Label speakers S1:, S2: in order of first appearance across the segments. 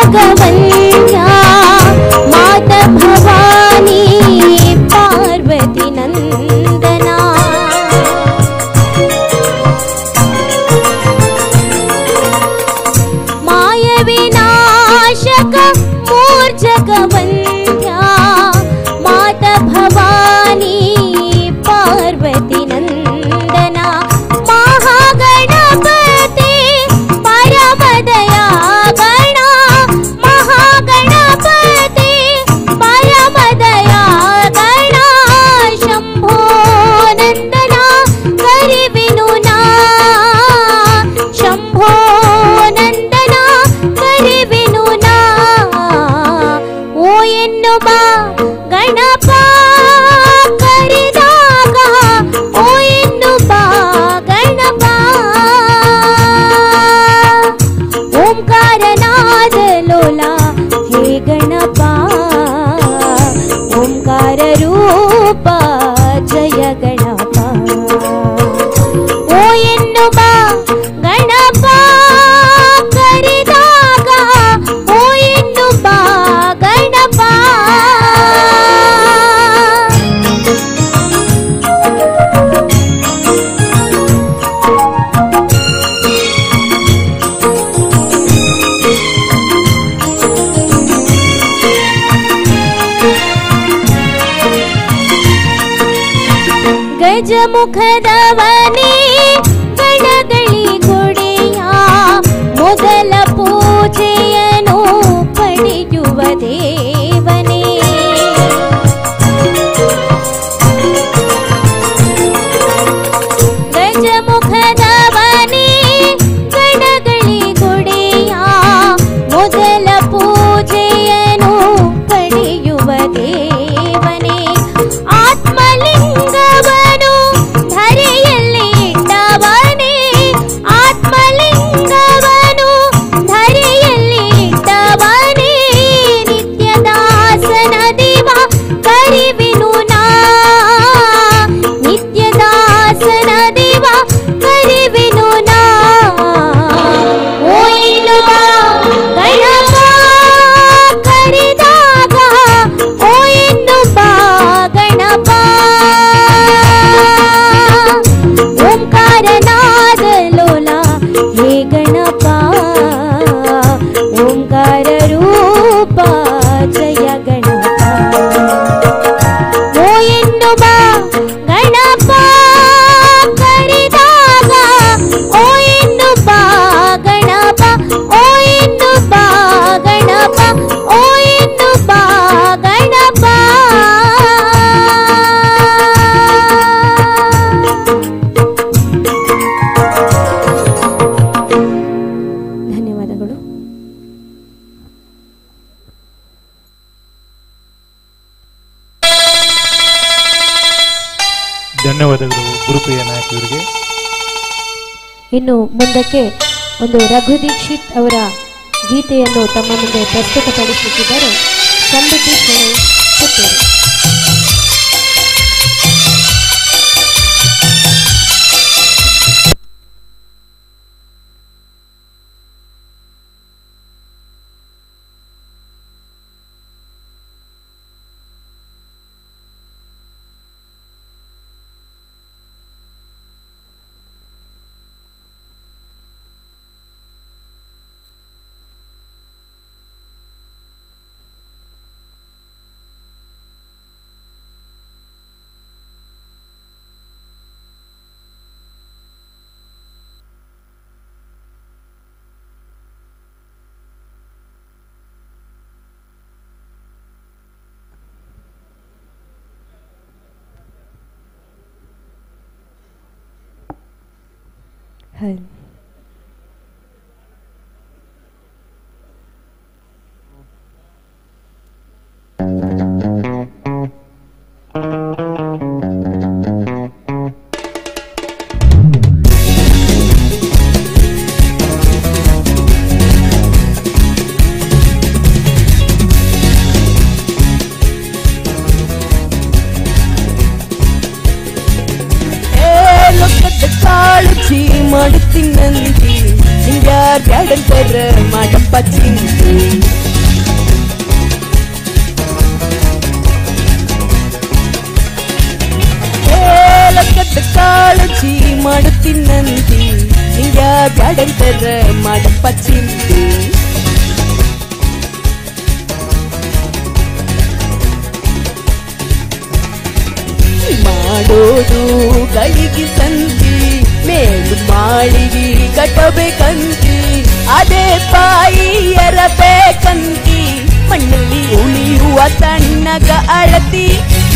S1: जगवन्या माता भवानी पार्वती नंदना माय विनाशक मूर्जगवन्या माता भवानी पार्वती नंदना महागणपति परमदया गणा महागणपति परमदया गणा शंभो नंदना करिविनुना शंभो नंदना करिविनुना ओ ಎನ್ನುವ ಗಣಪ ಕರಿದಾಗ ಓ ಎನ್ನುವ ಗಣಪ ಓಂಕಾರನಾದ ಲೋಲ ಹೇ ಗಣಪ ಓಂಕಾರ ರೂಪ ಜಯ ಗಣಪ ಓ ಎನ್ನುವ ಗಣಪ ಕರಿದಾಗ ಓ ಎನ್ನುವ ಗಣಪ ಗಜಮುಖದವನೇ ಗಣಗಳಿಗೊಡೆಯ ಮೊದಲ ಪೂಜೆಯನ್ನು ಪಡೆಯುವ ದೇವನೇ ಗಜಮುಖದವನೇ ಗಣಗಳಿಗೊಡೆಯ ಮೊದಲ ಪೂಜೆಯನ್ನು ಪಡೆಯುವ ದೇವನೇ ಆತ್ಮಲಿಂಗವನು ಧರೆಯಲ್ಲಿ ಇಟ್ಟವನೇ ಆತ್ಮಲಿಂಗವನು ಧರೆಯಲ್ಲಿ ಇಟ್ಟವನೇ ನಿತ್ಯದಾಸನ ದಿವ ಕರಿವಿನುನಾ ನಿತ್ಯದಾಸನ ದಿವ ಕರಿವಿನುನಾ ಓ ಎನ್ನುವ ಗಣಪ ಕರಿದಾಗ ಓ ಎನ್ನುವ ಗಣಪ ಓಂಕಾರನಾದ ಲೋಲ ಹೇ ಗಣಪ ಓಂಕಾರ ರೂಪ ಜಯ ಗಣಪ ಓ ಎನ್ನುವ ಗಣಪ ಕರಿದಾಗ ಓ ಎನ್ನುವ ಗಣಪ ಓ ಎನ್ನುವ ಗಣಪ ಓ ಎನ್ನುವ ಗಣಪ ಧನ್ಯವಾದಗಳು.
S2: ಧನ್ಯವಾದಗಳು ಗುರುಪ್ರಿಯ ನಾಯಕ್ ಇವರಿಗೆ.
S1: ಇನ್ನು ಮುಂದಕ್ಕೆ ಒಂದು ರಘು ದೀಕ್ಷಿತ್ ಅವರ ಗೀತೆಯನ್ನು ತಮ್ಮ ಮುಂದೆ ಪ್ರಸ್ತುತಪಡಿಸುತ್ತಿದ್ದಾರೆ ಸಮೃದ್ಧಿ ಗಣೇಶ್ ಪುತ್ತೂರು.
S3: ಕಾಳಜಿ ಮಾಡುತ್ತೀನಂತಿ ನಿಂಗ್ಯಾರ್ಗ್ಯಾರು ಬ್ಯಾಡಂತರ ಮಾಡಪ್ಪ ಚಿಂತೆ ಲಕ್ಕದ ಕಾಳಜಿ ಮಾಡುತ್ತೀನಂತಿ ನಿಂಗ ಬ್ಯಾಡಂತರ ಮಾಡಪ್ಪ ಚಿಂತೆ ಮಾಡೋದು ಗಳಿಗೆ ಸಂತಿ ಮೇಲು ಮಾಳಿಗೆ ಕಟ್ಟಬೇಕಂತಿ ಅದೇ ಪಾಯಿಯರ ಬೇಕಂತಿ ಮಣ್ಣಲ್ಲಿ ಉಳಿಯುವ ತಣ್ಣಗ ಅಳತಿ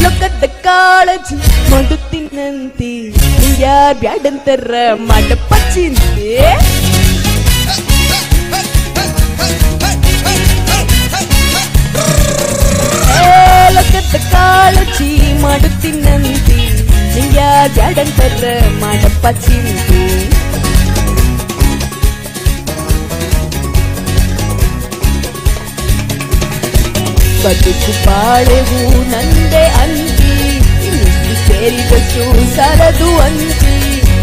S3: ಲೊಕ್ಕದ ಕಾಳಜಿ ಮಾಡುತ್ತೀನಂತಿ ಯಾರ್ ಬ್ಯಾಡಂತರ ಮಾಡಪ್ಪ ಚಿಂತೆ ಲೊಕ್ಕದ ಕಾಳಜಿ ಮಾಡುತ್ತೀನಂತಿ ಯಾರ್ ಬ್ಯಾಡಂತರ ಮಾಡಪ್ಪ ಚಿಂತೆ ಬದುಕು ಬಾಳೆವು ನಂದೆ ಅಂತಿ ಇನ್ನಿಷ್ಟು ಸೇರಿದಷ್ಟು ಸರದು ಅಂತಿ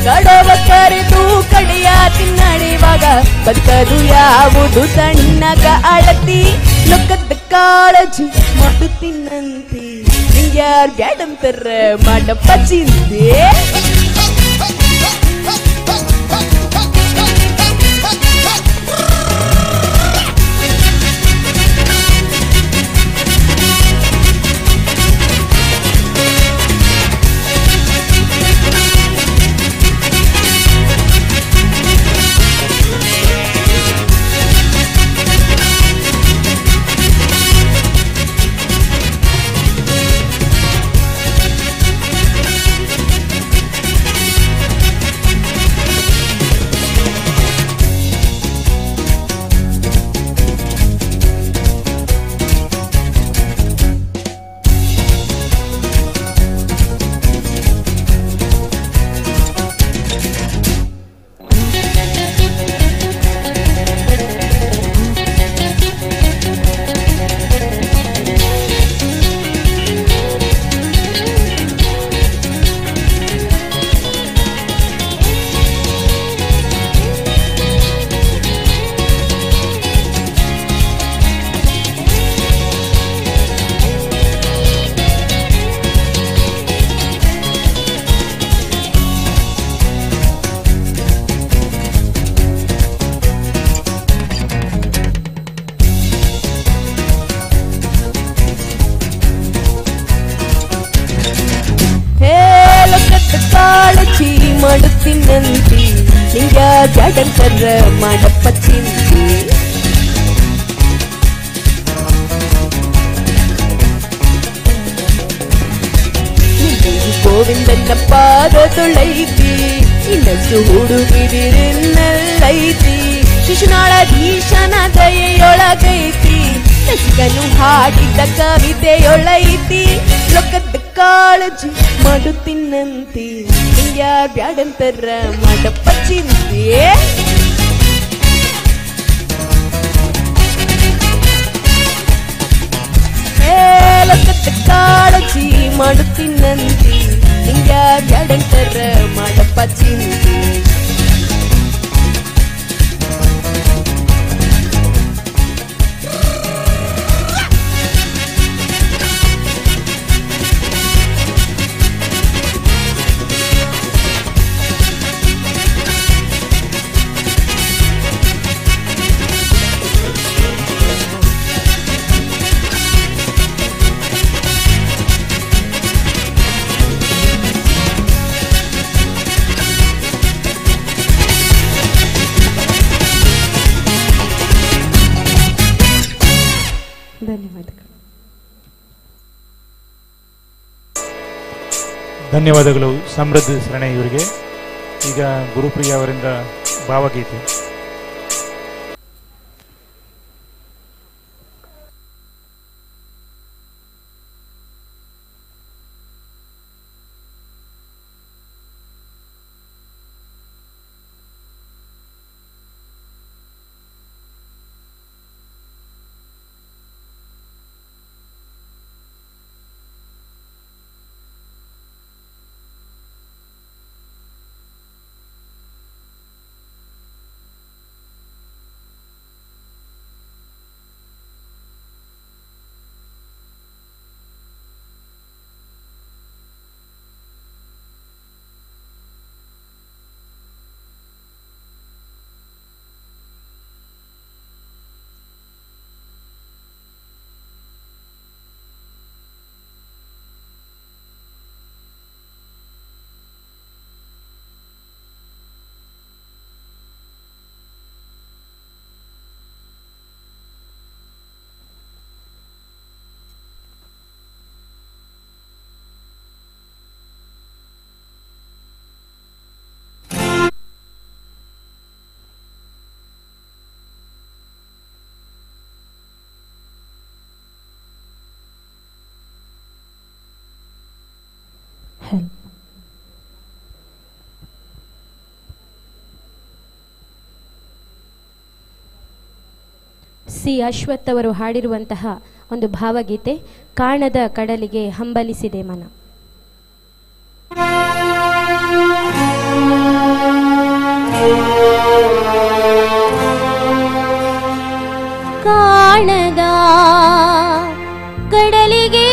S3: ಕಡವ ಕರೆದು ಕಡೆಯ ತಿನ್ನಡೆಯುವಾಗ ಬದುಕದು ಯಾವುದು ಸಣ್ಣಗ ಅಳತಿ ಲೊಕ್ಕದ ಕಾಳಜಿ ಮಾಡುತ್ತೀನಂತಿ ಯಾರ್ ಬ್ಯಾಡಂತರ ಮಾಡಪ್ಪ ಚಿಂತೆ ಕಾಳಜಿ ಮಾಡುತ್ತೀನಂತಿ ನಿಂಗ ಬ್ಯಾಡಂತರ ಮಾಡಪ್ಪ ಚಿಂತೆ ಗೋವಿಂದನ ಪಾದದೊಳೈತಿ ಇನ್ನಷ್ಟು ಹುಡುಗಿರಿನ್ನಲ್ಲೈತಿ ಶಿಶುನಾಳಧೀಶನ ದಯೆಯೊಳಗೈತಿ ರಸಿಕನು ಹಾಡಿದ ಕವಿತೆಯೊಳೈತಿ ಲೊಕ್ಕದ ಕಾಳಜಿ ಮಾಡುತ್ತೀನಂತಿ ಯಾರ್ ಬ್ಯಾಡಂತರ ಮಾಡಪ್ಪ ಚಿಂತೆ ಲೊಕ್ಕದ ಕಾಳಜಿ ಮಾಡುತ್ತೀನಂತಿ ಯಾರ್ ಬ್ಯಾಡಂತರ ಮಾಡಪ್ಪ ಚಿಂತೆ
S2: ಧನ್ಯವಾದಗಳು ಸಮೃದ್ಧ ಶರಣೆ ಇವರಿಗೆ. ಈಗ ಗುರುಪ್ರಿಯ ಅವರಿಂದ ಭಾವಗೀತೆ.
S1: ಸಿ ಅಶ್ವಥ್ ಅವರು ಹಾಡಿರುವಂತಹ ಒಂದು ಭಾವಗೀತೆ ಕಾಣದ ಕಡಲಿಗೆ ಹಂಬಲಿಸಿದೆ ಮನ. ಕಾಣದ ಕಡಲಿಗೆ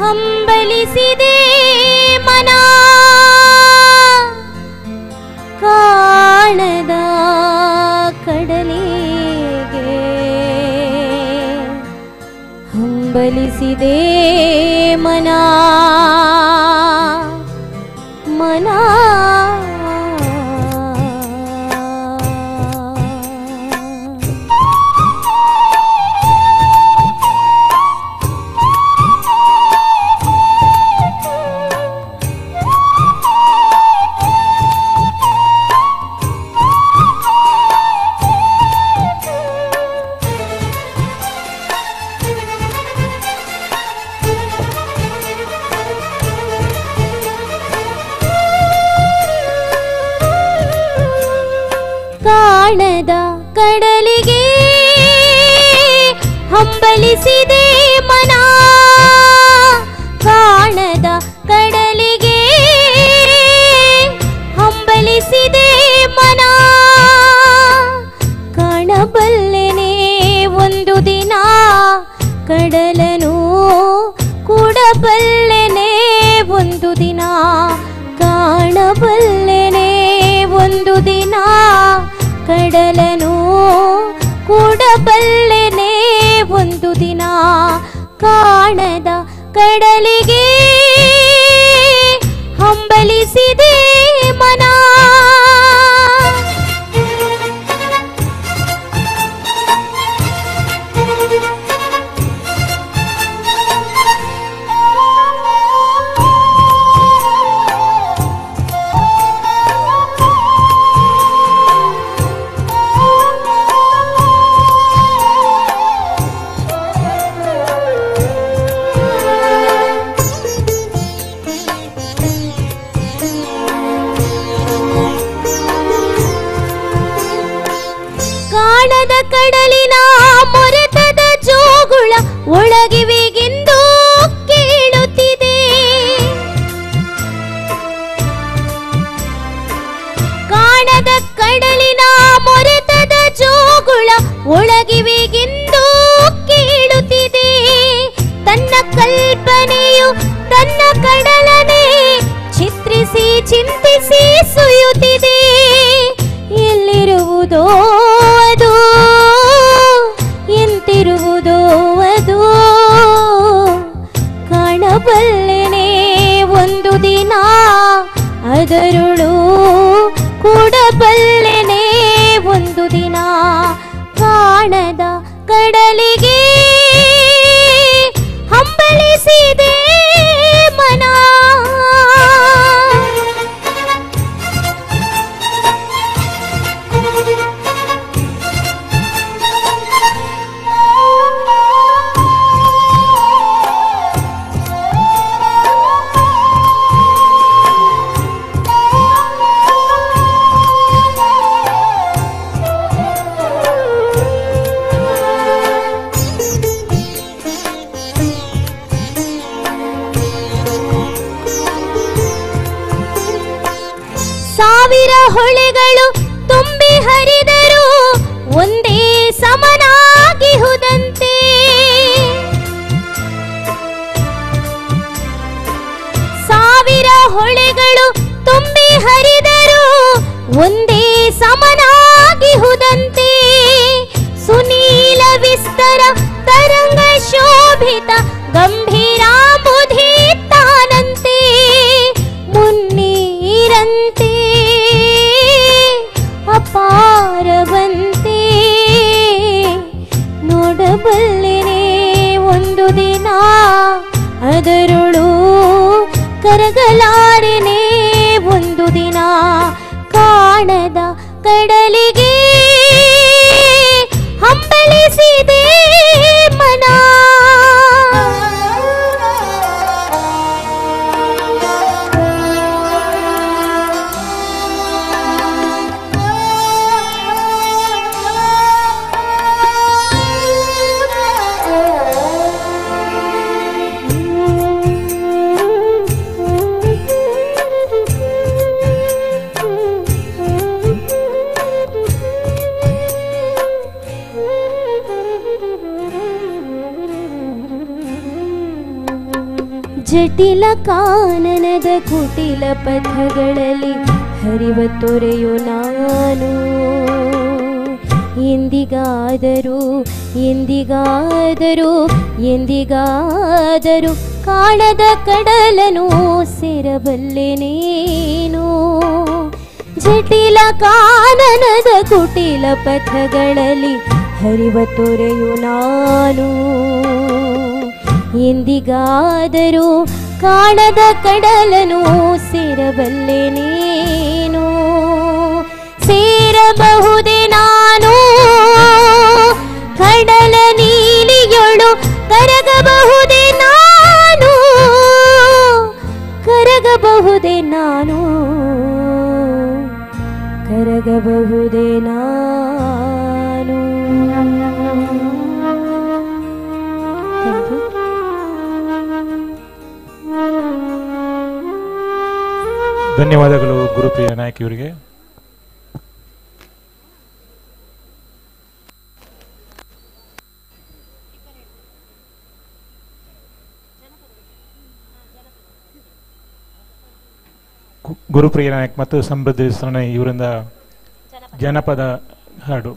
S1: ಹಂಬಲಿಸಿದೆ ಮನ, ಕಾಣದ ಕಡಲಿಗೆ ಹಂಬಲಿಸಿದೆ ಮನ ಮನ. ಕಾಣದ ಕಡಲಿಗೆ ಹಂಬಲಿಸಿದೆ ಮನ, ಕಾಣದ ಕಡಲಿಗೆ ಹಂಬಲಿಸಿದೆ ಮನ. ಕಾಣಬಲ್ಲೆನೆ ಒಂದು ದಿನ ಕಡಲನು, ಕೂಡಬಲ್ಲೆನೆ ಒಂದು ದಿನ, ಕಾಣಬಲ್ಲೆನೆ ಒಂದು ದಿನ ಕಡಲನು, ಕೂಡಬಲ್ಲೆನೆ ಒಂದು ದಿನ. ಕಾಣದ ಕಡಲಿಗೆ ಹಂಬಲಿಸಿದೆ ಮನ. ಕಾಣದ ಕಡಲಿನ ಮೊರೆತದ ಜೋಗುಳ ಒಳಗಿವಿಗೆಂದು ಕೇಳುತ್ತಿದೆ, ಕಾಣದ ಕಡಲಿನ ಮೊರೆತದ ಜೋಗುಳ ಒಳಗಿವಿಗೆಂದು ಕೇಳುತ್ತಿದೆ. ತನ್ನ ಕಲ್ಪನೆಯು ತನ್ನ ಕಡಲನೆ ಚಿತ್ರಿಸಿ ಚಿಂತಿಸಿ ಸುಯುತ್ತಿದೆ. ಎಲ್ಲಿರುವುದೋ ಅದು, ಎಂತಿರುವುದೋ ಅದು, ಕಾಣಬಲ್ಲೆನೆ ಒಂದು ದಿನ ಅದರುಳು, ಕೂಡಬಲ್ಲೆನೆ ಒಂದು ದಿನ. ಕಾಣದ ಕಡಲಿಗೆ ಹಂಬಲಿಸಿದೆ ಮನ. ಸಾವಿರ ಹೊಳೆಗಳು ತುಂಬಿ ಹರಿದರು ಒಂದೇ ಸಮನಾಗಿಹುದಂತೆ, ಸಾವಿರ ಹೊಳೆಗಳು ತುಂಬಿ ಹರಿದರು ಒಂದೇ ಸಮನಾಗಿಹುದಂತೆ. ಸುನೀಲ ವಿಸ್ತರ ತರಂಗ ಶೋಭಿತ ಗಂಭೀರಾಂಬುಧಿ ತಾನಂತೆ, ಮುನ್ನೀರಂತೆ ಅಪಾರವಂತೆ. ನೋಡಬಲ್ಲೆನೆ ಒಂದು ದಿನ ಅದರುಳು, ಕರಗಲಾರೆನೆ ಒಂದು ದಿನ. ಕಾಣದ ಕಡಲಿಗೆ ಹಂಬಲಿಸಿದೆ ಮನ. ಜಟಿಲ ಕಾನನದ ಕುಟಿಲ ಪಥಗಳಲ್ಲಿ ಹರಿವ ತೊರೆಯೋ ನಾನು. ಎಂದಿಗಾದರೂ ಎಂದಿಗಾದರೂ ಎಂದಿಗಾದರೂ ಕಾಣದ ಕಡಲನು ಸೇರಬಲ್ಲೆ ನೀನು. ಜಟಿಲ ಕಾನನದ ಕುಟಿಲ ಪಥಗಳಲ್ಲಿ ಹರಿವ ತೊರೆಯು ನಾನು. ಎಂದಿಗಾದರೂ ಕಾಣದ ಕಡಲನು ಸೇರಬಲ್ಲೆ ನೀನು. ಸೇರಬಹುದೇ ನಾನು ಕಡಲ ನೀಲಿಯೊಳು, ಕರಗಬಹುದೇ ನಾನು, ಕರಗಬಹುದೇ ನಾನು, ಕರಗಬಹುದೇ ನಾನು.
S2: ಧನ್ಯವಾದಗಳು ಗುರುಪ್ರಿಯ ನಾಯಕ್ ಇವರಿಗೆ. ಗುರುಪ್ರಿಯ ನಾಯಕ್ ಮತ್ತು ಸಮೃದ್ಧಿ ಶರಣೈ ಇವರಿಂದ ಜನಪದ ಹಾಡು.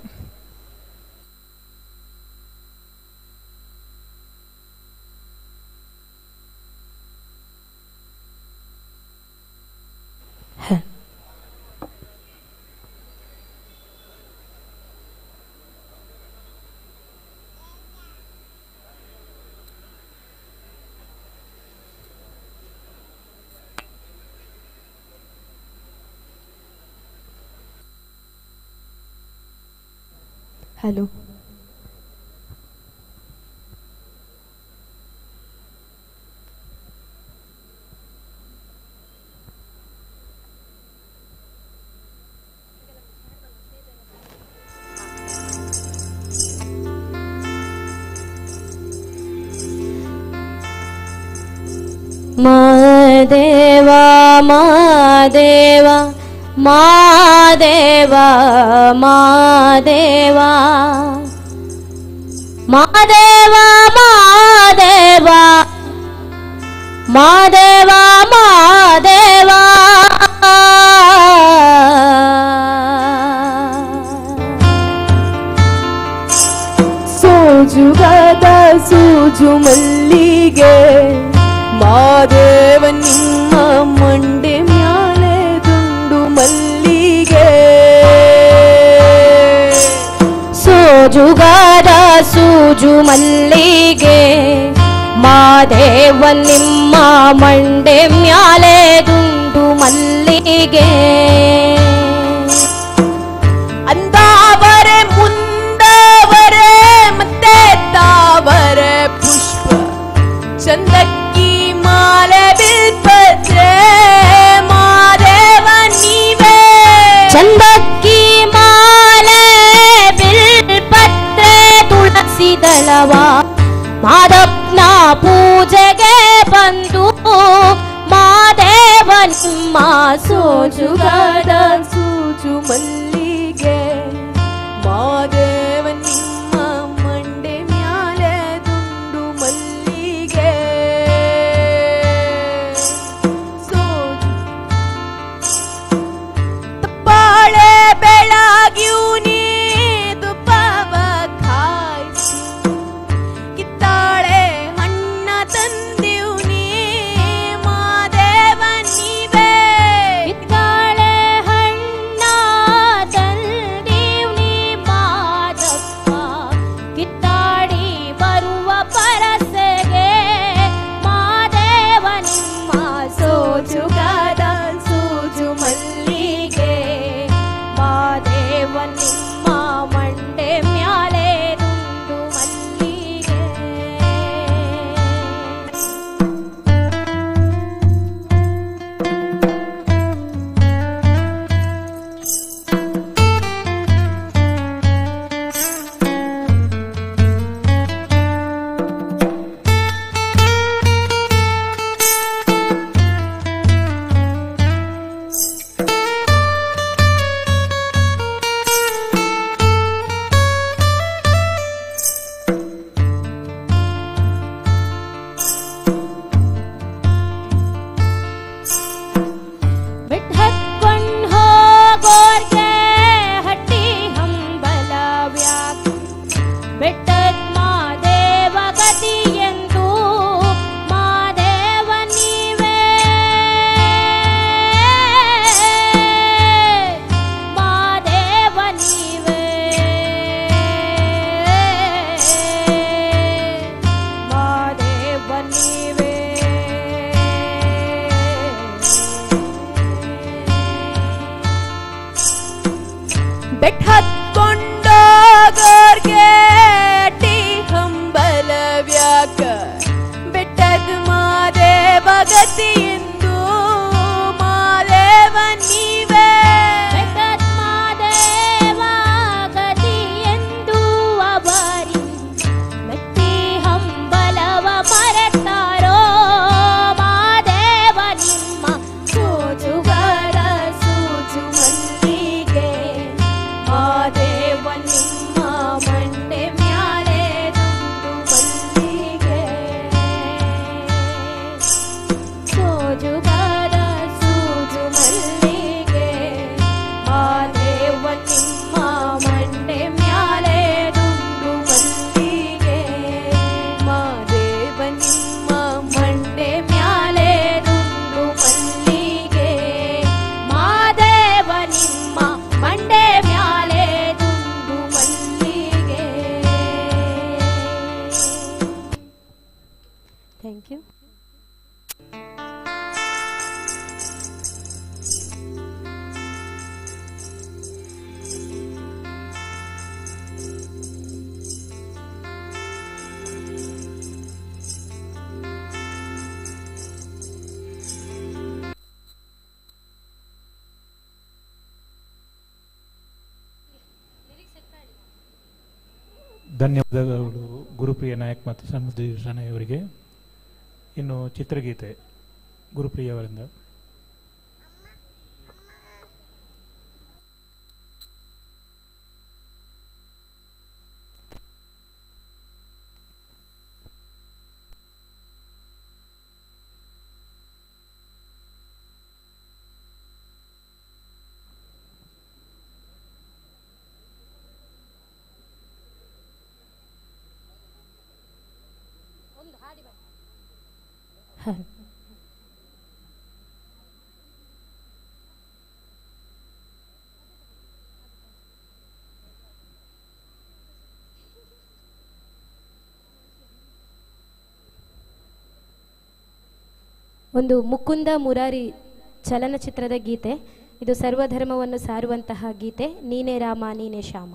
S3: ಹಲೋ,
S1: ಮಾದೇವಾ ಮಾದೇವಾ ಮಾದೇವಾ ಮಾದೇವಾ ಮಾದೇವಾ ಮಾದೇವಾ ಮಾದೇವಾ ಮಾದೇವಾ
S3: ಸೋಜುಗಾದ ಸೂಜು ಮಲ್ಲಿಗೆ ಮಾದೇವ ನಿಮ್ಮ ಮಂಡೆ ಮ್ಯಾಲೆ ದುಂಡು ಮಲ್ಲಿಗೆ.
S1: ಸೋಜುಗಾದ ಸೂಜು ಮಲ್ಲಿಗೆ ಮಾದೇವ ನಿಮ್ಮ ಮಂಡೆ ಮ್ಯಾಲೆ ದುಂಡು ಮಲ್ಲಿಗೆ.
S3: ಅಂದಾವರೆ ಮುಂದಾವರೆ ಮತ್ತೆ ತಾವರೆ ಪುಷ್ಪ ಚಂದಕ್ಕಿ ಮಾಲೆ ಬಿಲ್ಪತ್ರೆ ಮಾದೇವ ನೀವೇ.
S1: ಚಂದಕ್ಕಿ ಮಾಲೆ ಬಿಲ್ಪತ್ರೆ ತುಳಸಿ ದಳವ ಮಾದಪ್ಪನ ಪೂಜೆಗೆ ಬಂದು ಮಾದೇವ ನಿಮ್ಮ
S3: ಸೋಜುಗಾದ ಸೂಜು ಮಲ್ಲಿಗೆ ಮಾದೇವ ನಿಮ್ಮ ಮಂಡೆ ಮ್ಯಾಲೆ ದುಂಡು ಮಲ್ಲಿಗೆ. ಸೋಜು ತಪ್ಪಾಳೆ ಬೆಳಗ್ಯೂ ನೀ ತುಪ್ಪವ ಕಾಯಿಸಿ ಕಿತ್ತಾಳೆ ಹಣ್ಣ ತಂದೀವ್ ನೀ ಮಾದೇವ ನೀವೇ.
S1: ಕಿತ್ತಾಳೆ ಹಣ್ಣ
S2: ಧನ್ಯವಾದಗಳು ಗುರುಪ್ರಿಯ ನಾಯಕ್ ಮತ್ತು ಸಮೃದ್ಧಿ ಶರಣೈ ಅವರಿಗೆ. ಇನ್ನು ಚಿತ್ರಗೀತೆ ಗುರುಪ್ರಿಯ ಅವರಿಂದ.
S1: ಹ. ಒಂದು ಮುಕುಂದ ಮುರಾರಿ ಚಲನಚಿತ್ರದ ಗೀತೆ. ಇದು ಸರ್ವಧರ್ಮವನ್ನು ಸಾರುವಂತಹ ಗೀತೆ. ನೀನೇ ರಾಮ ನೀನೇ ಶ್ಯಾಮ.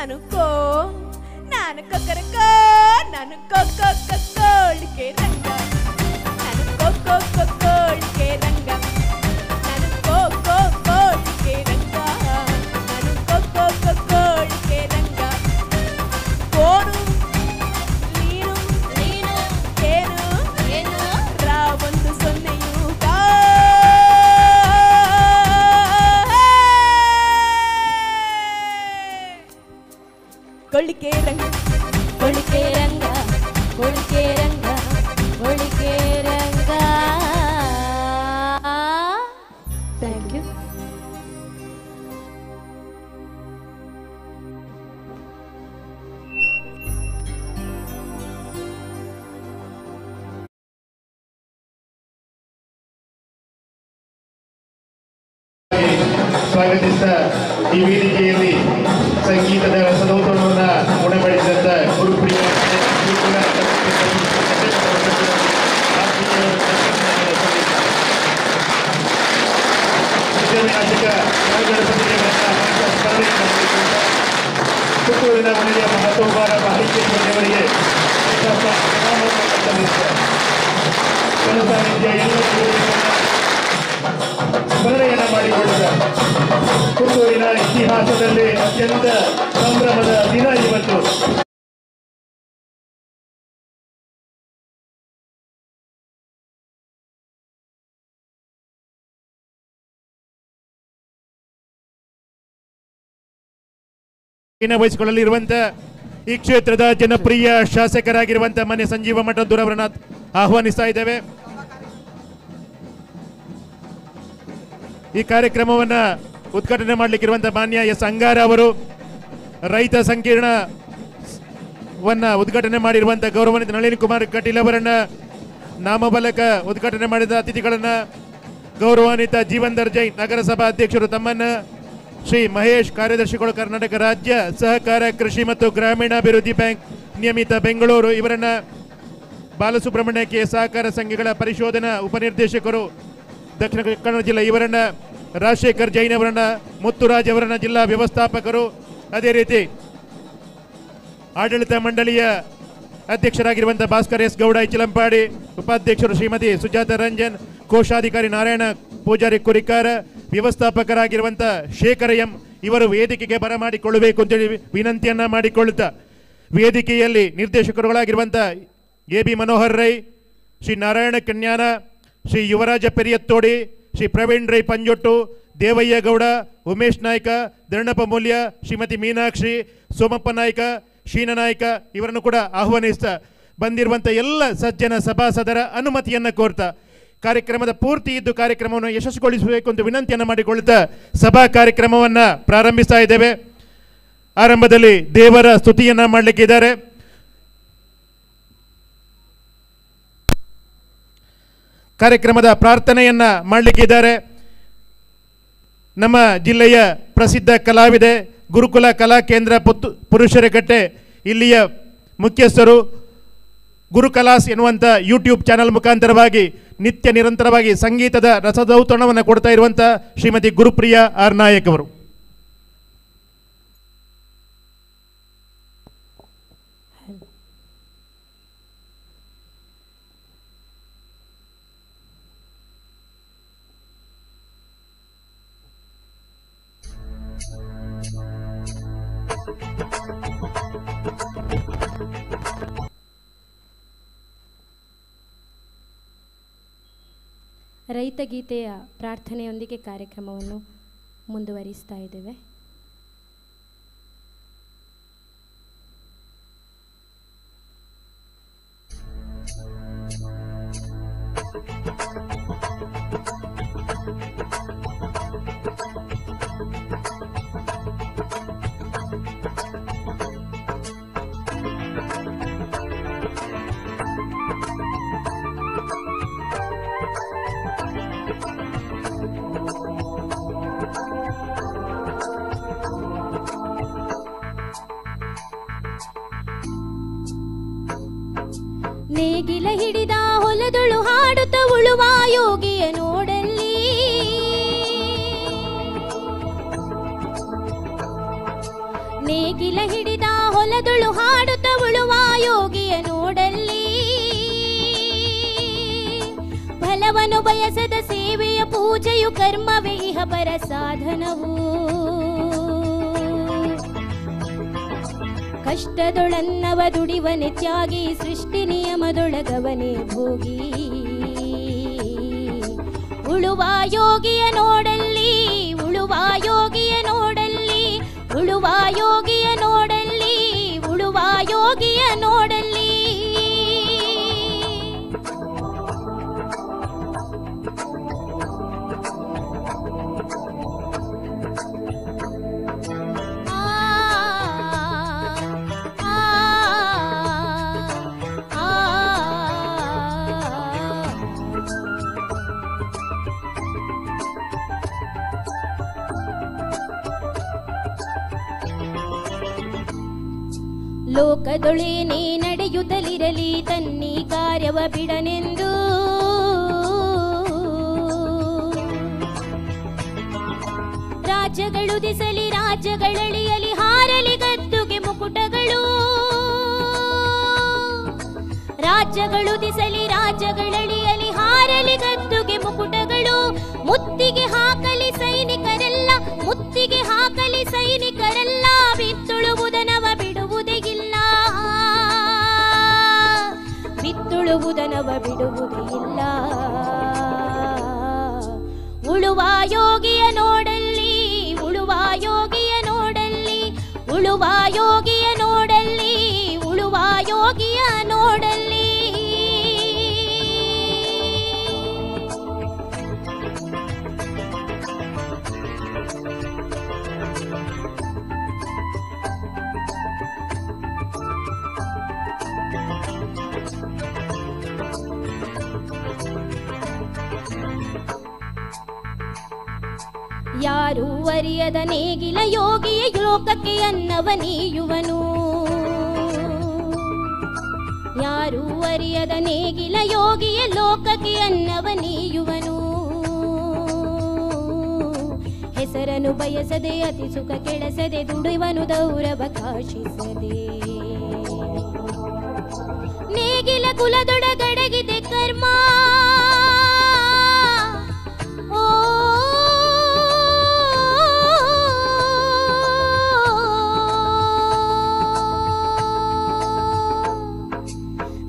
S3: ನಾನು ಕೊಕ್ಕರಕೋ ನಾನು ಕೋಳಿಕೆ ರಂಗ ನಾನು ಕೋಳಿಕೆ ರಂಗ ನಾನು ಕೋಳಿಕೆ ರಂಗ ನಾನು ಕೋಳಿಕೆ ರಂಗ ಕೋನು ನೀನು ಏನು ರಾ ಒಂದು ಸೊನ್ನೆಯು ಕೊಳಿಕೆ ರಂಗ ಕೊಳಿಕೆ ರಂಗ ಕೊಳಿಕೆ ರಂಗ ಕೊಳಿಕೆ ರಂಗ. Thank you.
S4: ಸ್ವಾಗತಿಸಿದ ಈ ವೇದಿಕೆಯಲ್ಲಿ ಸಂಗೀತದ ರಸದೌತಣವನ್ನು ಉಣಬಡಿಸಿದಂತ ಗುರುಪ್ರಿಯ ಪುತ್ತೂರಿನ ಮನೆಯ ಮಹತ್ವವಾದ ಮಾಹಿತಿಯವರಿಗೆ ಸ್ಮರಣೆಯನ್ನ ಮಾಡಿಕೊಂಡಿದ್ದ ಪುತ್ತೂರಿನ ಇತಿಹಾಸದಲ್ಲಿ ಅತ್ಯಂತ ಸಂಭ್ರಮದ ದಿನ ಇವತ್ತು. ವಹಿಸಿಕೊಳ್ಳಲಿರುವಂತ ಈ ಕ್ಷೇತ್ರದ ಜನಪ್ರಿಯ ಶಾಸಕರಾಗಿರುವಂತ ಮನೆ ಸಂಜೀವ ಮಠದವರನ್ನ ಆಹ್ವಾನಿಸ್ತಾ ಇದ್ದೇವೆ. ಈ ಕಾರ್ಯಕ್ರಮವನ್ನ ಉದ್ಘಾಟನೆ ಮಾಡಲಿಕ್ಕಿರುವಂತ ಮಾನ್ಯ ಎಸ್ ಅಂಗಾರ ಅವರು, ರೈತ ಸಂಕೀರ್ಣವನ್ನ ಉದ್ಘಾಟನೆ ಮಾಡಿರುವಂತ ಗೌರವಾನ್ವಿತ ನಳಿನ್ ಕುಮಾರ್ ಕಟೀಲ್ ಅವರನ್ನ, ನಾಮಫಲಕ ಉದ್ಘಾಟನೆ ಮಾಡಿದ ಅತಿಥಿಗಳನ್ನ ಗೌರವಾನ್ವಿತ ಜೀವನ್ಧರ್ ಜೈನ್ ನಗರಸಭಾ ಅಧ್ಯಕ್ಷರು ತಮ್ಮನ್ನ, ಶ್ರೀ ಮಹೇಶ್ ಕಾರ್ಯದರ್ಶಿಗಳು ಕರ್ನಾಟಕ ರಾಜ್ಯ ಸಹಕಾರ ಕೃಷಿ ಮತ್ತು ಗ್ರಾಮೀಣಾಭಿವೃದ್ಧಿ ಬ್ಯಾಂಕ್ ನಿಯಮಿತ ಬೆಂಗಳೂರು ಇವರನ್ನ, ಬಾಲಸುಬ್ರಹ್ಮಣ್ಯ ಕೆ ಸಹಕಾರ ಸಂಘಗಳ ಪರಿಶೋಧನಾ ಉಪನಿರ್ದೇಶಕರು ದಕ್ಷಿಣ ಕನ್ನಡ ಜಿಲ್ಲೆ ಇವರನ್ನ, ರಾಜಶೇಖರ್ ಜೈನ್ ಅವರನ್ನ, ಮುತ್ತುರಾಜ್ ಅವರನ್ನ ಜಿಲ್ಲಾ ವ್ಯವಸ್ಥಾಪಕರು, ಅದೇ ರೀತಿ ಆಡಳಿತ ಮಂಡಳಿಯ ಅಧ್ಯಕ್ಷರಾಗಿರುವಂತಹ ಭಾಸ್ಕರ್ ಎಸ್ ಗೌಡ ಇಚಲಂಪಾಡಿ, ಉಪಾಧ್ಯಕ್ಷರು ಶ್ರೀಮತಿ ಸುಜಾತ ರಂಜನ್, ಕೋಶಾಧಿಕಾರಿ ನಾರಾಯಣ ಪೂಜಾರಿ ಕುರಿಕಾರ, ವ್ಯವಸ್ಥಾಪಕರಾಗಿರುವಂಥ ಶೇಖರ ಎಂ ಇವರು ವೇದಿಕೆಗೆ ಬರಮಾಡಿಕೊಳ್ಳಬೇಕು ಅಂತೇಳಿ ವಿನಂತಿಯನ್ನ ಮಾಡಿಕೊಳ್ಳುತ್ತಾ, ವೇದಿಕೆಯಲ್ಲಿ ನಿರ್ದೇಶಕರುಗಳಾಗಿರುವಂಥ ಎ ಬಿ ಮನೋಹರ್ ರೈ, ಶ್ರೀ ನಾರಾಯಣ ಕನ್ಯಾನ, ಶ್ರೀ ಯುವರಾಜ ಪೆರಿಯತ್ತೋಡಿ, ಶ್ರೀ ಪ್ರವೀಣ್ ರೈ ಪಂಜೊಟ್ಟು, ದೇವಯ್ಯ ಗೌಡ, ಉಮೇಶ್ ನಾಯ್ಕ, ಧರಣಪ್ಪ ಮೂಲ್ಯ, ಶ್ರೀಮತಿ ಮೀನಾಕ್ಷಿ, ಸೋಮಪ್ಪ ನಾಯ್ಕ, ಶೀನ ನಾಯ್ಕ ಇವರನ್ನು ಕೂಡ ಆಹ್ವಾನಿಸ್ತಾ ಬಂದಿರುವಂಥ ಎಲ್ಲ ಸಜ್ಜನ ಸಭಾಸದರ ಅನುಮತಿಯನ್ನು ಕೋರ್ತಾ ಕಾರ್ಯಕ್ರಮದ ಪೂರ್ತಿ ಇದ್ದು ಕಾರ್ಯಕ್ರಮವನ್ನು ಯಶಸ್ವಿಗೊಳಿಸಬೇಕು ಅಂತ ವಿನಂತಿಯನ್ನು ಮಾಡಿಕೊಳ್ಳುತ್ತಾ ಸಭಾ ಕಾರ್ಯಕ್ರಮವನ್ನು ಪ್ರಾರಂಭಿಸ್ತಾ ಇದ್ದೇವೆ. ಆರಂಭದಲ್ಲಿ ದೇವರ ಸ್ತುತಿಯನ್ನು ಮಾಡಲಿಕ್ಕಿದ್ದಾರೆ. ಕಾರ್ಯಕ್ರಮದ ಪ್ರಾರ್ಥನೆಯನ್ನ ಮಾಡಲಿಕ್ಕಿದ್ದಾರೆ. ನಮ್ಮ ಜಿಲ್ಲೆಯ ಪ್ರಸಿದ್ಧ ಕಲಾವಿದೆ ಗುರುಕುಲ ಕಲಾ ಕೇಂದ್ರ ಪುರುಷರಕಟ್ಟೆ ಇಲ್ಲಿಯ ಮುಖ್ಯಸ್ಥರು ಗುರುಕಲಾಸ್ ಎನ್ನುವಂಥ ಯೂಟ್ಯೂಬ್ ಚಾನಲ್ ಮುಖಾಂತರವಾಗಿ ನಿತ್ಯ ನಿರಂತರವಾಗಿ ಸಂಗೀತದ ರಸದೌತಣವನ್ನು ಕೊಡ್ತಾ ಇರುವಂಥ ಶ್ರೀಮತಿ ಗುರುಪ್ರಿಯ ಆರ್ ನಾಯಕ್ ಅವರು.
S1: ರೈತಗೀತೆಯ ಪ್ರಾರ್ಥನೆಯೊಂದಿಗೆ ಕಾರ್ಯಕ್ರಮವನ್ನು ಮುಂದುವರಿಸ್ತಾ ಇದ್ದೇವೆ. ನೇಗಿಲ ಹಿಡಿದ ಹೊಲದೊಳು ಹಾಡುತ್ತ ಉಳುವ ಯೋಗಿಯ ನೋಡಲ್ಲಿ,
S3: ನೇಗಿಲ ಹಿಡಿದ ಹೊಲದುಳು ಹಾಡುತ್ತ ಉಳುವ ಯೋಗಿಯ ನೋಡಲ್ಲಿ ಫಲವನ್ನು ಬಯಸದ ಸೇವೆಯ ಪೂಜೆಯು ಕರ್ಮವೇ ಇಹ ಪರ ಸಾಧನವು ಕಷ್ಟದೊಳನ್ನವ ದುಡಿವನೆ ತ್ಯಾಗಿ ಸೃಷ್ಟಿ ನಿಯಮದೊಳಗವನೇ ಭೋಗಿ ಉಳುವ ಯೋಗಿಯ ನೋಡಲ್ಲಿ ಉಳುವ ಯೋಗಿಯ ನೋಡಲ್ಲಿ ಉಳುವ ಯೋಗಿಯ ನೋಡಲ್ಲಿ ಉಳುವ ಯೋಗಿಯ ನೋಡಲ್ಲಿ ಲೋಕದೊಳೇನೇ ನಡೆಯುತ್ತಲಿರಲಿ ತನ್ನಿ ಕಾರ್ಯವ ಬಿಡನೆಂದು ರಾಜ್ಯಗಳು ದಿಸಲಿ ರಾಜ್ಯಗಳಳಿಯಲಿ ಹಾರಲಿ ಗದ್ದುಗೆ ಮುಕುಟಗಳು ರಾಜ್ಯಗಳು ದಿಸಲಿ ರಾಜ್ಯಗಳಳಿಯಲಿ ಹಾರಲಿ ಗದ್ದುಗೆ ಮುಕುಟಗಳು ಮುತ್ತಿಗೆ ಹಾಕಲಿ ಸೈನಿಕರೆಲ್ಲ ಮುತ್ತಿಗೆ ಹಾಕಲಿ ಸೈನಿಕರೆಲ್ಲ ಬಿತ್ತುಳುವುದನವ ಬಿಡುವುದೇ ಇಲ್ಲ ಬಿತ್ತುಳುವುದನವ ಬಿಡುವುದೇ ಇಲ್ಲ ಉಳುವ ಯೋಗಿಯ ನೋಡಲ್ಲಿ ಉಳುವ ಯೋಗಿಯ ನೋಡಲ್ಲಿ ಉಳುವ ಯೋಗಿಯ ನೋಡಲ್ಲಿ ಉಳುವ ಯೋಗಿಯ ನೋಡಲ್ಲಿ ಯಾರು ಅರಿಯದ ನೇಗಿಲ ಯೋಗಿಯ ಲೋಕಕ್ಕೆ ಅನ್ನವ ನೀಯುವನು ಯಾರು ಅರಿಯದ ನೇಗಿಲ ಯೋಗಿಯ ಲೋಕಕ್ಕೆ ಅನ್ನವ ನೀಯುವನು ಹೆಸರನ್ನು ಬಯಸದೆ ಅತಿ ಸುಖ ಕೆಳಸದೆ ದುಡಿವನು ದೌರವಕಾಶಿಸದೆ ನೇಗಿಲ ಕುಲದೊಡಗಡಗಿದೆ ಕರ್ಮ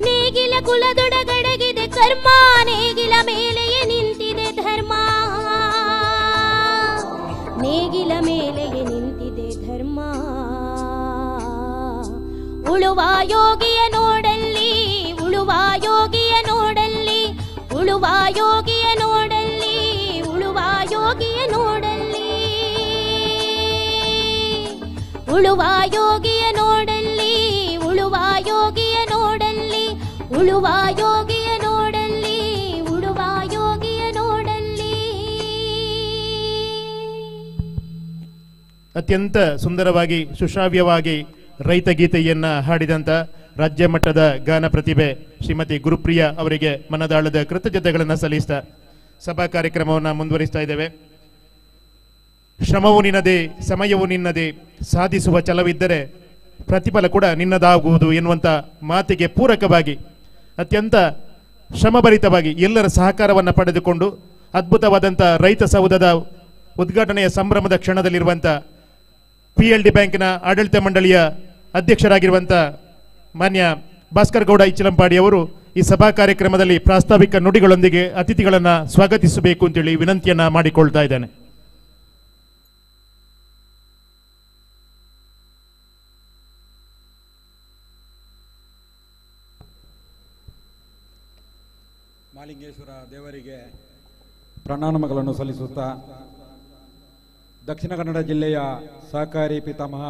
S3: ನೇಗಿಲ ಕುಲದೊಡಗಡಗಿದೆ ಕರ್ಮ ನೇಗಿಲ ಮೇಲೆಯೇ ನಿಂತಿದೆ ಧರ್ಮ ನೇಗಿಲ ಮೇಲೆಯೇ ನಿಂತಿದೆ ಧರ್ಮ ಉಳುವ ಯೋಗಿಯ ನೋಡಲ್ಲಿ ಉಳುವ ಯೋಗಿಯ ನೋಡಲ್ಲಿ ಉಳುವ ಯೋಗಿಯ ನೋಡಲ್ಲಿ ಉಳುವ ಯೋಗಿಯ ನೋಡಲ್ಲಿ ಉಳುವ ಯೋಗಿಯ ನೋಡಲ್ಲಿ ಉಳುವ ಯೋಗಿಯ ನೋಡಲ್ಲಿ ಉಳುವ ಯೋಗಿಯ ನೋಡಲ್ಲಿ ಉಳುವ ಯೋಗಿಯ ನೋಡಲ್ಲಿ
S4: ಅತ್ಯಂತ ಸುಂದರವಾಗಿ ಸುಶ್ರಾವ್ಯವಾಗಿ ರೈತ ಗೀತೆಯನ್ನ ಹಾಡಿದಂತ ರಾಜ್ಯ ಮಟ್ಟದ ಗಾನ ಪ್ರತಿಭೆ ಶ್ರೀಮತಿ ಗುರುಪ್ರಿಯ ಅವರಿಗೆ ಮನದಾಳದ ಕೃತಜ್ಞತೆಗಳನ್ನು ಸಲ್ಲಿಸ್ತಾ ಸಭಾ ಕಾರ್ಯಕ್ರಮವನ್ನು ಮುಂದುವರಿಸ್ತಾ ಇದ್ದೇವೆ. ಶ್ರಮವು ನಿನ್ನದೇ ಸಮಯವು ನಿನ್ನದೇ ಸಾಧಿಸುವ ಛಲವಿದ್ದರೆ ಪ್ರತಿಫಲ ಕೂಡ ನಿನ್ನದಾಗುವುದು ಎನ್ನುವಂಥ ಮಾತಿಗೆ ಪೂರಕವಾಗಿ ಅತ್ಯಂತ ಶ್ರಮಭರಿತವಾಗಿ ಎಲ್ಲರ ಸಹಕಾರವನ್ನು ಪಡೆದುಕೊಂಡು ಅದ್ಭುತವಾದಂಥ ರೈತ ಸೌಧದ ಉದ್ಘಾಟನೆಯ ಸಂಭ್ರಮದ ಕ್ಷಣದಲ್ಲಿರುವಂಥ PLD ಬ್ಯಾಂಕಿನ ಆಡಳಿತ ಮಂಡಳಿಯ ಅಧ್ಯಕ್ಷರಾಗಿರುವಂಥ ಮಾನ್ಯ ಭಾಸ್ಕರ್ ಗೌಡ ಇಚ್ಚಲಂಪಾಡಿ ಅವರು ಈ ಸಭಾ ಕಾರ್ಯಕ್ರಮದಲ್ಲಿ ಪ್ರಾಸ್ತಾವಿಕ ನುಡಿಗಳೊಂದಿಗೆ ಅತಿಥಿಗಳನ್ನು ಸ್ವಾಗತಿಸಬೇಕು ಅಂತೇಳಿ ವಿನಂತಿಯನ್ನ ಮಾಡಿಕೊಳ್ತಾ ಇದ್ದೇನೆ.
S5: ಮಾಲಿಂಗೇಶ್ವರ ದೇವರಿಗೆ ಪ್ರಣಾಮಗಳನ್ನು ಸಲ್ಲಿಸುತ್ತಾ ದಕ್ಷಿಣ ಕನ್ನಡ ಜಿಲ್ಲೆಯ ಸಹಕಾರಿ ಪಿತಾಮಹ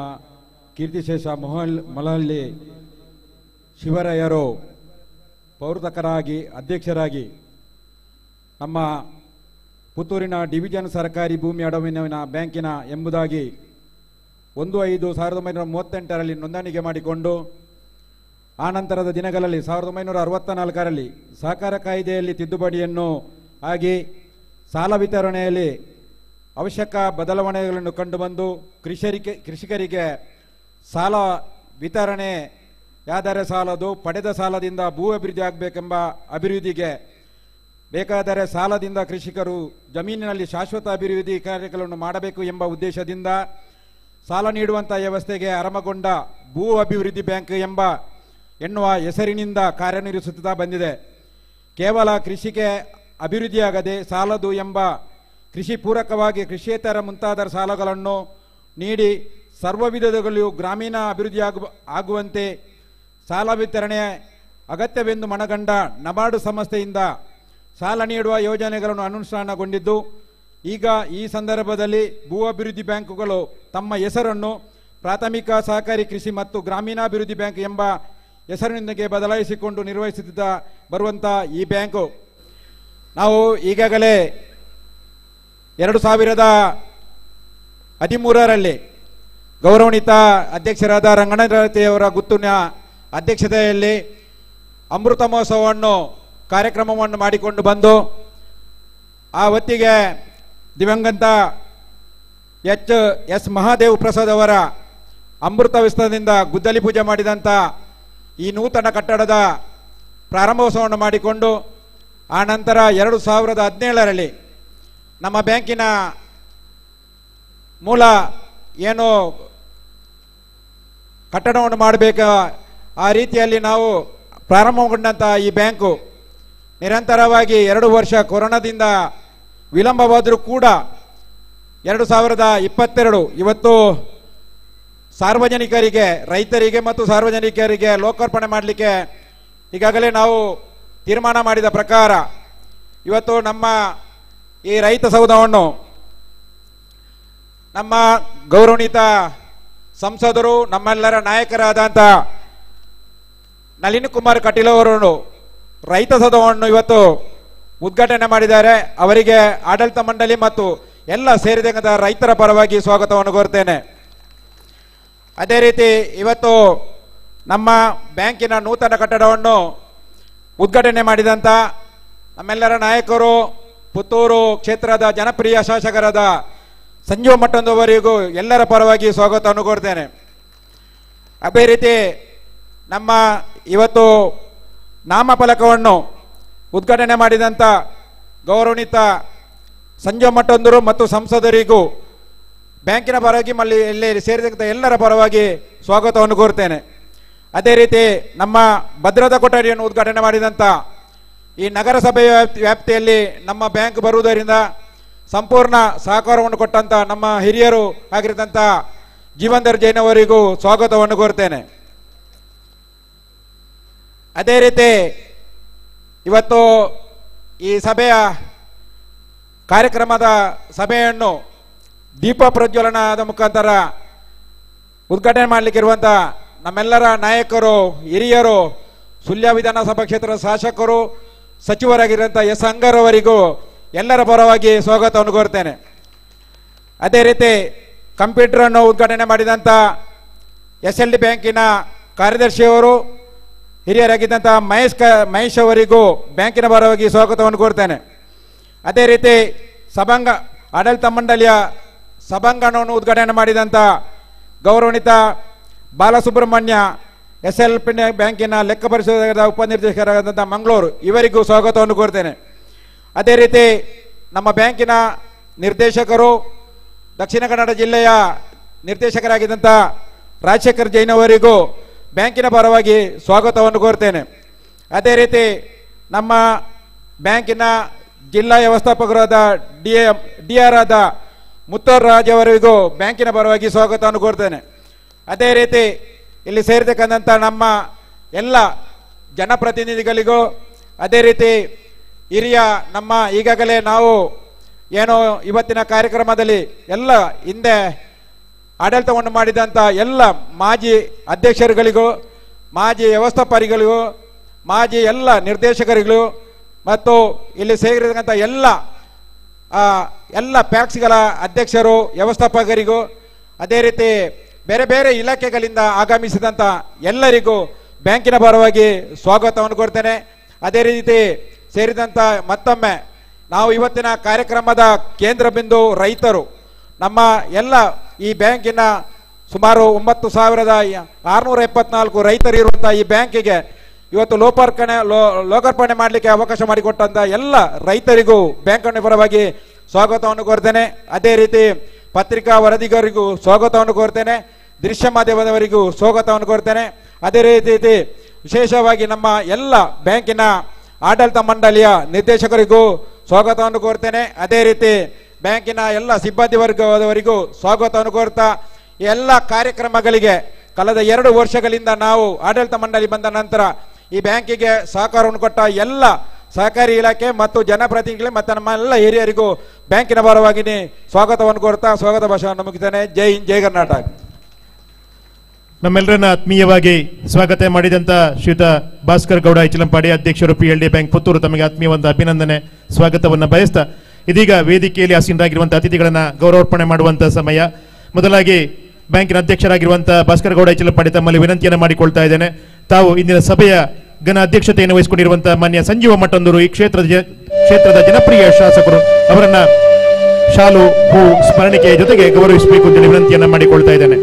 S5: ಕೀರ್ತಿಶೇಷ ಮಲಹಳ್ಳಿ ಶಿವರಾಯರು ಪೌರತಕರಾಗಿ ಅಧ್ಯಕ್ಷರಾಗಿ ನಮ್ಮ ಪುತ್ತೂರಿನ ಡಿವಿಜನ್ ಸರ್ಕಾರಿ ಭೂಮಿ ಅಡವಿನ ಬ್ಯಾಂಕಿನ ಎಂಬುದಾಗಿ 1/5/1938ರಲ್ಲಿ ನೋಂದಣಿಗೆ ಮಾಡಿಕೊಂಡು ಆನಂತರದ ದಿನಗಳಲ್ಲಿ 1964ರಲ್ಲಿ ಸಹಕಾರ ಕಾಯ್ದೆಯಲ್ಲಿ ತಿದ್ದುಪಡಿಯನ್ನು ಆಗಿ ಸಾಲ ವಿತರಣೆಯಲ್ಲಿ ಅವಶ್ಯಕ ಬದಲಾವಣೆಗಳನ್ನು ಕಂಡುಬಂದು ಕೃಷಿಕರಿಗೆ ಸಾಲ ವಿತರಣೆಯಾದರೆ ಸಾಲದು, ಪಡೆದ ಸಾಲದಿಂದ ಭೂ ಅಭಿವೃದ್ಧಿ ಆಗಬೇಕೆಂಬ ಅಭಿವೃದ್ಧಿಗೆ ಬೇಕಾದರೆ ಸಾಲದಿಂದ ಕೃಷಿಕರು ಜಮೀನಿನಲ್ಲಿ ಶಾಶ್ವತ ಅಭಿವೃದ್ಧಿ ಕಾರ್ಯಗಳನ್ನು ಮಾಡಬೇಕು ಎಂಬ ಉದ್ದೇಶದಿಂದ ಸಾಲ ನೀಡುವಂಥ ವ್ಯವಸ್ಥೆಗೆ ಆರಂಭಗೊಂಡ ಭೂ ಅಭಿವೃದ್ಧಿ ಬ್ಯಾಂಕ್ ಎನ್ನುವ ಹೆಸರಿನಿಂದ ಕಾರ್ಯನಿರ್ವಹಿಸುತ್ತಾ ಬಂದಿದೆ. ಕೇವಲ ಕೃಷಿಗೆ ಅಭಿವೃದ್ಧಿಯಾಗದೆ ಸಾಲದು ಎಂಬ ಕೃಷಿ ಪೂರಕವಾಗಿ ಕೃಷಿಯೇತರ ಮುಂತಾದ ಸಾಲಗಳನ್ನು ನೀಡಿ ಸರ್ವ ವಿಧದಲ್ಲೂ ಗ್ರಾಮೀಣ ಅಭಿವೃದ್ಧಿ ಆಗುವಂತೆ ಸಾಲ ವಿತರಣೆ ಅಗತ್ಯವೆಂದು ಮನಗಂಡ ನಬಾರ್ಡು ಸಂಸ್ಥೆಯಿಂದ ಸಾಲ ನೀಡುವ ಯೋಜನೆಗಳನ್ನು ಅನುಷ್ಠಾನಗೊಂಡಿದ್ದು, ಈಗ ಈ ಸಂದರ್ಭದಲ್ಲಿ ಭೂ ಅಭಿವೃದ್ಧಿ ಬ್ಯಾಂಕುಗಳು ತಮ್ಮ ಹೆಸರನ್ನು ಪ್ರಾಥಮಿಕ ಸಹಕಾರಿ ಕೃಷಿ ಮತ್ತು ಗ್ರಾಮೀಣಾಭಿವೃದ್ಧಿ ಬ್ಯಾಂಕ್ ಎಂಬ ಹೆಸರಿನೊಂದಿಗೆ ಬದಲಾಯಿಸಿಕೊಂಡು ನಿರ್ವಹಿಸುತ್ತಾ ಬರುವಂಥ ಈ ಬ್ಯಾಂಕು ನಾವು ಈಗಾಗಲೇ 2013ರಲ್ಲಿ ಗೌರವಾನ್ವಿತ ಅಧ್ಯಕ್ಷರಾದ ರಂಗನಾಥರವರ ಗುತ್ತುನ ಅಧ್ಯಕ್ಷತೆಯಲ್ಲಿ ಅಮೃತ ಮಹೋತ್ಸವವನ್ನು ಕಾರ್ಯಕ್ರಮವನ್ನು ಮಾಡಿಕೊಂಡು ಬಂದು ಆ ಹೊತ್ತಿಗೆ ದಿವಂಗತ ಎಸ್ ಮಹಾದೇವ್ ಪ್ರಸಾದ್ ಅವರ ಅಮೃತ ವಿಸ್ತರದಿಂದ ಗುದ್ದಲಿ ಪೂಜೆ ಮಾಡಿದಂಥ ಈ ನೂತನ ಕಟ್ಟಡದ ಪ್ರಾರಂಭೋತ್ಸವವನ್ನು ಮಾಡಿಕೊಂಡು ಆ ನಂತರ 2017ರಲ್ಲಿ ನಮ್ಮ ಬ್ಯಾಂಕಿನ ಮೂಲ ಏನು ಕಟ್ಟಡವನ್ನು ಮಾಡಬೇಕು ಆ ರೀತಿಯಲ್ಲಿ ನಾವು ಪ್ರಾರಂಭಗೊಂಡಂಥ ಈ ಬ್ಯಾಂಕು ನಿರಂತರವಾಗಿ 2 ವರ್ಷ ಕೊರೋನಾದಿಂದ ವಿಳಂಬವಾದರೂ ಕೂಡ 2022 ಇವತ್ತು ಸಾರ್ವಜನಿಕರಿಗೆ, ರೈತರಿಗೆ ಮತ್ತು ಸಾರ್ವಜನಿಕರಿಗೆ ಲೋಕಾರ್ಪಣೆ ಮಾಡಲಿಕ್ಕೆ ಈಗಾಗಲೇ ನಾವು ತೀರ್ಮಾನ ಮಾಡಿದ ಪ್ರಕಾರ ಇವತ್ತು ನಮ್ಮ ಈ ರೈತ ಸೌಧವನ್ನು ನಮ್ಮ ಗೌರವಾನ್ವಿತ ಸಂಸದರು, ನಮ್ಮೆಲ್ಲರ ನಾಯಕರಾದಂಥ ನಳಿನ್ ಕುಮಾರ್ ಕಟೀಲ್ ಅವರು ರೈತ ಸೌಧವನ್ನು ಇವತ್ತು ಉದ್ಘಾಟನೆ ಮಾಡಿದ್ದಾರೆ. ಅವರಿಗೆ ಆಡಳಿತ ಮಂಡಳಿ ಮತ್ತು ಎಲ್ಲ ಸೇರಿದಂಥ ರೈತರ ಪರವಾಗಿ ಸ್ವಾಗತವನ್ನು ಕೋರ್ತೇನೆ. ಅದೇ ರೀತಿ ಇವತ್ತು ನಮ್ಮ ಬ್ಯಾಂಕಿನ ನೂತನ ಕಟ್ಟಡವನ್ನು ಉದ್ಘಾಟನೆ ಮಾಡಿದಂಥ ನಮ್ಮೆಲ್ಲರ ನಾಯಕರು, ಪುತ್ತೂರು ಕ್ಷೇತ್ರದ ಜನಪ್ರಿಯ ಶಾಸಕರಾದ ಸಂಜೀವ್ ಮಠಂದವರಿಗೂ ಎಲ್ಲರ ಪರವಾಗಿ ಸ್ವಾಗತವನ್ನು ಕೋರ್ತೇನೆ. ಅದೇ ರೀತಿ ನಮ್ಮ ಇವತ್ತು ನಾಮಫಲಕವನ್ನು ಉದ್ಘಾಟನೆ ಮಾಡಿದಂಥ ಗೌರವಾನ್ವಿತ ಸಂಜೀವ್ ಮಠಂದರು ಮತ್ತು ಸಂಸದರಿಗೂ ಬ್ಯಾಂಕಿನ ಪರವಾಗಿ ಇಲ್ಲಿ ಸೇರಿದಂಥ ಎಲ್ಲರ ಪರವಾಗಿ ಸ್ವಾಗತವನ್ನು ಕೋರ್ತೇನೆ. ಅದೇ ರೀತಿ ನಮ್ಮ ಭದ್ರತಾ ಕೊಠಡಿಯನ್ನು ಉದ್ಘಾಟನೆ ಮಾಡಿದಂಥ ಈ ನಗರಸಭೆಯ ವ್ಯಾಪ್ತಿಯಲ್ಲಿ ನಮ್ಮ ಬ್ಯಾಂಕ್ ಬರುವುದರಿಂದ ಸಂಪೂರ್ಣ ಸಹಕಾರವನ್ನು ಕೊಟ್ಟಂಥ ನಮ್ಮ ಹಿರಿಯರು ಆಗಿರತಂಥ ಜೀವಂದರ್ ಜೈನ್ ಅವರಿಗೂ ಸ್ವಾಗತವನ್ನು ಕೋರ್ತೇನೆ. ಅದೇ ರೀತಿ ಇವತ್ತು ಈ ಸಭೆಯ ಕಾರ್ಯಕ್ರಮದ ಸಭೆಯನ್ನು ದೀಪ ಪ್ರಜ್ವಲನದ ಮುಖಾಂತರ ಉದ್ಘಾಟನೆ ಮಾಡಲಿಕ್ಕಿರುವಂಥ ನಮ್ಮೆಲ್ಲರ ನಾಯಕರು, ಹಿರಿಯರು, ಸುಳ್ಯ ವಿಧಾನಸಭಾ ಕ್ಷೇತ್ರದ ಶಾಸಕರು, ಸಚಿವರಾಗಿರುವಂಥ ಎಸ್ ಅಂಗರ್ ಅವರಿಗೂ ಎಲ್ಲರ ಪರವಾಗಿ ಸ್ವಾಗತವನ್ನು ಕೋರ್ತೇನೆ. ಅದೇ ರೀತಿ ಕಂಪ್ಯೂಟರನ್ನು ಉದ್ಘಾಟನೆ ಮಾಡಿದಂಥ SLD ಬ್ಯಾಂಕಿನ ಕಾರ್ಯದರ್ಶಿಯವರು, ಹಿರಿಯರಾಗಿದ್ದಂಥ ಮಹೇಶ್ ಅವರಿಗೂ ಬ್ಯಾಂಕಿನ ಪರವಾಗಿ ಸ್ವಾಗತವನ್ನು ಕೋರ್ತೇನೆ. ಅದೇ ರೀತಿ ಆಡಳಿತ ಮಂಡಳಿಯ ಸಭಾಂಗಣವನ್ನು ಉದ್ಘಾಟನೆ ಮಾಡಿದಂಥ ಗೌರವಾನ್ವಿತ ಬಾಲಸುಬ್ರಹ್ಮಣ್ಯ SLP ಬ್ಯಾಂಕಿನ ಲೆಕ್ಕ ಪರಿಶೋಧಕರ ಉಪನಿರ್ದೇಶಕರಾದಂಥ ಮಂಗಳೂರು, ಇವರಿಗೂ ಸ್ವಾಗತವನ್ನು ಕೋರ್ತೇನೆ. ಅದೇ ರೀತಿ ನಮ್ಮ ಬ್ಯಾಂಕಿನ ನಿರ್ದೇಶಕರು, ದಕ್ಷಿಣ ಕನ್ನಡ ಜಿಲ್ಲೆಯ ನಿರ್ದೇಶಕರಾಗಿದ್ದಂಥ ರಾಜಶೇಖರ್ ಜೈನ್ ಅವರಿಗೂ ಬ್ಯಾಂಕಿನ ಪರವಾಗಿ ಸ್ವಾಗತವನ್ನು ಕೋರ್ತೇನೆ. ಅದೇ ರೀತಿ ನಮ್ಮ ಬ್ಯಾಂಕಿನ ಜಿಲ್ಲಾ ವ್ಯವಸ್ಥಾಪಕರಾದ DR ಆದ ಮುತ್ತೂರ್ ರಾಜ್ ಅವರಿಗೂ ಬ್ಯಾಂಕಿನ ಪರವಾಗಿ ಸ್ವಾಗತವನ್ನು ಕೋರ್ತೇನೆ. ಅದೇ ರೀತಿ ಇಲ್ಲಿ ಸೇರಿರ್ತಕ್ಕಂಥ ನಮ್ಮ ಎಲ್ಲ ಜನಪ್ರತಿನಿಧಿಗಳಿಗೂ, ಅದೇ ರೀತಿ ಹಿರಿಯ ನಮ್ಮ ಈಗಾಗಲೇ ನಾವು ಏನು ಇವತ್ತಿನ ಕಾರ್ಯಕ್ರಮದಲ್ಲಿ ಎಲ್ಲ ಹಿಂದೆ ಆಡಳಿತವನ್ನು ಮಾಡಿದಂಥ ಎಲ್ಲ ಮಾಜಿ ಅಧ್ಯಕ್ಷರುಗಳಿಗೂ, ಮಾಜಿ ವ್ಯವಸ್ಥಾಪಕರಿಗಳಿಗೂ, ಮಾಜಿ ಎಲ್ಲ ನಿರ್ದೇಶಕರಿಗೂ ಮತ್ತು ಇಲ್ಲಿ ಸೇರಿರ್ತಕ್ಕಂಥ ಎಲ್ಲ ಪ್ಯಾಕ್ಸ್ಗಳ ಅಧ್ಯಕ್ಷರು, ವ್ಯವಸ್ಥಾಪಕರಿಗೂ, ಅದೇ ರೀತಿ ಬೇರೆ ಬೇರೆ ಇಲಾಖೆಗಳಿಂದ ಆಗಮಿಸಿದಂಥ ಎಲ್ಲರಿಗೂ ಬ್ಯಾಂಕಿನ ಪರವಾಗಿ ಸ್ವಾಗತವನ್ನು ಕೊಡ್ತೇನೆ. ಅದೇ ರೀತಿ ಸೇರಿದಂಥ ಮತ್ತೊಮ್ಮೆ ನಾವು ಇವತ್ತಿನ ಕಾರ್ಯಕ್ರಮದ ಕೇಂದ್ರ ಬಿಂದು ರೈತರು, ನಮ್ಮ ಎಲ್ಲ ಈ ಬ್ಯಾಂಕಿನ ಸುಮಾರು 9,674 ರೈತರಿರುವಂತಹ ಈ ಬ್ಯಾಂಕಿಗೆ ಇವತ್ತು ಲೋಕಾರ್ಪಣೆ ಮಾಡಲಿಕ್ಕೆ ಅವಕಾಶ ಮಾಡಿಕೊಟ್ಟಂತ ಎಲ್ಲ ರೈತರಿಗೂ ಬ್ಯಾಂಕಿನ ಪರವಾಗಿ ಸ್ವಾಗತವನ್ನು ಕೋರ್ತೇನೆ. ಅದೇ ರೀತಿ ಪತ್ರಿಕಾ ವರದಿಗಾರರಿಗೂ ಸ್ವಾಗತವನ್ನು ಕೋರ್ತೇನೆ, ದೃಶ್ಯ ಮಾಧ್ಯಮದವರಿಗೂ ಸ್ವಾಗತವನ್ನು ಕೋರ್ತೇನೆ. ಅದೇ ರೀತಿ ವಿಶೇಷವಾಗಿ ನಮ್ಮ ಎಲ್ಲ ಬ್ಯಾಂಕಿನ ಆಡಳಿತ ಮಂಡಳಿಯ ನಿರ್ದೇಶಕರಿಗೂ ಸ್ವಾಗತವನ್ನು ಕೋರ್ತೇನೆ. ಅದೇ ರೀತಿ ಬ್ಯಾಂಕಿನ ಎಲ್ಲ ಸಿಬ್ಬಂದಿ ವರ್ಗದವರಿಗೂ ಸ್ವಾಗತವನ್ನು ಕೋರ್ತಾ ಎಲ್ಲ ಕಾರ್ಯಕ್ರಮಗಳಿಗೆ ಕಳೆದ 2 ವರ್ಷಗಳಿಂದ ನಾವು ಆಡಳಿತ ಮಂಡಳಿ ಬಂದ ನಂತರ ಈ ಬ್ಯಾಂಕಿಗೆ ಸಹಕಾರವನ್ನು ಕೊಟ್ಟ ಎಲ್ಲ ಸಹಕಾರಿ ಇಲಾಖೆ ಮತ್ತು ಜನಪ್ರತಿನಿಧಿಗಳು ಮತ್ತು ನಮ್ಮ ಎಲ್ಲ ಹಿರಿಯರಿಗೂ ಬ್ಯಾಂಕಿನ ಪರವಾಗಿ ಸ್ವಾಗತವನ್ನು ಕೋರ್ತಾ ಸ್ವಾಗತ ಭಾಷಣವನ್ನು ಮುಗಿಸ್ತೇನೆ. ಜೈ ಹಿಂದ್, ಜೈ ಕರ್ನಾಟಕ.
S4: ನಮ್ಮೆಲ್ಲರನ್ನ ಆತ್ಮೀಯವಾಗಿ ಸ್ವಾಗತ ಮಾಡಿದಂತ ಶ್ರೀಯುತ ಭಾಸ್ಕರ್ ಗೌಡ ಇಚಲಂಪಾಡಿ, ಅಧ್ಯಕ್ಷರು PLD ಬ್ಯಾಂಕ್ ಪುತ್ತೂರು, ತಮಗೆ ಆತ್ಮೀಯವಾದ ಅಭಿನಂದನೆ ಸ್ವಾಗತವನ್ನು ಬಯಸ್ತಾ ಇದೀಗ ವೇದಿಕೆಯಲ್ಲಿ ಆಸೀನರಾಗಿರುವಂತಹ ಅತಿಥಿಗಳನ್ನ ಗೌರವಾರ್ಪಣೆ ಮಾಡುವಂತಹ ಸಮಯ. ಮೊದಲಾಗಿ ಬ್ಯಾಂಕಿನ ಅಧ್ಯಕ್ಷರಾಗಿರುವಂತಹ ಭಾಸ್ಕರ್ ಗೌಡ ಇಚಲಂಪಾಡಿ ತಮ್ಮಲ್ಲಿ ವಿನಂತಿಯನ್ನು ಮಾಡಿಕೊಳ್ತಾ ಇದ್ದೇನೆ. ತಾವು ಇಂದಿನ ಸಭೆಯ ಘನ ಅಧ್ಯಕ್ಷತೆಯನ್ನು ವಹಿಸಿಕೊಂಡಿರುವಂತಹ ಮಾನ್ಯ ಸಂಜೀವ ಮಠಂದೂರು, ಈ ಕ್ಷೇತ್ರದ ಜನಪ್ರಿಯ ಶಾಸಕರು, ಅವರನ್ನ ಶಾಲು ಹೂ ಸ್ಮರಣಿಕೆಯ ಜೊತೆಗೆ ಗೌರವಿಸಬೇಕು ಅಂತ ವಿನಂತಿಯನ್ನ ಮಾಡಿಕೊಳ್ತಾ ಇದ್ದೇನೆ.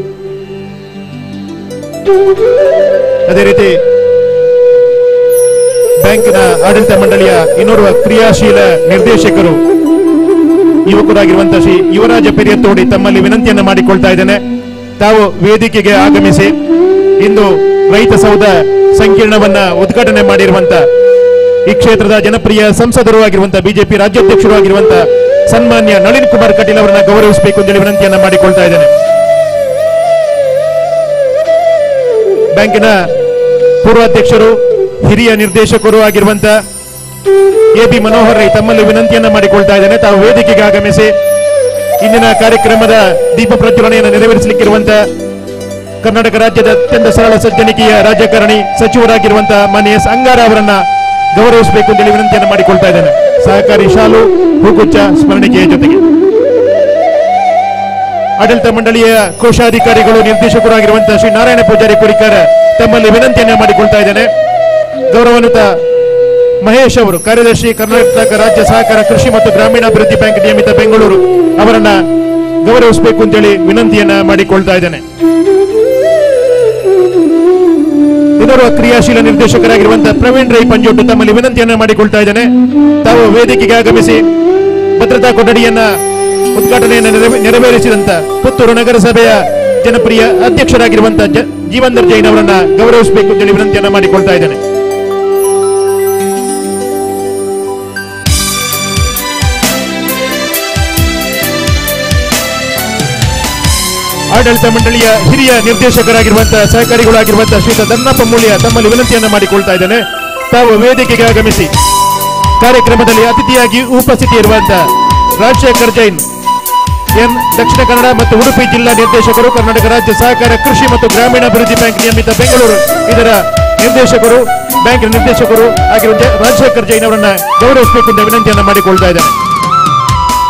S4: ಅದೇ ರೀತಿ ಬ್ಯಾಂಕಿನ ಆಡಳಿತ ಮಂಡಳಿಯ ಇನ್ನೋರ್ವ ಕ್ರಿಯಾಶೀಲ ನಿರ್ದೇಶಕರು ಯುವಕರಾಗಿರುವಂತಹ ಶ್ರೀ ಯುವರಾಜ ಪೆರಿಯತ್ತೋಡಿ ತಮ್ಮಲ್ಲಿ ವಿನಂತಿಯನ್ನು ಮಾಡಿಕೊಳ್ತಾ ಇದ್ದೇನೆ. ತಾವು ವೇದಿಕೆಗೆ ಆಗಮಿಸಿ ಇಂದು ರೈತ ಸೌಧ ಸಂಕೀರ್ಣವನ್ನ ಉದ್ಘಾಟನೆ ಮಾಡಿರುವಂತ ಈ ಕ್ಷೇತ್ರದ ಜನಪ್ರಿಯ ಸಂಸದರು ಆಗಿರುವಂತಹ ಬಿಜೆಪಿ ರಾಜ್ಯಾಧ್ಯಕ್ಷರು ಆಗಿರುವಂತಹ ಸನ್ಮಾನ್ಯ ನಳಿನ್ ಕುಮಾರ್ ಕಟೀಲ್ ಅವರನ್ನ ಗೌರವಿಸಬೇಕು ಅಂತೇಳಿ ವಿನಂತಿಯನ್ನ ಮಾಡಿಕೊಳ್ತಾ ಇದ್ದೇನೆ. ಬ್ಯಾಂಕಿನ ಪೂರ್ವಾಧ್ಯಕ್ಷರು, ಹಿರಿಯ ನಿರ್ದೇಶಕರು ಆಗಿರುವಂತಹ AB ಮನೋಹರ್ ರೈ ತಮ್ಮಲ್ಲಿ ವಿನಂತಿಯನ್ನ ಮಾಡಿಕೊಳ್ತಾ ಇದ್ದೇನೆ. ತಾವು ವೇದಿಕೆಗೆ ಆಗಮಿಸಿ ಇಂದಿನ ಕಾರ್ಯಕ್ರಮದ ದೀಪ ಪ್ರಜ್ವಲನೆಯನ್ನು ನೆರವೇರಿಸಲಿಕ್ಕಿರುವಂತಹ ಕರ್ನಾಟಕ ರಾಜ್ಯದ ಅತ್ಯಂತ ಸರಳ ಸಜ್ಜನಿಕೆಯ ರಾಜಕಾರಣಿ, ಸಚಿವರಾಗಿರುವಂತಹ ಮಾನ್ಯ ಎಸ್ ಅಂಗಾರ ಅವರನ್ನ ಗೌರವಿಸಬೇಕು ಅಂತೇಳಿ ವಿನಂತಿಯನ್ನು ಮಾಡಿಕೊಳ್ತಾ ಇದ್ದೇನೆ. ಸಹಕಾರಿ ಶಾಲು ಹೂಗುಚ್ಚ ಸ್ಮರಣಿಕೆಯ ಜೊತೆಗೆ ಆಡಳಿತ ಮಂಡಳಿಯ ಕೋಶಾಧಿಕಾರಿಗಳು, ನಿರ್ದೇಶಕರು ಆಗಿರುವಂತಹ ಶ್ರೀ ನಾರಾಯಣ ಪೂಜಾರಿ ಕುರಿಕಾರ ತಮ್ಮಲ್ಲಿ ವಿನಂತಿಯನ್ನು ಮಾಡಿಕೊಳ್ತಾ ಇದ್ದೇನೆ. ಗೌರವಾನ್ವಿತ ಮಹೇಶ್ ಅವರು, ಕಾರ್ಯದರ್ಶಿ, ಕರ್ನಾಟಕ ರಾಜ್ಯ ಸಹಕಾರ ಕೃಷಿ ಮತ್ತು ಗ್ರಾಮೀಣಾಭಿವೃದ್ಧಿ ಬ್ಯಾಂಕ್ ನಿಯಮಿತ ಬೆಂಗಳೂರು, ಅವರನ್ನ ಗೌರವಿಸಬೇಕು ಅಂತೇಳಿ ವಿನಂತಿಯನ್ನ ಮಾಡಿಕೊಳ್ತಾ ಇದ್ದೇನೆ. ಇನ್ನೋರ್ವ ಕ್ರಿಯಾಶೀಲ ನಿರ್ದೇಶಕರಾಗಿರುವಂತಹ ಪ್ರವೀಣ್ ರೈ ಪಂಜೋಟು ತಮ್ಮಲ್ಲಿ ವಿನಂತಿಯನ್ನ ಮಾಡಿಕೊಳ್ತಾ ಇದ್ದೇನೆ. ತಾವು ವೇದಿಕೆಗೆ ಆಗಮಿಸಿ ಭದ್ರತಾ ಕೊಠಡಿಯನ್ನ ಉದ್ಘಾಟನೆಯನ್ನು ನೆರವೇರಿಸಿದಂತ ಪುತ್ತೂರು ನಗರಸಭೆಯ ಜನಪ್ರಿಯ ಅಧ್ಯಕ್ಷರಾಗಿರುವಂತಹ ಜೀವಂದರ್ ಜೈನ್ ಅವರನ್ನ ಗೌರವಿಸಬೇಕು ಅಂತೇಳಿ ವಿನಂತಿಯನ್ನ ಮಾಡಿಕೊಳ್ತಾ ಇದ್ದೇನೆ. ಆಡಳಿತ ಮಂಡಳಿಯ ಹಿರಿಯ ನಿರ್ದೇಶಕರಾಗಿರುವಂತಹ ಸಹಕಾರಿಗಳಾಗಿರುವಂತಹ ಶ್ರೀಯುತ ಧರ್ನಪ್ಪ ಮೂಲ್ಯ ತಮ್ಮಲ್ಲಿ ವಿನಂತಿಯನ್ನ ಮಾಡಿಕೊಳ್ತಾ ಇದ್ದೇನೆ. ತಾವು ವೇದಿಕೆಗೆ ಆಗಮಿಸಿ ಕಾರ್ಯಕ್ರಮದಲ್ಲಿ ಅತಿಥಿಯಾಗಿ ಉಪಸ್ಥಿತಿ ಇರುವಂತಹ ರಾಜಶೇಖರ್ ಜೈನ್ ಎನ್, ದಕ್ಷಿಣ ಕನ್ನಡ ಮತ್ತು ಉಡುಪಿ ಜಿಲ್ಲಾ ನಿರ್ದೇಶಕರು, ಕರ್ನಾಟಕ ರಾಜ್ಯ ಸಹಕಾರ ಕೃಷಿ ಮತ್ತು ಗ್ರಾಮೀಣಾಭಿವೃದ್ಧಿ ಬ್ಯಾಂಕ್ ನಿಯಮಿತ ಬೆಂಗಳೂರು, ಇದರ ನಿರ್ದೇಶಕರು, ಬ್ಯಾಂಕಿನ ನಿರ್ದೇಶಕರು ಆಗಿರುವಂತಹ ರಾಜಶೇಖರ್ ಜೈನ್ ಅವರನ್ನ ಗೌರವಿಸಬೇಕು ಅಂತ ವಿನಂತಿಯನ್ನ ಮಾಡಿಕೊಳ್ತಾ ಇದ್ದೇನೆ.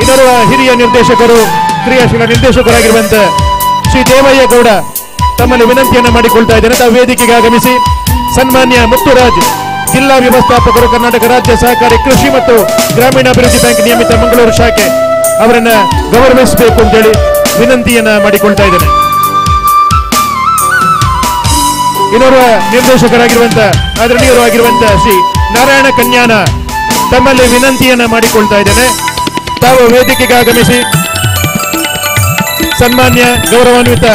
S4: ಇನ್ನೋರ್ವ ಹಿರಿಯ ನಿರ್ದೇಶಕರು, ಕ್ರಿಯಾಶೀಲ ನಿರ್ದೇಶಕರಾಗಿರುವಂತಹ ಶ್ರೀ ದೇವಯ್ಯ ಗೌಡ ತಮ್ಮಲ್ಲಿ ವಿನಂತಿಯನ್ನ ಮಾಡಿಕೊಳ್ತಾ ಇದ್ದೇನೆ. ತಾವು ವೇದಿಕೆಗೆ ಆಗಮಿಸಿ ಸನ್ಮಾನ್ಯ ಮುತ್ತುರಾಜ್, ಜಿಲ್ಲಾ ವ್ಯವಸ್ಥಾಪಕರು, ಕರ್ನಾಟಕ ರಾಜ್ಯ ಸಹಕಾರಿ ಕೃಷಿ ಮತ್ತು ಗ್ರಾಮೀಣಾಭಿವೃದ್ಧಿ ಬ್ಯಾಂಕ್ ನಿಯಮಿತ ಮಂಗಳೂರು ಶಾಖೆ, ಅವರನ್ನ ಗೌರವಿಸಬೇಕು ಅಂತೇಳಿ ವಿನಂತಿಯನ್ನ ಮಾಡಿಕೊಳ್ತಾ ಇದ್ದೇನೆ. ಇನ್ನೋರ್ವ ನಿರ್ದೇಶಕರಾಗಿರುವಂತಹ ಆದರಣೀಯರು ಆಗಿರುವಂತಹ ಶ್ರೀ ನಾರಾಯಣ ಕನ್ಯಾನ ತಮ್ಮಲ್ಲಿ ವಿನಂತಿಯನ್ನ ಮಾಡಿಕೊಳ್ತಾ ಇದ್ದೇನೆ. ತಾವು ವೇದಿಕೆಗೆ ಆಗಮಿಸಿ ಸನ್ಮಾನ್ಯ ಗೌರವಾನ್ವಿತ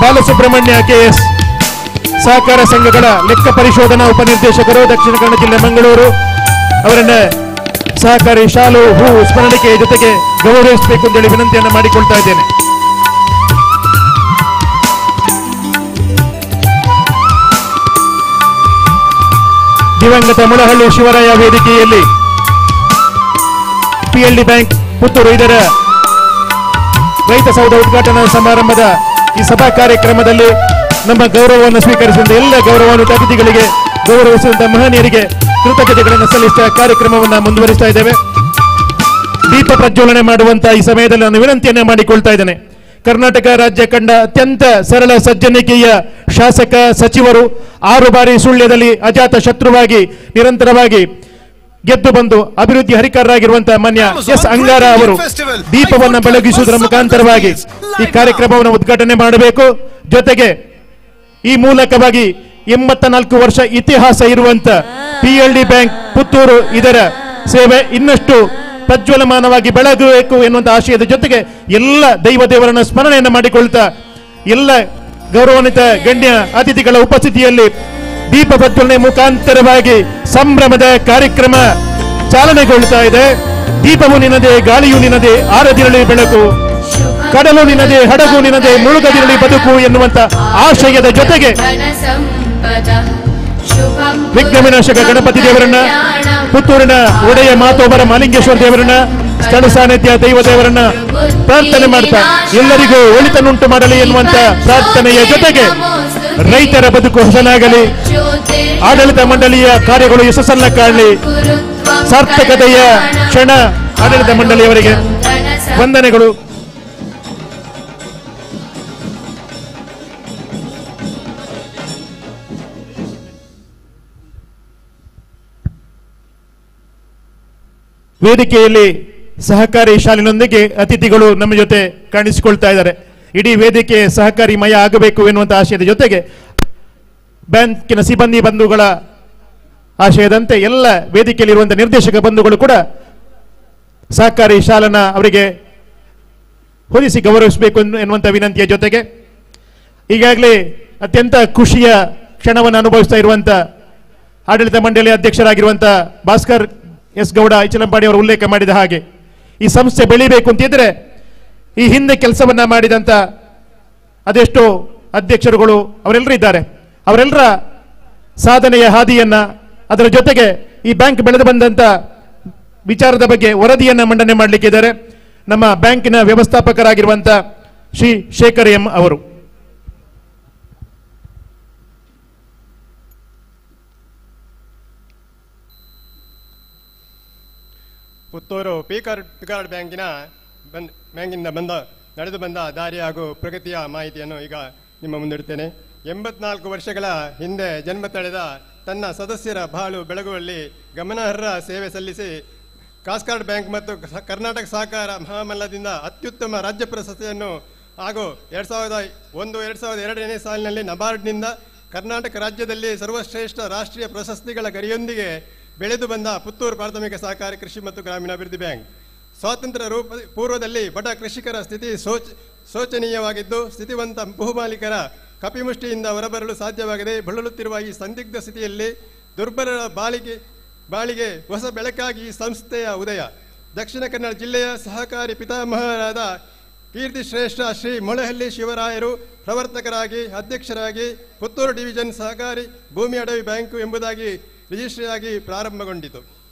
S4: ಬಾಲಸುಬ್ರಹ್ಮಣ್ಯ KS, ಸಹಕಾರ ಸಂಘಗಳ ಲೆಕ್ಕ ಪರಿಶೋಧನಾ ಉಪನಿರ್ದೇಶಕರು, ದಕ್ಷಿಣ ಕನ್ನಡ ಜಿಲ್ಲೆ ಮಂಗಳೂರು, ಅವರನ್ನ ಸಹಕಾರಿ ಶಾಲು ಹೂ ಸ್ಮರಣಿಕೆಯ ಜೊತೆಗೆ ಗೌರವಿಸಬೇಕು ಅಂತೇಳಿ ವಿನಂತಿಯನ್ನು ಮಾಡಿಕೊಳ್ತಾ ಇದ್ದೇನೆ. ದಿವಂಗತ ಮುಳಹಳ್ಳಿ ಶಿವರಾಯ ವೇದಿಕೆಯಲ್ಲಿ PLD ಬ್ಯಾಂಕ್ ಪುತ್ತೂರು ಇದರ ರೈತ ಸೌಧ ಉದ್ಘಾಟನಾ ಸಮಾರಂಭದ ಈ ಸಭಾ ಕಾರ್ಯಕ್ರಮದಲ್ಲಿ ನಮ್ಮ ಗೌರವವನ್ನು ಸ್ವೀಕರಿಸಿದ ಎಲ್ಲ ಗೌರವಾನ್ವಿತ ಅತಿಥಿಗಳಿಗೆ, ಗೌರವಿಸಿದಂತಹ ಮಹನೀಯರಿಗೆ ಕೃತಜ್ಞತೆಗಳನ್ನು ಸಲ್ಲಿಸಿದ ಕಾರ್ಯಕ್ರಮವನ್ನು ಮುಂದುವರಿಸ್ತಾ ಇದ್ದೇವೆ. ದೀಪ ಪ್ರಜ್ವಲನೆ ಮಾಡುವಂತಹ ಈ ಸಮಯದಲ್ಲಿ ನಾನು ವಿನಂತಿಯನ್ನ ಮಾಡಿಕೊಳ್ತಾ ಇದ್ದೇನೆ. ಕರ್ನಾಟಕ ರಾಜ್ಯ ಕಂಡ ಅತ್ಯಂತ ಸರಳ ಸಜ್ಜನಿಕೆಯ ಶಾಸಕ, ಸಚಿವರು, 6 ಬಾರಿ ಸುಳ್ಯದಲ್ಲಿ ಅಜಾತ ಶತ್ರುವಾಗಿ ನಿರಂತರವಾಗಿ ಗೆದ್ದು ಬಂದು ಅಭಿವೃದ್ಧಿ ಹರಿಕಾರರಾಗಿರುವಂತಹ ಮಾನ್ಯ ಎಸ್ ಅಂಗಾರ ಅವರು ದೀಪವನ್ನು ಬೆಳಗಿಸುವುದರ ಮುಖಾಂತರವಾಗಿ ಈ ಕಾರ್ಯಕ್ರಮವನ್ನು ಉದ್ಘಾಟನೆ ಮಾಡಬೇಕು. ಜೊತೆಗೆ ಈ ಮೂಲಕವಾಗಿ 84 ವರ್ಷ ಇತಿಹಾಸ ಇರುವಂತ PLD ಬ್ಯಾಂಕ್ ಪುತ್ತೂರು ಇದರ ಸೇವೆ ಇನ್ನಷ್ಟು ಪ್ರಜ್ವಲಮಾನವಾಗಿ ಬೆಳಗಬೇಕು ಎನ್ನುವಂತ ಆಶಯದ ಜೊತೆಗೆ ಎಲ್ಲ ದೇವರನ್ನ ಸ್ಮರಣೆಯನ್ನು ಮಾಡಿಕೊಳ್ತಾ ಎಲ್ಲ ಗೌರವಾನ್ವಿತ ಗಣ್ಯ ಅತಿಥಿಗಳ ಉಪಸ್ಥಿತಿಯಲ್ಲಿ ದೀಪ ಪ್ರಜ್ವಲನೆ ಮುಖಾಂತರವಾಗಿ ಸಂಭ್ರಮದ ಕಾರ್ಯಕ್ರಮ ಚಾಲನೆಗೊಳ್ತಾ ಇದೆ. ದೀಪವು ನಿನ್ನದೇ, ಗಾಳಿಯು ನಿನ್ನದೇ, ಆರದಿರಲಿ ಬೆಳಕು, ಕಡಲು ನಿನ್ನದೇ, ಹಡಗು ನಿನ್ನದೇ, ಮುಳುಗದಿರಲಿ ಬದುಕು ಎನ್ನುವಂತ ಆಶಯದ ಜೊತೆಗೆ ವಿಘ್ನ ವಿನಾಶಕ ಗಣಪತಿ ದೇವರನ್ನ, ಪುತ್ತೂರಿನ ಒಡೆಯ ಮಾತೋಬರ ಮಾಲಿಂಗೇಶ್ವರ ದೇವರನ್ನ, ಸ್ಥಳ ಸಾನ್ನಿಧ್ಯ ದೈವ ದೇವರನ್ನ ಪ್ರಾರ್ಥನೆ ಮಾಡ್ತಾ ಎಲ್ಲರಿಗೂ ಒಳಿತನ್ನುಂಟು ಮಾಡಲಿ ಎನ್ನುವಂತ ಪ್ರಾರ್ಥನೆಯ ಜೊತೆಗೆ ರೈತರ ಬದುಕು ಹೊಸನಾಗಲಿ, ಆಡಳಿತ ಮಂಡಳಿಯ ಕಾರ್ಯಗಳು ಯಶಸ್ಸನ್ನ ಕಾಣಲಿ, ಸಾರ್ಥಕತೆಯ ಕ್ಷಣ ಆಡಳಿತ ಮಂಡಳಿಯವರಿಗೆ ವಂದನೆಗಳು. ವೇದಿಕೆಯಲ್ಲಿ ಸಹಕಾರಿ ಶಾಲಿನೊಂದಿಗೆ ಅತಿಥಿಗಳು ನಮ್ಮ ಜೊತೆ ಕಾಣಿಸಿಕೊಳ್ತಾ ಇದ್ದಾರೆ. ಇಡೀ ವೇದಿಕೆ ಸಹಕಾರಿಮಯ ಆಗಬೇಕು ಎನ್ನುವಂತ ಆಶಯದ ಜೊತೆಗೆ ಬ್ಯಾಂಕಿನ ಸಿಬ್ಬಂದಿ ಬಂಧುಗಳ ಆಶಯದಂತೆ ಎಲ್ಲ ವೇದಿಕೆಯಲ್ಲಿರುವಂತಹ ನಿರ್ದೇಶಕ ಬಂಧುಗಳು ಕೂಡ ಸಹಕಾರಿ ಶಾಲನ ಅವರಿಗೆ ಹೊದಿಸಿ ಗೌರವಿಸಬೇಕು ಎನ್ನುವಂಥ ವಿನಂತಿಯ ಜೊತೆಗೆ ಈಗಾಗಲೇ ಅತ್ಯಂತ ಖುಷಿಯ ಕ್ಷಣವನ್ನು ಅನುಭವಿಸ್ತಾ ಇರುವಂಥ ಆಡಳಿತ ಮಂಡಳಿ ಅಧ್ಯಕ್ಷರಾಗಿರುವಂಥ ಭಾಸ್ಕರ್ ಎಸ್ ಗೌಡ ಐಚಲಂಪಾಡಿ ಅವರು ಉಲ್ಲೇಖ ಮಾಡಿದ ಹಾಗೆ ಈ ಸಂಸ್ಥೆ ಬೆಳಿಬೇಕು ಅಂತಿದ್ರೆ ಈ ಹಿಂದೆ ಕೆಲಸವನ್ನ ಮಾಡಿದಂಥ ಅದೆಷ್ಟೋ ಅಧ್ಯಕ್ಷರುಗಳು ಅವರೆಲ್ಲರೂ ಇದ್ದಾರೆ. ಅವರೆಲ್ಲರ ಸಾಧನೆಯ ಹಾದಿಯನ್ನ, ಅದರ ಜೊತೆಗೆ ಈ ಬ್ಯಾಂಕ್ ಬೆಳೆದು ಬಂದಂತ ವಿಚಾರದ ಬಗ್ಗೆ ವರದಿಯನ್ನ ಮಂಡನೆ ಮಾಡಲಿಕ್ಕಿದ್ದಾರೆ ನಮ್ಮ ಬ್ಯಾಂಕಿನ ವ್ಯವಸ್ಥಾಪಕರಾಗಿರುವಂಥ ಶ್ರೀ ಶೇಖರ್ ಎಂ ಅವರು.
S6: ಪುತ್ತೂರು ಪಿಕಾರ್ಡ್ ಬ್ಯಾಂಕಿನಿಂದ ನಡೆದು ಬಂದ ದಾರಿ ಹಾಗೂ ಪ್ರಗತಿಯ ಮಾಹಿತಿಯನ್ನು ಈಗ ನಿಮ್ಮ ಮುಂದಿಡುತ್ತೇನೆ. 84 ವರ್ಷಗಳ ಹಿಂದೆ ಜನ್ಮ ತಳೆದ ತನ್ನ ಸದಸ್ಯರ ಬಾಳು ಬೆಳಗುವಲ್ಲಿ ಗಮನಾರ್ಹ ಸೇವೆ ಸಲ್ಲಿಸಿ ಕಾಸ್ಕಾರ್ಡ್ ಬ್ಯಾಂಕ್ ಮತ್ತು ಕರ್ನಾಟಕ ಸಹಕಾರ ಮಹಾಮಲ್ಲದಿಂದ ಅತ್ಯುತ್ತಮ ರಾಜ್ಯ ಪ್ರಶಸ್ತಿಯನ್ನು ಹಾಗೂ 2001-2002ನೇ ಸಾಲಿನಲ್ಲಿ ನಬಾರ್ಡ್ನಿಂದ ಕರ್ನಾಟಕ ರಾಜ್ಯದಲ್ಲಿ ಸರ್ವಶ್ರೇಷ್ಠ ರಾಷ್ಟ್ರೀಯ ಪ್ರಶಸ್ತಿಗಳ ಗರಿಯೊಂದಿಗೆ ಬೆಳೆದು ಬಂದ ಪುತ್ತೂರು ಪ್ರಾಥಮಿಕ ಸಹಕಾರಿ ಕೃಷಿ ಮತ್ತು ಗ್ರಾಮೀಣಾಭಿವೃದ್ಧಿ ಬ್ಯಾಂಕ್ ಸ್ವಾತಂತ್ರ್ಯ ಪೂರ್ವದಲ್ಲಿ ಬಡ ಕೃಷಿಕರ ಸ್ಥಿತಿ ಶೋಚನೀಯವಾಗಿದ್ದು ಸ್ಥಿತಿವಂತ ಬಹುಮಾಲೀಕರ ಕಪಿಮುಷ್ಟಿಯಿಂದ ಹೊರಬರಲು ಸಾಧ್ಯವಾಗದೆ ಬಳಲುತ್ತಿರುವ ಈ ಸಂದಿಗ್ಧ ಸ್ಥಿತಿಯಲ್ಲಿ ದುರ್ಬಲರ ಬಾಳಿಗೆ ಹೊಸ ಬೆಳಕಾಗಿ ಈ ಸಂಸ್ಥೆಯ ಉದಯ. ದಕ್ಷಿಣ ಕನ್ನಡ ಜಿಲ್ಲೆಯ ಸಹಕಾರಿ ಪಿತಾಮಹರಾದ ಕೀರ್ತಿ ಶ್ರೇಷ್ಠ ಶ್ರೀ ಮೊಳೆಹಳ್ಳಿ ಶಿವರಾಯರು ಪ್ರವರ್ತಕರಾಗಿ ಅಧ್ಯಕ್ಷರಾಗಿ ಪುತ್ತೂರು ಡಿವಿಷನ್ ಸಹಕಾರಿ ಭೂಮಿ ಅಡವಿ ಬ್ಯಾಂಕು ಎಂಬುದಾಗಿ ರಿಜಿಸ್ಟ್ರಿ ಆಗಿ ಪ್ರಾರಂಭಗೊಂಡಿತು.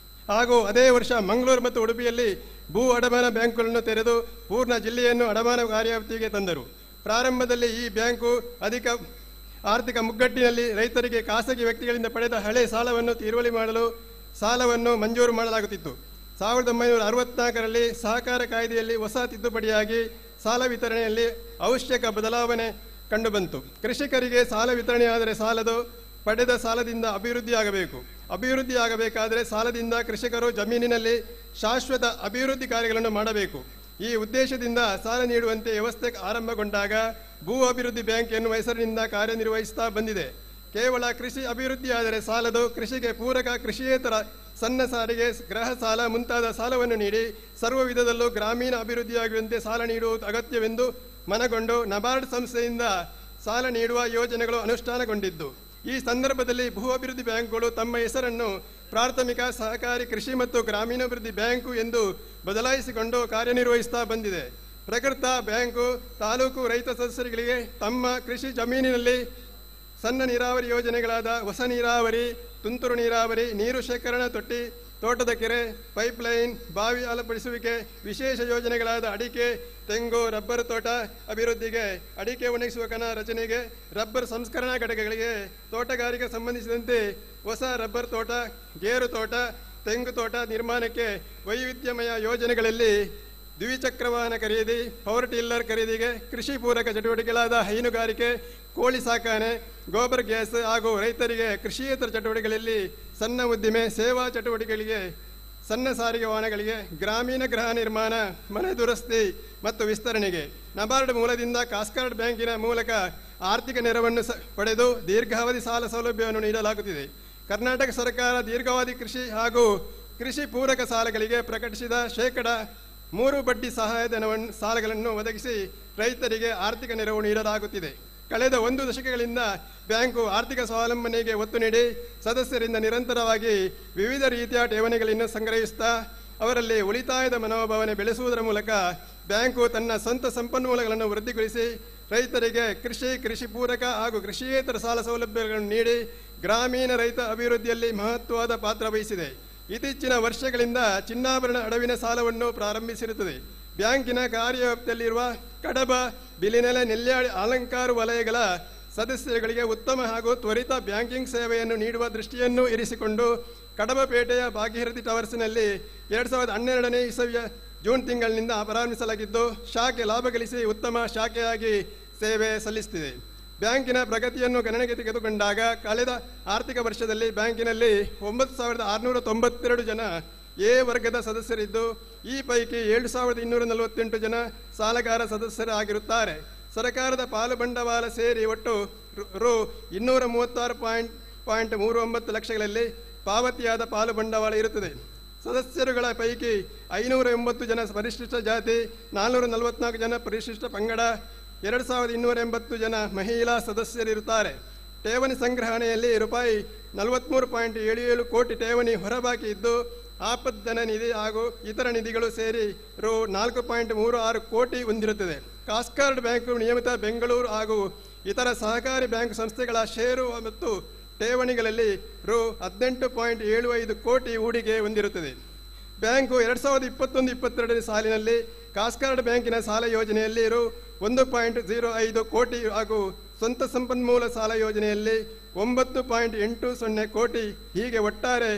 S6: ಹಾಗೂ ಅದೇ ವರ್ಷ ಮಂಗಳೂರು ಮತ್ತು ಉಡುಪಿಯಲ್ಲಿ ಭೂ ಅಡಮಾನ ಬ್ಯಾಂಕುಗಳನ್ನು ತೆರೆದು ಪೂರ್ಣ ಜಿಲ್ಲೆಯನ್ನು ಅಡಮಾನ ಕಾರ್ಯಾವಧಿಗೆ ತಂದರು. ಪ್ರಾರಂಭದಲ್ಲಿ ಈ ಬ್ಯಾಂಕು ಅಧಿಕ ಆರ್ಥಿಕ ಮುಗ್ಗಟ್ಟಿನಲ್ಲಿ ರೈತರಿಗೆ ಖಾಸಗಿ ವ್ಯಕ್ತಿಗಳಿಂದ ಪಡೆದ ಹಳೆ ಸಾಲವನ್ನು ತೀರುವಳಿ ಮಾಡಲು ಸಾಲವನ್ನು ಮಂಜೂರು ಮಾಡಲಾಗುತ್ತಿತ್ತು. 1964ರಲ್ಲಿ ಸಹಕಾರ ಕಾಯ್ದೆಯಲ್ಲಿ ಹೊಸ ತಿದ್ದುಪಡಿಯಾಗಿ ಸಾಲ ವಿತರಣೆಯಲ್ಲಿ ಅವಶ್ಯಕ ಬದಲಾವಣೆ ಕಂಡುಬಂತು. ಕೃಷಿಕರಿಗೆ ಸಾಲ ವಿತರಣೆಯಾದರೆ ಸಾಲದು, ಪಡೆದ ಸಾಲದಿಂದ ಅಭಿವೃದ್ಧಿ ಆಗಬೇಕಾದರೆ ಸಾಲದಿಂದ ಕೃಷಿಕರು ಜಮೀನಿನಲ್ಲಿ ಶಾಶ್ವತ ಅಭಿವೃದ್ಧಿ ಕಾರ್ಯಗಳನ್ನು ಮಾಡಬೇಕು. ಈ ಉದ್ದೇಶದಿಂದ ಸಾಲ ನೀಡುವಂತೆ ವ್ಯವಸ್ಥೆ ಆರಂಭಗೊಂಡಾಗ ಭೂ ಅಭಿವೃದ್ಧಿ ಬ್ಯಾಂಕ್ ಎನ್ನುವ ಹೆಸರಿನಿಂದ ಕಾರ್ಯನಿರ್ವಹಿಸುತ್ತಾ ಬಂದಿದೆ. ಕೇವಲ ಕೃಷಿ ಅಭಿವೃದ್ಧಿಯಾದರೆ ಸಾಲದು, ಕೃಷಿಗೆ ಪೂರಕ ಕೃಷಿಯೇತರ ಸಣ್ಣ ಸಾರಿಗೆ, ಗೃಹ ಸಾಲ ಮುಂತಾದ ಸಾಲವನ್ನು ನೀಡಿ ಸರ್ವ ವಿಧದಲ್ಲೂ ಗ್ರಾಮೀಣ ಅಭಿವೃದ್ಧಿಯಾಗುವಂತೆ ಸಾಲ ನೀಡುವುದು ಅಗತ್ಯವೆಂದು ಮನಗೊಂಡು ನಬಾರ್ಡ್ ಸಂಸ್ಥೆಯಿಂದ ಸಾಲ ನೀಡುವ ಯೋಜನೆಗಳು ಅನುಷ್ಠಾನಗೊಂಡಿದ್ದು. ಈ ಸಂದರ್ಭದಲ್ಲಿ ಭೂ ಅಭಿವೃದ್ಧಿ ಬ್ಯಾಂಕ್ಗಳು ತಮ್ಮ ಹೆಸರನ್ನು ಪ್ರಾಥಮಿಕ ಸಹಕಾರಿ ಕೃಷಿ ಮತ್ತು ಗ್ರಾಮೀಣಾಭಿವೃದ್ಧಿ ಬ್ಯಾಂಕು ಎಂದು ಬದಲಾಯಿಸಿಕೊಂಡು ಕಾರ್ಯನಿರ್ವಹಿಸುತ್ತಾ ಬಂದಿದೆ. ಪ್ರಕೃತ ಬ್ಯಾಂಕು ತಾಲೂಕು ರೈತ ಸದಸ್ಯರಿಗೆ ತಮ್ಮ ಕೃಷಿ ಜಮೀನಿನಲ್ಲಿ ಸಣ್ಣ ನೀರಾವರಿ ಯೋಜನೆಗಳಾದ ಹೊಸ ನೀರಾವರಿ, ತುಂತುರು ನೀರಾವರಿ, ನೀರು ಶೇಖರಣಾ ತೊಟ್ಟಿ, ತೋಟದ ಕೆರೆ, ಪೈಪ್ಲೈನ್, ಬಾವಿ ಅಳವಡಿಸುವಿಕೆ, ವಿಶೇಷ ಯೋಜನೆಗಳಾದ ಅಡಿಕೆ, ತೆಂಗು, ರಬ್ಬರ್ ತೋಟ ಅಭಿವೃದ್ಧಿಗೆ, ಅಡಿಕೆ ಒಣಗಿಸುವ ಕಣ ರಚನೆಗೆ, ರಬ್ಬರ್ ಸಂಸ್ಕರಣಾ ಘಟಕಗಳಿಗೆ, ತೋಟಗಾರಿಕೆ ಸಂಬಂಧಿಸಿದಂತೆ ಹೊಸ ರಬ್ಬರ್ ತೋಟ, ಗೇರು ತೋಟ, ತೆಂಗು ತೋಟ ನಿರ್ಮಾಣಕ್ಕೆ, ವೈವಿಧ್ಯಮಯ ಯೋಜನೆಗಳಲ್ಲಿ ದ್ವಿಚಕ್ರ ವಾಹನ ಖರೀದಿ, ಪವರ್ ಟಿಲ್ಲರ್ ಖರೀದಿಗೆ, ಕೃಷಿ ಪೂರಕ ಚಟುವಟಿಕೆಗಳಾದ ಹೈನುಗಾರಿಕೆ, ಕೋಳಿ ಸಾಕಾಣೆ, ಗೋಬರ್ ಗ್ಯಾಸ್ ಹಾಗೂ ರೈತರಿಗೆ ಕೃಷಿಯೇತರ ಚಟುವಟಿಕೆಗಳಲ್ಲಿ ಸಣ್ಣ ಉದ್ದಿಮೆ, ಸೇವಾ ಚಟುವಟಿಕೆಗಳಿಗೆ, ಸಣ್ಣ ಸಾರಿಗೆ ವಾಹನಗಳಿಗೆ, ಗ್ರಾಮೀಣ ಗೃಹ ನಿರ್ಮಾಣ, ಮನೆ ದುರಸ್ತಿ ಮತ್ತು ವಿಸ್ತರಣೆಗೆ ನಬಾರ್ಡ್ ಮೂಲದಿಂದ ಕಾಸ್ಕಾರ್ಡ್ ಬ್ಯಾಂಕಿನ ಮೂಲಕ ಆರ್ಥಿಕ ನೆರವನ್ನು ಪಡೆದು ದೀರ್ಘಾವಧಿ ಸಾಲ ಸೌಲಭ್ಯವನ್ನು ನೀಡಲಾಗುತ್ತಿದೆ. ಕರ್ನಾಟಕ ಸರ್ಕಾರ ದೀರ್ಘಾವಧಿ ಕೃಷಿ ಹಾಗೂ ಕೃಷಿ ಪೂರಕ ಸಾಲಗಳಿಗೆ ಪ್ರಕಟಿಸಿದ ಶೇಕಡ 3 ಬಡ್ಡಿ ಸಹಾಯಧನವನ್ನು ಸಾಲಗಳನ್ನು ಒದಗಿಸಿ ರೈತರಿಗೆ ಆರ್ಥಿಕ ನೆರವು ನೀಡಲಾಗುತ್ತಿದೆ. ಕಳೆದ 1 ದಶಕಗಳಿಂದ ಬ್ಯಾಂಕು ಆರ್ಥಿಕ ಸ್ವಾವಲಂಬನೆಗೆ ಒತ್ತು ನೀಡಿ ಸದಸ್ಯರಿಂದ ನಿರಂತರವಾಗಿ ವಿವಿಧ ರೀತಿಯ ಠೇವಣಿಗಳನ್ನು ಸಂಗ್ರಹಿಸುತ್ತಾ ಅವರಲ್ಲಿ ಉಳಿತಾಯದ ಮನೋಭಾವನೆ ಬೆಳೆಸುವುದರ ಮೂಲಕ ಬ್ಯಾಂಕು ತನ್ನ ಸ್ವಂತ ಸಂಪನ್ಮೂಲಗಳನ್ನು ವೃದ್ಧಿಗೊಳಿಸಿ ರೈತರಿಗೆ ಕೃಷಿ ಪೂರಕ ಹಾಗೂ ಕೃಷಿಯೇತರ ಸಾಲ ಸೌಲಭ್ಯಗಳನ್ನು ನೀಡಿ ಗ್ರಾಮೀಣ ರೈತ ಅಭಿವೃದ್ಧಿಯಲ್ಲಿ ಮಹತ್ವದ ಪಾತ್ರ ವಹಿಸಿದೆ. ಇತ್ತೀಚಿನ ವರ್ಷಗಳಿಂದ ಚಿನ್ನಾಭರಣ ಅಡವಿನ ಸಾಲವನ್ನು ಪ್ರಾರಂಭಿಸಿರುತ್ತದೆ. ಬ್ಯಾಂಕಿನ ಕಾರ್ಯವ್ಯಾಪ್ತಿಯಲ್ಲಿರುವ ಕಡಬ, ಬಿಲಿನೆಲೆ, ನೆಲ್ಯಾಡಿ, ಅಲಂಕಾರ ವಲಯಗಳ ಸದಸ್ಯರುಗಳಿಗೆ ಉತ್ತಮ ಹಾಗೂ ತ್ವರಿತ ಬ್ಯಾಂಕಿಂಗ್ ಸೇವೆಯನ್ನು ನೀಡುವ ದೃಷ್ಟಿಯನ್ನು ಇರಿಸಿಕೊಂಡು ಕಡಬಪೇಟೆಯ ಭಾಗೀರಥಿ ಟವರ್ಸ್ನಲ್ಲಿ 2012ನೇ ಇಸವಿಯ ಜೂನ್ ತಿಂಗಳಿನಿಂದ ಪ್ರಾರಂಭಿಸಲಾಗಿದ್ದು ಶಾಖೆ ಲಾಭ ಗಳಿಸಿ ಉತ್ತಮ ಶಾಖೆಯಾಗಿ ಸೇವೆ ಸಲ್ಲಿಸುತ್ತಿದೆ. ಬ್ಯಾಂಕಿನ ಪ್ರಗತಿಯನ್ನು ಗಣನೆಗೆ ತೆಗೆದುಕೊಂಡಾಗ ಕಳೆದ ಆರ್ಥಿಕ ವರ್ಷದಲ್ಲಿ ಬ್ಯಾಂಕಿನಲ್ಲಿ 9,692 ಜನ ಎ ವರ್ಗದ ಸದಸ್ಯರಿದ್ದು ಈ ಪೈಕಿ 7,248 ಜನ ಸಾಲಗಾರ ಸದಸ್ಯರಾಗಿರುತ್ತಾರೆ. ಸರ್ಕಾರದ ಪಾಲು ಬಂಡವಾಳ ಸೇರಿ ಒಟ್ಟು ರು 236.39 ಲಕ್ಷಗಳಲ್ಲಿ ಪಾವತಿಯಾದ ಪಾಲು ಬಂಡವಾಳ ಇರುತ್ತದೆ. ಸದಸ್ಯರುಗಳ ಪೈಕಿ 580 ಜನ ಪರಿಶಿಷ್ಟ ಜಾತಿ, 444 ಜನ ಪರಿಶಿಷ್ಟ ಪಂಗಡ, 2,280 ಜನ ಮಹಿಳಾ ಸದಸ್ಯರಿರುತ್ತಾರೆ. ಠೇವಣಿ ಸಂಗ್ರಹಣೆಯಲ್ಲಿ ರೂಪಾಯಿ 43.77 ಕೋಟಿ ಠೇವಣಿ ಹೊರಬಾಕಿ ಇದ್ದು ಆಪದ್ದನ ನಿಧಿ ಹಾಗೂ ಇತರ ನಿಧಿಗಳು ಸೇರಿ ರು 4.36 ಕೋಟಿ ಹೊಂದಿರುತ್ತದೆ. ಕಾಸ್ಕಾರ್ಡ್ ಬ್ಯಾಂಕು ನಿಯಮಿತ ಬೆಂಗಳೂರು ಹಾಗೂ ಇತರ ಸಹಕಾರಿ ಬ್ಯಾಂಕ್ ಸಂಸ್ಥೆಗಳ ಷೇರು ಮತ್ತು ಠೇವಣಿಗಳಲ್ಲಿ ರು 18.75 ಕೋಟಿ ಹೂಡಿಕೆ ಹೊಂದಿರುತ್ತದೆ. ಬ್ಯಾಂಕು 2021-22 ಸಾಲಿನಲ್ಲಿ ಕಾಸ್ಕಾರ್ಡ್ ಬ್ಯಾಂಕಿನ ಸಾಲ ಯೋಜನೆಯಲ್ಲಿ ರು 1.05 ಕೋಟಿ ಹಾಗೂ ಸ್ವಂತ ಸಂಪನ್ಮೂಲ ಸಾಲ ಯೋಜನೆಯಲ್ಲಿ 9.80 ಕೋಟಿ, ಹೀಗೆ ಒಟ್ಟಾರೆ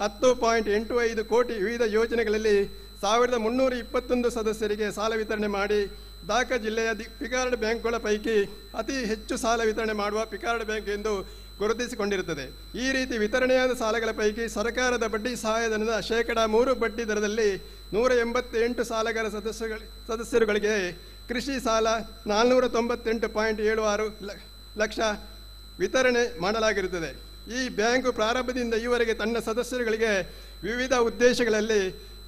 S6: 10.85 ಕೋಟಿ ವಿವಿಧ ಯೋಜನೆಗಳಲ್ಲಿ 1,321 ಸದಸ್ಯರಿಗೆ ಸಾಲ ವಿತರಣೆ ಮಾಡಿ ದಾಖಾ ಜಿಲ್ಲೆಯ ಪಿಕಾರ್ಡ್ ಬ್ಯಾಂಕ್ಗಳ ಪೈಕಿ ಅತಿ ಹೆಚ್ಚು ಸಾಲ ವಿತರಣೆ ಮಾಡುವ ಪಿಕಾರ್ಡ್ ಬ್ಯಾಂಕ್ ಎಂದು ಗುರುತಿಸಿಕೊಂಡಿರುತ್ತದೆ. ಈ ರೀತಿ ವಿತರಣೆಯಾದ ಸಾಲಗಳ ಪೈಕಿ ಸರ್ಕಾರದ ಬಡ್ಡಿ ಸಹಾಯಧನದ ಶೇಕಡ 3 ಬಡ್ಡಿ ದರದಲ್ಲಿ 188 ಸಾಲಗಾರ ಸದಸ್ಯರುಗಳಿಗೆ ಕೃಷಿ ಸಾಲ 498.76 ಲಕ್ಷ ವಿತರಣೆ ಮಾಡಲಾಗಿರುತ್ತದೆ. ಈ ಬ್ಯಾಂಕು ಪ್ರಾರಂಭದಿಂದ ಈವರೆಗೆ ತನ್ನ ಸದಸ್ಯರುಗಳಿಗೆ ವಿವಿಧ ಉದ್ದೇಶಗಳಲ್ಲಿ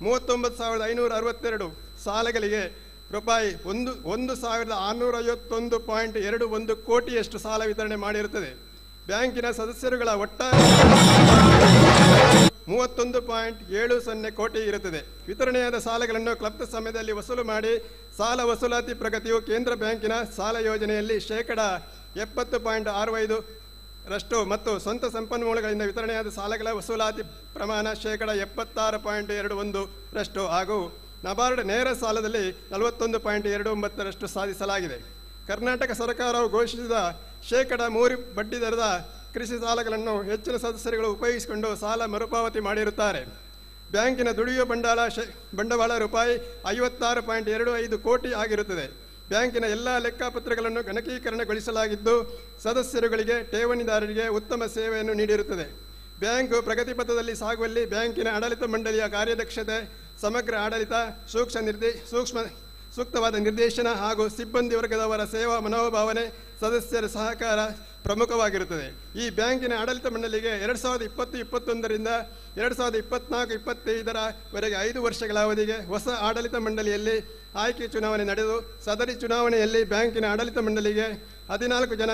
S6: 39,562 ಸಾಲಗಳಿಗೆ ರೂಪಾಯಿ 1,651.21 ಕೋಟಿಯಷ್ಟು ಸಾಲ ವಿತರಣೆ ಮಾಡಿರುತ್ತದೆ. ಬ್ಯಾಂಕಿನ ಸದಸ್ಯರುಗಳ ಒಟ್ಟಾರೆ 31.70 ಕೋಟಿ ಇರುತ್ತದೆ. ವಿತರಣೆಯಾದ ಸಾಲಗಳನ್ನು ಕ್ಲಬ್ದ ಸಮಯದಲ್ಲಿ ವಸೂಲು ಮಾಡಿ ಸಾಲ ವಸೂಲಾತಿ ಪ್ರಗತಿಯು ಕೇಂದ್ರ ಬ್ಯಾಂಕಿನ ಸಾಲ ಯೋಜನೆಯಲ್ಲಿ ಶೇಕಡ 70.65 ಮತ್ತು ಸ್ವಂತ ಸಂಪನ್ಮೂಲಗಳಿಂದ ವಿತರಣೆಯಾದ ಸಾಲಗಳ ವಸೂಲಾತಿ ಪ್ರಮಾಣ ಶೇಕಡ 76.21 ಹಾಗೂ ನಬಾರ್ಡ್ ನೇರ ಸಾಲದಲ್ಲಿ 41.29 ಸಾಧಿಸಲಾಗಿದೆ. ಕರ್ನಾಟಕ ಸರ್ಕಾರವು ಘೋಷಿಸಿದ ಶೇಕಡ 3 ಬಡ್ಡಿ ದರದ ಕೃಷಿ ಸಾಲಗಳನ್ನು ಹೆಚ್ಚಿನ ಸದಸ್ಯರುಗಳು ಉಪಯೋಗಿಸಿಕೊಂಡು ಸಾಲ ಮರುಪಾವತಿ ಮಾಡಿರುತ್ತಾರೆ. ಬ್ಯಾಂಕಿನ ದುಡಿಯುವ ಬಂಡವಾಳ ರೂಪಾಯಿ 56.25 ಕೋಟಿ ಆಗಿರುತ್ತದೆ. ಬ್ಯಾಂಕಿನ ಎಲ್ಲ ಲೆಕ್ಕಪತ್ರಗಳನ್ನು ಗಣಕೀಕರಣಗೊಳಿಸಲಾಗಿದ್ದು ಸದಸ್ಯರುಗಳಿಗೆ ಪಠೇವಣಿದಾರರಿಗೆ ಉತ್ತಮ ಸೇವೆಯನ್ನು ನೀಡಿರುತ್ತದೆ. ಬ್ಯಾಂಕು ಪ್ರಗತಿ ಪಥದಲ್ಲಿ ಸಾಗುವಲ್ಲಿ ಬ್ಯಾಂಕಿನ ಆಡಳಿತ ಮಂಡಳಿಯ ಕಾರ್ಯದಕ್ಷತೆ, ಸಮಗ್ರ ಆಡಳಿತ, ಸೂಕ್ತವಾದ ನಿರ್ದೇಶನ ಹಾಗೂ ಸಿಬ್ಬಂದಿ ವರ್ಗದವರ ಸೇವಾ ಮನೋಭಾವನೆ, ಸದಸ್ಯರ ಸಹಕಾರ ಪ್ರಮುಖವಾಗಿರುತ್ತದೆ. ಈ ಬ್ಯಾಂಕಿನ ಆಡಳಿತ ಮಂಡಳಿಗೆ 2020-21ರಿಂದ 2024-25ರವರೆಗೆ 5 ವರ್ಷಗಳ ಅವಧಿಗೆ ಹೊಸ ಆಡಳಿತ ಮಂಡಳಿಯಲ್ಲಿ ಆಯ್ಕೆ ಚುನಾವಣೆ ನಡೆದು ಸದರಿ ಚುನಾವಣೆಯಲ್ಲಿ ಬ್ಯಾಂಕಿನ ಆಡಳಿತ ಮಂಡಳಿಗೆ 14 ಜನ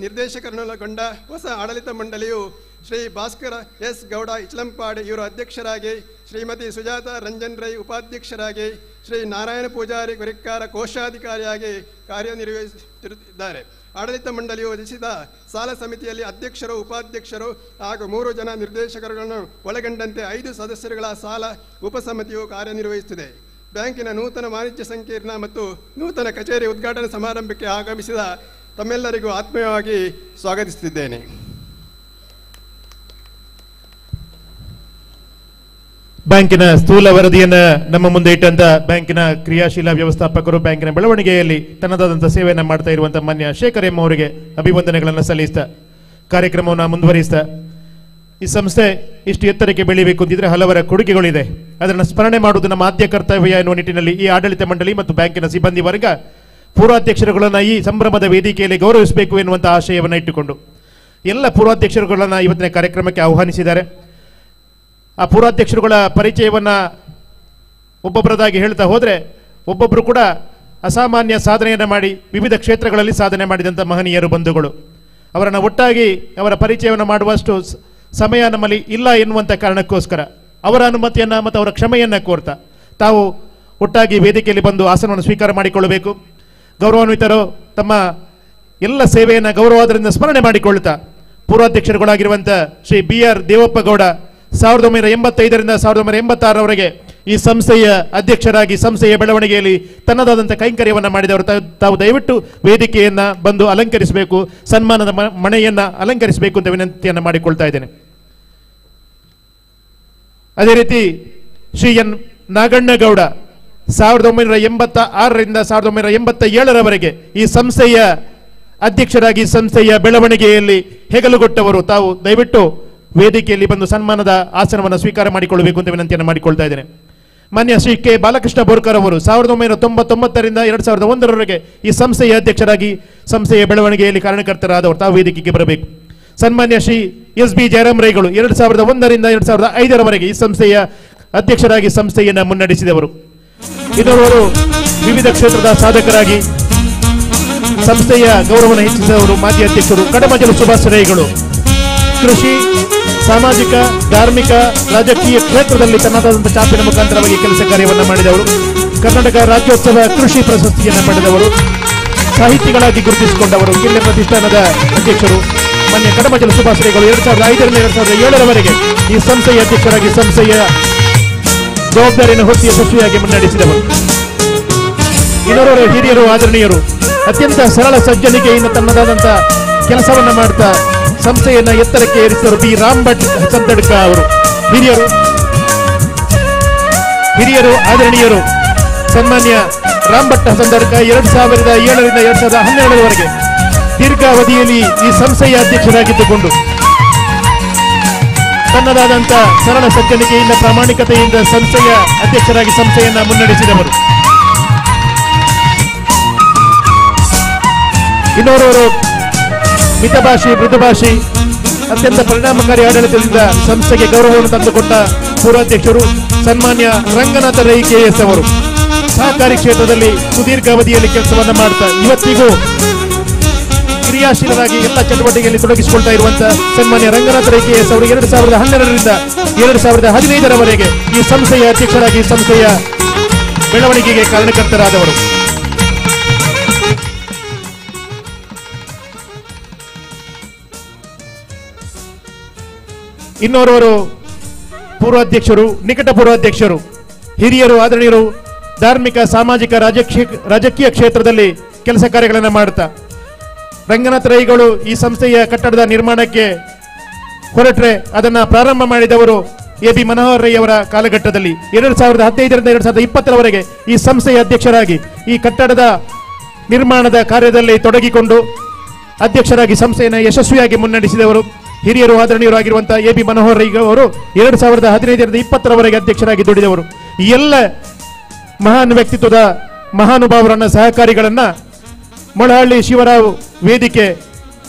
S6: ನಿರ್ದೇಶಕರನ್ನೊಳಗೊಂಡ ಹೊಸ ಆಡಳಿತ ಮಂಡಳಿಯು ಶ್ರೀ ಭಾಸ್ಕರ ಎಸ್ ಗೌಡ ಇಚ್ಲಂಪಾಡಿ ಇವರು ಅಧ್ಯಕ್ಷರಾಗಿ, ಶ್ರೀಮತಿ ಸುಜಾತ ರಂಜನ್ ರೈ ಉಪಾಧ್ಯಕ್ಷರಾಗಿ, ಶ್ರೀ ನಾರಾಯಣ ಪೂಜಾರಿ ಕೊರಿಕ್ಕಾರ ಕೋಶಾಧಿಕಾರಿಯಾಗಿ ಕಾರ್ಯನಿರ್ವಹಿಸುತ್ತಿದ್ದಾರೆ. ಆಡಳಿತ ಮಂಡಳಿಯು ರಚಿಸಿದ ಸಾಲ ಸಮಿತಿಯಲ್ಲಿ ಅಧ್ಯಕ್ಷರು, ಉಪಾಧ್ಯಕ್ಷರು ಹಾಗೂ 3 ಜನ ನಿರ್ದೇಶಕರುಗಳನ್ನು ಒಳಗೊಂಡಂತೆ 5 ಸದಸ್ಯರುಗಳ ಸಾಲ ಉಪಸಮಿತಿಯು ಕಾರ್ಯನಿರ್ವಹಿಸುತ್ತಿದೆ. ಬ್ಯಾಂಕಿನ ನೂತನ ವಾಣಿಜ್ಯ ಸಂಕೀರ್ಣ ಮತ್ತು ನೂತನ ಕಚೇರಿ ಉದ್ಘಾಟನಾ ಸಮಾರಂಭಕ್ಕೆ ಆಗಮಿಸಿದ ತಮ್ಮೆಲ್ಲರಿಗೂ ಆತ್ಮೀಯವಾಗಿ ಸ್ವಾಗತಿಸುತ್ತಿದ್ದೇನೆ.
S4: ಬ್ಯಾಂಕಿನ ಸ್ಥೂಲ ವರದಿಯನ್ನ ನಮ್ಮ ಮುಂದೆ ಇಟ್ಟಂತ ಬ್ಯಾಂಕಿನ ಕ್ರಿಯಾಶೀಲ ವ್ಯವಸ್ಥಾಪಕರು, ಬ್ಯಾಂಕಿನ ಬೆಳವಣಿಗೆಯಲ್ಲಿ ತನ್ನದಾದಂಥ ಸೇವೆಯನ್ನು ಮಾಡ್ತಾ ಇರುವಂತಹ ಮಾನ್ಯ ಶೇಖರ್ ಎಂ ಅವರಿಗೆ ಅಭಿವಂದನೆಗಳನ್ನು ಸಲ್ಲಿಸ್ತಾ ಕಾರ್ಯಕ್ರಮವನ್ನು ಮುಂದುವರಿಸ್ತಾ ಈ ಸಂಸ್ಥೆ ಇಷ್ಟು ಎತ್ತರಕ್ಕೆ ಬೆಳಿಬೇಕು ಅಂತಿದ್ರೆ ಹಲವರ ಕೊಡುಗೆಗಳಿದೆ. ಅದನ್ನು ಸ್ಮರಣೆ ಮಾಡುವುದು ನಮ್ಮ ಆದ್ಯ ಕರ್ತವ್ಯ ಎನ್ನುವ ನಿಟ್ಟಿನಲ್ಲಿ ಈ ಆಡಳಿತ ಮಂಡಳಿ ಮತ್ತು ಬ್ಯಾಂಕಿನ ಸಿಬ್ಬಂದಿ ವರ್ಗ ಪೂರ್ವಾಧ್ಯಕ್ಷರುಗಳನ್ನು ಈ ಸಂಭ್ರಮದ ವೇದಿಕೆಯಲ್ಲಿ ಗೌರವಿಸಬೇಕು ಎನ್ನುವಂಥ ಆಶಯವನ್ನು ಇಟ್ಟುಕೊಂಡು ಎಲ್ಲ ಪೂರ್ವಾಧ್ಯಕ್ಷರುಗಳನ್ನು ಇವತ್ತಿನ ಕಾರ್ಯಕ್ರಮಕ್ಕೆ ಆಹ್ವಾನಿಸಿದ್ದಾರೆ. ಆ ಪೂರ್ವಾಧ್ಯಕ್ಷರುಗಳ ಪರಿಚಯವನ್ನು ಒಬ್ಬೊಬ್ಬರದಾಗಿ ಹೇಳ್ತಾ ಹೋದರೆ ಒಬ್ಬೊಬ್ಬರು ಕೂಡ ಅಸಾಮಾನ್ಯ ಸಾಧನೆಯನ್ನು ಮಾಡಿ ವಿವಿಧ ಕ್ಷೇತ್ರಗಳಲ್ಲಿ ಸಾಧನೆ ಮಾಡಿದಂಥ ಮಹನೀಯರು ಬಂಧುಗಳು. ಅವರನ್ನು ಒಟ್ಟಾಗಿ ಅವರ ಪರಿಚಯವನ್ನು ಮಾಡುವಷ್ಟು ಸಮಯ ನಮ್ಮಲ್ಲಿ ಇಲ್ಲ ಎನ್ನುವಂಥ ಕಾರಣಕ್ಕೋಸ್ಕರ ಅವರ ಅನುಮತಿಯನ್ನು ಮತ್ತು ಅವರ ಕ್ಷಮೆಯನ್ನು ಕೋರ್ತಾ ತಾವು ಒಟ್ಟಾಗಿ ವೇದಿಕೆಯಲ್ಲಿ ಬಂದು ಆಸನವನ್ನು ಸ್ವೀಕಾರ ಮಾಡಿಕೊಳ್ಳಬೇಕು. ಗೌರವಾನ್ವಿತರು ತಮ್ಮ ಎಲ್ಲ ಸೇವೆಯನ್ನು ಗೌರವಾದರಿಂದ ಸ್ಮರಣೆ ಮಾಡಿಕೊಳ್ತಾ ಪೂರ್ವಾಧ್ಯಕ್ಷರುಗಳಾಗಿರುವಂಥ ಶ್ರೀ BR ದೇವಪ್ಪಗೌಡ 1985ರಿಂದ 1986ರವರೆಗೆ ಈ ಸಂಸ್ಥೆಯ ಅಧ್ಯಕ್ಷರಾಗಿ ಸಂಸ್ಥೆಯ ಬೆಳವಣಿಗೆಯಲ್ಲಿ ತನ್ನದಾದಂಥ ಕೈಂಕರ್ಯವನ್ನು ಮಾಡಿದವರು. ತಾವು ದಯವಿಟ್ಟು ವೇದಿಕೆಯನ್ನು ಬಂದು ಅಲಂಕರಿಸಬೇಕು, ಸನ್ಮಾನದ ಮಣೆಯನ್ನು ಅಲಂಕರಿಸಬೇಕು ಅಂತ ವಿನಂತಿಯನ್ನು ಮಾಡಿಕೊಳ್ತಾ ಇದ್ದೇನೆ. ಅದೇ ರೀತಿ ಶ್ರೀ ಎನ್ ನಾಗಣ್ಣಗೌಡ 1986ರಿಂದ 1987ರವರೆಗೆ ಈ ಸಂಸ್ಥೆಯ ಅಧ್ಯಕ್ಷರಾಗಿ ಸಂಸ್ಥೆಯ ಬೆಳವಣಿಗೆಯಲ್ಲಿ ಹೆಗಲುಗೊಟ್ಟವರು. ತಾವು ದಯವಿಟ್ಟು ವೇದಿಕೆಯಲ್ಲಿ ಬಂದು ಸನ್ಮಾನದ ಆಸನವನ್ನು ಸ್ವೀಕಾರ ಮಾಡಿಕೊಳ್ಳಬೇಕು ಅಂತ ವಿನಂತಿಯನ್ನು ಮಾಡಿಕೊಳ್ತಾ ಇದ್ದೇನೆ. ಮಾನ್ಯ ಶ್ರೀ ಕೆ ಬಾಲಕೃಷ್ಣ ಬೋರ್ಕರ್ ಅವರು 1999ರಿಂದ 2001ರವರೆಗೆ ಈ ಸಂಸ್ಥೆಯ ಅಧ್ಯಕ್ಷರಾಗಿ ಸಂಸ್ಥೆಯ ಬೆಳವಣಿಗೆಯಲ್ಲಿ ಕಾರಣಕರ್ತರಾದವರು. ತಾವು ವೇದಿಕೆಗೆ ಬರಬೇಕು. ಸನ್ಮಾನ್ಯ ಶ್ರೀ SB ಜಯರಾಮ್ ರೈಗಳು 2001ರಿಂದ 2005ರವರೆಗೆ ಈ ಸಂಸ್ಥೆಯ ಅಧ್ಯಕ್ಷರಾಗಿ ಸಂಸ್ಥೆಯನ್ನು ಮುನ್ನಡೆಸಿದವರು. ಇನ್ನೋರ್ವರು ವಿವಿಧ ಕ್ಷೇತ್ರದ ಸಾಧಕರಾಗಿ ಸಂಸ್ಥೆಯ ಗೌರವವನ್ನು ಹೆಚ್ಚಿಸಿದವರು ಮಾಜಿ ಅಧ್ಯಕ್ಷರು ಕಡಮಜಲು ಸುಭಾಷ್ ರೈಗಳು. ಕೃಷಿ, ಸಾಮಾಜಿಕ, ಧಾರ್ಮಿಕ, ರಾಜಕೀಯ ಕ್ಷೇತ್ರದಲ್ಲಿ ತನ್ನದಾದಂಥ ಚಾಪಿನ ಮುಖಾಂತರವಾಗಿ ಕೆಲಸ ಕಾರ್ಯವನ್ನು ಮಾಡಿದವರು. ಕರ್ನಾಟಕ ರಾಜ್ಯೋತ್ಸವ ಕೃಷಿ ಪ್ರಶಸ್ತಿಯನ್ನು ಪಡೆದವರು. ಸಾಹಿತಿಗಳಾಗಿ ಗುರುತಿಸಿಕೊಂಡವರು. ಜಿಲ್ಲೆ ಪ್ರತಿಷ್ಠಾನದ ಅಧ್ಯಕ್ಷರು ಮಾನ್ಯ ಕಡಮಜಲು ಸುಭಾಷ್ ರೈಗಳು 2005ರಿಂದ 2007ರವರೆಗೆ ಈ ಸಂಸ್ಥೆಯ ಅಧ್ಯಕ್ಷರಾಗಿ ಸಂಸ್ಥೆಯ ಜವಾಬ್ದಾರಿಯನ್ನು ಹೊತ್ತು ಯಶಸ್ವಿಯಾಗಿ ಮುನ್ನಡೆಸಿದವರು. ಇನ್ನೋರ್ವರು ಹಿರಿಯರು, ಆದರಣೀಯರು, ಅತ್ಯಂತ ಸರಳ ಸಜ್ಜನಿಕೆಯಿಂದ ತನ್ನದಾದಂಥ ಕೆಲಸವನ್ನು ಮಾಡ್ತಾ ಸಂಸ್ಥೆಯನ್ನು ಎತ್ತರಕ್ಕೆ ಏರಿಸಿದರು ಬಿ ರಾಮ್ ಭಟ್ ಹಸಂತಡ್ಕ ಅವರು. ಹಿರಿಯರು, ಆದರಣೀಯರು, ಸನ್ಮಾನ್ಯ ರಾಮ್ ಭಟ್ ಹಸಂತಡ್ಕ 2007ರಿಂದ 2012ರವರೆಗೆ ದೀರ್ಘಾವಧಿಯಲ್ಲಿ ಈ ಸಂಸ್ಥೆಯ ಅಧ್ಯಕ್ಷರಾಗಿದ್ದುಕೊಂಡು ತನ್ನದಾದಂಥ ಸರಳ ಸಜ್ಜನಿಕೆಯಿಂದ ಪ್ರಾಮಾಣಿಕತೆಯಿಂದ ಸಂಸ್ಥೆಯ ಅಧ್ಯಕ್ಷರಾಗಿ ಸಂಸ್ಥೆಯನ್ನು ಮುನ್ನಡೆಸಿದವರು. ಇನ್ನೋರ್ವರು ಮಿತಭಾಷಿ, ಮೃದುಭಾಷಿ, ಅತ್ಯಂತ ಪರಿಣಾಮಕಾರಿ ಆಡಳಿತದಿಂದ ಸಂಸ್ಥೆಗೆ ಗೌರವವನ್ನು ತಂದುಕೊಟ್ಟ ಪೂರ್ವಾಧ್ಯಕ್ಷರು ಸನ್ಮಾನ್ಯ ರಂಗನಾಥ ರೈ KS ಅವರು. ಸಹಕಾರಿ ಕ್ಷೇತ್ರದಲ್ಲಿ ಸುದೀರ್ಘ ಅವಧಿಯಲ್ಲಿ ಕೆಲಸವನ್ನು ಮಾಡ್ತಾ ಇವತ್ತಿಗೂ ಕ್ರಿಯಾಶೀಲರಾಗಿ ಎಲ್ಲ ಚಟುವಟಿಕೆಯಲ್ಲಿ ತೊಡಗಿಸಿಕೊಳ್ತಾ ಇರುವಂತಹ ಸನ್ಮಾನ್ಯ ರಂಗನಾಥ ರೈ KS ಅವರು 2012ರಿಂದ 2015ರವರೆಗೆ ಈ ಸಂಸ್ಥೆಯ ಅಧ್ಯಕ್ಷರಾಗಿ ಸಂಸ್ಥೆಯ ಬೆಳವಣಿಗೆಗೆ ಕಾರಣಕರ್ತರಾದವರು. ಇನ್ನೋರ್ವರು ಪೂರ್ವಾಧ್ಯಕ್ಷರು, ನಿಕಟ ಪೂರ್ವಾಧ್ಯಕ್ಷರು, ಹಿರಿಯರು, ಆದರಣೀಯರು, ಧಾರ್ಮಿಕ, ಸಾಮಾಜಿಕ, ರಾಜಕೀಯ ಕ್ಷೇತ್ರದಲ್ಲಿ ಕೆಲಸ ಕಾರ್ಯಗಳನ್ನು ಮಾಡುತ್ತಾ ರಂಗನಾಥ ರೈಗಳು ಈ ಸಂಸ್ಥೆಯ ಕಟ್ಟಡದ ನಿರ್ಮಾಣಕ್ಕೆ ಹೊರಟ್ರೆ ಅದನ್ನು ಪ್ರಾರಂಭ ಮಾಡಿದವರು AB ಮನೋಹರ್ ರೈ ಅವರ ಕಾಲಘಟ್ಟದಲ್ಲಿ 2015ರಿಂದ 2020ರವರೆಗೆ ಈ ಸಂಸ್ಥೆಯ ಅಧ್ಯಕ್ಷರಾಗಿ ಈ ಕಟ್ಟಡದ ನಿರ್ಮಾಣದ ಕಾರ್ಯದಲ್ಲಿ ತೊಡಗಿಕೊಂಡು ಅಧ್ಯಕ್ಷರಾಗಿ ಸಂಸ್ಥೆಯನ್ನು ಯಶಸ್ವಿಯಾಗಿ ಮುನ್ನಡೆಸಿದವರು. ಹಿರಿಯರು, ಆದರಣೀಯರು ಆಗಿರುವಂತಹ AB ಮನೋಹರ್ ರೈ ಅವರು 2015ರಿಂದ 20ರವರೆಗೆ ಅಧ್ಯಕ್ಷರಾಗಿ ದುಡಿದವರು. ಈ ಎಲ್ಲ ಮಹಾನ್ ವ್ಯಕ್ತಿತ್ವದ ಮಹಾನುಭಾವರನ್ನ, ಸಹಕಾರಿಗಳನ್ನ ಮೊಳಹಳ್ಳಿ ಶಿವರಾವ್ ವೇದಿಕೆ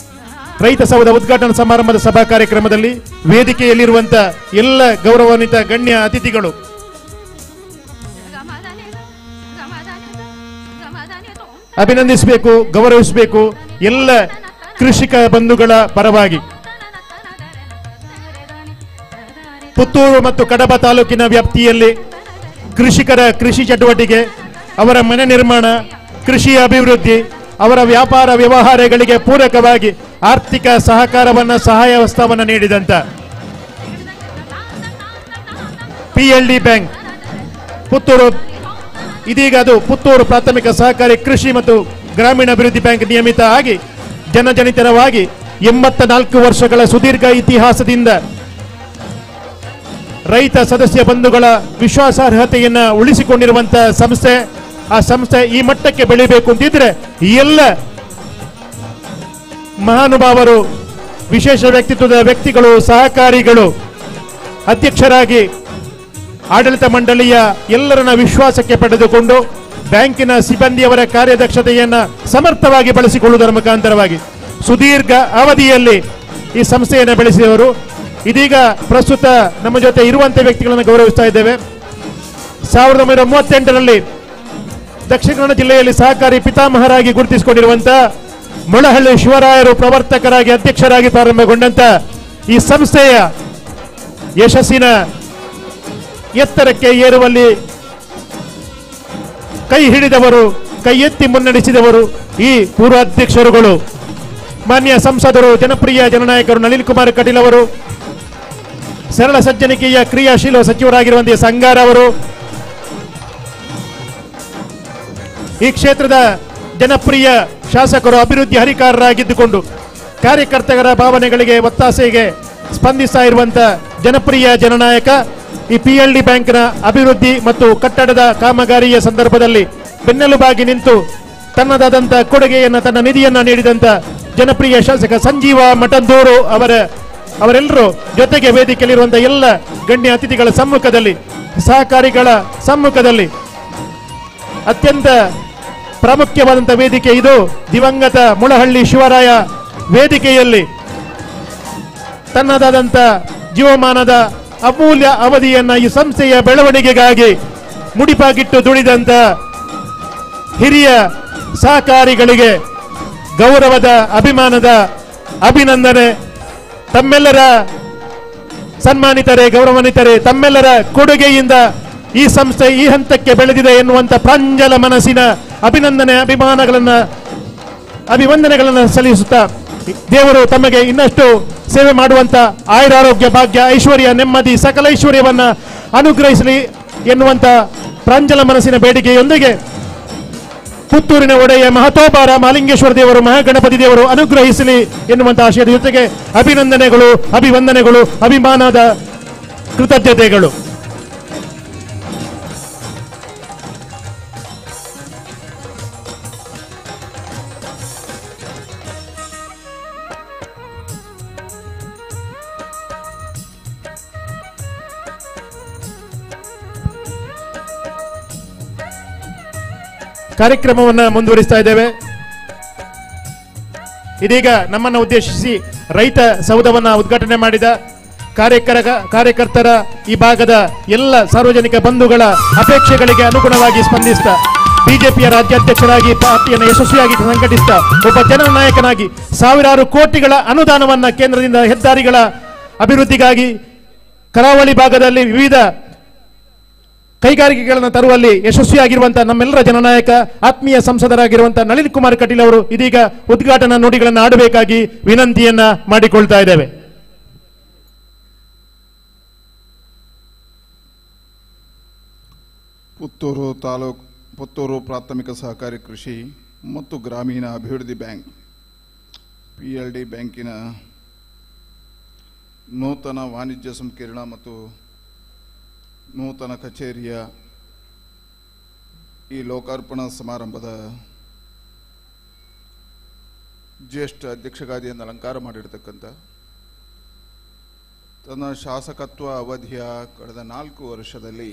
S4: ರೈತ ಸೌಧ ಉದ್ಘಾಟನಾ ಸಮಾರಂಭದ ಸಭಾ ಕಾರ್ಯಕ್ರಮದಲ್ಲಿ ವೇದಿಕೆಯಲ್ಲಿರುವಂತ ಎಲ್ಲ ಗೌರವಾನ್ವಿತ ಗಣ್ಯ ಅತಿಥಿಗಳು ಅಭಿನಂದಿಸಬೇಕು, ಗೌರವಿಸಬೇಕು. ಎಲ್ಲ ಕೃಷಿಕ ಬಂಧುಗಳ ಪರವಾಗಿ ಪುತ್ತೂರು ಮತ್ತು ಕಡಬ ತಾಲೂಕಿನ ವ್ಯಾಪ್ತಿಯಲ್ಲಿ ಕೃಷಿಕರ ಕೃಷಿ ಚಟುವಟಿಕೆ, ಅವರ ಮನೆ ನಿರ್ಮಾಣ, ಕೃಷಿ ಅಭಿವೃದ್ಧಿ, ಅವರ ವ್ಯಾಪಾರ ವ್ಯವಹಾರಗಳಿಗೆ ಪೂರಕವಾಗಿ ಆರ್ಥಿಕ ಸಹಕಾರವನ್ನು, ಸಹಾಯ ಹಸ್ತವನ್ನು ನೀಡಿದಂತ PLD ಬ್ಯಾಂಕ್ ಪುತ್ತೂರು, ಇದೀಗ ಅದು ಪುತ್ತೂರು ಪ್ರಾಥಮಿಕ ಸಹಕಾರಿ ಕೃಷಿ ಮತ್ತು ಗ್ರಾಮೀಣಾಭಿವೃದ್ಧಿ ಬ್ಯಾಂಕ್ ನಿಯಮಿತ ಆಗಿ ಜನಜನಿತರವಾಗಿ 84 ವರ್ಷಗಳ ಸುದೀರ್ಘ ಇತಿಹಾಸದಿಂದ ರೈತ ಸದಸ್ಯ ಬಂಧುಗಳ ವಿಶ್ವಾಸಾರ್ಹತೆಯನ್ನ ಉಳಿಸಿಕೊಂಡಿರುವಂತಹ ಸಂಸ್ಥೆ. ಆ ಸಂಸ್ಥೆ ಈ ಮಟ್ಟಕ್ಕೆ ಬೆಳಿಬೇಕು ಅಂತಿದ್ರೆ ಎಲ್ಲ ಮಹಾನುಭಾವರು ವಿಶೇಷ ವ್ಯಕ್ತಿತ್ವದ ವ್ಯಕ್ತಿಗಳು, ಸಹಕಾರಿಗಳು ಅಧ್ಯಕ್ಷರಾಗಿ ಆಡಳಿತ ಮಂಡಳಿಯ ಎಲ್ಲರನ್ನ ವಿಶ್ವಾಸಕ್ಕೆ ಪಡೆದುಕೊಂಡು ಬ್ಯಾಂಕಿನ ಸಿಬ್ಬಂದಿಯವರ ಕಾರ್ಯದಕ್ಷತೆಯನ್ನು ಸಮರ್ಥವಾಗಿ ಬಳಸಿಕೊಳ್ಳುವುದರ ಮುಖಾಂತರವಾಗಿ ಸುದೀರ್ಘ ಅವಧಿಯಲ್ಲಿ ಈ ಸಂಸ್ಥೆಯನ್ನು ಬೆಳೆಸಿದವರು. ಇದೀಗ ಪ್ರಸ್ತುತ ನಮ್ಮ ಜೊತೆ ಇರುವಂತಹ ವ್ಯಕ್ತಿಗಳನ್ನು ಗೌರವಿಸ್ತಾ ಇದ್ದೇವೆ. 1938ರಲ್ಲಿ ದಕ್ಷಿಣ ಕನ್ನಡ ಜಿಲ್ಲೆಯಲ್ಲಿ ಸಹಕಾರಿ ಪಿತಾಮಹರಾಗಿ ಗುರುತಿಸಿಕೊಂಡಿರುವಂತಹ ಮೊಳಹಳ್ಳಿ ಶಿವರಾಯರು ಪ್ರವರ್ತಕರಾಗಿ ಅಧ್ಯಕ್ಷರಾಗಿ ಪ್ರಾರಂಭಗೊಂಡಂತ ಈ ಸಂಸ್ಥೆಯ ಯಶಸ್ಸಿನ ಎತ್ತರಕ್ಕೆ ಏರುವಲ್ಲಿ ಕೈ ಹಿಡಿದವರು, ಕೈ ಎತ್ತಿ ಮುನ್ನಡೆಸಿದವರು ಈ ಪೂರ್ವಾಧ್ಯಕ್ಷರುಗಳು. ಮಾನ್ಯ ಸಂಸದರು, ಜನಪ್ರಿಯ ಜನನಾಯಕರು ನಳಿನ್ ಕುಮಾರ್ ಕಟೀಲ್ ಅವರು, ಸರಳ ಸಜ್ಜನಿಕೆಯ ಕ್ರಿಯಾಶೀಲ ಸಚಿವರಾಗಿರುವಂತಹ ಸಂಗಾರ ಅವರು, ಈ ಕ್ಷೇತ್ರದ ಜನಪ್ರಿಯ ಶಾಸಕರು, ಅಭಿವೃದ್ಧಿ ಹರಿಕಾರರಾಗಿದ್ದುಕೊಂಡು ಕಾರ್ಯಕರ್ತರ ಭಾವನೆಗಳಿಗೆ ಒತ್ತಾಸೆಗೆ ಸ್ಪಂದಿಸ್ತಾ ಇರುವಂತಹ ಜನಪ್ರಿಯ ಜನನಾಯಕ, ಈ PLD ಬ್ಯಾಂಕ್ನ ಅಭಿವೃದ್ಧಿ ಮತ್ತು ಕಟ್ಟಡದ ಕಾಮಗಾರಿಯ ಸಂದರ್ಭದಲ್ಲಿ ಬೆನ್ನೆಲುಬಾಗಿ ನಿಂತು ತನ್ನದಾದಂಥ ಕೊಡುಗೆಯನ್ನು, ತನ್ನ ನಿಧಿಯನ್ನು ನೀಡಿದಂಥ ಜನಪ್ರಿಯ ಶಾಸಕ ಸಂಜೀವ ಮಠಂದೂರು ಅವರೆಲ್ಲರೂ ಜೊತೆಗೆ ವೇದಿಕೆಯಲ್ಲಿರುವಂತಹ ಎಲ್ಲ ಗಣ್ಯ ಅತಿಥಿಗಳ ಸಮ್ಮುಖದಲ್ಲಿ, ಸಹಕಾರಿಗಳ ಸಮ್ಮುಖದಲ್ಲಿ ಅತ್ಯಂತ ಪ್ರಾಮುಖ್ಯವಾದಂಥ ವೇದಿಕೆ ಇದು. ದಿವಂಗತ ಮೊಳಹಳ್ಳಿ ಶಿವರಾಯ ವೇದಿಕೆಯಲ್ಲಿ ತನ್ನದಾದಂಥ ಜೀವಮಾನದ ಅಮೂಲ್ಯ ಅವಧಿಯನ್ನ ಈ ಸಂಸ್ಥೆಯ ಬೆಳವಣಿಗೆಗಾಗಿ ಮುಡಿಪಾಗಿಟ್ಟು ದುಡಿದಂತ ಹಿರಿಯ ಸಹಕಾರಿಗಳಿಗೆ ಗೌರವದ, ಅಭಿಮಾನದ ಅಭಿನಂದನೆ. ತಮ್ಮೆಲ್ಲರ ಸನ್ಮಾನಿತರೆ, ಗೌರವಾನ್ವಿತರೆ, ತಮ್ಮೆಲ್ಲರ ಕೊಡುಗೆಯಿಂದ ಈ ಸಂಸ್ಥೆ ಈ ಹಂತಕ್ಕೆ ಬೆಳೆದಿದೆ ಎನ್ನುವಂತ ಪ್ರಾಂಜಲ ಮನಸ್ಸಿನ ಅಭಿನಂದನೆ, ಅಭಿವಂದನೆಗಳನ್ನು ಸಲ್ಲಿಸುತ್ತಾ ದೇವರು ತಮಗೆ ಇನ್ನಷ್ಟು ಸೇವೆ ಮಾಡುವಂತ ಆಯುರಾರೋಗ್ಯ, ಭಾಗ್ಯ, ಐಶ್ವರ್ಯ, ನೆಮ್ಮದಿ, ಸಕಲ ಐಶ್ವರ್ಯವನ್ನ ಅನುಗ್ರಹಿಸಲಿ ಎನ್ನುವಂತ ಪ್ರಾಂಜಲ ಮನಸ್ಸಿನ ಬೇಡಿಕೆಯೊಂದಿಗೆ ಪುತ್ತೂರಿನ ಒಡೆಯ ಮಹತೋಬಾರ ಮಹಾಲಿಂಗೇಶ್ವರ ದೇವರು, ಮಹಾಗಣಪತಿ ದೇವರು ಅನುಗ್ರಹಿಸಲಿ ಎನ್ನುವಂತ ಆಶಯದ ಜೊತೆಗೆ ಅಭಿನಂದನೆಗಳು, ಅಭಿವಂದನೆಗಳು, ಅಭಿಮಾನದ ಕೃತಜ್ಞತೆಗಳು. ಕಾರ್ಯಕ್ರಮವನ್ನು ಮುಂದುವರಿಸ್ತಾ ಇದ್ದೇವೆ. ಇದೀಗ ನಮ್ಮನ್ನು ಉದ್ದೇಶಿಸಿ ರೈತ ಸೌಧವನ್ನ ಉದ್ಘಾಟನೆ ಮಾಡಿದ ಕಾರ್ಯಕರ್ತರ ಈ ಭಾಗದ ಎಲ್ಲ ಸಾರ್ವಜನಿಕ ಬಂಧುಗಳ ಅಪೇಕ್ಷೆಗಳಿಗೆ ಅನುಗುಣವಾಗಿ ಸ್ಪಂದಿಸಿದ ಬಿಜೆಪಿಯ ರಾಜ್ಯಾಧ್ಯಕ್ಷರಾಗಿ ಪಾರ್ಟಿಯನ್ನು ಯಶಸ್ವಿಯಾಗಿ ಸಂಘಟಿಸಿದ ಒಬ್ಬ ಜನನಾಯಕನಾಗಿ ಸಾವಿರಾರು ಕೋಟಿಗಳ ಅನುದಾನವನ್ನ ಕೇಂದ್ರದಿಂದ ಹೆದ್ದಾರಿಗಳ ಅಭಿವೃದ್ಧಿಗಾಗಿ ಕರಾವಳಿ ಭಾಗದಲ್ಲಿ ವಿವಿಧ ಕೈಗಾರಿಕೆಗಳನ್ನು ತರುವಲ್ಲಿ ಯಶಸ್ವಿಯಾಗಿರುವಂತಹ ನಮ್ಮೆಲ್ಲರ ಜನನಾಯಕ, ಆತ್ಮೀಯ ಸಂಸದರಾಗಿರುವಂತಹ ನಳಿನ್ ಕುಮಾರ್ ಕಟೀಲ್ ಅವರು ಇದೀಗ ಉದ್ಘಾಟನಾ ನುಡಿಗಳನ್ನು ಆಡಬೇಕಾಗಿ ವಿನಂತಿಯನ್ನ ಮಾಡಿಕೊಳ್ತಾ ಇದ್ದೇವೆ.
S7: ಪುತ್ತೂರು ಪ್ರಾಥಮಿಕ ಸಹಕಾರಿ ಕೃಷಿ ಮತ್ತು ಗ್ರಾಮೀಣ ಅಭಿವೃದ್ಧಿ ಬ್ಯಾಂಕ್ PLD ಬ್ಯಾಂಕಿನ ನೂತನ ವಾಣಿಜ್ಯ ಸಂಕೀರ್ಣ ಮತ್ತು ನೂತನ ಕಚೇರಿಯ ಈ ಲೋಕಾರ್ಪಣಾ ಸಮಾರಂಭದ ಜ್ಯೇಷ್ಠ ಅಧ್ಯಕ್ಷಗಾದಿಯನ್ನು ಅಲಂಕಾರ ಮಾಡಿರತಕ್ಕಂಥ ತನ್ನ ಶಾಸಕತ್ವ ಅವಧಿಯ ಕಳೆದ 4 ವರ್ಷದಲ್ಲಿ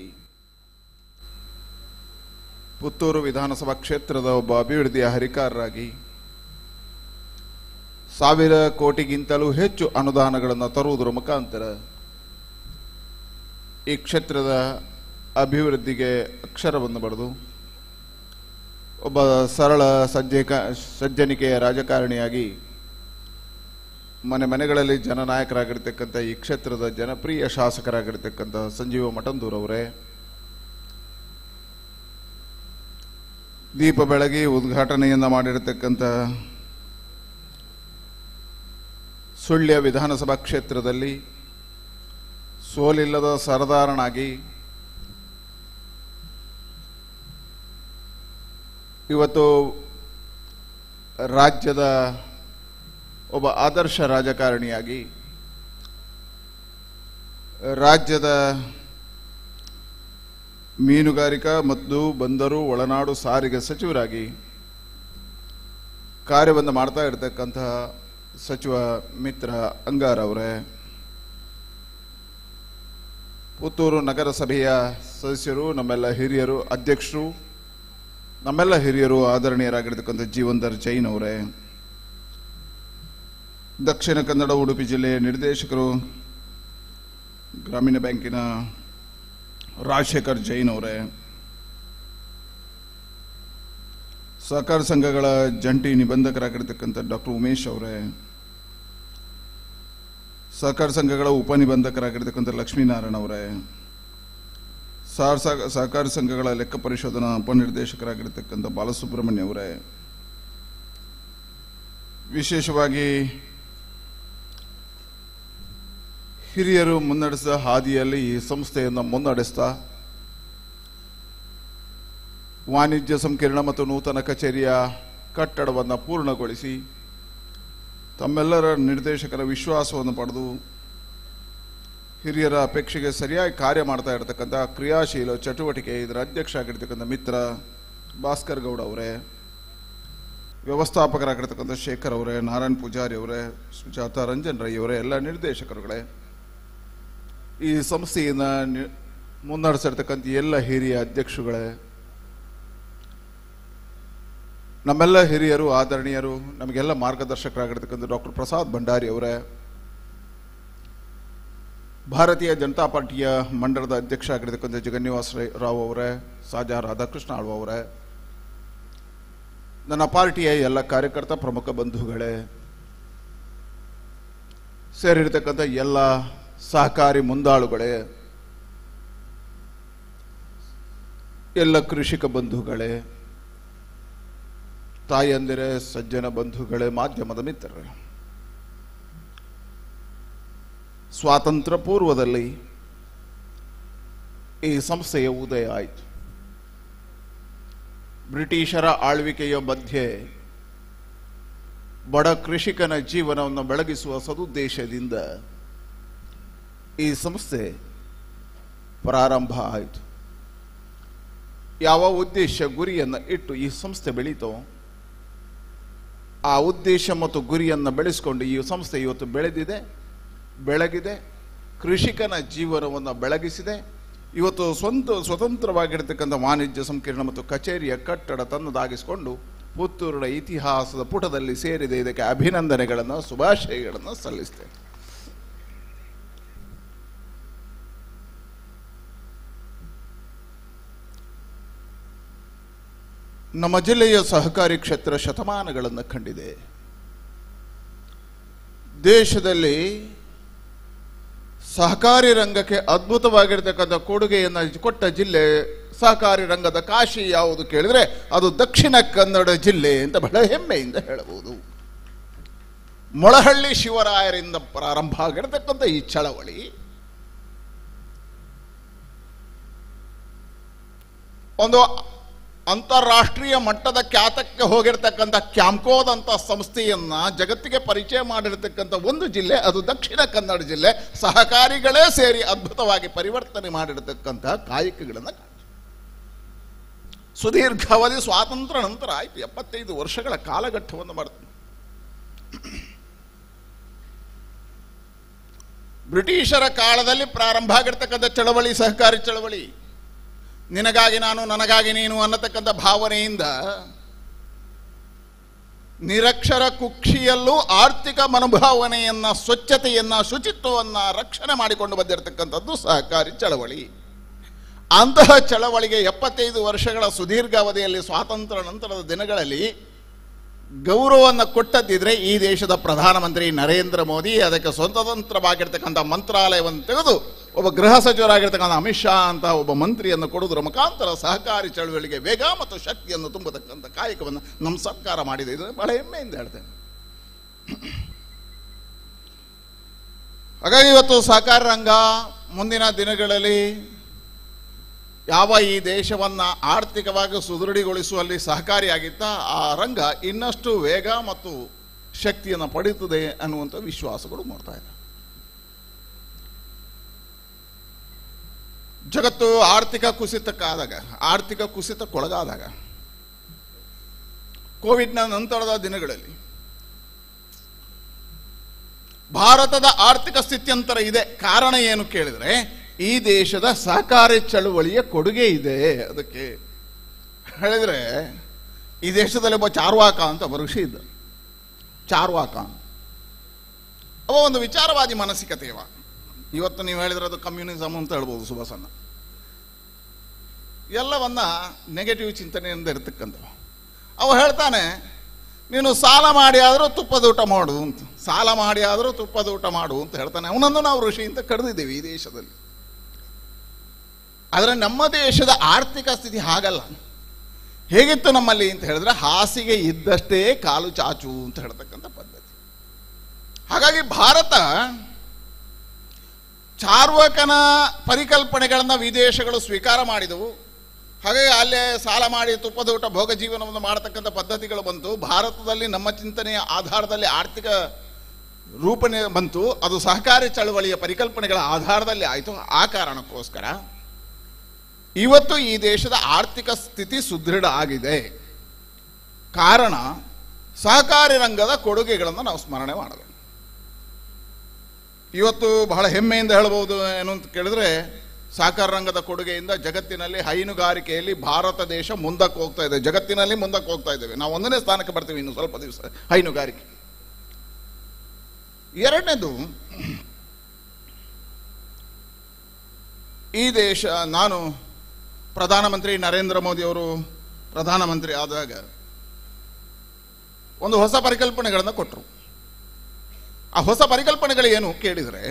S7: ಪುತ್ತೂರು ವಿಧಾನಸಭಾ ಕ್ಷೇತ್ರದ ಒಬ್ಬ ಅಭಿವೃದ್ಧಿಯ ಹರಿಕಾರರಾಗಿ 1000 ಕೋಟಿಗಿಂತಲೂ ಹೆಚ್ಚು ಅನುದಾನಗಳನ್ನು ತರುವುದರ ಮುಖಾಂತರ ಈ ಕ್ಷೇತ್ರದ ಅಭಿವೃದ್ಧಿಗೆ ಅಕ್ಷರವನ್ನು ಬರೆದು ಒಬ್ಬ ಸರಳ ಸಜ್ಜನಿಕೆಯ ರಾಜಕಾರಣಿಯಾಗಿ ಮನೆಗಳಲ್ಲಿ ಜನನಾಯಕರಾಗಿರ್ತಕ್ಕಂಥ ಈ ಕ್ಷೇತ್ರದ ಜನಪ್ರಿಯ ಶಾಸಕರಾಗಿರ್ತಕ್ಕಂಥ ಸಂಜೀವ ಮಠಂದೂರವರೇ ದೀಪ ಬೆಳಗಿ ಉದ್ಘಾಟನೆಯನ್ನು ಮಾಡಿರತಕ್ಕಂಥ ಸುಳ್ಯ ವಿಧಾನಸಭಾ ಕ್ಷೇತ್ರದಲ್ಲಿ ಸೋಲಿಲ್ಲದ ಸರದಾರನಾಗಿ ಇವತ್ತು ರಾಜ್ಯದ ಒಬ್ಬ ಆದರ್ಶ ರಾಜಕಾರಣಿಯಾಗಿ ರಾಜ್ಯದ ಮೀನುಗಾರಿಕಾ ಮತ್ತು ಬಂದರು ಒಳನಾಡು ಸಾರಿಗೆ ಸಚಿವರಾಗಿ ಕಾರ್ಯವನ್ನು ಮಾಡ್ತಾ ಇರತಕ್ಕಂತಹ ಸಚಿವ ಮಿತ್ರ ಅಂಗಾರ್ ಅವರೇ, ಪುತ್ತೂರು ನಗರಸಭೆಯ ಸದಸ್ಯರು, ನಮ್ಮೆಲ್ಲ ಹಿರಿಯರು, ಅಧ್ಯಕ್ಷರು, ನಮ್ಮೆಲ್ಲ ಹಿರಿಯರು, ಆದರಣೀಯರಾಗಿರ್ತಕ್ಕಂಥ ಜೀವಂದರ್ ಜೈನ್ ಅವರೇ, ದಕ್ಷಿಣ ಕನ್ನಡ ಉಡುಪಿ ಜಿಲ್ಲೆಯ ನಿರ್ದೇಶಕರು, ಗ್ರಾಮೀಣ ಬ್ಯಾಂಕಿನ ರಾಜಶೇಖರ್ ಜೈನ್ ಅವರೇ, ಸಹಕಾರ ಸಂಘಗಳ ಜಂಟಿ ನಿಬಂಧಕರಾಗಿರ್ತಕ್ಕಂಥ ಡಾಕ್ಟರ್ ಉಮೇಶ್ ಅವರೇ, ಸಹಕಾರ ಸಂಘಗಳ ಉಪನಿಬಂಧಕರಾಗಿರ್ತಕ್ಕಂಥ ಲಕ್ಷ್ಮೀನಾರಾಯಣ ಅವರೇ, ಸಹಕಾರ ಸಂಘಗಳ ಲೆಕ್ಕ ಪರಿಶೋಧನಾ ಉಪನಿರ್ದೇಶಕರಾಗಿರ್ತಕ್ಕಂಥ ಬಾಲಸುಬ್ರಹ್ಮಣ್ಯ ಅವರೇ, ವಿಶೇಷವಾಗಿ ಹಿರಿಯರು ಮುನ್ನಡೆಸಿದ ಹಾದಿಯಲ್ಲಿ ಈ ಸಂಸ್ಥೆಯನ್ನು ಮುನ್ನಡೆಸ್ತಾ ವಾಣಿಜ್ಯ ಸಂಕೀರ್ಣ ಮತ್ತು ನೂತನ ಕಚೇರಿಯ ಕಟ್ಟಡವನ್ನು ಪೂರ್ಣಗೊಳಿಸಿ ತಮ್ಮೆಲ್ಲರ ನಿರ್ದೇಶಕರ ವಿಶ್ವಾಸವನ್ನು ಪಡೆದು ಹಿರಿಯರ ಅಪೇಕ್ಷೆಗೆ ಸರಿಯಾಗಿ ಕಾರ್ಯ ಮಾಡ್ತಾ ಇರತಕ್ಕಂಥ ಕ್ರಿಯಾಶೀಲ ಚಟುವಟಿಕೆ ಇದರ ಅಧ್ಯಕ್ಷ ಆಗಿರ್ತಕ್ಕಂಥ ಮಿತ್ರ ಭಾಸ್ಕರ್ ಗೌಡ ಅವರೇ, ವ್ಯವಸ್ಥಾಪಕರಾಗಿರ್ತಕ್ಕಂಥ ಶೇಖರ್ ಅವರೇ, ನಾರಾಯಣ್ ಪೂಜಾರಿ ಅವರೇ, ಸುಜಾತ ರಂಜನ್ ರೈ ಅವರೇ, ಎಲ್ಲ ನಿರ್ದೇಶಕರುಗಳೇ, ಈ ಸಂಸ್ಥೆಯನ್ನು ಮುನ್ನಡೆಸಿರ್ತಕ್ಕಂಥ ಎಲ್ಲ ಹಿರಿಯ ಅಧ್ಯಕ್ಷರುಗಳೇ, ನಮ್ಮೆಲ್ಲ ಹಿರಿಯರು, ಆದರಣೀಯರು, ನಮಗೆಲ್ಲ ಮಾರ್ಗದರ್ಶಕರಾಗಿರ್ತಕ್ಕಂಥ ಡಾಕ್ಟರ್ ಪ್ರಸಾದ್ ಭಂಡಾರಿ ಅವರೇ, ಭಾರತೀಯ ಜನತಾ ಪಾರ್ಟಿಯ ಮಂಡಲದ ಅಧ್ಯಕ್ಷ ಆಗಿರ್ತಕ್ಕಂಥ ಜಗನ್ನಿವಾಸ ರಾವ್ ಅವರೇ, ಸಾಜಾ ರಾಧಾಕೃಷ್ಣ ಆಳ್ವ ಅವರೇ, ನನ್ನ ಪಾರ್ಟಿಯ ಎಲ್ಲ ಕಾರ್ಯಕರ್ತ ಪ್ರಮುಖ ಬಂಧುಗಳೇ, ಸೇರಿರ್ತಕ್ಕಂಥ ಎಲ್ಲ ಸಹಕಾರಿ ಮುಂದಾಳುಗಳೇ, ಎಲ್ಲ ಕೃಷಿಕ ಬಂಧುಗಳೇ, ತಾಯಂದಿರೇ, ಸಜ್ಜನ ಬಂಧುಗಳೇ, ಮಾಧ್ಯಮದ ಮಿತ್ರರೇ, ಸ್ವಾತಂತ್ರ್ಯ ಪೂರ್ವದಲ್ಲಿ ಈ ಸಂಸ್ಥೆಯ ಉದಯ ಆಯಿತು. ಬ್ರಿಟಿಷರ ಆಳ್ವಿಕೆಯ ಮಧ್ಯೆ ಬಡ ಕೃಷಿಕನ ಜೀವನವನ್ನು ಬೆಳಗಿಸುವ ಸದುದ್ದೇಶದಿಂದ ಈ ಸಂಸ್ಥೆ ಪ್ರಾರಂಭ ಆಯಿತು. ಯಾವ ಉದ್ದೇಶ ಗುರಿಯನ್ನು ಇಟ್ಟು ಈ ಸಂಸ್ಥೆ ಬೆಳೀತೋ ಆ ಉದ್ದೇಶ ಮತ್ತು ಗುರಿಯನ್ನು ಬೆಳೆಸಿಕೊಂಡು ಈ ಸಂಸ್ಥೆ ಇವತ್ತು ಬೆಳಗಿದೆ, ಕೃಷಿಕನ ಜೀವನವನ್ನು ಬೆಳಗಿಸಿದೆ. ಇವತ್ತು ಸ್ವತಂತ್ರವಾಗಿರ್ತಕ್ಕಂಥ ವಾಣಿಜ್ಯ ಸಂಕೀರ್ಣ ಮತ್ತು ಕಚೇರಿಯ ಕಟ್ಟಡ ತನ್ನದಾಗಿಸಿಕೊಂಡು ಪುತ್ತೂರಿನ ಇತಿಹಾಸದ ಪುಟದಲ್ಲಿ ಸೇರಿದೆ. ಇದಕ್ಕೆ ಅಭಿನಂದನೆಗಳನ್ನು, ಶುಭಾಶಯಗಳನ್ನು ಸಲ್ಲಿಸ್ತೇನೆ. ನಮ್ಮ ಜಿಲ್ಲೆಯ ಸಹಕಾರಿ ಕ್ಷೇತ್ರ ಶತಮಾನಗಳನ್ನು ಕಂಡಿದೆ. ದೇಶದಲ್ಲಿ ಸಹಕಾರಿ ರಂಗಕ್ಕೆ ಅದ್ಭುತವಾಗಿರ್ತಕ್ಕಂಥ ಕೊಡುಗೆಯನ್ನು ಕೊಟ್ಟ ಜಿಲ್ಲೆ, ಸಹಕಾರಿ ರಂಗದ ಕಾಶಿ ಯಾವುದು ಕೇಳಿದ್ರೆ ಅದು ದಕ್ಷಿಣ ಕನ್ನಡ ಜಿಲ್ಲೆ ಅಂತ ಬಹಳ ಹೆಮ್ಮೆಯಿಂದ ಹೇಳಬಹುದು. ಮೊಳಹಳ್ಳಿ ಶಿವರಾಯರಿಂದ ಪ್ರಾರಂಭ ಆಗಿರತಕ್ಕಂಥ ಈ ಚಳವಳಿ ಒಂದು ಅಂತಾರಾಷ್ಟ್ರೀಯ ಮಟ್ಟದ ಖ್ಯಾತಕ್ಕೆ ಹೋಗಿರ್ತಕ್ಕಂಥ ಕ್ಯಾಂಕೋದಂಥ ಸಂಸ್ಥೆಯನ್ನ ಜಗತ್ತಿಗೆ ಪರಿಚಯ ಮಾಡಿರ್ತಕ್ಕಂಥ ಒಂದು ಜಿಲ್ಲೆ ಅದು ದಕ್ಷಿಣ ಕನ್ನಡ ಜಿಲ್ಲೆ. ಸಹಕಾರಿಗಳೇ ಸೇರಿ ಅದ್ಭುತವಾಗಿ ಪರಿವರ್ತನೆ ಮಾಡಿರತಕ್ಕಂಥ ಕಾಯಕಗಳನ್ನು ಸುದೀರ್ಘಾವಧಿ ಸ್ವಾತಂತ್ರ್ಯ ನಂತರ ಆಯ್ತು. 75 ವರ್ಷಗಳ ಕಾಲಘಟ್ಟವನ್ನು ಮಾಡ್ತೀನಿ. ಬ್ರಿಟಿಷರ ಕಾಲದಲ್ಲಿ ಪ್ರಾರಂಭ ಆಗಿರ್ತಕ್ಕಂಥ ಚಳವಳಿ ಸಹಕಾರಿ ಚಳವಳಿ, ನಿನಗಾಗಿ ನಾನು ನನಗಾಗಿ ನೀನು ಅನ್ನತಕ್ಕಂಥ ಭಾವನೆಯಿಂದ ನಿರಕ್ಷರ ಕುಕ್ಷಿಯಲ್ಲೂ ಆರ್ಥಿಕ ಮನೋಭಾವನೆಯನ್ನ, ಸ್ವಚ್ಛತೆಯನ್ನ, ಶುಚಿತ್ವವನ್ನ ರಕ್ಷಣೆ ಮಾಡಿಕೊಂಡು ಬಂದಿರತಕ್ಕಂಥದ್ದು ಸಹಕಾರಿ ಚಳವಳಿ. ಅಂತಹ ಚಳವಳಿಗೆ 75 ವರ್ಷಗಳ ಸುದೀರ್ಘಾವಧಿಯಲ್ಲಿ ಸ್ವಾತಂತ್ರ್ಯ ನಂತರದ ದಿನಗಳಲ್ಲಿ ಗೌರವವನ್ನು ಕೊಟ್ಟದ್ದಿದ್ರೆ ಈ ದೇಶದ ಪ್ರಧಾನಮಂತ್ರಿ ನರೇಂದ್ರ ಮೋದಿ ಅದಕ್ಕೆ ಸ್ವತಂತ್ರವಾಗಿರ್ತಕ್ಕಂಥ ಮಂತ್ರಾಲಯವನ್ನು ತೆಗೆದು ಒಬ್ಬ ಗೃಹ ಸಚಿವರಾಗಿರ್ತಕ್ಕಂಥ ಅಮಿತ್ ಶಾ ಅಂತ ಒಬ್ಬ ಮಂತ್ರಿಯನ್ನು ಕೊಡುವುದರ ಮುಖಾಂತರ ಸಹಕಾರಿ ಚಳವಳಿಗೆ ವೇಗ ಮತ್ತು ಶಕ್ತಿಯನ್ನು ತುಂಬತಕ್ಕಂಥ ಕಾಯಕವನ್ನು ನಮ್ಮ ಸರ್ಕಾರ ಮಾಡಿದೆ. ಇದು ಬಹಳ ಹೆಮ್ಮೆಯಿಂದ ಹೇಳ್ತೇನೆ. ಹಾಗಾಗಿ ಇವತ್ತು ಸಹಕಾರ ರಂಗ ಮುಂದಿನ ದಿನಗಳಲ್ಲಿ ಯಾವ ಈ ದೇಶವನ್ನು ಆರ್ಥಿಕವಾಗಿ ಸುದೃಢಗೊಳಿಸುವಲ್ಲಿ ಸಹಕಾರಿಯಾಗಿತ್ತ ಆ ರಂಗ ಇನ್ನಷ್ಟು ವೇಗ ಮತ್ತು ಶಕ್ತಿಯನ್ನು ಪಡೆಯುತ್ತದೆ ಅನ್ನುವಂಥ ವಿಶ್ವಾಸಗಳು ಮಾಡ್ತಾ ಇದೆ. ಜಗತ್ತು ಆರ್ಥಿಕ ಕುಸಿತಕ್ಕೊಳಗಾದಾಗ ಕೋವಿಡ್ನ ನಂತರದ ದಿನಗಳಲ್ಲಿ ಭಾರತದ ಆರ್ಥಿಕ ಸ್ಥಿತ್ಯಂತರ ಇದೆ. ಕಾರಣ ಏನು ಕೇಳಿದ್ರೆ ಈ ದೇಶದ ಸಹಕಾರಿ ಚಳುವಳಿಯ ಕೊಡುಗೆ ಇದೆ. ಅದಕ್ಕೆ ಹೇಳಿದ್ರೆ ಈ ದೇಶದಲ್ಲಿ ಒಬ್ಬ ಚಾರ್ವಾಕ ಅಂತ ಒಬ್ಬ ಋಷಿ ಇದ್ದ. ಚಾರ್ವಾಕ ಅವ ಒಂದು ವಿಚಾರವಾದಿ ಮಾನಸಿಕತೆಯವ. ಇವತ್ತು ನೀವು ಹೇಳಿದ್ರೆ ಅದು ಕಮ್ಯುನಿಸಮ್ ಅಂತ ಹೇಳ್ಬೋದು. ಸುಭಾಸನ್ನ ಎಲ್ಲವನ್ನ ನೆಗೆಟಿವ್ ಚಿಂತನೆಯಿಂದ ಇರ್ತಕ್ಕಂಥವ. ಅವ ಹೇಳ್ತಾನೆ, ನೀನು ಸಾಲ ಮಾಡಿ ಆದರೂ ತುಪ್ಪದೂಟ ಮಾಡು ಅಂತ, ಸಾಲ ಮಾಡಿ ಆದರೂ ತುಪ್ಪದೂಟ ಮಾಡು ಅಂತ ಹೇಳ್ತಾನೆ. ಅವನನ್ನು ನಾವು ಋಷಿ ಅಂತ ಕರೆದಿದ್ದೇವೆ ಈ ದೇಶದಲ್ಲಿ. ಆದರೆ ನಮ್ಮ ದೇಶದ ಆರ್ಥಿಕ ಸ್ಥಿತಿ ಹಾಗಲ್ಲ. ಹೇಗಿತ್ತು ನಮ್ಮಲ್ಲಿ ಅಂತ ಹೇಳಿದ್ರೆ ಹಾಸಿಗೆ ಇದ್ದಷ್ಟೇ ಕಾಲು ಚಾಚು ಅಂತ ಹೇಳ್ತಕ್ಕಂಥ ಪದ್ಧತಿ. ಹಾಗಾಗಿ ಭಾರತ ಚಾರ್ವಾಕನ ಪರಿಕಲ್ಪನೆಗಳನ್ನು ವಿದೇಶಗಳು ಸ್ವೀಕಾರ ಮಾಡಿದವು. ಹಾಗಾಗಿ ಅಲ್ಲೇ ಸಾಲ ಮಾಡಿ ತುಪ್ಪದೂಟ ಭೋಗ ಜೀವನವನ್ನು ಮಾಡತಕ್ಕಂಥ ಪದ್ಧತಿಗಳು ಬಂತು. ಭಾರತದಲ್ಲಿ ನಮ್ಮ ಚಿಂತನೆಯ ಆಧಾರದಲ್ಲಿ ಆರ್ಥಿಕ ರೂಪಣೆ ಬಂತು. ಅದು ಸಹಕಾರಿ ಚಳವಳಿಯ ಪರಿಕಲ್ಪನೆಗಳ ಆಧಾರದಲ್ಲಿ ಆಯಿತು. ಆ ಕಾರಣಕ್ಕೋಸ್ಕರ ಇವತ್ತು ಈ ದೇಶದ ಆರ್ಥಿಕ ಸ್ಥಿತಿ ಸುದೃಢ ಆಗಿದೆ. ಕಾರಣ ಸಹಕಾರಿ ರಂಗದ ಕೊಡುಗೆಗಳನ್ನು ನಾವು ಸ್ಮರಣೆ ಮಾಡಬೇಕು. ಇವತ್ತು ಬಹಳ ಹೆಮ್ಮೆಯಿಂದ ಹೇಳಬಹುದು ಏನು ಅಂತ ಕೇಳಿದ್ರೆ, ಸಹಕಾರ ರಂಗದ ಕೊಡುಗೆಯಿಂದ ಜಗತ್ತಿನಲ್ಲಿ ಹೈನುಗಾರಿಕೆಯಲ್ಲಿ ಭಾರತ ದೇಶ ಮುಂದಕ್ಕೆ ಹೋಗ್ತಾ ಇದೆ. ಜಗತ್ತಿನಲ್ಲಿ ಮುಂದಕ್ಕೆ ಹೋಗ್ತಾ ಇದ್ದೇವೆ. ನಾವು 1ನೇ ಸ್ಥಾನಕ್ಕೆ ಬರ್ತೀವಿ ಇನ್ನು ಸ್ವಲ್ಪ ದಿವಸ ಹೈನುಗಾರಿಕೆ. ಎರಡನೇದು, ಈ ದೇಶ, ನಾನು ಪ್ರಧಾನಮಂತ್ರಿ ನರೇಂದ್ರ ಮೋದಿ ಅವರು ಪ್ರಧಾನಮಂತ್ರಿ ಆದಾಗ ಒಂದು ಹೊಸ ಪರಿಕಲ್ಪನೆಗಳನ್ನು ಕೊಟ್ಟರು. ಆ ಹೊಸ ಪರಿಕಲ್ಪನೆಗಳು ಏನು ಕೇಳಿದರೆ,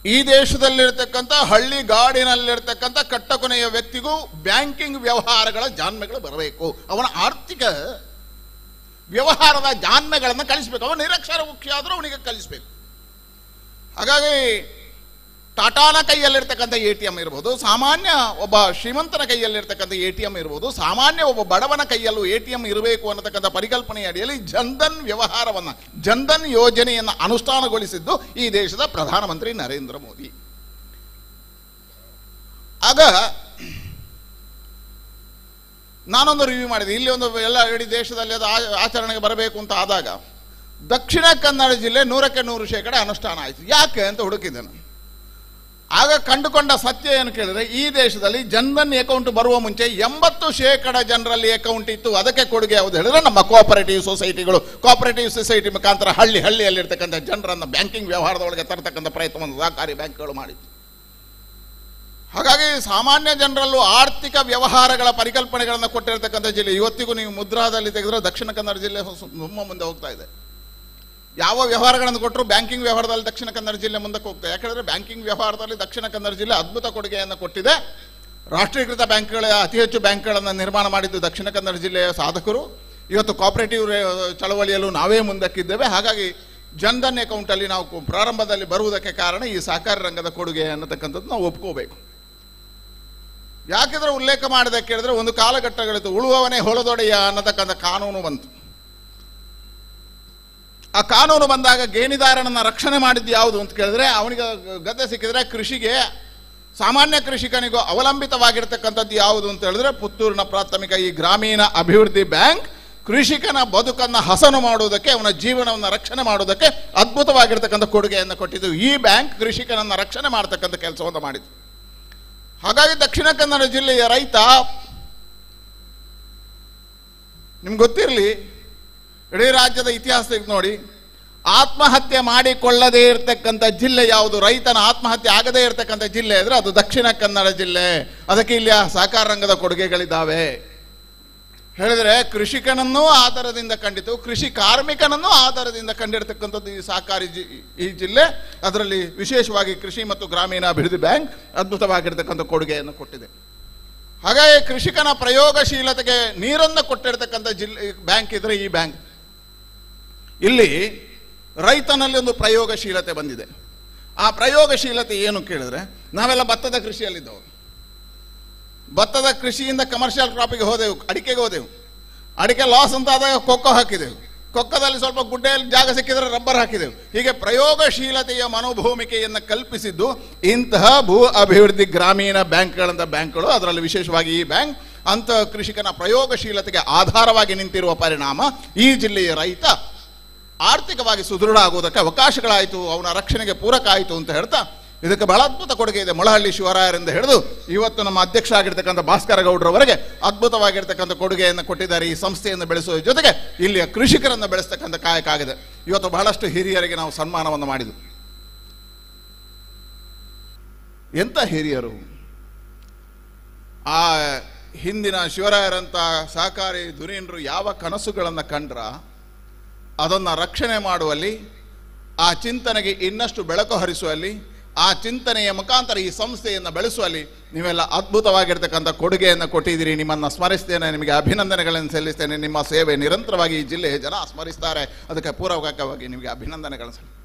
S7: ಈ ದೇಶದಲ್ಲಿರ್ತಕ್ಕಂಥ ಹಳ್ಳಿ ಗಾಡಿನಲ್ಲಿರ್ತಕ್ಕಂಥ ಕಟ್ಟಕೊನೆಯ ವ್ಯಕ್ತಿಗೂ ಬ್ಯಾಂಕಿಂಗ್ ವ್ಯವಹಾರಗಳ ಜಾಣ್ಮೆಗಳು ಬರಬೇಕು. ಅವನ ಆರ್ಥಿಕ ವ್ಯವಹಾರದ ಜಾಣ್ಮೆಗಳನ್ನು ಕಲಿಸಬೇಕು. ಅವನು ನಿರಕ್ಷರ ಮುಖ್ಯ ಆದರೂ ಅವನಿಗೆ ಕಲಿಸಬೇಕು. ಹಾಗಾಗಿ ಟಾಟಾನ ಕೈಯಲ್ಲಿರ್ತಕ್ಕಂಥ ATM ಇರ್ಬೋದು, ಸಾಮಾನ್ಯ ಒಬ್ಬ ಶ್ರೀಮಂತನ ಕೈಯಲ್ಲಿರ್ತಕ್ಕಂಥ ATM ಇರ್ಬೋದು, ಸಾಮಾನ್ಯ ಒಬ್ಬ ಬಡವನ ಕೈಯಲ್ಲೂ ATM ಇರಬೇಕು ಅನ್ನತಕ್ಕಂಥ ಪರಿಕಲ್ಪನೆಯ ಅಡಿಯಲ್ಲಿ ಜನ್ಧನ್ ವ್ಯವಹಾರವನ್ನು, ಜನ್ಧನ್ ಯೋಜನೆಯನ್ನು ಅನುಷ್ಠಾನಗೊಳಿಸಿದ್ದು ಈ ದೇಶದ ಪ್ರಧಾನಮಂತ್ರಿ ನರೇಂದ್ರ ಮೋದಿ. ಆಗ ನಾನೊಂದು ರಿವ್ಯೂ ಮಾಡಿದೆ. ಇಲ್ಲಿ ಒಂದು ಎಲ್ಲ ಇಡೀ ದೇಶದಲ್ಲಿ ಅದು ಆಚರಣೆಗೆ ಬರಬೇಕು ಅಂತ ಆದಾಗ ದಕ್ಷಿಣ ಕನ್ನಡ ಜಿಲ್ಲೆ 100ಕ್ಕೆ 100% ಅನುಷ್ಠಾನ ಆಯಿತು. ಯಾಕೆ ಅಂತ ಹುಡುಕಿದ್ದೆ ನಾನು. ಆಗ ಕಂಡುಕೊಂಡ ಸತ್ಯ ಏನು ಕೇಳಿದ್ರೆ, ಈ ದೇಶದಲ್ಲಿ ಜನ್ಧನ್ ಅಕೌಂಟ್ ಬರುವ ಮುಂಚೆ 80% ಜನರಲ್ಲಿ ಅಕೌಂಟ್ ಇತ್ತು. ಅದಕ್ಕೆ ಕೊಡುಗೆ ಯಾವುದು ಹೇಳಿದ್ರೆ ನಮ್ಮ ಕೋಆಪರೇಟಿವ್ ಸೊಸೈಟಿಗಳು, ಕೋಆಪರೇಟಿವ್ ಸೊಸೈಟಿ ಮುಖಾಂತರ ಹಳ್ಳಿಯಲ್ಲಿರ್ತಕ್ಕಂಥ ಜನರನ್ನು ಬ್ಯಾಂಕಿಂಗ್ ವ್ಯವಹಾರದೊಳಗೆ ತರತಕ್ಕಂಥ ಪ್ರಯತ್ನವನ್ನು ಸಹಕಾರಿ ಬ್ಯಾಂಕ್ಗಳು ಮಾಡಿತ್ತು. ಹಾಗಾಗಿ ಸಾಮಾನ್ಯ ಜನರಲ್ಲೂ ಆರ್ಥಿಕ ವ್ಯವಹಾರಗಳ ಪರಿಕಲ್ಪನೆಗಳನ್ನು ಕೊಟ್ಟಿರತಕ್ಕಂಥ ಜಿಲ್ಲೆ. ಇವತ್ತಿಗೂ ನೀವು ಮುದ್ರಾದಲ್ಲಿ ತೆಗೆದ್ರೆ ದಕ್ಷಿಣ ಕನ್ನಡ ಜಿಲ್ಲೆ ತುಂಬ ಮುಂದೆ ಹೋಗ್ತಾ ಇದೆ. ಯಾವ ವ್ಯವಹಾರಗಳನ್ನು ಕೊಟ್ಟರು ಬ್ಯಾಂಕಿಂಗ್ ವ್ಯವಹಾರದಲ್ಲಿ ದಕ್ಷಿಣ ಕನ್ನಡ ಜಿಲ್ಲೆ ಮುಂದಕ್ಕೆ ಹೋಗ್ತದೆ. ಯಾಕಂದರೆ ಬ್ಯಾಂಕಿಂಗ್ ವ್ಯವಹಾರದಲ್ಲಿ ದಕ್ಷಿಣ ಕನ್ನಡ ಜಿಲ್ಲೆ ಅದ್ಭುತ ಕೊಡುಗೆಯನ್ನು ಕೊಟ್ಟಿದೆ. ರಾಷ್ಟ್ರೀಕೃತ ಬ್ಯಾಂಕ್ಗಳ ಅತಿ ಹೆಚ್ಚು ಬ್ಯಾಂಕ್ಗಳನ್ನು ನಿರ್ಮಾಣ ಮಾಡಿದ್ದು ದಕ್ಷಿಣ ಕನ್ನಡ ಜಿಲ್ಲೆಯ ಸಾಧಕರು. ಇವತ್ತು ಕೋಆಪರೇಟಿವ್ ಚಳವಳಿಯಲ್ಲೂ ನಾವೇ ಮುಂದಕ್ಕಿದ್ದೇವೆ. ಹಾಗಾಗಿ ಜನ್ಧನ್ ಅಕೌಂಟಲ್ಲಿ ನಾವು ಪ್ರಾರಂಭದಲ್ಲಿ ಬರುವುದಕ್ಕೆ ಕಾರಣ ಈ ಸಹಕಾರಿ ರಂಗದ ಕೊಡುಗೆ ಅನ್ನತಕ್ಕಂಥದ್ದು ನಾವು ಒಪ್ಕೋಬೇಕು. ಯಾಕೆಂದ್ರೆ ಉಲ್ಲೇಖ ಮಾಡಿದೆ ಕೇಳಿದ್ರೆ, ಒಂದು ಕಾಲಘಟ್ಟಗಳಿತ್ತು, ಉಳುವವನೇ ಹೊಲದೊಡೆಯ ಅನ್ನತಕ್ಕಂಥ ಕಾನೂನು ಬಂತು. ಆ ಕಾನೂನು ಬಂದಾಗ ಗೇಣಿದಾರನನ್ನು ರಕ್ಷಣೆ ಮಾಡಿದ್ದು ಯಾವುದು ಅಂತ ಕೇಳಿದ್ರೆ, ಅವನಿಗೆ ಗದ್ದೆ ಸಿಕ್ಕಿದ್ರೆ ಕೃಷಿಗೆ, ಸಾಮಾನ್ಯ ಕೃಷಿಕನಿಗೂ ಅವಲಂಬಿತವಾಗಿರ್ತಕ್ಕಂಥದ್ದು ಯಾವುದು ಅಂತ ಹೇಳಿದ್ರೆ ಪುತ್ತೂರಿನ ಪ್ರಾಥಮಿಕ ಈ ಗ್ರಾಮೀಣ ಅಭಿವೃದ್ಧಿ ಬ್ಯಾಂಕ್ ಕೃಷಿಕನ ಬದುಕನ್ನು ಹಸನು ಮಾಡುವುದಕ್ಕೆ, ಅವನ ಜೀವನವನ್ನು ರಕ್ಷಣೆ ಮಾಡುವುದಕ್ಕೆ ಅದ್ಭುತವಾಗಿರ್ತಕ್ಕಂಥ ಕೊಡುಗೆಯನ್ನು ಕೊಟ್ಟಿದ್ದು. ಈ ಬ್ಯಾಂಕ್ ಕೃಷಿಕನನ್ನು ರಕ್ಷಣೆ ಮಾಡತಕ್ಕಂಥ ಕೆಲಸವನ್ನು ಮಾಡಿತು. ಹಾಗಾಗಿ ದಕ್ಷಿಣ ಕನ್ನಡ ಜಿಲ್ಲೆಯ ರೈತ, ನಿಮ್ಗೆ ಗೊತ್ತಿರಲಿ, ಇಡೀ ರಾಜ್ಯದ ಇತಿಹಾಸ ನೋಡಿ, ಆತ್ಮಹತ್ಯೆ ಮಾಡಿಕೊಳ್ಳದೇ ಇರತಕ್ಕಂಥ ಜಿಲ್ಲೆ ಯಾವುದು, ರೈತನ ಆತ್ಮಹತ್ಯೆ ಆಗದೇ ಇರತಕ್ಕಂಥ ಜಿಲ್ಲೆ ಅಂದರೆ ಅದು ದಕ್ಷಿಣ ಕನ್ನಡ ಜಿಲ್ಲೆ. ಅದಕ್ಕೆ ಇಲ್ಲಿ ಸಹಕಾರ ರಂಗದ ಕೊಡುಗೆಗಳಿದ್ದಾವೆ. ಹೇಳಿದರೆ ಕೃಷಿಕನನ್ನೂ ಆಧಾರದಿಂದ ಕಂಡಿತು, ಕೃಷಿ ಕಾರ್ಮಿಕನನ್ನೂ ಆಧಾರದಿಂದ ಕಂಡಿರ್ತಕ್ಕಂಥದ್ದು ಈ ಸಹಕಾರಿ ಈ ಜಿಲ್ಲೆ. ಅದರಲ್ಲಿ ವಿಶೇಷವಾಗಿ ಕೃಷಿ ಮತ್ತು ಗ್ರಾಮೀಣ ಅಭಿವೃದ್ಧಿ ಬ್ಯಾಂಕ್ ಅದ್ಭುತವಾಗಿರ್ತಕ್ಕಂಥ ಕೊಡುಗೆಯನ್ನು ಕೊಟ್ಟಿದೆ. ಹಾಗಾಗಿ ಕೃಷಿಕನ ಪ್ರಯೋಗಶೀಲತೆಗೆ ನೀರನ್ನು ಕೊಟ್ಟಿರ್ತಕ್ಕಂಥ ಬ್ಯಾಂಕ್ ಇದ್ರೆ ಈ ಬ್ಯಾಂಕ್. ಇಲ್ಲಿ ರೈತನಲ್ಲಿ ಒಂದು ಪ್ರಯೋಗಶೀಲತೆ ಬಂದಿದೆ. ಆ ಪ್ರಯೋಗಶೀಲತೆ ಏನು ಕೇಳಿದ್ರೆ, ನಾವೆಲ್ಲ ಭತ್ತದ ಕೃಷಿಯಲ್ಲಿದ್ದವು. ಭತ್ತದ ಕೃಷಿಯಿಂದ ಕಮರ್ಷಿಯಲ್ ಕ್ರಾಪಿಗೆ ಹೋದೆವು, ಅಡಿಕೆಗೆ ಹೋದೆವು. ಅಡಿಕೆ ಲಾಸ್ ಅಂತ ಆದಾಗ ಕೊಕ್ಕೋ ಹಾಕಿದೆವು. ಕೊಕ್ಕದಲ್ಲಿ ಸ್ವಲ್ಪ ಗುಡ್ಡೆಯಲ್ಲಿ ಜಾಗ ಸಿಕ್ಕಿದ್ರೆ ರಬ್ಬರ್ ಹಾಕಿದೆವು. ಹೀಗೆ ಪ್ರಯೋಗಶೀಲತೆಯ ಮನೋಭೂಮಿಕೆಯನ್ನು ಕಲ್ಪಿಸಿದ್ದು ಇಂತಹ ಭೂ ಅಭಿವೃದ್ಧಿ ಗ್ರಾಮೀಣ ಬ್ಯಾಂಕ್ಗಳಂತ ಬ್ಯಾಂಕ್ಗಳು. ಅದರಲ್ಲಿ ವಿಶೇಷವಾಗಿ ಈ ಬ್ಯಾಂಕ್ ಅಂತ ಕೃಷಿಕನ ಪ್ರಯೋಗಶೀಲತೆಗೆ ಆಧಾರವಾಗಿ ನಿಂತಿರುವ ಪರಿಣಾಮ ಈ ಜಿಲ್ಲೆಯ ರೈತ ಆರ್ಥಿಕವಾಗಿ ಸುದೃಢ ಆಗುವುದಕ್ಕೆ ಅವಕಾಶಗಳಾಯಿತು, ಅವನ ರಕ್ಷಣೆಗೆ ಪೂರಕ ಆಯಿತು ಅಂತ ಹೇಳ್ತಾ ಇದಕ್ಕೆ ಬಹಳ ಅದ್ಭುತ ಕೊಡುಗೆ ಇದೆ. ಮೊಳಹಳ್ಳಿ ಶಿವರಾಯರಿಂದ ಹಿಡಿದು ಇವತ್ತು ನಮ್ಮ ಅಧ್ಯಕ್ಷ ಆಗಿರ್ತಕ್ಕಂಥ ಭಾಸ್ಕರ ಗೌಡ್ರವರೆಗೆ ಅದ್ಭುತವಾಗಿರ್ತಕ್ಕಂಥ ಕೊಡುಗೆಯನ್ನು ಕೊಟ್ಟಿದ್ದಾರೆ. ಈ ಸಂಸ್ಥೆಯನ್ನು ಬೆಳೆಸುವ ಜೊತೆಗೆ ಇಲ್ಲಿಯ ಕೃಷಿಕರನ್ನು ಬೆಳೆಸ್ತಕ್ಕಂಥ ಕಾಯಕ ಆಗಿದೆ. ಇವತ್ತು ಬಹಳಷ್ಟು ಹಿರಿಯರಿಗೆ ನಾವು ಸನ್ಮಾನವನ್ನು ಮಾಡಿದ್ವು. ಎಂಥ ಹಿರಿಯರು! ಆ ಹಿಂದಿನ ಶಿವರಾಯರಂಥ ಸಹಕಾರಿ ಧುರೀಣರು ಯಾವ ಕನಸುಗಳನ್ನು ಕಂಡ್ರ ಅದನ್ನು ರಕ್ಷಣೆ ಮಾಡುವಲ್ಲಿ, ಆ ಚಿಂತನೆಗೆ ಇನ್ನಷ್ಟು ಬೆಳಕು ಹರಿಸುವಲ್ಲಿ, ಆ ಚಿಂತನೆಯ ಮುಖಾಂತರ ಈ ಸಂಸ್ಥೆಯನ್ನು ಬೆಳೆಸುವಲ್ಲಿ ನೀವೆಲ್ಲ ಅದ್ಭುತವಾಗಿರ್ತಕ್ಕಂಥ ಕೊಡುಗೆಯನ್ನು ಕೊಟ್ಟಿದ್ದೀರಿ. ನಿಮ್ಮನ್ನು ಸ್ಮರಿಸ್ತೇನೆ, ನಿಮಗೆ ಅಭಿನಂದನೆಗಳನ್ನು ಸಲ್ಲಿಸ್ತೇನೆ. ನಿಮ್ಮ ಸೇವೆ ನಿರಂತರವಾಗಿ ಈ ಜಿಲ್ಲೆಯ ಜನ ಸ್ಮರಿಸ್ತಾರೆ. ಅದಕ್ಕೆ ಪೂರಕವಾಗಿ ನಿಮಗೆ ಅಭಿನಂದನೆಗಳನ್ನು ಸಲ್ಲಿಸ್ತೇನೆ.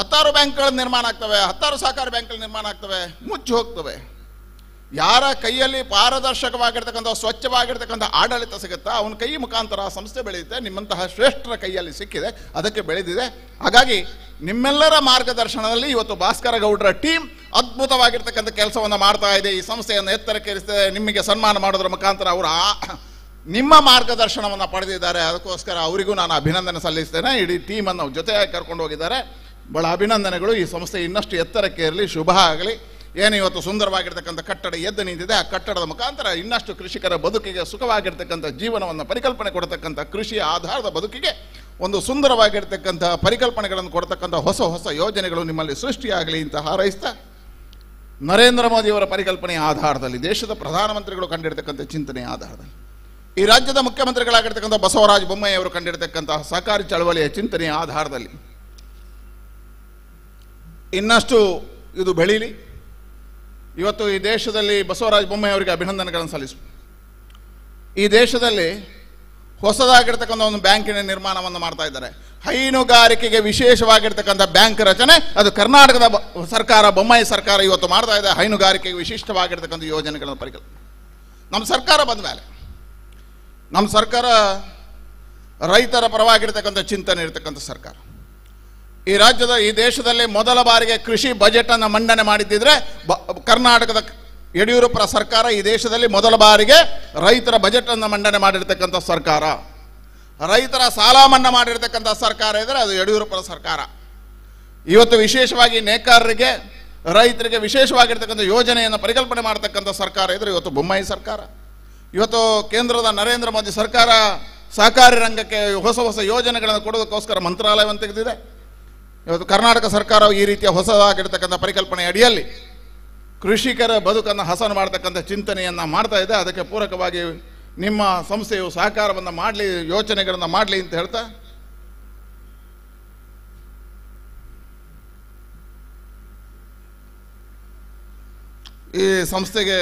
S7: 10 ಬ್ಯಾಂಕ್ಗಳ ನಿರ್ಮಾಣ ಆಗ್ತವೆ, 10 ಸಹಕಾರಿ ಬ್ಯಾಂಕ್ಗಳ ನಿರ್ಮಾಣ ಆಗ್ತವೆ, ಮುಚ್ಚಿ ಹೋಗ್ತವೆ. ಯಾರ ಕೈಯಲ್ಲಿ ಪಾರದರ್ಶಕವಾಗಿರ್ತಕ್ಕಂಥ ಸ್ವಚ್ಛವಾಗಿರ್ತಕ್ಕಂಥ ಆಡಳಿತ ಸಿಗುತ್ತಾ ಅವನ ಕೈ ಮುಖಾಂತರ ಸಂಸ್ಥೆ ಬೆಳೆಯುತ್ತೆ. ನಿಮ್ಮಂತಹ ಶ್ರೇಷ್ಠರ ಕೈಯಲ್ಲಿ ಸಿಕ್ಕಿದೆ, ಅದಕ್ಕೆ ಬೆಳೆದಿದೆ. ಹಾಗಾಗಿ ನಿಮ್ಮೆಲ್ಲರ ಮಾರ್ಗದರ್ಶನದಲ್ಲಿ ಇವತ್ತು ಭಾಸ್ಕರ ಗೌಡ್ರ ಟೀಮ್ ಅದ್ಭುತವಾಗಿರ್ತಕ್ಕಂಥ ಕೆಲಸವನ್ನು ಮಾಡ್ತಾ ಇದೆ. ಈ ಸಂಸ್ಥೆಯನ್ನು ಎತ್ತರಕ್ಕೇರಿಸ್ತದೆ. ನಿಮಗೆ ಸನ್ಮಾನ ಮಾಡೋದ್ರ ಮುಖಾಂತರ ಅವರು ನಿಮ್ಮ ಮಾರ್ಗದರ್ಶನವನ್ನು ಪಡೆದಿದ್ದಾರೆ. ಅದಕ್ಕೋಸ್ಕರ ಅವರಿಗೂ ನಾನು ಅಭಿನಂದನೆ ಸಲ್ಲಿಸ್ತೇನೆ. ಇಡೀ ಟೀಮನ್ನು ಜೊತೆಯಾಗಿ ಕರ್ಕೊಂಡು ಹೋಗಿದ್ದಾರೆ. ಬಹಳ ಅಭಿನಂದನೆಗಳು. ಈ ಸಂಸ್ಥೆ ಇನ್ನಷ್ಟು ಎತ್ತರಕ್ಕೆ ಇರಲಿ, ಶುಭ ಆಗಲಿ. ಏನು ಇವತ್ತು ಸುಂದರವಾಗಿರ್ತಕ್ಕಂಥ ಕಟ್ಟಡ ಎದ್ದು ನಿಂತಿದೆ, ಆ ಕಟ್ಟಡದ ಮುಖಾಂತರ ಇನ್ನಷ್ಟು ಕೃಷಿಕರ ಬದುಕಿಗೆ ಸುಖವಾಗಿರ್ತಕ್ಕಂಥ ಜೀವನವನ್ನು ಪರಿಕಲ್ಪನೆ ಕೊಡತಕ್ಕಂಥ ಕೃಷಿಯ ಆಧಾರದ ಬದುಕಿಗೆ ಒಂದು ಸುಂದರವಾಗಿರ್ತಕ್ಕಂಥ ಪರಿಕಲ್ಪನೆಗಳನ್ನು ಕೊಡ್ತಕ್ಕಂಥ ಹೊಸ ಹೊಸ ಯೋಜನೆಗಳು ನಿಮ್ಮಲ್ಲಿ ಸೃಷ್ಟಿಯಾಗಲಿ ಅಂತ ಹಾರೈಸ್ತಾ, ನರೇಂದ್ರ ಮೋದಿಯವರ ಪರಿಕಲ್ಪನೆಯ ಆಧಾರದಲ್ಲಿ, ದೇಶದ ಪ್ರಧಾನಮಂತ್ರಿಗಳು ಕಂಡಿರ್ತಕ್ಕಂಥ ಚಿಂತನೆಯ ಆಧಾರದಲ್ಲಿ, ಈ ರಾಜ್ಯದ ಮುಖ್ಯಮಂತ್ರಿಗಳಾಗಿರ್ತಕ್ಕಂಥ ಬಸವರಾಜ ಬೊಮ್ಮಾಯಿ ಅವರು ಕಂಡಿರ್ತಕ್ಕಂತಹ ಸಹಕಾರಿ ಚಳವಳಿಯ ಚಿಂತನೆಯ ಆಧಾರದಲ್ಲಿ ಇನ್ನಷ್ಟು ಇದು ಬೆಳೀಲಿ. ಇವತ್ತು ಈ ದೇಶದಲ್ಲಿ ಬಸವರಾಜ ಬೊಮ್ಮಾಯಿ ಅವರಿಗೆ ಅಭಿನಂದನೆಗಳನ್ನು ಸಲ್ಲಿಸು. ಈ ದೇಶದಲ್ಲಿ ಹೊಸದಾಗಿರ್ತಕ್ಕಂಥ ಒಂದು ಬ್ಯಾಂಕಿನ ನಿರ್ಮಾಣವನ್ನು ಮಾಡ್ತಾ ಇದ್ದಾರೆ. ಹೈನುಗಾರಿಕೆಗೆ ವಿಶೇಷವಾಗಿರ್ತಕ್ಕಂಥ ಬ್ಯಾಂಕ್ ರಚನೆ ಅದು ಕರ್ನಾಟಕದ ಸರ್ಕಾರ, ಬೊಮ್ಮಾಯಿ ಸರ್ಕಾರ ಇವತ್ತು ಮಾಡ್ತಾ ಇದೆ. ಹೈನುಗಾರಿಕೆಗೆ ವಿಶಿಷ್ಟವಾಗಿರ್ತಕ್ಕಂಥ ಯೋಜನೆಗಳನ್ನು ಪರಿಕಲ್ಪನೆ ನಮ್ಮ ಸರ್ಕಾರ ಬಂದ ಮೇಲೆ, ನಮ್ಮ ಸರ್ಕಾರ ರೈತರ ಪರವಾಗಿರ್ತಕ್ಕಂಥ ಚಿಂತನೆ ಇರತಕ್ಕಂಥ ಸರ್ಕಾರ. ಈ ರಾಜ್ಯದ, ಈ ದೇಶದಲ್ಲಿ ಮೊದಲ ಬಾರಿಗೆ ಕೃಷಿ ಬಜೆಟ್ ಅನ್ನು ಮಂಡನೆ ಮಾಡಿದ್ದಿದ್ರೆ ಕರ್ನಾಟಕದ ಯಡಿಯೂರಪ್ಪರ ಸರ್ಕಾರ ಈ ದೇಶದಲ್ಲಿ ಮೊದಲ ಬಾರಿಗೆ ರೈತರ ಬಜೆಟ್ ಅನ್ನು ಮಂಡನೆ ಮಾಡಿರ್ತಕ್ಕಂಥ ಸರ್ಕಾರ. ರೈತರ ಸಾಲ ಮನ್ನಾ ಮಾಡಿರ್ತಕ್ಕಂಥ ಸರ್ಕಾರ ಇದ್ರೆ ಅದು ಯಡಿಯೂರಪ್ಪರ ಸರ್ಕಾರ. ಇವತ್ತು ವಿಶೇಷವಾಗಿ ನೇಕಾರರಿಗೆ, ರೈತರಿಗೆ ವಿಶೇಷವಾಗಿರ್ತಕ್ಕಂಥ ಯೋಜನೆಯನ್ನು ಪರಿಕಲ್ಪನೆ ಮಾಡತಕ್ಕಂಥ ಸರ್ಕಾರ ಇದ್ರೆ ಇವತ್ತು ಬೊಮ್ಮಾಯಿ ಸರ್ಕಾರ. ಇವತ್ತು ಕೇಂದ್ರದ ನರೇಂದ್ರ ಮೋದಿ ಸರ್ಕಾರ ಸಹಕಾರಿ ರಂಗಕ್ಕೆ ಹೊಸ ಹೊಸ ಯೋಜನೆಗಳನ್ನು ಕೊಡೋದಕ್ಕೋಸ್ಕರ ಮಂತ್ರಾಲಯವನ್ನು ತೆಗೆದಿದೆ. ಇವತ್ತು ಕರ್ನಾಟಕ ಸರ್ಕಾರವು ಈ ರೀತಿಯ ಹೊಸದಾಗಿರ್ತಕ್ಕಂಥ ಪರಿಕಲ್ಪನೆ ಅಡಿಯಲ್ಲಿ ಕೃಷಿಕರ ಬದುಕನ್ನು ಹಸನು ಮಾಡತಕ್ಕಂಥ ಚಿಂತನೆಯನ್ನು ಮಾಡ್ತಾ ಇದೆ. ಅದಕ್ಕೆ ಪೂರಕವಾಗಿ ನಿಮ್ಮ ಸಂಸ್ಥೆಯು ಸಹಕಾರವನ್ನು ಮಾಡಲಿ, ಯೋಚನೆಗಳನ್ನು ಮಾಡಲಿ ಅಂತ ಹೇಳ್ತಾ, ಈ ಸಂಸ್ಥೆಗೆ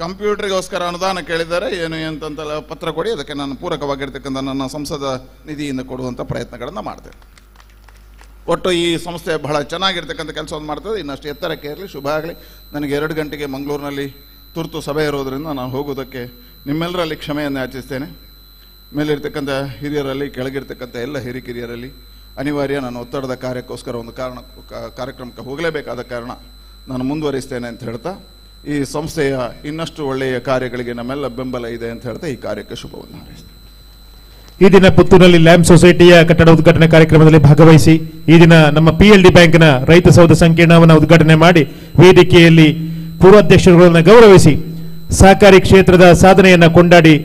S7: ಕಂಪ್ಯೂಟರ್ಗೋಸ್ಕರ ಅನುದಾನ ಕೇಳಿದ್ದಾರೆ. ಏನು ಅಂತಂತೆಲ್ಲ ಪತ್ರ ಕೊಡಿ, ಅದಕ್ಕೆ ನಾನು ಪೂರಕವಾಗಿರ್ತಕ್ಕಂಥ ನನ್ನ ಸಂಸದ ನಿಧಿಯಿಂದ ಕೊಡುವಂಥ ಪ್ರಯತ್ನಗಳನ್ನು ಮಾಡ್ತೇನೆ. ಒಟ್ಟು ಈ ಸಂಸ್ಥೆ ಬಹಳ ಚೆನ್ನಾಗಿರ್ತಕ್ಕಂಥ ಕೆಲಸವನ್ನು ಮಾಡ್ತದೆ. ಇನ್ನಷ್ಟು ಎತ್ತರಕ್ಕೆ ಇರಲಿ, ಶುಭ ಆಗಲಿ. ನನಗೆ 2 ಗಂಟೆಗೆ ಮಂಗಳೂರಿನಲ್ಲಿ ತುರ್ತು ಸಭೆ ಇರೋದರಿಂದ ನಾನು ಹೋಗೋದಕ್ಕೆ ನಿಮ್ಮೆಲ್ಲರಲ್ಲಿ ಕ್ಷಮೆಯನ್ನು ಯಾಚಿಸ್ತೇನೆ. ಮೇಲಿರ್ತಕ್ಕಂಥ ಹಿರಿಯರಲ್ಲಿ, ಕೆಳಗಿರ್ತಕ್ಕಂಥ ಎಲ್ಲ ಹಿರಿಕಿರಿಯರಲ್ಲಿ ಅನಿವಾರ್ಯ, ನಾನು ಒತ್ತಡದ ಕಾರ್ಯಕ್ಕೋಸ್ಕರ ಒಂದು ಕಾರ್ಯಕ್ರಮಕ್ಕೆ ಹೋಗಲೇಬೇಕಾದ ಕಾರಣ ನಾನು ಮುಂದುವರಿಸ್ತೇನೆ ಅಂತ ಹೇಳ್ತಾ, ಈ ಸಂಸ್ಥೆಯ ಇನ್ನಷ್ಟು ಒಳ್ಳೆಯ ಕಾರ್ಯಗಳಿಗೆ ನಮ್ಮೆಲ್ಲ ಬೆಂಬಲ ಇದೆ ಅಂತ ಹೇಳ್ತಾ ಈ ಕಾರ್ಯಕ್ಕೆ ಶುಭವನ್ನು ಹಾರೈಸ್ತೇನೆ.
S2: ಈ ದಿನ ಪುತ್ತೂರಿನಲ್ಲಿ ಲ್ಯಾಂಪ್ ಸೊಸೈಟಿಯ ಕಟ್ಟಡ ಉದ್ಘಾಟನೆ ಕಾರ್ಯಕ್ರಮದಲ್ಲಿ ಭಾಗವಹಿಸಿ, ಈ ದಿನ ನಮ್ಮ PLD ಬ್ಯಾಂಕ್ನ ರೈತ ಸೌಧ ಸಂಕೀರ್ಣವನ್ನು ಉದ್ಘಾಟನೆ ಮಾಡಿ ವೇದಿಕೆಯಲ್ಲಿ ಪೂರ್ವಾಧ್ಯಕ್ಷರುಗಳನ್ನು ಗೌರವಿಸಿ ಸಹಕಾರಿ ಕ್ಷೇತ್ರದ ಸಾಧನೆಯನ್ನು ಕೊಂಡಾಡಿ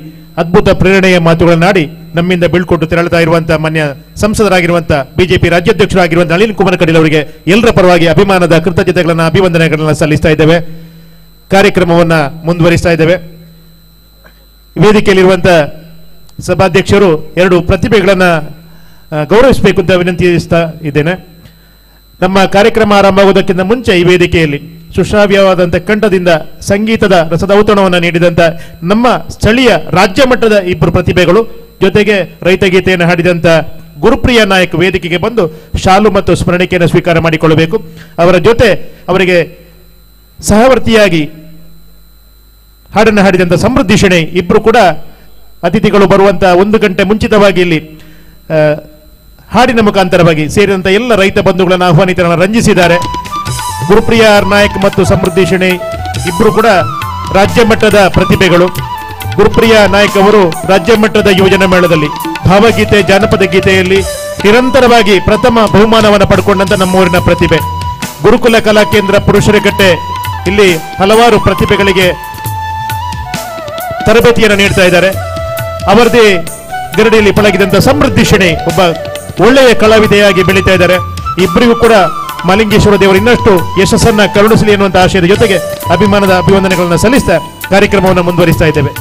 S2: ಅದ್ಭುತ ಪ್ರೇರಣೆಯ ಮಾತುಗಳನ್ನಾಡಿ ನಮ್ಮಿಂದ ಬೀಳ್ಕೊಟ್ಟು ತೆರಳುತ್ತಾ ಇರುವಂತಹ ಮಾನ್ಯ ಸಂಸದರಾಗಿರುವಂತಹ ಬಿಜೆಪಿ ರಾಜ್ಯಾಧ್ಯಕ್ಷರಾಗಿರುವಂತಹ ನಳಿನ್ ಕುಮಾರ್ ಕಟೀಲ್ ಅವರಿಗೆ ಎಲ್ಲರ ಪರವಾಗಿ ಅಭಿಮಾನದ ಕೃತಜ್ಞತೆಗಳನ್ನು, ಅಭಿವಂದನೆಗಳನ್ನು ಸಲ್ಲಿಸ್ತಾ ಇದ್ದೇವೆ. ಕಾರ್ಯಕ್ರಮವನ್ನು ಮುಂದುವರಿಸ್ತಾ ಇದ್ದೇವೆ. ವೇದಿಕೆಯಲ್ಲಿರುವಂತಹ ಸಭಾಧ್ಯಕ್ಷರು 2 ಪ್ರತಿಭೆಗಳನ್ನು ಗೌರವಿಸಬೇಕು ಅಂತ ವಿನಂತಿಸ್ತಾ ಇದ್ದೇನೆ. ನಮ್ಮ ಕಾರ್ಯಕ್ರಮ ಆರಂಭ ಆಗುವುದಕ್ಕಿಂತ ಮುಂಚೆ ಈ ವೇದಿಕೆಯಲ್ಲಿ ಸುಶ್ರಾವ್ಯವಾದಂಥ ಕಂಠದಿಂದ ಸಂಗೀತದ ರಸದೌತಣವನ್ನು ನೀಡಿದಂಥ ನಮ್ಮ ಸ್ಥಳೀಯ ರಾಜ್ಯ ಮಟ್ಟದ 2 ಪ್ರತಿಭೆಗಳು, ಜೊತೆಗೆ ರೈತ ಗೀತೆಯನ್ನು ಹಾಡಿದಂಥ ಗುರುಪ್ರಿಯ ನಾಯಕ್ ವೇದಿಕೆಗೆ ಬಂದು ಶಾಲು ಮತ್ತು ಸ್ಮರಣಿಕೆಯನ್ನು ಸ್ವೀಕಾರ ಮಾಡಿಕೊಳ್ಳಬೇಕು. ಅವರ ಜೊತೆ ಅವರಿಗೆ ಸಹವರ್ತಿಯಾಗಿ ಹಾಡನ್ನು ಹಾಡಿದಂಥ ಸಮೃದ್ಧಿ ಶೆಣೈ ಇಬ್ಬರು ಕೂಡ ಅತಿಥಿಗಳು ಬರುವಂತ 1 ಗಂಟೆ ಮುಂಚಿತವಾಗಿ ಇಲ್ಲಿ ಹಾಡಿನ ಮುಖಾಂತರವಾಗಿ ಸೇರಿದಂತ ಎಲ್ಲ ರೈತ ಬಂಧುಗಳನ್ನು ಆಹ್ವಾನಿತರನ್ನು ರಂಜಿಸಿದ್ದಾರೆ. ಗುರುಪ್ರಿಯ ನಾಯಕ್ ಮತ್ತು ಸಮೃದ್ಧಿ ಶೆಣೈ ಇಬ್ಬರು ಕೂಡ ರಾಜ್ಯ ಮಟ್ಟದ ಪ್ರತಿಭೆಗಳು. ಗುರುಪ್ರಿಯ ನಾಯಕ್ ಅವರು ರಾಜ್ಯ ಮಟ್ಟದ ಯುವಜನ ಮೇಳದಲ್ಲಿ ಭಾವಗೀತೆ ಜಾನಪದ ಗೀತೆಯಲ್ಲಿ ನಿರಂತರವಾಗಿ ಪ್ರಥಮ ಬಹುಮಾನವನ್ನು ಪಡ್ಕೊಂಡಂತ ನಮ್ಮೂರಿನ ಪ್ರತಿಭೆ. ಗುರುಕುಲ ಕಲಾ ಕೇಂದ್ರ ಪುರುಷರಕಟ್ಟೆ ಇಲ್ಲಿ ಹಲವಾರು ಪ್ರತಿಭೆಗಳಿಗೆ ತರಬೇತಿಯನ್ನು ನೀಡ್ತಾ ಇದ್ದಾರೆ. ಅವರದೇ ಗರಡಿಯಲ್ಲಿ ಪಳಗಿದಂತ ಸಮೃದ್ಧಿ ಶೆಣೆ ಒಬ್ಬ ಒಳ್ಳೆಯ ಕಲಾವಿದೆಯಾಗಿ ಬೆಳೀತಾ ಇದ್ದಾರೆ. ಇಬ್ಬರಿಗೂ ಕೂಡ ಮಾಲಿಂಗೇಶ್ವರ ದೇವರು ಇನ್ನಷ್ಟು ಯಶಸ್ಸನ್ನ ಕರುಣಿಸಲಿ ಎನ್ನುವಂತ ಆಶಯದ ಜೊತೆಗೆ ಅಭಿಮಾನದ ಅಭಿವಂದನೆಗಳನ್ನು ಸಲ್ಲಿಸ್ತಾ ಕಾರ್ಯಕ್ರಮವನ್ನು ಮುಂದುವರಿಸ್ತಾ ಇದ್ದೇವೆ.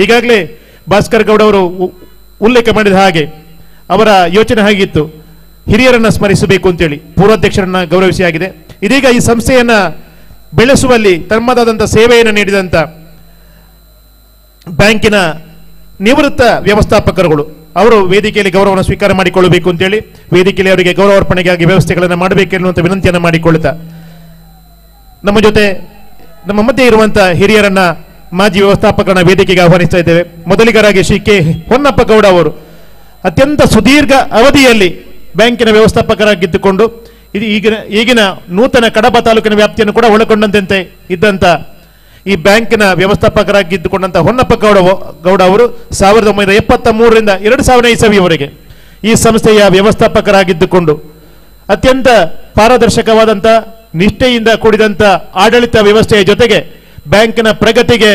S2: ಈಗಾಗಲೇ ಭಾಸ್ಕರ್ ಗೌಡ ಅವರು ಉಲ್ಲೇಖ ಮಾಡಿದ ಹಾಗೆ ಅವರ ಯೋಚನೆ ಹಾಗಿತ್ತು, ಹಿರಿಯರನ್ನ ಸ್ಮರಿಸಬೇಕು ಅಂತೇಳಿ ಪೂರ್ವಾಧ್ಯಕ್ಷರನ್ನ ಗೌರವಿಸಿ ಆಗಿದೆ. ಇದೀಗ ಈ ಸಂಸ್ಥೆಯನ್ನ ಬೆಳೆಸುವಲ್ಲಿ ತಮ್ಮದಾದಂಥ ಸೇವೆಯನ್ನು ನೀಡಿದಂತ ಬ್ಯಾಂಕಿನ ನಿವೃತ್ತ ವ್ಯವಸ್ಥಾಪಕರುಗಳು ಅವರು ವೇದಿಕೆಯಲ್ಲಿ ಗೌರವವನ್ನು ಸ್ವೀಕಾರ ಮಾಡಿಕೊಳ್ಳಬೇಕು ಅಂತೇಳಿ ವೇದಿಕೆಯಲ್ಲಿ ಅವರಿಗೆ ಗೌರವಾರ್ಪಣೆಗಾಗಿ ವ್ಯವಸ್ಥೆಗಳನ್ನು ಮಾಡಬೇಕೆನ್ನುವಂಥ ವಿನಂತಿಯನ್ನು ಮಾಡಿಕೊಳ್ಳುತ್ತಾ ನಮ್ಮ ಜೊತೆ ನಮ್ಮ ಮಧ್ಯೆ ಇರುವಂತಹ ಹಿರಿಯರನ್ನ ಮಾಜಿ ವ್ಯವಸ್ಥಾಪಕರನ್ನ ವೇದಿಕೆಗೆ ಆಹ್ವಾನಿಸ್ತಾ ಇದ್ದೇವೆ. ಮೊದಲಿಗರಾಗಿ ಶ್ರೀ ಕೆ ಹೊನ್ನಪ್ಪ ಗೌಡ ಅವರು ಅತ್ಯಂತ ಸುದೀರ್ಘ ಅವಧಿಯಲ್ಲಿ ಬ್ಯಾಂಕಿನ ವ್ಯವಸ್ಥಾಪಕರಾಗಿದ್ದುಕೊಂಡು ಇದು ಈಗಿನ ನೂತನ ಕಡಬ ತಾಲೂಕಿನ ವ್ಯಾಪ್ತಿಯನ್ನು ಕೂಡ ಒಳಗೊಂಡಂತೆ ಇದ್ದಂತ ಈ ಬ್ಯಾಂಕಿನ ವ್ಯವಸ್ಥಾಪಕರಾಗಿದ್ದುಕೊಂಡಂತ ಹೊನ್ನಪ್ಪ ಗೌಡ ಅವರು 1973ರಿಂದ 2000 ಇಸವಿಯವರೆಗೆ ಈ ಸಂಸ್ಥೆಯ ವ್ಯವಸ್ಥಾಪಕರಾಗಿದ್ದುಕೊಂಡು ಅತ್ಯಂತ ಪಾರದರ್ಶಕವಾದಂಥ ನಿಷ್ಠೆಯಿಂದ ಕೂಡಿದಂಥ ಆಡಳಿತ ವ್ಯವಸ್ಥೆಯ ಜೊತೆಗೆ ಬ್ಯಾಂಕಿನ ಪ್ರಗತಿಗೆ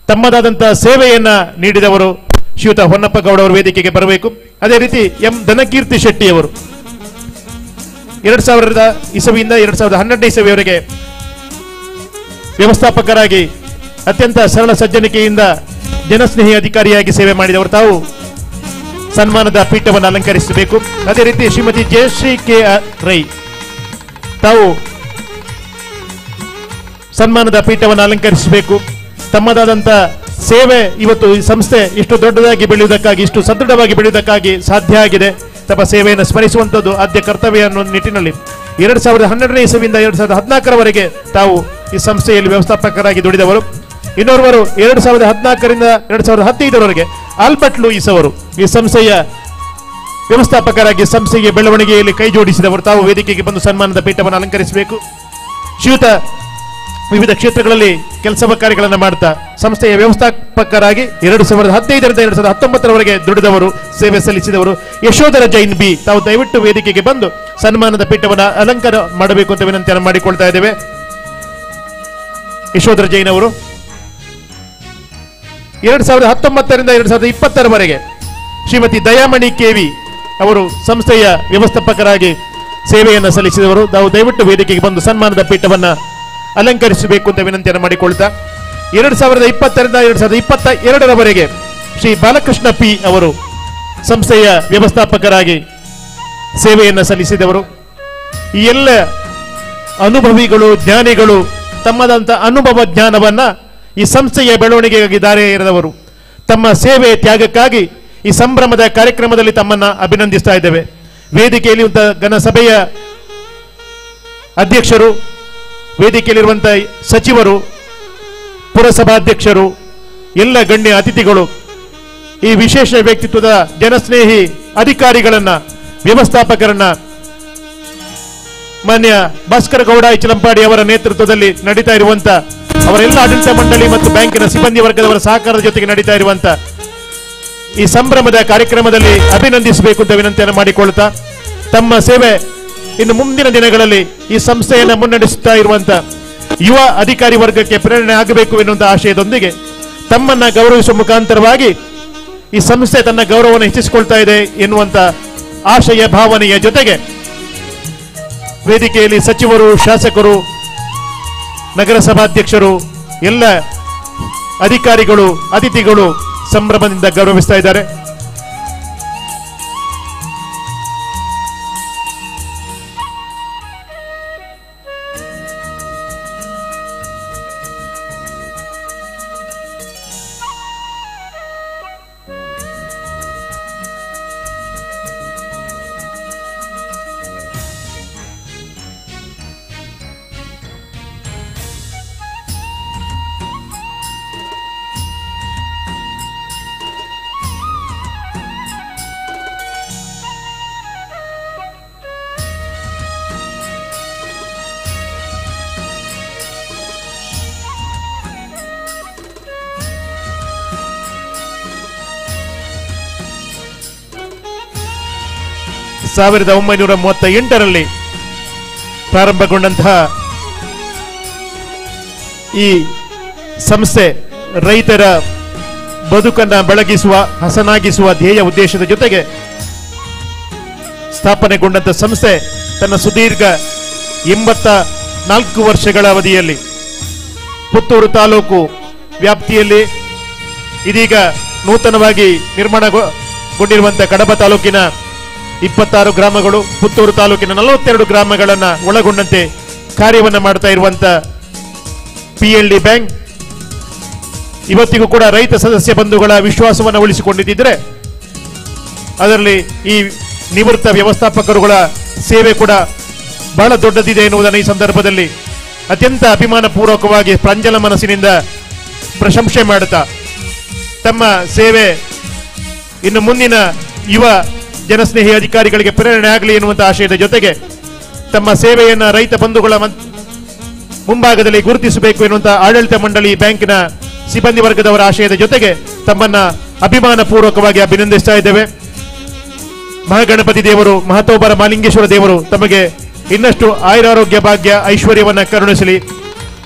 S2: ತಮ್ಮದಾದಂಥ ಸೇವೆಯನ್ನ ನೀಡಿದವರು ಶ್ರೀಯುತ ಹೊನ್ನಪ್ಪ ಗೌಡ ಅವರು ವೇದಿಕೆಗೆ ಬರಬೇಕು. ಅದೇ ರೀತಿ ಎಂ ಧನಕೀರ್ತಿ ಶೆಟ್ಟಿ ಅವರು 2000 ಇಸವಿಯಿಂದ 2012 ಇಸವಿಯವರೆಗೆ ವ್ಯವಸ್ಥಾಪಕರಾಗಿ ಅತ್ಯಂತ ಸರಳ ಸಜ್ಜನಿಕೆಯಿಂದ ಜನಸ್ನೇಹಿ ಅಧಿಕಾರಿಯಾಗಿ ಸೇವೆ ಮಾಡಿದವರು. ತಾವು ಸನ್ಮಾನದ ಪೀಠವನ್ನು ಅಲಂಕರಿಸಬೇಕು. ಅದೇ ರೀತಿ ಶ್ರೀಮತಿ ಜಯಶ್ರೀ ಕೆ ರೈ ತಾವು ಸನ್ಮಾನದ ಪೀಠವನ್ನು ಅಲಂಕರಿಸಬೇಕು. ತಮ್ಮದಾದಂಥ ಸೇವೆ ಇವತ್ತು ಈ ಸಂಸ್ಥೆ ಇಷ್ಟು ದೊಡ್ಡದಾಗಿ ಬೆಳೆಯುವುದಕ್ಕಾಗಿ ಇಷ್ಟು ಸದೃಢವಾಗಿ ಬೆಳೆಯುವುದಕ್ಕಾಗಿ ಸಾಧ್ಯ ಆಗಿದೆ. ತಮ್ಮ ಸೇವೆಯನ್ನು ಸ್ಮರಿಸುವಂಥದ್ದು ಆದ್ಯ ಕರ್ತವ್ಯ ಅನ್ನೋ ನಿಟ್ಟಿನಲ್ಲಿ 2012 ಇಸವಿಯಿಂದ 2014ರವರೆಗೆ ತಾವು ಈ ಸಂಸ್ಥೆಯಲ್ಲಿ ವ್ಯವಸ್ಥಾಪಕರಾಗಿ ದುಡಿದವರು. ಇನ್ನೋರ್ವರು 2014ರಿಂದ 2015ರವರೆಗೆ ಆಲ್ಬರ್ಟ್ ಲೂಯಿಸ್ ಅವರು ಈ ಸಂಸ್ಥೆಯ ವ್ಯವಸ್ಥಾಪಕರಾಗಿ ಸಂಸ್ಥೆಗೆ ಬೆಳವಣಿಗೆಯಲ್ಲಿ ಕೈ ಜೋಡಿಸಿದವರು. ತಾವು ವೇದಿಕೆಗೆ ಬಂದು ಸನ್ಮಾನದ ಪೀಠವನ್ನು ಅಲಂಕರಿಸಬೇಕು. ಶ್ರೀಯುತ ವಿವಿಧ ಕ್ಷೇತ್ರಗಳಲ್ಲಿ ಕೆಲಸ ಕಾರ್ಯಗಳನ್ನು ಮಾಡ್ತಾ ಸಂಸ್ಥೆಯ ವ್ಯವಸ್ಥಾಪಕರಾಗಿ 2015ರಿಂದ 2019ರವರೆಗೆ ದುಡಿದವರು, ಸೇವೆ ಸಲ್ಲಿಸಿದವರು ಯಶೋಧರ ಜೈನ್ ಬಿ. ತಾವು ದಯವಿಟ್ಟು ವೇದಿಕೆಗೆ ಬಂದು ಸನ್ಮಾನದ ಪೀಠವನ್ನು ಅಲಂಕಾರ ಮಾಡಬೇಕು ಅಂತ ವಿನಂತಿಯನ್ನು ಮಾಡಿಕೊಳ್ತಾ ಇದ್ದೇವೆ. ಯಶೋಧರ ಜೈನ್ ಅವರು 2019ರಿಂದ 2020ರವರೆಗೆ ಶ್ರೀಮತಿ ದಯಾಮಣಿ ಕೆವಿ ಅವರು ಸಂಸ್ಥೆಯ ವ್ಯವಸ್ಥಾಪಕರಾಗಿ ಸೇವೆಯನ್ನು ಸಲ್ಲಿಸಿದವರು. ತಾವು ದಯವಿಟ್ಟು ವೇದಿಕೆಗೆ ಬಂದು ಸನ್ಮಾನದ ಪೀಠವನ್ನು ಅಲಂಕರಿಸಬೇಕು ಅಂತ ವಿನಂತಿಯನ್ನು ಮಾಡಿಕೊಳ್ತಾ 2020ರಿಂದ 2022ರವರೆಗೆ ಶ್ರೀ ಬಾಲಕೃಷ್ಣ ಪಿ ಅವರು ಸಂಸ್ಥೆಯ ವ್ಯವಸ್ಥಾಪಕರಾಗಿ ಸೇವೆಯನ್ನು ಸಲ್ಲಿಸಿದವರು. ಈ ಎಲ್ಲ ಅನುಭವಿಗಳು, ಜ್ಞಾನಿಗಳು ತಮ್ಮದಂತ ಅನುಭವ ಜ್ಞಾನವನ್ನ ಈ ಸಂಸ್ಥೆಯ ಬೆಳವಣಿಗೆಗಾಗಿ ದಾರಿ ಎರೆದವರು. ತಮ್ಮ ಸೇವೆ ತ್ಯಾಗಕ್ಕಾಗಿ ಈ ಸಂಭ್ರಮದ ಕಾರ್ಯಕ್ರಮದಲ್ಲಿ ತಮ್ಮನ್ನ ಅಭಿನಂದಿಸ್ತಾ ಇದ್ದೇವೆ. ವೇದಿಕೆಯಲ್ಲಿ ಘನಸಭೆಯ ಅಧ್ಯಕ್ಷರು, ವೇದಿಕೆಯಲ್ಲಿರುವಂತಹ ಸಚಿವರು, ಪುರಸಭಾಧ್ಯಕ್ಷರು, ಎಲ್ಲ ಗಣ್ಯ ಅತಿಥಿಗಳು, ಈ ವಿಶೇಷ ವ್ಯಕ್ತಿತ್ವದ ಜನಸ್ನೇಹಿ ಅಧಿಕಾರಿಗಳನ್ನ, ವ್ಯವಸ್ಥಾಪಕರನ್ನ ಮಾನ್ಯ ಭಾಸ್ಕರ ಗೌಡ ಚಿಲಂಪಾಡಿ ಅವರ ನೇತೃತ್ವದಲ್ಲಿ ನಡೀತಾ ಇರುವಂತ ಅವರೆಲ್ಲ ಆಡಳಿತ ಮಂಡಳಿ ಮತ್ತು ಬ್ಯಾಂಕಿನ ಸಿಬ್ಬಂದಿ ವರ್ಗದವರ ಸಹಕಾರದ ಜೊತೆಗೆ ನಡೀತಾ ಇರುವಂತ ಈ ಸಂಭ್ರಮದ ಕಾರ್ಯಕ್ರಮದಲ್ಲಿ ಅಭಿನಂದಿಸಬೇಕು ಅಂತ ವಿನಂತಿಯನ್ನು ಮಾಡಿಕೊಳ್ತಾ ತಮ್ಮ ಸೇವೆ ಇನ್ನು ಮುಂದಿನ ದಿನಗಳಲ್ಲಿ ಈ ಸಂಸ್ಥೆಯನ್ನು ಮುನ್ನಡೆಸುತ್ತಾ ಇರುವಂತ ಯುವ ಅಧಿಕಾರಿ ವರ್ಗಕ್ಕೆ ಪ್ರೇರಣೆ ಆಗಬೇಕು ಎನ್ನುವಂತ ಆಶಯದೊಂದಿಗೆ ತಮ್ಮನ್ನ ಗೌರವಿಸುವ ಮುಖಾಂತರವಾಗಿ ಈ ಸಂಸ್ಥೆ ತನ್ನ ಗೌರವವನ್ನು ಹೆಚ್ಚಿಸಿಕೊಳ್ತಾ ಇದೆ ಎನ್ನುವಂತ ಆಶಯ ಭಾವನೆಯ ಜೊತೆಗೆ ವೇದಿಕೆಯಲ್ಲಿ ಸಚಿವರು, ಶಾಸಕರು, ನಗರಸಭಾಧ್ಯಕ್ಷರು, ಎಲ್ಲ ಅಧಿಕಾರಿಗಳು, ಅತಿಥಿಗಳು ಸಂಭ್ರಮದಿಂದ ಗೌರವಿಸ್ತಾ ಇದ್ದಾರೆ. 1938ರಲ್ಲಿ ಪ್ರಾರಂಭಗೊಂಡಂತಹ ಈ ಸಂಸ್ಥೆ ರೈತರ ಬದುಕನ್ನು ಬೆಳಗಿಸುವ, ಹಸನಾಗಿಸುವ ಧ್ಯೇಯ ಉದ್ದೇಶದ ಜೊತೆಗೆ ಸ್ಥಾಪನೆಗೊಂಡಂಥ ಸಂಸ್ಥೆ ತನ್ನ ಸುದೀರ್ಘ 84 ವರ್ಷಗಳ ಅವಧಿಯಲ್ಲಿ ಪುತ್ತೂರು ತಾಲೂಕು ವ್ಯಾಪ್ತಿಯಲ್ಲಿ ಇದೀಗ ನೂತನವಾಗಿ ನಿರ್ಮಾಣಗೊಂಡಿರುವಂತಹ ಕಡಬ ತಾಲೂಕಿನ 26 ಗ್ರಾಮಗಳು, ಪುತ್ತೂರು ತಾಲೂಕಿನ 42 ಗ್ರಾಮಗಳನ್ನು ಒಳಗೊಂಡಂತೆ ಕಾರ್ಯವನ್ನು ಮಾಡ್ತಾ ಇರುವಂತ PLD ಬ್ಯಾಂಕ್ ಇವತ್ತಿಗೂ ಕೂಡ ರೈತ ಸದಸ್ಯ ಬಂಧುಗಳ ವಿಶ್ವಾಸವನ್ನು ಉಳಿಸಿಕೊಂಡಿದ್ದರೆ ಅದರಲ್ಲಿ ಈ ನಿವೃತ್ತ ವ್ಯವಸ್ಥಾಪಕರುಗಳ ಸೇವೆ ಕೂಡ ಬಹಳ ದೊಡ್ಡದಿದೆ ಎನ್ನುವುದನ್ನು ಈ ಸಂದರ್ಭದಲ್ಲಿ ಅತ್ಯಂತ ಅಭಿಮಾನ ಪೂರ್ವಕವಾಗಿ ಪ್ರಾಂಜಲ ಮನಸ್ಸಿನಿಂದ ಪ್ರಶಂಸೆ ಮಾಡುತ್ತಾ ತಮ್ಮ ಸೇವೆ ಇನ್ನು ಮುಂದಿನ ಯುವ ಜನಸ್ನೇಹಿ ಅಧಿಕಾರಿಗಳಿಗೆ ಪ್ರೇರಣೆ ಆಗಲಿ ಎನ್ನುವಂತ ಆಶಯದ ಜೊತೆಗೆ ತಮ್ಮ ಸೇವೆಯನ್ನು ರೈತ ಬಂಧುಗಳ ಮುಂಭಾಗದಲ್ಲಿ ಗುರುತಿಸಬೇಕು ಎನ್ನುವಂತ ಆಡಳಿತ ಮಂಡಳಿ ಬ್ಯಾಂಕಿನ ಸಿಬ್ಬಂದಿ ವರ್ಗದವರ ಆಶಯದ ಜೊತೆಗೆ ತಮ್ಮನ್ನ ಅಭಿಮಾನ ಪೂರ್ವಕವಾಗಿ ಅಭಿನಂದಿಸ್ತಾ ಇದ್ದೇವೆ. ಮಹಾಗಣಪತಿ ದೇವರು, ಮಹತೋಬರ ಮಾಲಿಂಗೇಶ್ವರ ದೇವರು ತಮಗೆ ಇನ್ನಷ್ಟು ಆಯುರಾರೋಗ್ಯ ಭಾಗ್ಯ ಐಶ್ವರ್ಯವನ್ನ ಕರುಣಿಸಲಿ.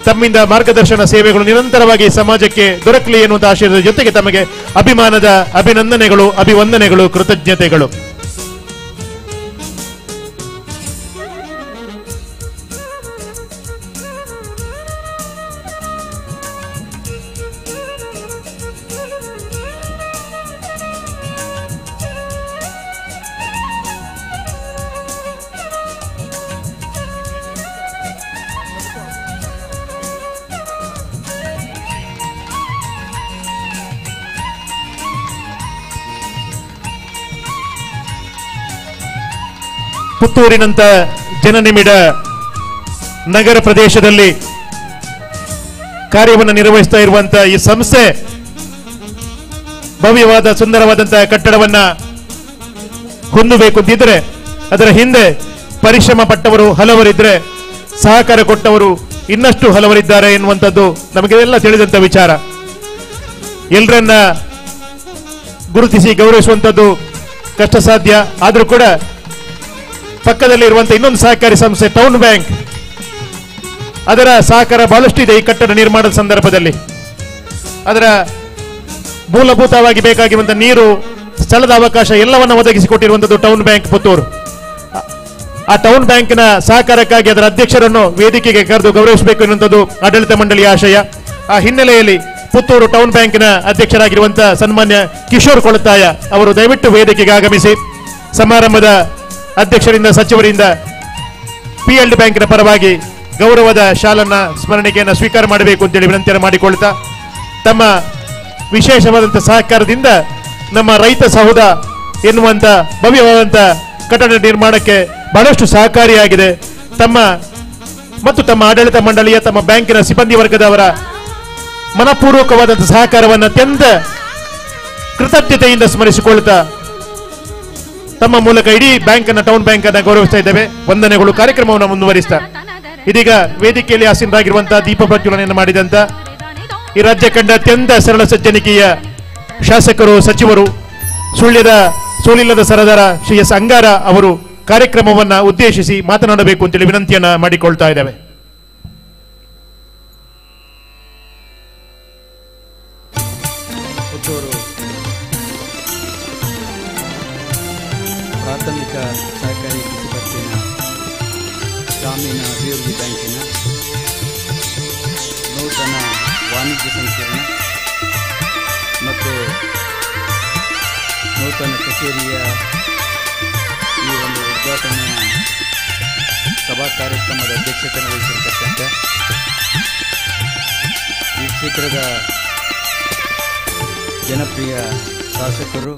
S2: ತಮ್ಮಿಂದ ಮಾರ್ಗದರ್ಶನ ಸೇವೆಗಳು ನಿರಂತರವಾಗಿ ಸಮಾಜಕ್ಕೆ ದೊರಕಲಿ ಎನ್ನುವಂತ ಆಶಯದ ಜೊತೆಗೆ ತಮಗೆ ಅಭಿಮಾನದ ಅಭಿನಂದನೆಗಳು, ಅಭಿವಂದನೆಗಳು, ಕೃತಜ್ಞತೆಗಳು. ಪುತ್ತೂರಿನಂತ ಜನನಿಬಿಡ ನಗರ ಪ್ರದೇಶದಲ್ಲಿ ಕಾರ್ಯವನ್ನು ನಿರ್ವಹಿಸ್ತಾ ಇರುವಂತಹ ಈ ಸಂಸ್ಥೆ ಭವ್ಯವಾದ ಸುಂದರವಾದಂತಹ ಕಟ್ಟಡವನ್ನ ಹೊಂದಬೇಕು ಅಂತಿದ್ರೆ ಅದರ ಹಿಂದೆ ಪರಿಶ್ರಮ ಪಟ್ಟವರು ಹಲವರಿದ್ರೆ, ಸಹಕಾರ ಕೊಟ್ಟವರು ಇನ್ನಷ್ಟು ಹಲವರಿದ್ದಾರೆ ಎನ್ನುವಂಥದ್ದು ನಮಗೆಲ್ಲ ತಿಳಿದಂತ ವಿಚಾರ. ಎಲ್ಲರನ್ನ ಗುರುತಿಸಿ ಗೌರವಿಸುವಂಥದ್ದು ಕಷ್ಟ ಸಾಧ್ಯ. ಆದರೂ ಕೂಡ ಪಕ್ಕದಲ್ಲಿ ಇರುವಂತಹ ಇನ್ನೊಂದು ಸಹಕಾರಿ ಸಂಸ್ಥೆ ಟೌನ್ ಬ್ಯಾಂಕ್, ಅದರ ಸಹಕಾರ ಬಹಳಷ್ಟು ಇದೆ ಈ ಕಟ್ಟಡ ನಿರ್ಮಾಣದ ಸಂದರ್ಭದಲ್ಲಿ. ಅದರ ಮೂಲಭೂತವಾಗಿ ಬೇಕಾಗಿರುವಂತಹ ನೀರು, ಸ್ಥಳದ ಅವಕಾಶ ಎಲ್ಲವನ್ನ ಒದಗಿಸಿಕೊಟ್ಟಿರುವಂತದ್ದು ಟೌನ್ ಬ್ಯಾಂಕ್ ಪುತ್ತೂರು. ಆ ಟೌನ್ ಬ್ಯಾಂಕಿನ ಸಹಕಾರಕ್ಕಾಗಿ ಅದರ ಅಧ್ಯಕ್ಷರನ್ನು ವೇದಿಕೆಗೆ ಕರೆದು ಗೌರವಿಸಬೇಕು ಎನ್ನುವಂಥದ್ದು ಆಡಳಿತ ಮಂಡಳಿಯ ಆಶಯ. ಆ ಹಿನ್ನೆಲೆಯಲ್ಲಿ ಪುತ್ತೂರು ಟೌನ್ ಬ್ಯಾಂಕಿನ ಅಧ್ಯಕ್ಷರಾಗಿರುವಂತಹ ಸನ್ಮಾನ್ಯ ಕಿಶೋರ್ ಕೊಳತಾಯ ಅವರು ದಯವಿಟ್ಟು ವೇದಿಕೆಗೆ ಆಗಮಿಸಿ ಸಮಾರಂಭದ ಅಧ್ಯಕ್ಷರಿಂದ ಸಚಿವರಿಂದ PLD ಬ್ಯಾಂಕಿನ ಪರವಾಗಿ ಗೌರವದ ಶಾಲನ್ನ ಸ್ಮರಣಿಕೆಯನ್ನು ಸ್ವೀಕಾರ ಮಾಡಬೇಕು ಅಂತೇಳಿ ವಿನಂತಿಯನ್ನು ಮಾಡಿಕೊಳ್ತಾ, ತಮ್ಮ ವಿಶೇಷವಾದಂತಹ ಸಹಕಾರದಿಂದ ನಮ್ಮ ರೈತ ಸಹೋದ ಎನ್ನುವಂತ ಭವ್ಯವಾದಂತ ಕಟ್ಟಡ ನಿರ್ಮಾಣಕ್ಕೆ ಬಹಳಷ್ಟು ಸಹಕಾರಿಯಾಗಿದೆ. ತಮ್ಮ ಮತ್ತು ತಮ್ಮ ಆಡಳಿತ ಮಂಡಳಿಯ, ತಮ್ಮ ಬ್ಯಾಂಕಿನ ಸಿಬ್ಬಂದಿ ವರ್ಗದವರ ಮನಪೂರ್ವಕವಾದಂತಹ ಸಹಕಾರವನ್ನು ಅತ್ಯಂತ ಕೃತಜ್ಞತೆಯಿಂದ ಸ್ಮರಿಸಿಕೊಳ್ತಾ ತಮ್ಮ ಮೂಲಕ ಇಡೀ ಬ್ಯಾಂಕ್ ಅನ್ನ, ಟೌನ್ ಬ್ಯಾಂಕ್ ಅನ್ನ ಗೌರವಿಸ್ತಾ ಇದ್ದೇವೆ. ವಂದನೆಗಳು. ಕಾರ್ಯಕ್ರಮವನ್ನು ಮುಂದುವರಿಸ್ತಾ ಇದೀಗ ವೇದಿಕೆಯಲ್ಲಿ ಆಸೀನರಾಗಿರುವಂತಹ ದೀಪ ಪ್ರಜ್ವಲನೆಯನ್ನು ಮಾಡಿದಂತ ಈ ರಾಜ್ಯ ಕಂಡ ಅತ್ಯಂತ ಸರಳ ಸಜ್ಜನಿಕೆಯ ಶಾಸಕರು, ಸಚಿವರು, ಸೋಲಿಲ್ಲದ ಸರದಾರ ಶ್ರೀ ಎಸ್ ಅಂಗಾರ ಅವರು ಕಾರ್ಯಕ್ರಮವನ್ನ ಉದ್ದೇಶಿಸಿ ಮಾತನಾಡಬೇಕು ಅಂತೇಳಿ ವಿನಂತಿಯನ್ನ ಮಾಡಿಕೊಳ್ತಾ ಇದ್ದೇವೆ.
S8: ಪ್ರಾಥಮಿಕ ಸಹಕಾರಿ ಕೃಷಿ ಪತ್ತಿನ ಗ್ರಾಮೀಣ ಅಭಿವೃದ್ಧಿ ಬ್ಯಾಂಕಿನ ನೂತನ ವಾಣಿಜ್ಯ ಸಂಕೀರ್ಣ ಮತ್ತು ನೂತನ ಕಚೇರಿಯ ಈ ಒಂದು ಉದ್ಘಾಟನೆಯ ಸಭಾ ಕಾರ್ಯಕ್ರಮದ ಅಧ್ಯಕ್ಷತೆಯನ್ನು ವಹಿಸಿರ್ತಕ್ಕಂಥ ಈ ಕ್ಷೇತ್ರದ ಜನಪ್ರಿಯ ಶಾಸಕರು,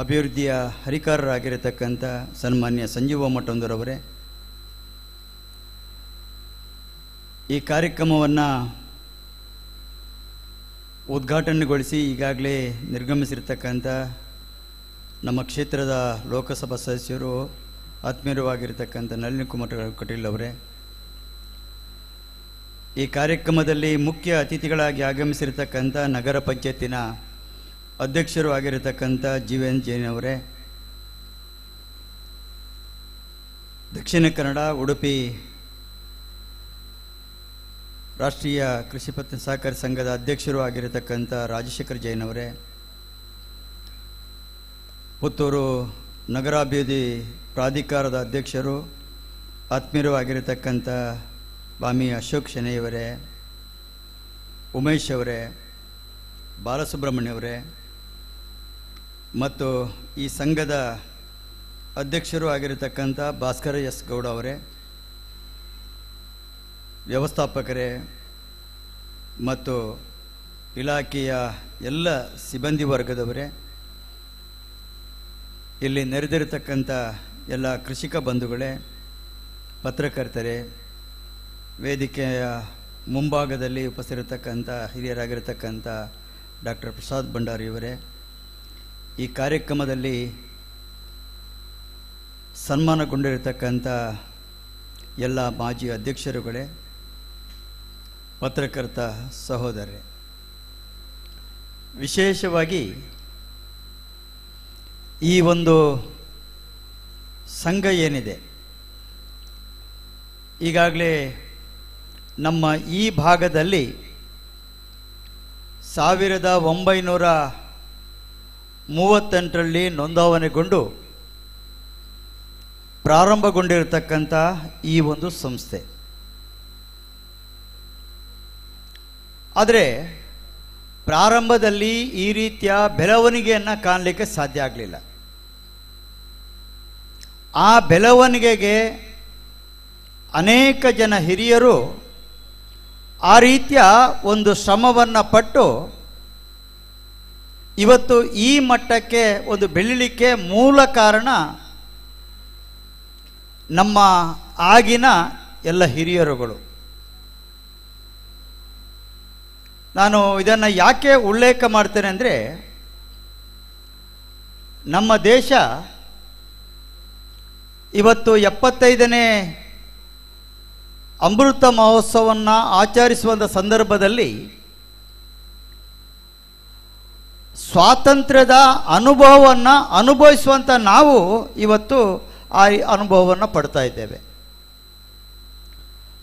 S8: ಅಭಿವೃದ್ಧಿಯ ಹರಿಕಾರರಾಗಿರತಕ್ಕಂಥ ಸನ್ಮಾನ್ಯ ಸಂಜೀವ ಮಠಂದರವರೇ, ಈ ಕಾರ್ಯಕ್ರಮವನ್ನು ಉದ್ಘಾಟನೆಗೊಳಿಸಿ ಈಗಾಗಲೇ ನಿರ್ಗಮಿಸಿರ್ತಕ್ಕಂಥ ನಮ್ಮ ಕ್ಷೇತ್ರದ ಲೋಕಸಭಾ ಸದಸ್ಯರು, ಆತ್ಮೀಯವಾಗಿರ್ತಕ್ಕಂಥ ನಳಿನ್ ಕುಮಾರ್ ಕಟೀಲ್ ಅವರೇ, ಈ ಕಾರ್ಯಕ್ರಮದಲ್ಲಿ ಮುಖ್ಯ ಅತಿಥಿಗಳಾಗಿ ಆಗಮಿಸಿರ್ತಕ್ಕಂಥ ನಗರ ಪಂಚಾಯತಿನ ಅಧ್ಯಕ್ಷರು ಆಗಿರತಕ್ಕಂಥ ಜೀವನ್ ಜೈನ್ ಅವರೇ, ದಕ್ಷಿಣ ಕನ್ನಡ ಉಡುಪಿ ರಾಷ್ಟ್ರೀಯ ಕೃಷಿ ಪತ್ತಿನ ಸಹಕಾರಿ ಸಂಘದ ಅಧ್ಯಕ್ಷರು ಆಗಿರತಕ್ಕಂಥ ರಾಜಶೇಖರ್ ಜೈನ್ ಅವರೇ, ಪುತ್ತೂರು ನಗರಾಭಿವೃದ್ಧಿ ಪ್ರಾಧಿಕಾರದ ಅಧ್ಯಕ್ಷರು ಆತ್ಮೀಯರು ಆಗಿರತಕ್ಕಂಥ ಬಾಮಿ ಅಶೋಕ್ ಶೆಣೈಯವರೇ, ಉಮೇಶ್ ಅವರೇ, ಬಾಲಸುಬ್ರಹ್ಮಣ್ಯ ಅವರೇ ಮತ್ತು ಈ ಸಂಘದ ಅಧ್ಯಕ್ಷರು ಆಗಿರತಕ್ಕಂಥ ಭಾಸ್ಕರ ಎಸ್ ಗೌಡ ಅವರೇ, ವ್ಯವಸ್ಥಾಪಕರೇ ಮತ್ತು ಇಲಾಖೆಯ ಎಲ್ಲ ಸಿಬ್ಬಂದಿ ವರ್ಗದವರೇ, ಇಲ್ಲಿ ನೆರೆದಿರತಕ್ಕಂಥ ಎಲ್ಲ ಕೃಷಿಕ ಬಂಧುಗಳೇ, ಪತ್ರಕರ್ತರೇ, ವೇದಿಕೆಯ ಮುಂಭಾಗದಲ್ಲಿ ಉಪಸ್ಥಿರತಕ್ಕಂಥ ಹಿರಿಯರಾಗಿರತಕ್ಕಂಥ ಡಾಕ್ಟರ್ ಪ್ರಸಾದ್ ಭಂಡಾರಿಯವರೇ, ಈ ಕಾರ್ಯಕ್ರಮದಲ್ಲಿ ಸನ್ಮಾನಗೊಂಡಿರತಕ್ಕಂಥ ಎಲ್ಲ ಮಾಜಿ ಅಧ್ಯಕ್ಷರುಗಳೇ, ಪತ್ರಕರ್ತ ಸಹೋದರರೇ, ವಿಶೇಷವಾಗಿ ಈ ಒಂದು ಸಂಘ ಏನಿದೆ, ಈಗಾಗಲೇ ನಮ್ಮ ಈ ಭಾಗದಲ್ಲಿ 1938ರಲ್ಲಿ ನೋಂದಾವಣೆಗೊಂಡು ಪ್ರಾರಂಭಗೊಂಡಿರತಕ್ಕಂಥ ಈ ಒಂದು ಸಂಸ್ಥೆ. ಆದರೆ ಪ್ರಾರಂಭದಲ್ಲಿ ಈ ರೀತಿಯ ಬೆಳವಣಿಗೆಯನ್ನು ಕಾಣಲಿಕ್ಕೆ ಸಾಧ್ಯ ಆಗಲಿಲ್ಲ. ಆ ಬೆಳವಣಿಗೆಗೆ ಅನೇಕ ಜನ ಹಿರಿಯರು ಆ ರೀತಿಯ ಒಂದು ಶ್ರಮವನ್ನು ಪಟ್ಟು ಇವತ್ತು ಈ ಮಟ್ಟಕ್ಕೆ ಒಂದು ಬೆಳೀಲಿಕ್ಕೆ ಮೂಲ ಕಾರಣ ನಮ್ಮ ಆಗಿನ ಎಲ್ಲ ಹಿರಿಯರುಗಳು. ನಾನು ಇದನ್ನು ಯಾಕೆ ಉಲ್ಲೇಖ ಮಾಡ್ತೇನೆ ಅಂದರೆ, ನಮ್ಮ ದೇಶ ಇವತ್ತು 75ನೇ ಅಮೃತ ಮಹೋತ್ಸವವನ್ನು ಆಚರಿಸುವಂಥ ಸಂದರ್ಭದಲ್ಲಿ ಸ್ವಾತಂತ್ರ್ಯದ ಅನುಭವವನ್ನು ಅನುಭವಿಸುವಂಥ ನಾವು ಇವತ್ತು ಆ ಅನುಭವವನ್ನು ಪಡ್ತಾ ಇದ್ದೇವೆ.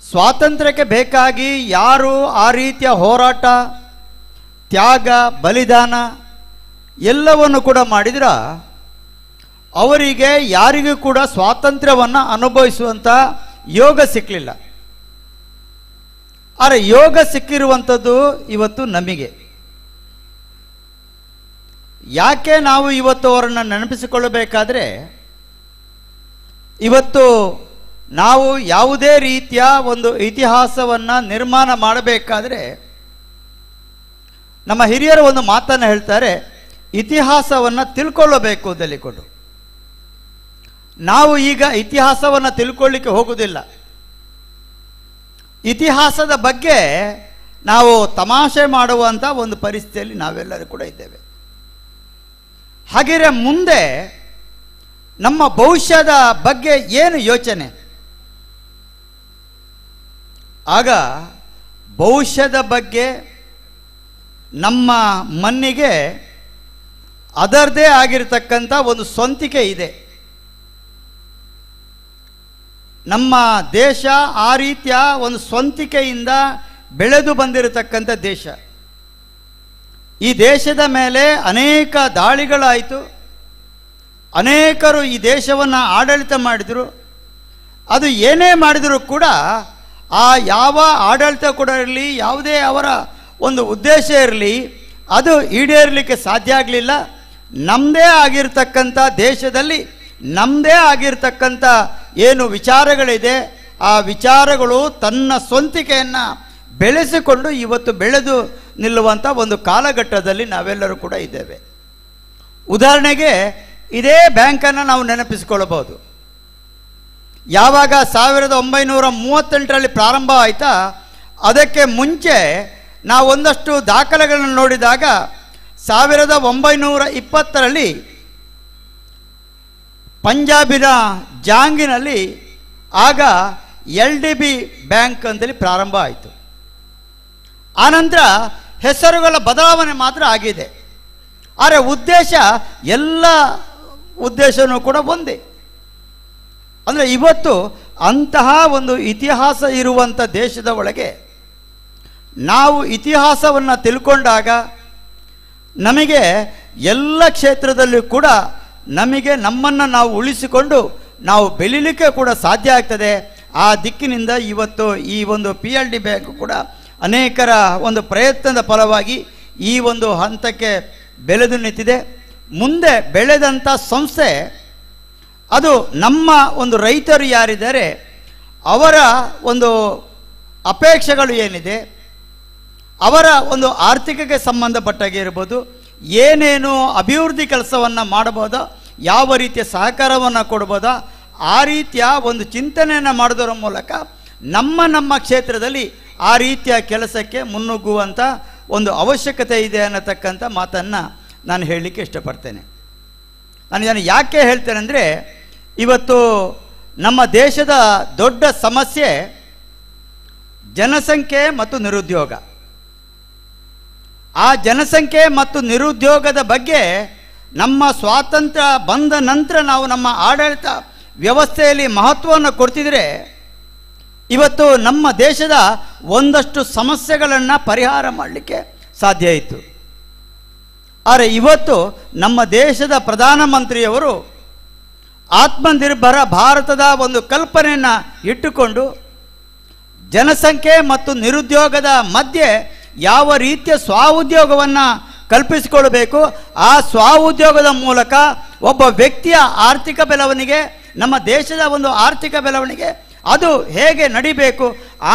S8: ಸ್ವಾತಂತ್ರ್ಯಕ್ಕೆ ಬೇಕಾಗಿ ಯಾರು ಆ ರೀತಿಯ ಹೋರಾಟ, ತ್ಯಾಗ, ಬಲಿದಾನ ಎಲ್ಲವನ್ನು ಕೂಡ ಮಾಡಿದ್ರ ಅವರಿಗೆ ಯಾರಿಗೂ ಕೂಡ ಸ್ವಾತಂತ್ರ್ಯವನ್ನು ಅನುಭವಿಸುವಂಥ ಯೋಗ ಸಿಕ್ಕಲಿಲ್ಲ. ಆದರೆ ಯೋಗ ಸಿಕ್ಕಿರುವಂಥದ್ದು ಇವತ್ತು ನಮಗೆ. ಯಾಕೆ ನಾವು ಇವತ್ತು ಅವರನ್ನು ನೆನಪಿಸಿಕೊಳ್ಳಬೇಕಾದ್ರೆ, ಇವತ್ತು ನಾವು ಯಾವುದೇ ರೀತಿಯ ಒಂದು ಇತಿಹಾಸವನ್ನು ನಿರ್ಮಾಣ ಮಾಡಬೇಕಾದ್ರೆ ನಮ್ಮ ಹಿರಿಯರು ಒಂದು ಮಾತನ್ನು ಹೇಳ್ತಾರೆ, ಇತಿಹಾಸವನ್ನು ತಿಳ್ಕೊಳ್ಳಬೇಕು ಅಂತೇಳಿಕೊಂಡು. ನಾವು ಈಗ ಇತಿಹಾಸವನ್ನು ತಿಳ್ಕೊಳ್ಳಿಕ್ಕೆ ಹೋಗುವುದಿಲ್ಲ. ಇತಿಹಾಸದ ಬಗ್ಗೆ ನಾವು ತಮಾಷೆ ಮಾಡುವಂಥ ಒಂದು ಪರಿಸ್ಥಿತಿಯಲ್ಲಿ ನಾವೆಲ್ಲರೂ ಕೂಡ ಇದ್ದೇವೆ. ಹಾಗೆಯೇ ಮುಂದೆ ನಮ್ಮ ಭವಿಷ್ಯದ ಬಗ್ಗೆ ಏನು ಯೋಚನೆ? ಆಗ ಭವಿಷ್ಯದ ಬಗ್ಗೆ ನಮ್ಮ ಮಣ್ಣಿಗೆ ಅದರದೇ ಆಗಿರತಕ್ಕಂಥ ಒಂದು ಸ್ವಂತಿಕೆ ಇದೆ. ನಮ್ಮ ದೇಶ ಆ ರೀತಿಯ ಒಂದು ಸ್ವಂತಿಕೆಯಿಂದ ಬೆಳೆದು ಬಂದಿರತಕ್ಕಂಥ ದೇಶ. ಈ ದೇಶದ ಮೇಲೆ ಅನೇಕ ದಾಳಿಗಳಾಯಿತು. ಅನೇಕರು ಈ ದೇಶವನ್ನು ಆಡಳಿತ ಮಾಡಿದರು. ಅದು ಏನೇ ಮಾಡಿದರೂ ಕೂಡ ಆ ಯಾವ ಆಡಳಿತ ಕೂಡ ಇರಲಿ, ಯಾವುದೇ ಅವರ ಒಂದು ಉದ್ದೇಶ ಇರಲಿ, ಅದು ಈಡೇರಲಿಕ್ಕೆ ಸಾಧ್ಯ ಆಗಲಿಲ್ಲ. ನಮ್ಮದೇ ಆಗಿರ್ತಕ್ಕಂಥ ದೇಶದಲ್ಲಿ ನಮ್ಮದೇ ಆಗಿರ್ತಕ್ಕಂಥ ಏನು ವಿಚಾರಗಳಿದೆ, ಆ ವಿಚಾರಗಳು ತನ್ನ ಸ್ವಂತಿಕೆಯನ್ನು ಬೆಳೆಸಿಕೊಂಡು ಇವತ್ತು ಬೆಳೆದು ನಿಲ್ಲುವಂಥ ಒಂದು ಕಾಲಘಟ್ಟದಲ್ಲಿ ನಾವೆಲ್ಲರೂ ಕೂಡ ಇದ್ದೇವೆ. ಉದಾಹರಣೆಗೆ ಇದೇ ಬ್ಯಾಂಕನ್ನು ನಾವು ನೆನಪಿಸಿಕೊಳ್ಳಬಹುದು. ಯಾವಾಗ 1938ರಲ್ಲಿ ಪ್ರಾರಂಭ ಆಯಿತಾ, ಅದಕ್ಕೆ ಮುಂಚೆ ನಾವು ಒಂದಷ್ಟು ದಾಖಲೆಗಳನ್ನು ನೋಡಿದಾಗ 1920ರಲ್ಲಿ ಪಂಜಾಬಿನ ಜಾಂಗಿನಲ್ಲಿ ಆಗ LDB ಬ್ಯಾಂಕ್ ಅಂತೇಳಿ ಪ್ರಾರಂಭ ಆಯಿತು. ಆನಂತರ ಹೆಸರುಗಳ ಬದಲಾವಣೆ ಮಾತ್ರ ಆಗಿದೆ. ಆದರೆ ಉದ್ದೇಶ ಎಲ್ಲ ಉದ್ದೇಶವೂ ಕೂಡ ಒಂದೇ. ಅಂದರೆ ಇವತ್ತು ಅಂತಹ ಒಂದು ಇತಿಹಾಸ ಇರುವಂಥ ದೇಶದ ಒಳಗೆ ನಾವು ಇತಿಹಾಸವನ್ನು ತಿಳ್ಕೊಂಡಾಗ ನಮಗೆ ಎಲ್ಲ ಕ್ಷೇತ್ರದಲ್ಲೂ ಕೂಡ ನಮಗೆ ನಮ್ಮನ್ನು ನಾವು ಉಳಿಸಿಕೊಂಡು ನಾವು ಬೆಳೀಲಿಕ್ಕೆ ಕೂಡ ಸಾಧ್ಯ ಆಗ್ತದೆ. ಆ ದಿಕ್ಕಿನಿಂದ ಇವತ್ತು ಈ ಒಂದು PLD ಬ್ಯಾಂಕ್ ಕೂಡ ಅನೇಕರ ಒಂದು ಪ್ರಯತ್ನದ ಫಲವಾಗಿ ಈ ಒಂದು ಹಂತಕ್ಕೆ ಬೆಳೆದು ನಿಂತಿದೆ. ಮುಂದೆ ಬೆಳೆದಂಥ ಸಂಸ್ಥೆ ಅದು ನಮ್ಮ ಒಂದು ರೈತರು ಯಾರಿದ್ದಾರೆ ಅವರ ಒಂದು ಅಪೇಕ್ಷೆಗಳು ಏನಿದೆ, ಅವರ ಒಂದು ಆರ್ಥಿಕಕ್ಕೆ ಸಂಬಂಧಪಟ್ಟಾಗೆ ಇರ್ಬೋದು, ಏನೇನು ಅಭಿವೃದ್ಧಿ ಕೆಲಸವನ್ನು ಮಾಡಬಹುದೋ, ಯಾವ ರೀತಿಯ ಸಹಕಾರವನ್ನು ಕೊಡ್ಬೋದೋ ಆ ರೀತಿಯ ಒಂದು ಚಿಂತನೆಯನ್ನು ಮಾಡೋದರ ಮೂಲಕ ನಮ್ಮ ಕ್ಷೇತ್ರದಲ್ಲಿ ಆ ರೀತಿಯ ಕೆಲಸಕ್ಕೆ ಮುನ್ನುಗ್ಗುವಂಥ ಒಂದು ಅವಶ್ಯಕತೆ ಇದೆ ಅನ್ನತಕ್ಕಂಥ ಮಾತನ್ನು ನಾನು ಹೇಳಲಿಕ್ಕೆ ಇಷ್ಟಪಡ್ತೇನೆ. ನಾನು ಇದನ್ನು ಯಾಕೆ ಹೇಳ್ತೇನೆ ಅಂದರೆ, ಇವತ್ತು ನಮ್ಮ ದೇಶದ ದೊಡ್ಡ ಸಮಸ್ಯೆ ಜನಸಂಖ್ಯೆ ಮತ್ತು ನಿರುದ್ಯೋಗ. ಆ ಜನಸಂಖ್ಯೆ ಮತ್ತು ನಿರುದ್ಯೋಗದ ಬಗ್ಗೆ ನಮ್ಮ ಸ್ವಾತಂತ್ರ್ಯ ಬಂದ ನಂತರ ನಾವು ನಮ್ಮ ಆಡಳಿತ ವ್ಯವಸ್ಥೆಯಲ್ಲಿ ಮಹತ್ವವನ್ನು ಕೊಡ್ತಿದ್ರೆ ಇವತ್ತು ನಮ್ಮ ದೇಶದ ಒಂದಷ್ಟು ಸಮಸ್ಯೆಗಳನ್ನು ಪರಿಹಾರ ಮಾಡಲಿಕ್ಕೆ ಸಾಧ್ಯ ಇತ್ತು. ಆದರೆ ಇವತ್ತು ನಮ್ಮ ದೇಶದ ಪ್ರಧಾನಮಂತ್ರಿಯವರು ಆತ್ಮನಿರ್ಭರ ಭಾರತದ ಒಂದು ಕಲ್ಪನೆಯನ್ನು ಇಟ್ಟುಕೊಂಡು ಜನಸಂಖ್ಯೆ ಮತ್ತು ನಿರುದ್ಯೋಗದ ಮಧ್ಯೆ ಯಾವ ರೀತಿಯ ಸ್ವಉದ್ಯೋಗವನ್ನು ಕಲ್ಪಿಸಿಕೊಳ್ಬೇಕು, ಆ ಸ್ವಉದ್ಯೋಗದ ಮೂಲಕ ಒಬ್ಬ ವ್ಯಕ್ತಿಯ ಆರ್ಥಿಕ ಬೆಳವಣಿಗೆ, ನಮ್ಮ ದೇಶದ ಒಂದು ಆರ್ಥಿಕ ಬೆಳವಣಿಗೆ ಅದು ಹೇಗೆ ನಡಿಬೇಕು,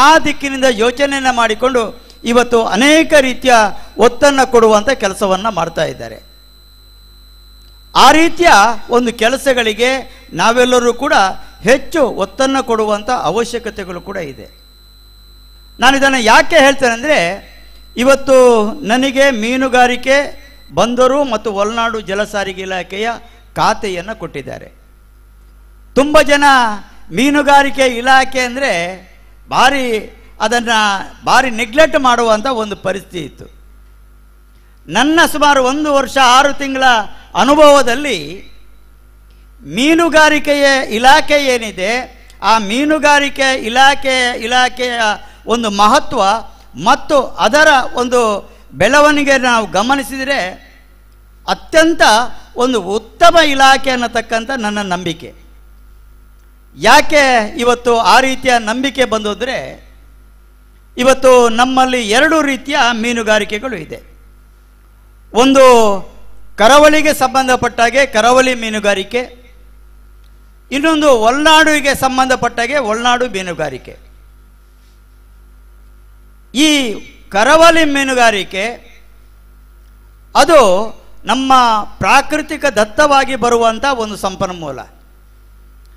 S8: ಆ ದಿಕ್ಕಿನಿಂದ ಯೋಚನೆಯನ್ನು ಮಾಡಿಕೊಂಡು ಇವತ್ತು ಅನೇಕ ರೀತಿಯ ಒತ್ತನ್ನು ಕೊಡುವಂಥ ಕೆಲಸವನ್ನು ಮಾಡ್ತಾ ಇದ್ದಾರೆ. ಆ ರೀತಿಯ ಒಂದು ಕೆಲಸಗಳಿಗೆ ನಾವೆಲ್ಲರೂ ಕೂಡ ಹೆಚ್ಚು ಒತ್ತನ್ನು ಕೊಡುವಂಥ ಅವಶ್ಯಕತೆಗಳು ಕೂಡ ಇದೆ. ನಾನು ಇದನ್ನು ಯಾಕೆ ಹೇಳ್ತೇನೆ ಅಂದರೆ, ಇವತ್ತು ನನಗೆ ಮೀನುಗಾರಿಕೆ ಬಂದರು ಮತ್ತು ಒಳನಾಡು ಜಲಸಾರಿಗೆ ಇಲಾಖೆಯ ಖಾತೆಯನ್ನು ಕೊಟ್ಟಿದ್ದಾರೆ. ತುಂಬ ಜನ ಮೀನುಗಾರಿಕೆ ಇಲಾಖೆ ಅಂದರೆ ಅದನ್ನು ಭಾರಿ ನೆಗ್ಲೆಕ್ಟ್ ಮಾಡುವಂಥ ಒಂದು ಪರಿಸ್ಥಿತಿ ಇತ್ತು. ನನ್ನ ಸುಮಾರು 1 ವರ್ಷ 6 ತಿಂಗಳ ಅನುಭವದಲ್ಲಿ ಮೀನುಗಾರಿಕೆಯ ಇಲಾಖೆ ಏನಿದೆ, ಆ ಮೀನುಗಾರಿಕೆ ಇಲಾಖೆಯ ಒಂದು ಮಹತ್ವ ಮತ್ತು ಅದರ ಒಂದು ಬೆಳವಣಿಗೆ ನಾವು ಗಮನಿಸಿದರೆ ಅತ್ಯಂತ ಒಂದು ಉತ್ತಮ ಇಲಾಖೆ ಅನ್ನತಕ್ಕಂಥ ನನ್ನ ನಂಬಿಕೆ. ಯಾಕೆ ಇವತ್ತು ಆ ರೀತಿಯ ನಂಬಿಕೆ ಬಂದೋದ್ರೆ, ಇವತ್ತು ನಮ್ಮಲ್ಲಿ 2 ರೀತಿಯ ಮೀನುಗಾರಿಕೆಗಳು ಇದೆ. ಒಂದು ಕರಾವಳಿಗೆ ಸಂಬಂಧಪಟ್ಟಾಗೆ ಕರಾವಳಿ ಮೀನುಗಾರಿಕೆ, ಇನ್ನೊಂದು ಒಳನಾಡಿಗೆ ಸಂಬಂಧಪಟ್ಟಾಗೆ ಒಳನಾಡು ಮೀನುಗಾರಿಕೆ. ಈ ಕರಾವಳಿ ಮೀನುಗಾರಿಕೆ ಅದು ನಮ್ಮ ಪ್ರಾಕೃತಿಕ ದತ್ತವಾಗಿ ಬರುವಂಥ ಒಂದು ಸಂಪನ್ಮೂಲ.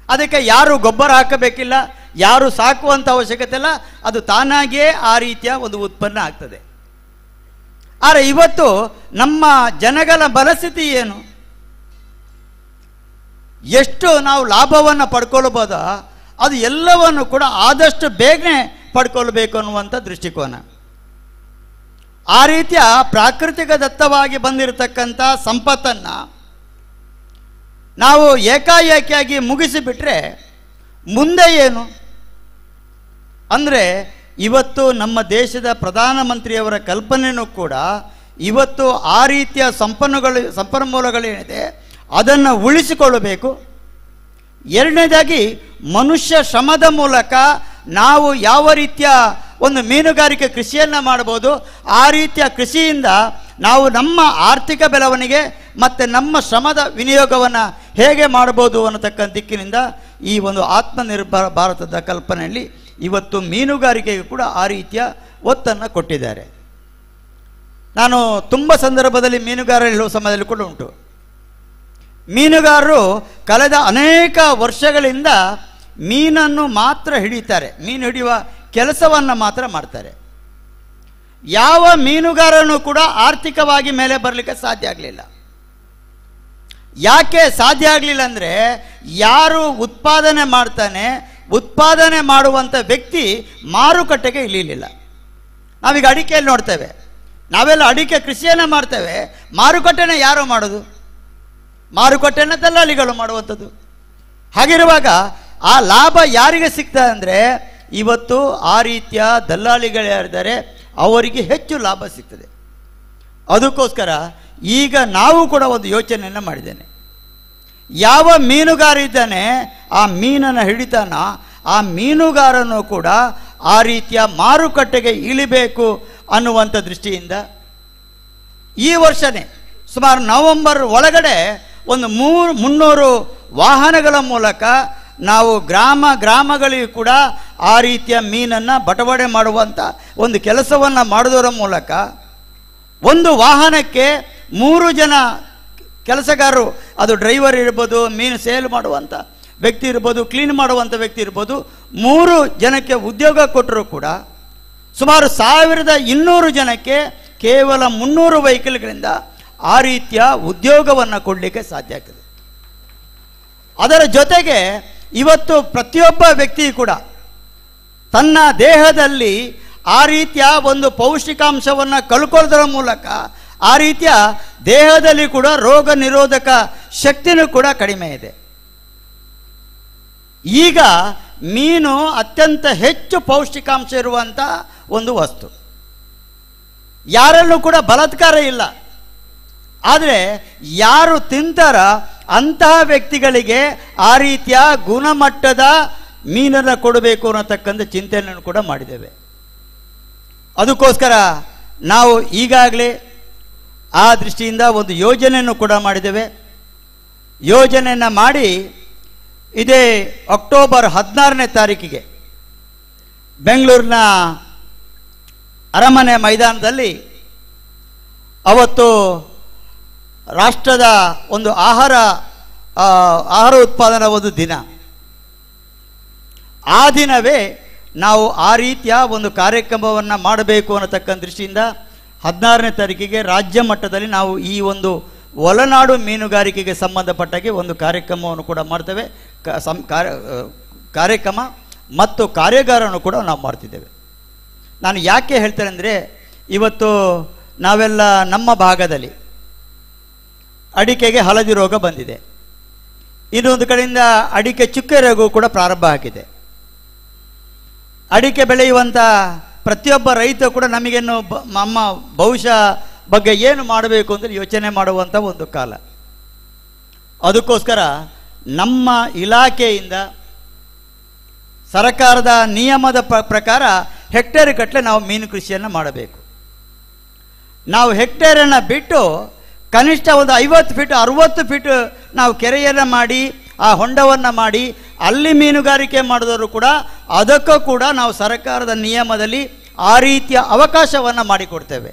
S8: ಅದಕ್ಕೆ ಯಾರು ಗೊಬ್ಬರ ಹಾಕಬೇಕಿಲ್ಲ, ಯಾರು ಸಾಕುವಂಥ ಅವಶ್ಯಕತೆ ಇಲ್ಲ, ಅದು ತಾನಾಗಿಯೇ ಆ ರೀತಿಯ ಒಂದು ಉತ್ಪನ್ನ ಆಗ್ತದೆ. ಆದರೆ ಇವತ್ತು ನಮ್ಮ ಜನಗಳ ಮನಸ್ಥಿತಿ ಏನು, ಎಷ್ಟು ನಾವು ಲಾಭವನ್ನು ಪಡ್ಕೊಳ್ಬೋದೋ ಅದು ಎಲ್ಲವನ್ನು ಕೂಡ ಆದಷ್ಟು ಬೇಗನೆ ಪಡ್ಕೊಳ್ಬೇಕು ಅನ್ನುವಂಥ ದೃಷ್ಟಿಕೋನ. ಆ ರೀತಿಯ ಪ್ರಾಕೃತಿಕ ದತ್ತವಾಗಿ ಬಂದಿರತಕ್ಕಂಥ ಸಂಪತ್ತನ್ನು ನಾವು ಏಕಾಏಕಿಯಾಗಿ ಮುಗಿಸಿಬಿಟ್ರೆ ಮುಂದೆ ಏನು ಅಂದರೆ, ಇವತ್ತು ನಮ್ಮ ದೇಶದ ಪ್ರಧಾನಮಂತ್ರಿಯವರ ಕಲ್ಪನೆಯೂ ಕೂಡ ಇವತ್ತು ಆ ರೀತಿಯ ಸಂಪನ್ಮೂಲಗಳೇನಿದೆ ಅದನ್ನು ಉಳಿಸಿಕೊಳ್ಳಬೇಕು. ಎರಡನೇದಾಗಿ ಮನುಷ್ಯ ಶ್ರಮದ ಮೂಲಕ ನಾವು ಯಾವ ರೀತಿಯ ಒಂದು ಮೀನುಗಾರಿಕೆ ಕೃಷಿಯನ್ನು ಮಾಡ್ಬೋದು, ಆ ರೀತಿಯ ಕೃಷಿಯಿಂದ ನಾವು ನಮ್ಮ ಆರ್ಥಿಕ ಬೆಳವಣಿಗೆ ಮತ್ತು ನಮ್ಮ ಶ್ರಮದ ವಿನಿಯೋಗವನ್ನು ಹೇಗೆ ಮಾಡ್ಬೋದು ಅನ್ನತಕ್ಕಂಥ ದಿಕ್ಕಿನಿಂದ ಈ ಒಂದು ಆತ್ಮನಿರ್ಭರ ಭಾರತದ ಕಲ್ಪನೆಯಲ್ಲಿ ಇವತ್ತು ಮೀನುಗಾರಿಕೆಗೆ ಕೂಡ ಆ ರೀತಿಯ ಒತ್ತನ್ನು ಕೊಟ್ಟಿದ್ದಾರೆ. ನಾನು ತುಂಬ ಸಂದರ್ಭದಲ್ಲಿ ಮೀನುಗಾರರು ಹೇಳುವ ಸಮಯದಲ್ಲಿ ಕೂಡ ಉಂಟು. ಮೀನುಗಾರರು ಕಳೆದ ಅನೇಕ ವರ್ಷಗಳಿಂದ ಮೀನನ್ನು ಮಾತ್ರ ಹಿಡಿತಾರೆ, ಮೀನು ಹಿಡಿಯುವ ಕೆಲಸವನ್ನು ಮಾತ್ರ ಮಾಡ್ತಾರೆ. ಯಾವ ಮೀನುಗಾರನು ಕೂಡ ಆರ್ಥಿಕವಾಗಿ ಮೇಲೆ ಬರಲಿಕ್ಕೆ ಸಾಧ್ಯ ಆಗಲಿಲ್ಲ. ಯಾಕೆ ಸಾಧ್ಯ ಆಗಲಿಲ್ಲ ಅಂದರೆ, ಯಾರು ಉತ್ಪಾದನೆ ಮಾಡ್ತಾನೆ, ಉತ್ಪಾದನೆ ಮಾಡುವಂಥ ವ್ಯಕ್ತಿ ಮಾರುಕಟ್ಟೆಗೆ ಇಳಿಲಿಲ್ಲ. ನಾವೀಗ ಅಡಿಕೆಯಲ್ಲಿ ನೋಡ್ತೇವೆ, ನಾವೆಲ್ಲ ಅಡಿಕೆ ಕೃಷಿಯನ್ನು ಮಾಡ್ತೇವೆ, ಮಾರುಕಟ್ಟೆನ ಯಾರು ಮಾಡೋದು? ಮಾರುಕಟ್ಟೆನ ದಲ್ಲಾಳಿಗಳು ಮಾಡುವಂಥದ್ದು. ಹಾಗಿರುವಾಗ ಆ ಲಾಭ ಯಾರಿಗೆ ಸಿಗ್ತದೆ ಅಂದರೆ ಇವತ್ತು ಆ ರೀತಿಯ ದಲ್ಲಾಳಿಗಳು ಯಾರಿದ್ದಾರೆ ಅವರಿಗೆ ಹೆಚ್ಚು ಲಾಭ ಸಿಗ್ತದೆ. ಅದಕ್ಕೋಸ್ಕರ ಈಗ ನಾವು ಕೂಡ ಒಂದು ಯೋಚನೆಯನ್ನು ಮಾಡಿದ್ದೇನೆ. ಯಾವ ಮೀನುಗಾರ ಇದ್ದಾನೆ ಆ ಮೀನನ್ನು ಹಿಡಿತಾನ, ಆ ಮೀನುಗಾರನು ಕೂಡ ಆ ರೀತಿಯ ಮಾರುಕಟ್ಟೆಗೆ ಇಳಿಬೇಕು ಅನ್ನುವಂಥ ದೃಷ್ಟಿಯಿಂದ ಈ ವರ್ಷನೇ ಸುಮಾರು ನವೆಂಬರ್ ಒಳಗಡೆ ಒಂದು 300 ವಾಹನಗಳ ಮೂಲಕ ನಾವು ಗ್ರಾಮಗಳಿಗೂ ಕೂಡ ಆ ರೀತಿಯ ಮೀನನ್ನು ಬಟವಾಡೆ ಮಾಡುವಂಥ ಒಂದು ಕೆಲಸವನ್ನು ಮಾಡೋದರ ಮೂಲಕ ಒಂದು ವಾಹನಕ್ಕೆ 3 ಜನ ಕೆಲಸಗಾರರು, ಅದು ಡ್ರೈವರ್ ಇರ್ಬೋದು, ಮೀನು ಸೇಲ್ ಮಾಡುವಂಥ ವ್ಯಕ್ತಿ ಇರ್ಬೋದು, ಕ್ಲೀನ್ ಮಾಡುವಂಥ ವ್ಯಕ್ತಿ ಇರ್ಬೋದು, 3 ಜನಕ್ಕೆ ಉದ್ಯೋಗ ಕೊಟ್ಟರೂ ಕೂಡ ಸುಮಾರು 1200 ಜನಕ್ಕೆ ಕೇವಲ 300 ವೆಹಿಕಲ್ಗಳಿಂದ ಆ ರೀತಿಯ ಉದ್ಯೋಗವನ್ನು ಕೊಡಲಿಕ್ಕೆ ಸಾಧ್ಯ ಆಗ್ತದೆ. ಅದರ ಜೊತೆಗೆ ಇವತ್ತು ಪ್ರತಿಯೊಬ್ಬ ವ್ಯಕ್ತಿ ಕೂಡ ತನ್ನ ದೇಹದಲ್ಲಿ ಆ ರೀತಿಯ ಒಂದು ಪೌಷ್ಟಿಕಾಂಶವನ್ನು ಕಳ್ಕೊಳ್ಳೋದರ ಮೂಲಕ ಆ ರೀತಿಯ ದೇಹದಲ್ಲಿ ಕೂಡ ರೋಗ ನಿರೋಧಕ ಶಕ್ತಿನೂ ಕೂಡ ಕಡಿಮೆ ಇದೆ. ಈಗ ಮೀನು ಅತ್ಯಂತ ಹೆಚ್ಚು ಪೌಷ್ಟಿಕಾಂಶ ಇರುವಂಥ ಒಂದು ವಸ್ತು. ಯಾರಲ್ಲೂ ಕೂಡ ಬಲಾತ್ಕಾರ ಇಲ್ಲ. ಆದರೆ ಯಾರು ತಿಂತಾರ ಅಂತಹ ವ್ಯಕ್ತಿಗಳಿಗೆ ಆ ರೀತಿಯ ಗುಣಮಟ್ಟದ ಮೀನನ್ನು ಕೊಡಬೇಕು ಅನ್ನತಕ್ಕಂಥ ಚಿಂತನೆಯನ್ನು ಕೂಡ ಮಾಡಿದ್ದೇವೆ. ಅದಕ್ಕೋಸ್ಕರ ನಾವು ಈಗಾಗಲೇ ಆ ದೃಷ್ಟಿಯಿಂದ ಒಂದು ಯೋಜನೆಯನ್ನು ಕೂಡ ಮಾಡಿದ್ದೇವೆ. ಯೋಜನೆಯನ್ನು ಮಾಡಿ ಇದೇ ಅಕ್ಟೋಬರ್ 16ನೇ ತಾರೀಕಿಗೆ ಬೆಂಗಳೂರಿನ ಅರಮನೆ ಮೈದಾನದಲ್ಲಿ ಅವತ್ತು ರಾಷ್ಟ್ರದ ಒಂದು ಆಹಾರ ಉತ್ಪಾದನಾ ಒಂದು ದಿನ. ಆ ದಿನವೇ ನಾವು ಆ ರೀತಿಯ ಒಂದು ಕಾರ್ಯಕ್ರಮವನ್ನು ಮಾಡಬೇಕು ಅನ್ನತಕ್ಕಂಥ ದೃಷ್ಟಿಯಿಂದ 16ನೇ ತಾರೀಕಿಗೆ ರಾಜ್ಯ ಮಟ್ಟದಲ್ಲಿ ನಾವು ಈ ಒಂದು ಒಳನಾಡು ಮೀನುಗಾರಿಕೆಗೆ ಸಂಬಂಧಪಟ್ಟಾಗೆ ಒಂದು ಕಾರ್ಯಕ್ರಮವನ್ನು ಕೂಡ ಮಾಡ್ತೇವೆ. ಕಾರ್ಯಕ್ರಮ ಮತ್ತು ಕಾರ್ಯಾಗಾರವನ್ನು ಕೂಡ ನಾವು ಮಾಡ್ತಿದ್ದೇವೆ. ನಾನು ಯಾಕೆ ಹೇಳ್ತೇನೆ ಅಂದರೆ, ಇವತ್ತು ನಾವೆಲ್ಲ ನಮ್ಮ ಭಾಗದಲ್ಲಿ ಅಡಿಕೆಗೆ ಹಳದಿ ರೋಗ ಬಂದಿದೆ. ಇನ್ನೊಂದು ಕಡೆಯಿಂದ ಅಡಿಕೆ ಚುಕ್ಕೆ ರೋಗವು ಕೂಡ ಪ್ರಾರಂಭ ಆಗಿದೆ. ಅಡಿಕೆ ಬೆಳೆಯುವಂಥ ಪ್ರತಿಯೊಬ್ಬ ರೈತ ಕೂಡ ನಮಗೇನು ನಮ್ಮ ಭವಿಷ್ಯ ಬಗ್ಗೆ ಏನು ಮಾಡಬೇಕು ಅಂತ ಯೋಚನೆ ಮಾಡುವಂಥ ಒಂದು ಕಾಲ. ಅದಕ್ಕೋಸ್ಕರ ನಮ್ಮ ಇಲಾಖೆಯಿಂದ ಸರ್ಕಾರದ ನಿಯಮದ ಪ್ರಕಾರ ಹೆಕ್ಟೇರ್ ಗಟ್ಟಲೆ ನಾವು ಮೀನು ಕೃಷಿಯನ್ನು ಮಾಡಬೇಕು. ನಾವು ಹೆಕ್ಟೇರನ್ನು ಬಿಟ್ಟು ಕನಿಷ್ಠ ಒಂದು 50 ಫೀಟ್ 60 ಫೀಟ್ ನಾವು ಕೆರೆಯನ್ನು ಮಾಡಿ ಆ ಹೊಂಡವನ್ನು ಮಾಡಿ ಅಲ್ಲಿ ಮೀನುಗಾರಿಕೆ ಮಾಡಿದವರು ಕೂಡ ಅದಕ್ಕೂ ಕೂಡ ನಾವು ಸರ್ಕಾರದ ನಿಯಮದಲ್ಲಿ ಆ ರೀತಿಯ ಅವಕಾಶವನ್ನು ಮಾಡಿಕೊಡ್ತೇವೆ.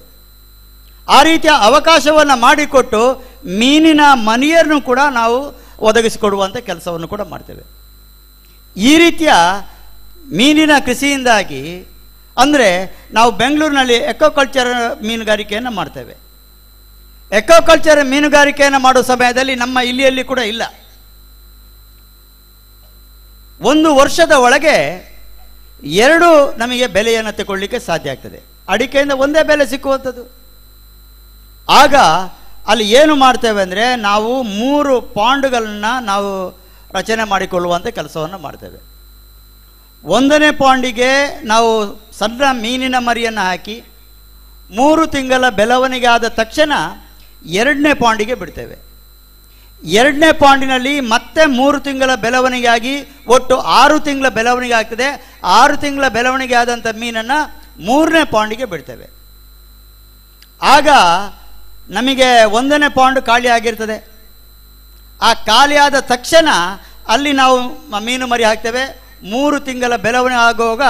S8: ಆ ರೀತಿಯ ಅವಕಾಶವನ್ನು ಮಾಡಿಕೊಟ್ಟು ಮೀನಿನ ಮನೆಯನ್ನು ಕೂಡ ನಾವು ಒದಗಿಸಿಕೊಡುವಂಥ ಕೆಲಸವನ್ನು ಕೂಡ ಮಾಡ್ತೇವೆ. ಈ ರೀತಿಯ ಮೀನಿನ ಕೃಷಿಯಿಂದಾಗಿ ಅಂದರೆ ನಾವು ಬೆಂಗಳೂರಿನಲ್ಲಿ ಎಕೋಕಲ್ಚರ್ ಮೀನುಗಾರಿಕೆಯನ್ನು ಮಾಡ್ತೇವೆ. ಎಕೋಕಲ್ಚರ್ ಮೀನುಗಾರಿಕೆಯನ್ನು ಮಾಡುವ ಸಮಯದಲ್ಲಿ ನಮ್ಮ ಇಲ್ಲಿಯಲ್ಲಿ ಕೂಡ ಇಲ್ಲ. ಒಂದು ವರ್ಷದ ಒಳಗೆ 2 ನಮಗೆ ಬೆಲೆಯನ್ನು ತಗೊಳ್ಳಿಕ್ಕೆ ಸಾಧ್ಯ ಆಗ್ತದೆ. ಅಡಿಕೆಯಿಂದ ಒಂದೇ ಬೆಲೆ ಸಿಕ್ಕುವಂಥದ್ದು. ಆಗ ಅಲ್ಲಿ ಏನು ಮಾಡ್ತೇವೆ ಅಂದರೆ, ನಾವು 3 ಪಾಂಡ್ಗಳನ್ನು ನಾವು ರಚನೆ ಮಾಡಿಕೊಳ್ಳುವಂಥ ಕೆಲಸವನ್ನು ಮಾಡ್ತೇವೆ. 1ನೇ ಪಾಂಡಿಗೆ ನಾವು ಸಣ್ಣ ಮೀನಿನ ಮರಿಯನ್ನು ಹಾಕಿ 3 ತಿಂಗಳ ಬೆಳವಣಿಗೆ ಆದ ತಕ್ಷಣ 2ನೇ ಪಾಂಡಿಗೆ ಬಿಡ್ತೇವೆ. 2ನೇ ಪಾಂಡಿನಲ್ಲಿ ಮತ್ತೆ 3 ತಿಂಗಳ ಬೆಳವಣಿಗೆ ಆಗಿ ಒಟ್ಟು 6 ತಿಂಗಳ ಬೆಳವಣಿಗೆ ಆಗ್ತದೆ. 6 ತಿಂಗಳ ಬೆಳವಣಿಗೆ ಆದಂಥ ಮೀನನ್ನು 3ನೇ ಪಾಂಡಿಗೆ ಬಿಡ್ತೇವೆ. ಆಗ ನಮಗೆ 1ನೇ ಪಾಂಡ್ ಖಾಲಿ ಆಗಿರ್ತದೆ. ಆ ಖಾಲಿಯಾದ ತಕ್ಷಣ ಅಲ್ಲಿ ನಾವು ಮೀನು ಮರಿ ಹಾಕ್ತೇವೆ. 3 ತಿಂಗಳ ಬೆಳವಣಿಗೆ ಆಗುವಾಗ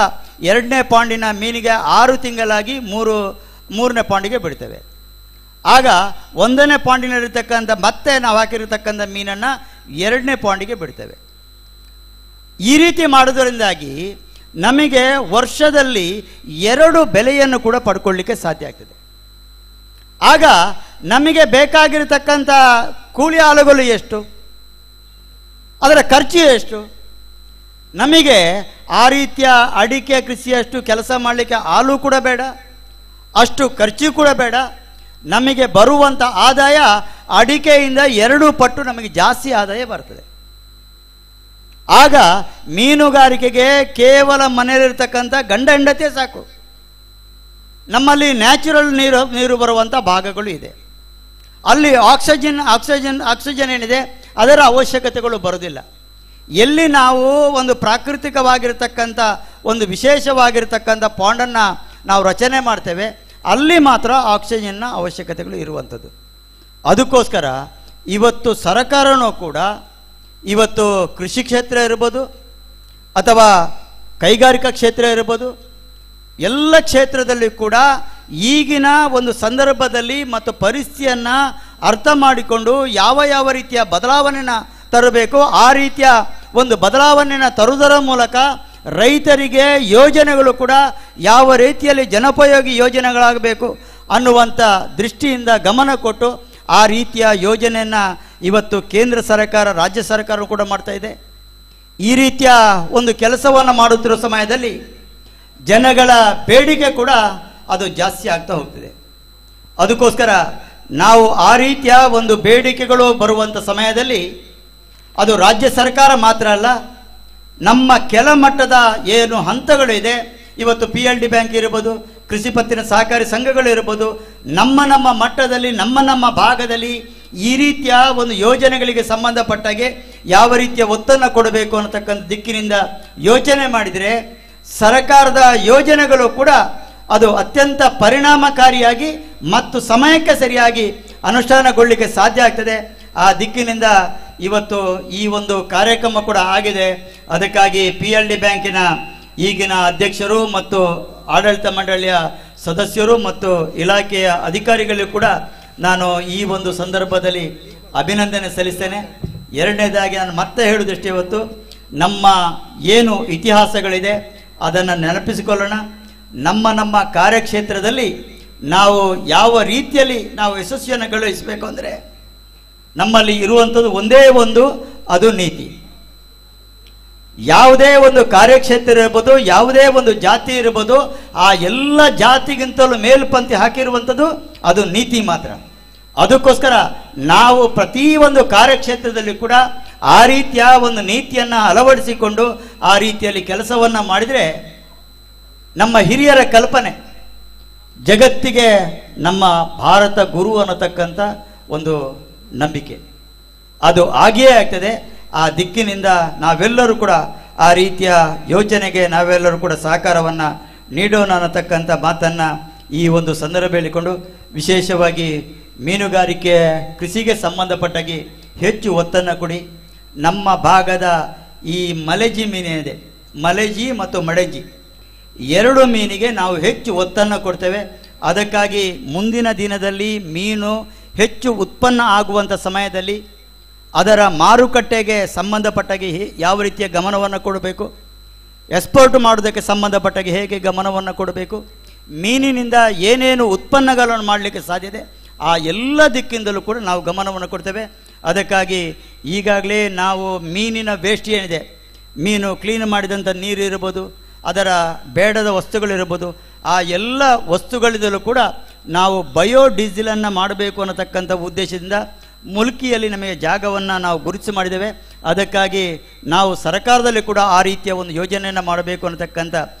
S8: 2ನೇ ಪಾಂಡಿನ ಮೀನಿಗೆ 6 ತಿಂಗಳಾಗಿ 3ನೇ ಪಾಂಡಿಗೆ ಬಿಡ್ತೇವೆ. ಆಗ 1ನೇ ಪಾಂಡಿನಲ್ಲಿರ್ತಕ್ಕಂಥ ಮತ್ತೆ ನಾವು ಹಾಕಿರತಕ್ಕಂಥ ಮೀನನ್ನು 2ನೇ ಪಾಂಡಿಗೆ ಬಿಡ್ತೇವೆ. ಈ ರೀತಿ ಮಾಡೋದರಿಂದಾಗಿ ನಮಗೆ ವರ್ಷದಲ್ಲಿ 2 ಬೆಲೆಯನ್ನು ಕೂಡ ಪಡ್ಕೊಳ್ಳಿಕ್ಕೆ ಸಾಧ್ಯ ಆಗ್ತದೆ. ಆಗ ನಮಗೆ ಬೇಕಾಗಿರತಕ್ಕಂಥ ಕೂಲಿ ಆಳುಗಳು ಎಷ್ಟು, ಅದರ ಖರ್ಚು ಎಷ್ಟು, ನಮಗೆ ಆ ರೀತಿಯ ಅಡಿಕೆ ಕೃಷಿಯಷ್ಟು ಕೆಲಸ ಮಾಡಲಿಕ್ಕೆ ಆಳು ಕೂಡ ಬೇಡ, ಅಷ್ಟು ಖರ್ಚು ಕೂಡ ಬೇಡ. ನಮಗೆ ಬರುವಂಥ ಆದಾಯ ಅಡಿಕೆಯಿಂದ 2 ಪಟ್ಟು ನಮಗೆ ಜಾಸ್ತಿ ಆದಾಯ ಬರ್ತದೆ. ಆಗ ಮೀನುಗಾರಿಕೆಗೆ ಕೇವಲ ಮನೆಯಲ್ಲಿರ್ತಕ್ಕಂಥ ಗಂಡ ಹೆಂಡತಿ ಸಾಕು. ನಮ್ಮಲ್ಲಿ ನ್ಯಾಚುರಲ್ ನೀರು ಬರುವಂಥ ಭಾಗಗಳು ಇದೆ. ಅಲ್ಲಿ ಆಕ್ಸಿಜನ್ ಏನಿದೆ ಅದರ ಅವಶ್ಯಕತೆಗಳು ಬರೋದಿಲ್ಲ. ಎಲ್ಲಿ ನಾವು ಒಂದು ಪ್ರಾಕೃತಿಕವಾಗಿರ್ತಕ್ಕಂಥ ಒಂದು ವಿಶೇಷವಾಗಿರ್ತಕ್ಕಂಥ ಪಾಂಡನ್ನು ನಾವು ರಚನೆ ಮಾಡ್ತೇವೆ ಅಲ್ಲಿ ಮಾತ್ರ ಆಕ್ಸಿಜನ್ನ ಅವಶ್ಯಕತೆಗಳು ಇರುವಂಥದ್ದು. ಅದಕ್ಕೋಸ್ಕರ ಇವತ್ತು ಸರ್ಕಾರನೂ ಕೂಡ ಇವತ್ತು ಕೃಷಿ ಕ್ಷೇತ್ರ ಇರ್ಬೋದು ಅಥವಾ ಕೈಗಾರಿಕಾ ಕ್ಷೇತ್ರ ಇರ್ಬೋದು, ಎಲ್ಲ ಕ್ಷೇತ್ರದಲ್ಲಿ ಕೂಡ ಈಗಿನ ಒಂದು ಸಂದರ್ಭದಲ್ಲಿ ಮತ್ತು ಪರಿಸ್ಥಿತಿಯನ್ನು ಅರ್ಥ ಮಾಡಿಕೊಂಡು ಯಾವ ರೀತಿಯ ಬದಲಾವಣೆಯನ್ನು ತರಬೇಕು ಆ ರೀತಿಯ ಒಂದು ಬದಲಾವಣೆಯನ್ನು ತರುವುದರ ಮೂಲಕ ರೈತರಿಗೆ ಯೋಜನೆಗಳು ಕೂಡ ಯಾವ ರೀತಿಯಲ್ಲಿ ಜನೋಪಯೋಗಿ ಯೋಜನೆಗಳಾಗಬೇಕು ಅನ್ನುವಂಥ ದೃಷ್ಟಿಯಿಂದ ಗಮನ ಕೊಟ್ಟು ಆ ರೀತಿಯ ಯೋಜನೆಯನ್ನು ಇವತ್ತು ಕೇಂದ್ರ ಸರ್ಕಾರ ರಾಜ್ಯ ಸರ್ಕಾರ ಕೂಡ ಮಾಡ್ತಾ ಇದೆ. ಈ ರೀತಿಯ ಒಂದು ಕೆಲಸವನ್ನು ಮಾಡುತ್ತಿರುವ ಸಮಯದಲ್ಲಿ ಜನಗಳ ಬೇಡಿಕೆ ಕೂಡ ಅದು ಜಾಸ್ತಿ ಆಗ್ತಾ ಹೋಗ್ತಿದೆ. ಅದಕ್ಕೋಸ್ಕರ ನಾವು ಆ ರೀತಿಯ ಒಂದು ಬೇಡಿಕೆಗಳು ಬರುವಂಥ ಸಮಯದಲ್ಲಿ ಅದು ರಾಜ್ಯ ಸರ್ಕಾರ ಮಾತ್ರ ಅಲ್ಲ, ನಮ್ಮ ಕೆಳ ಮಟ್ಟದ ಏನು ಹಂತಗಳಿದೆ, ಇವತ್ತು PLD ಬ್ಯಾಂಕ್ ಇರ್ಬೋದು, ಕೃಷಿ ಪತ್ತಿನ ಸಹಕಾರಿ ಸಂಘಗಳು ಇರ್ಬೋದು, ನಮ್ಮ ಮಟ್ಟದಲ್ಲಿ ನಮ್ಮ ಭಾಗದಲ್ಲಿ ಈ ರೀತಿಯ ಒಂದು ಯೋಜನೆಗಳಿಗೆ ಸಂಬಂಧಪಟ್ಟಾಗೆ ಯಾವ ರೀತಿಯ ಒತ್ತನ್ನು ಕೊಡಬೇಕು ಅನ್ನತಕ್ಕಂಥ ದಿಕ್ಕಿನಿಂದ ಯೋಚನೆ ಮಾಡಿದರೆ ಸರ್ಕಾರದ ಯೋಜನೆಗಳು ಕೂಡ ಅದು ಅತ್ಯಂತ ಪರಿಣಾಮಕಾರಿಯಾಗಿ ಮತ್ತು ಸಮಯಕ್ಕೆ ಸರಿಯಾಗಿ ಅನುಷ್ಠಾನಗೊಳ್ಳಲಿಕ್ಕೆ ಸಾಧ್ಯ ಆಗ್ತದೆ. ಆ ದಿಕ್ಕಿನಿಂದ ಇವತ್ತು ಈ ಒಂದು ಕಾರ್ಯಕ್ರಮ ಕೂಡ ಆಗಿದೆ. ಅದಕ್ಕಾಗಿ PLD ಬ್ಯಾಂಕಿನ ಈಗಿನ ಅಧ್ಯಕ್ಷರು ಮತ್ತು ಆಡಳಿತ ಮಂಡಳಿಯ ಸದಸ್ಯರು ಮತ್ತು ಇಲಾಖೆಯ ಅಧಿಕಾರಿಗಳಿಗೂ ಕೂಡ ನಾನು ಈ ಒಂದು ಸಂದರ್ಭದಲ್ಲಿ ಅಭಿನಂದನೆ ಸಲ್ಲಿಸ್ತೇನೆ. ಎರಡನೇದಾಗಿ ನಾನು ಮತ್ತೆ ಹೇಳುವುದಷ್ಟೇ, ಇವತ್ತು ನಮ್ಮ ಏನು ಇತಿಹಾಸಗಳಿದೆ ಅದನ್ನು ನೆನಪಿಸಿಕೊಳ್ಳೋಣ. ನಮ್ಮ ಕಾರ್ಯಕ್ಷೇತ್ರದಲ್ಲಿ ನಾವು ಯಾವ ರೀತಿಯಲ್ಲಿ ನಾವು ಯಶಸ್ವಿಯನ್ನು ಗಳಿಸಬೇಕು ಅಂದರೆ ನಮ್ಮಲ್ಲಿ ಇರುವಂಥದ್ದು ಒಂದೇ ಒಂದು, ಅದು ನೀತಿ. ಯಾವುದೇ ಒಂದು ಕಾರ್ಯಕ್ಷೇತ್ರ ಇರ್ಬೋದು, ಯಾವುದೇ ಒಂದು ಜಾತಿ ಇರ್ಬೋದು, ಆ ಎಲ್ಲ ಜಾತಿಗಿಂತಲೂ ಮೇಲ್ಪಂಕ್ತಿ ಹಾಕಿರುವಂಥದ್ದು ಅದು ನೀತಿ ಮಾತ್ರ. ಅದಕ್ಕೋಸ್ಕರ ನಾವು ಪ್ರತಿ ಒಂದು ಕಾರ್ಯಕ್ಷೇತ್ರದಲ್ಲಿ ಕೂಡ ಆ ರೀತಿಯ ಒಂದು ನೀತಿಯನ್ನು ಅಳವಡಿಸಿಕೊಂಡು ಆ ರೀತಿಯಲ್ಲಿ ಕೆಲಸವನ್ನು ಮಾಡಿದರೆ ನಮ್ಮ ಹಿರಿಯರ ಕಲ್ಪನೆ ಜಗತ್ತಿಗೆ ನಮ್ಮ ಭಾರತ ಗುರು ಅನ್ನತಕ್ಕಂಥ ಒಂದು ನಂಬಿಕೆ ಅದು ಆಗಿಯೇ ಆಗ್ತದೆ. ಆ ದಿಕ್ಕಿನಿಂದ ನಾವೆಲ್ಲರೂ ಕೂಡ ಆ ರೀತಿಯ ಯೋಚನೆಗೆ ನಾವೆಲ್ಲರೂ ಕೂಡ ಸಹಕಾರವನ್ನು ನೀಡೋಣ ಅನ್ನತಕ್ಕಂಥ ಮಾತನ್ನು ಈ ಒಂದು ಸಂದರ್ಭ ಹೇಳಿಕೊಂಡು, ವಿಶೇಷವಾಗಿ ಮೀನುಗಾರಿಕೆ ಕೃಷಿಗೆ ಸಂಬಂಧಪಟ್ಟಾಗಿ ಹೆಚ್ಚು ಒತ್ತನ್ನು ಕೊಡಿ. ನಮ್ಮ ಭಾಗದ ಈ ಮಲೆಜಿ ಮೀನಿದೆ, ಮಲೆಜಿ ಮತ್ತು ಮಡೆಜಿ ಎರಡು ಮೀನಿಗೆ ನಾವು ಹೆಚ್ಚು ಒತ್ತನ್ನು ಕೊಡ್ತೇವೆ. ಅದಕ್ಕಾಗಿ ಮುಂದಿನ ದಿನದಲ್ಲಿ ಮೀನು ಹೆಚ್ಚು ಉತ್ಪನ್ನ ಆಗುವಂಥ ಸಮಯದಲ್ಲಿ ಅದರ ಮಾರುಕಟ್ಟೆಗೆ ಸಂಬಂಧಪಟ್ಟಾಗಿ ಯಾವ ರೀತಿಯ ಗಮನವನ್ನು ಕೊಡಬೇಕು, ಎಕ್ಸ್ಪೋರ್ಟ್ ಮಾಡೋದಕ್ಕೆ ಸಂಬಂಧಪಟ್ಟಾಗಿ ಹೇಗೆ ಗಮನವನ್ನು ಕೊಡಬೇಕು, ಮೀನಿನಿಂದ ಏನೇನು ಉತ್ಪನ್ನಗಳನ್ನು ಮಾಡಲಿಕ್ಕೆ ಸಾಧ್ಯತೆ ಆ ಎಲ್ಲ ದಿಕ್ಕಿಂದಲೂ ಕೂಡ ನಾವು ಗಮನವನ್ನು ಕೊಡ್ತೇವೆ. ಅದಕ್ಕಾಗಿ ಈಗಾಗಲೇ ನಾವು ಮೀನಿನ ವೇಸ್ಟ್ ಏನಿದೆ, ಮೀನು ಕ್ಲೀನ್ ಮಾಡಿದಂಥ ನೀರು ಇರ್ಬೋದು, ಅದರ ಬೇಡದ ವಸ್ತುಗಳಿರ್ಬೋದು, ಆ ಎಲ್ಲ ವಸ್ತುಗಳಿಂದಲೂ ಕೂಡ ನಾವು ಬಯೋಡೀಸೆಲನ್ನು ಮಾಡಬೇಕು ಅನ್ನತಕ್ಕಂಥ ಉದ್ದೇಶದಿಂದ ಮುಲ್ಕಿಯಲ್ಲಿ ನಮಗೆ ಜಾಗವನ್ನು ನಾವು ಗುರುತಿಸಿ ಮಾಡಿದ್ದೇವೆ. ಅದಕ್ಕಾಗಿ ನಾವು ಸರ್ಕಾರದಲ್ಲಿ ಕೂಡ ಆ ರೀತಿಯ ಒಂದು ಯೋಜನೆಯನ್ನು ಮಾಡಬೇಕು ಅನ್ನತಕ್ಕಂಥ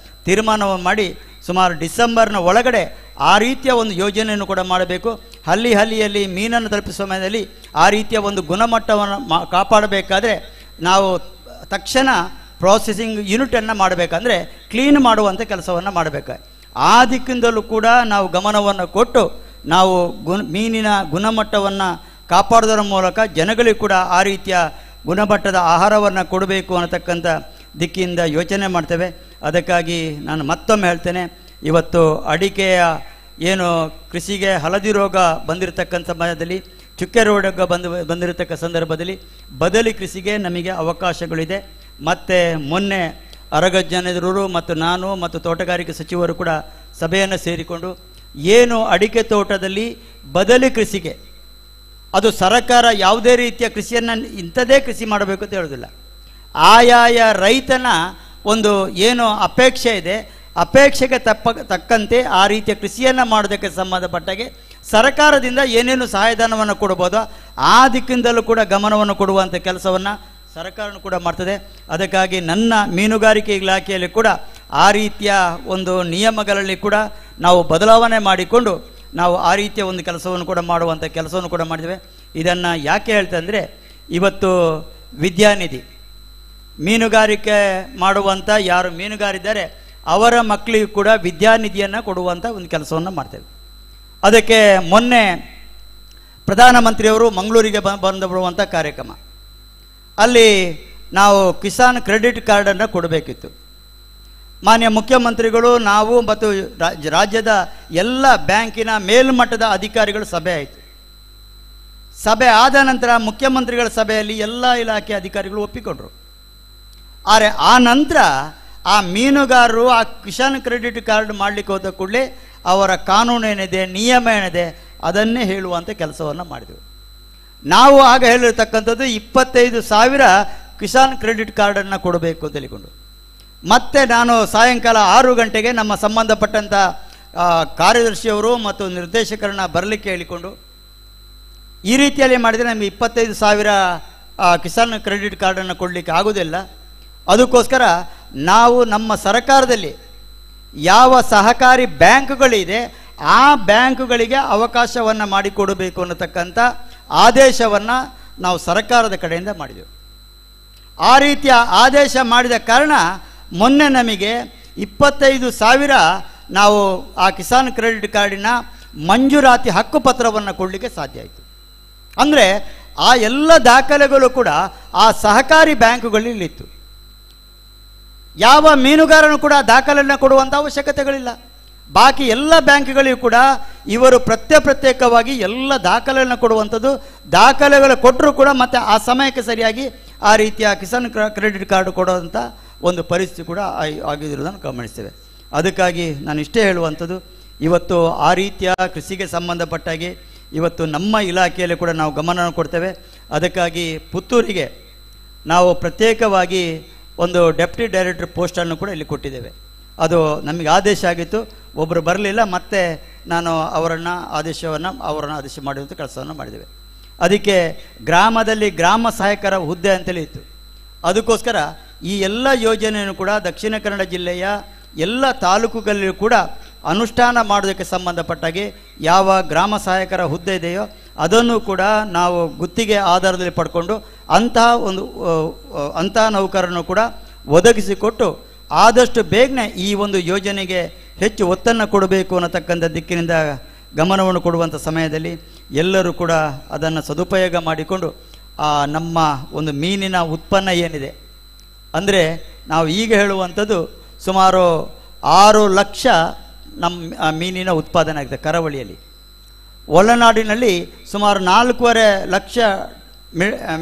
S8: ತೀರ್ಮಾನವನ್ನು ಮಾಡಿ ಸುಮಾರು ಡಿಸೆಂಬರ್ನ ಒಳಗಡೆ ಆ ರೀತಿಯ ಒಂದು ಯೋಜನೆಯನ್ನು ಕೂಡ ಮಾಡಬೇಕು. ಹಳ್ಳಿಯಲ್ಲಿ ಮೀನನ್ನು ತಲುಪಿಸುವ ಸಮಯದಲ್ಲಿ ಆ ರೀತಿಯ ಒಂದು ಗುಣಮಟ್ಟವನ್ನು ಕಾಪಾಡಬೇಕಾದ್ರೆ ನಾವು ತಕ್ಷಣ ಪ್ರಾಸೆಸಿಂಗ್ ಯೂನಿಟನ್ನು ಮಾಡಬೇಕಂದ್ರೆ ಕ್ಲೀನ್ ಮಾಡುವಂಥ ಕೆಲಸವನ್ನು ಮಾಡಬೇಕು. ಆ ದಿಕ್ಕಿಂದಲೂ ಕೂಡ ನಾವು ಗಮನವನ್ನು ಕೊಟ್ಟು ನಾವು ಮೀನಿನ ಗುಣಮಟ್ಟವನ್ನು ಕಾಪಾಡೋದರ ಮೂಲಕ ಜನಗಳಿಗೆ ಕೂಡ ಆ ರೀತಿಯ ಗುಣಮಟ್ಟದ ಆಹಾರವನ್ನು ಕೊಡಬೇಕು ಅನ್ನತಕ್ಕಂಥ ದಿಕ್ಕಿಂದ ಯೋಚನೆ ಮಾಡ್ತೇವೆ. ಅದಕ್ಕಾಗಿ ನಾನು ಮತ್ತೊಮ್ಮೆ ಹೇಳ್ತೇನೆ, ಇವತ್ತು ಅಡಿಕೆಯ ಏನು ಕೃಷಿಗೆ ಹಳದಿ ರೋಗ ಬಂದಿರತಕ್ಕಂಥ ಸಮಯದಲ್ಲಿ, ಚುಕ್ಕೆ ರೋಗ ಬಂದಿರತಕ್ಕ ಸಂದರ್ಭದಲ್ಲಿ ಬದಲಿ ಕೃಷಿಗೆ ನಮಗೆ ಅವಕಾಶಗಳಿದೆ. ಮತ್ತು ಮೊನ್ನೆ ಅರಗಜ್ಜನರು ಮತ್ತು ನಾನು ಮತ್ತು ತೋಟಗಾರಿಕೆ ಸಚಿವರು ಕೂಡ ಸಭೆಯನ್ನು ಸೇರಿಕೊಂಡು ಏನು ಅಡಿಕೆ ತೋಟದಲ್ಲಿ ಬದಲಿ ಕೃಷಿಗೆ ಅದು ಸರ್ಕಾರ ಯಾವುದೇ ರೀತಿಯ ಕೃಷಿಯನ್ನು ಇಂಥದೇ ಕೃಷಿ ಮಾಡಬೇಕು ಅಂತ ಹೇಳೋದಿಲ್ಲ, ಆಯಾಯ ರೈತನ ಒಂದು ಏನು ಅಪೇಕ್ಷೆ ಇದೆ ಅಪೇಕ್ಷೆಗೆ ತಕ್ಕಂತೆ ಆ ರೀತಿಯ ಕೃಷಿಯನ್ನು ಮಾಡೋದಕ್ಕೆ ಸಂಬಂಧಪಟ್ಟಾಗೆ ಸರ್ಕಾರದಿಂದ ಏನೇನು ಸಹಾಯಧನವನ್ನು ಕೊಡ್ಬೋದೋ ಆ ದಿಕ್ಕಿಂದಲೂ ಕೂಡ ಗಮನವನ್ನು ಕೊಡುವಂಥ ಕೆಲಸವನ್ನು ಸರ್ಕಾರನೂ ಕೂಡ ಮಾಡ್ತದೆ. ಅದಕ್ಕಾಗಿ ನನ್ನ ಮೀನುಗಾರಿಕೆ ಇಲಾಖೆಯಲ್ಲಿ ಕೂಡ ಆ ರೀತಿಯ ಒಂದು ನಿಯಮಗಳಲ್ಲಿ ಕೂಡ ನಾವು ಬದಲಾವಣೆ ಮಾಡಿಕೊಂಡು ನಾವು ಆ ರೀತಿಯ ಒಂದು ಕೆಲಸವನ್ನು ಕೂಡ ಮಾಡುವಂಥ ಕೆಲಸವನ್ನು ಕೂಡ ಮಾಡಿದ್ದೇವೆ. ಇದನ್ನು ಯಾಕೆ ಹೇಳ್ತಾ ಅಂದರೆ, ಇವತ್ತು ವಿದ್ಯಾನಿಧಿ ಮೀನುಗಾರಿಕೆ ಮಾಡುವಂಥ ಯಾರು ಮೀನುಗಾರಿದ್ದಾರೆ ಅವರ ಮಕ್ಕಳಿಗೂ ಕೂಡ ವಿದ್ಯಾನಿಧಿಯನ್ನು ಕೊಡುವಂಥ ಒಂದು ಕೆಲಸವನ್ನು ಮಾಡ್ತೇವೆ. ಅದಕ್ಕೆ ಮೊನ್ನೆ ಪ್ರಧಾನಮಂತ್ರಿಯವರು ಮಂಗಳೂರಿಗೆ ಬಂದು ಬರುವಂಥ ಕಾರ್ಯಕ್ರಮ, ಅಲ್ಲಿ ನಾವು ಕಿಸಾನ್ ಕ್ರೆಡಿಟ್ ಕಾರ್ಡನ್ನು ಕೊಡಬೇಕಿತ್ತು. ಮಾನ್ಯ ಮುಖ್ಯಮಂತ್ರಿಗಳು, ನಾವು ಮತ್ತು ರಾಜ್ಯದ ಎಲ್ಲ ಬ್ಯಾಂಕಿನ ಮೇಲ್ಮಟ್ಟದ ಅಧಿಕಾರಿಗಳು ಸಭೆ ಆಯಿತು. ಸಭೆ ಆದ ನಂತರ ಮುಖ್ಯಮಂತ್ರಿಗಳ ಸಭೆಯಲ್ಲಿ ಎಲ್ಲ ಇಲಾಖೆ ಅಧಿಕಾರಿಗಳು ಒಪ್ಪಿಕೊಂಡ್ರು. ಆದರೆ ಆ ನಂತರ ಆ ಮೀನುಗಾರರು ಆ ಕಿಸಾನ್ ಕ್ರೆಡಿಟ್ ಕಾರ್ಡ್ ಮಾಡಲಿಕ್ಕೆ ಹೋದ ಕೂಡಲೇ ಅವರ ಕಾನೂನು ಏನಿದೆ, ನಿಯಮ ಏನಿದೆ ಅದನ್ನೇ ಹೇಳುವಂಥ ಕೆಲಸವನ್ನು ಮಾಡಿದೆವು. ನಾವು ಆಗ ಹೇಳಿರ್ತಕ್ಕಂಥದ್ದು 25,000 ಕಿಸಾನ್ ಕ್ರೆಡಿಟ್ ಕಾರ್ಡನ್ನು ಕೊಡಬೇಕು ಅಂತ ಹೇಳಿಕೊಂಡು, ಮತ್ತೆ ನಾನು ಸಾಯಂಕಾಲ 6 ಗಂಟೆಗೆ ನಮ್ಮ ಸಂಬಂಧಪಟ್ಟಂಥ ಕಾರ್ಯದರ್ಶಿಯವರು ಮತ್ತು ನಿರ್ದೇಶಕರನ್ನ ಬರಲಿಕ್ಕೆ ಹೇಳಿಕೊಂಡು, ಈ ರೀತಿಯಲ್ಲಿ ಮಾಡಿದರೆ ನಮಗೆ 25,000 ಕಿಸಾನ್ ಕ್ರೆಡಿಟ್ ಕಾರ್ಡನ್ನು ಕೊಡಲಿಕ್ಕೆ ಆಗೋದಿಲ್ಲ. ಅದಕ್ಕೋಸ್ಕರ ನಾವು ನಮ್ಮ ಸರ್ಕಾರದಲ್ಲಿ ಯಾವ ಸಹಕಾರಿ ಬ್ಯಾಂಕ್ಗಳಿದೆ ಆ ಬ್ಯಾಂಕುಗಳಿಗೆ ಅವಕಾಶವನ್ನು ಮಾಡಿಕೊಡಬೇಕು ಅನ್ನತಕ್ಕಂಥ ಆದೇಶವನ್ನು ನಾವು ಸರ್ಕಾರದ ಕಡೆಯಿಂದ ಮಾಡಿದೆವು. ಆ ರೀತಿಯ ಆದೇಶ ಮಾಡಿದ ಕಾರಣ ಮೊನ್ನೆ ನಮಗೆ 25,000 ನಾವು ಆ ಕಿಸಾನ್ ಕ್ರೆಡಿಟ್ ಕಾರ್ಡಿನ ಮಂಜೂರಾತಿ ಹಕ್ಕುಪತ್ರವನ್ನು ಕೊಡಲಿಕ್ಕೆ ಸಾಧ್ಯ ಆಯಿತು. ಅಂದರೆ ಆ ಎಲ್ಲ ದಾಖಲೆಗಳು ಕೂಡ ಆ ಸಹಕಾರಿ ಬ್ಯಾಂಕುಗಳಲ್ಲಿತ್ತು. ಯಾವ ಮೀನುಗಾರನು ಕೂಡ ದಾಖಲೆಯನ್ನು ಕೊಡುವಂಥ ಅವಶ್ಯಕತೆಗಳಿಲ್ಲ. ಬಾಕಿ ಎಲ್ಲ ಬ್ಯಾಂಕ್ಗಳಿಗೂ ಕೂಡ ಇವರು ಪ್ರತ್ಯೇಕವಾಗಿ ಎಲ್ಲ ದಾಖಲೆಯನ್ನು ಕೊಡುವಂಥದ್ದು, ದಾಖಲೆಗಳು ಕೊಟ್ಟರೂ ಕೂಡ ಮತ್ತೆ ಆ ಸಮಯಕ್ಕೆ ಸರಿಯಾಗಿ ಆ ರೀತಿಯ ಕಿಸಾನ್ ಕ್ರೆಡಿಟ್ ಕಾರ್ಡ್ ಕೊಡುವಂಥ ಒಂದು ಪರಿಸ್ಥಿತಿ ಕೂಡ ಆಗಿರುವುದನ್ನು ಗಮನಿಸ್ತೇವೆ. ಅದಕ್ಕಾಗಿ ನಾನು ಇಷ್ಟೇ ಹೇಳುವಂಥದ್ದು, ಇವತ್ತು ಆ ರೀತಿಯ ಕೃಷಿಗೆ ಸಂಬಂಧಪಟ್ಟಾಗಿ ಇವತ್ತು ನಮ್ಮ ಇಲಾಖೆಯಲ್ಲಿ ಕೂಡ ನಾವು ಗಮನ ಕೊಡ್ತೇವೆ. ಅದಕ್ಕಾಗಿ ಪುತ್ತೂರಿಗೆ ನಾವು ಪ್ರತ್ಯೇಕವಾಗಿ ಒಂದು ಡೆಪ್ಟಿ ಡೈರೆಕ್ಟರ್ ಪೋಸ್ಟನ್ನು ಕೂಡ ಇಲ್ಲಿ ಕೊಟ್ಟಿದ್ದೇವೆ. ಅದು ನಮಗೆ ಆದೇಶ ಆಗಿತ್ತು, ಒಬ್ಬರು ಬರಲಿಲ್ಲ, ಮತ್ತೆ ನಾನು ಅವರನ್ನು ಆದೇಶ ಮಾಡುವಂಥ ಕೆಲಸವನ್ನು ಮಾಡಿದ್ದೇವೆ. ಅದಕ್ಕೆ ಗ್ರಾಮದಲ್ಲಿ ಗ್ರಾಮ ಸಹಾಯಕರ ಹುದ್ದೆ ಅಂತೇಳಿ ಇತ್ತು. ಅದಕ್ಕೋಸ್ಕರ ಈ ಎಲ್ಲ ಯೋಜನೆಯನ್ನು ಕೂಡ ದಕ್ಷಿಣ ಕನ್ನಡ ಜಿಲ್ಲೆಯ ಎಲ್ಲ ತಾಲೂಕುಗಳಲ್ಲಿ ಕೂಡ ಅನುಷ್ಠಾನ ಮಾಡೋದಕ್ಕೆ ಸಂಬಂಧಪಟ್ಟಾಗಿ ಯಾವ ಗ್ರಾಮ ಸಹಾಯಕರ ಹುದ್ದೆ ಇದೆಯೋ ಅದನ್ನು ಕೂಡ ನಾವು ಗುತ್ತಿಗೆ ಆಧಾರದಲ್ಲಿ ಪಡ್ಕೊಂಡು ಅಂತಹ ನೌಕರನ್ನು ಕೂಡ ಒದಗಿಸಿಕೊಟ್ಟು ಆದಷ್ಟು ಬೇಗನೆ ಈ ಒಂದು ಯೋಜನೆಗೆ ಹೆಚ್ಚು ಒತ್ತನ್ನು ಕೊಡಬೇಕು ಅನ್ನತಕ್ಕಂಥ ದಿಕ್ಕಿನಿಂದ ಗಮನವನ್ನು ಕೊಡುವಂಥ ಸಮಯದಲ್ಲಿ ಎಲ್ಲರೂ ಕೂಡ ಅದನ್ನು ಸದುಪಯೋಗ ಮಾಡಿಕೊಂಡು ನಮ್ಮ ಒಂದು ಮೀನಿನ ಉತ್ಪನ್ನ ಏನಿದೆ ಅಂದರೆ ನಾವು ಈಗ ಹೇಳುವಂಥದ್ದು ಸುಮಾರು 6 ಲಕ್ಷ ನಮ್ಮ ಮೀನಿನ ಉತ್ಪಾದನೆ ಆಗಿದೆ ಕರಾವಳಿಯಲ್ಲಿ. ಒಳನಾಡಿನಲ್ಲಿ ಸುಮಾರು 4.5 ಲಕ್ಷ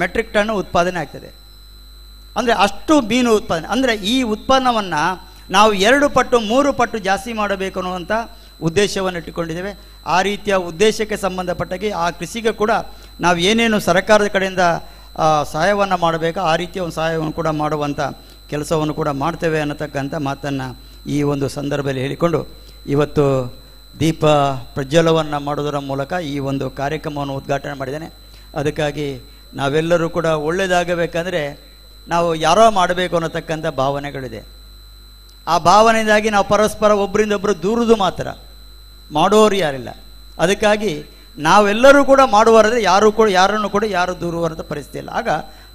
S8: ಮೆಟ್ರಿಕ್ ಟನ್ ಉತ್ಪಾದನೆ ಆಗ್ತದೆ. ಅಂದರೆ ಅಷ್ಟು ಮೀನು ಉತ್ಪಾದನೆ. ಅಂದರೆ ಈ ಉತ್ಪನ್ನವನ್ನು ನಾವು 2 ಪಟ್ಟು 3 ಪಟ್ಟು ಜಾಸ್ತಿ ಮಾಡಬೇಕು ಅನ್ನುವಂಥ ಉದ್ದೇಶವನ್ನು ಇಟ್ಟುಕೊಂಡಿದ್ದೇವೆ. ಆ ರೀತಿಯ ಉದ್ದೇಶಕ್ಕೆ ಸಂಬಂಧಪಟ್ಟಾಗಿ ಆ ಕೃಷಿಗೆ ಕೂಡ ನಾವು ಏನೇನು ಸರ್ಕಾರದ ಕಡೆಯಿಂದ ಸಹಾಯವನ್ನು ಮಾಡಬೇಕು ಆ ರೀತಿಯ ಒಂದು ಸಹಾಯವನ್ನು ಕೂಡ ಮಾಡುವಂಥ ಕೆಲಸವನ್ನು ಕೂಡ ಮಾಡ್ತೇವೆ ಅನ್ನತಕ್ಕಂಥ ಮಾತನ್ನು ಈ ಒಂದು ಸಂದರ್ಭದಲ್ಲಿ ಹೇಳಿಕೊಂಡು ಇವತ್ತು ದೀಪ ಪ್ರಜ್ವಲವನ್ನು ಮಾಡೋದರ ಮೂಲಕ ಈ ಒಂದು ಕಾರ್ಯಕ್ರಮವನ್ನು ಉದ್ಘಾಟನೆ ಮಾಡಿದ್ದೇನೆ. ಅದಕ್ಕಾಗಿ ನಾವೆಲ್ಲರೂ ಕೂಡ ಒಳ್ಳೆಯದಾಗಬೇಕಂದ್ರೆ ನಾವು ಯಾರೋ ಮಾಡಬೇಕು ಅನ್ನತಕ್ಕಂಥ ಭಾವನೆಗಳಿದೆ. ಆ ಭಾವನೆಯಿಂದಾಗಿ ನಾವು ಪರಸ್ಪರ ಒಬ್ಬರಿಂದೊಬ್ಬರು ದೂರದು ಮಾತ್ರ, ಮಾಡೋರು ಯಾರಿಲ್ಲ. ಅದಕ್ಕಾಗಿ ನಾವೆಲ್ಲರೂ ಕೂಡ ಮಾಡುವರಾದರೆ ಯಾರನ್ನು ಕೂಡ ಯಾರು ದೂರುವರದ ಪರಿಸ್ಥಿತಿ ಇಲ್ಲ. ಆಗ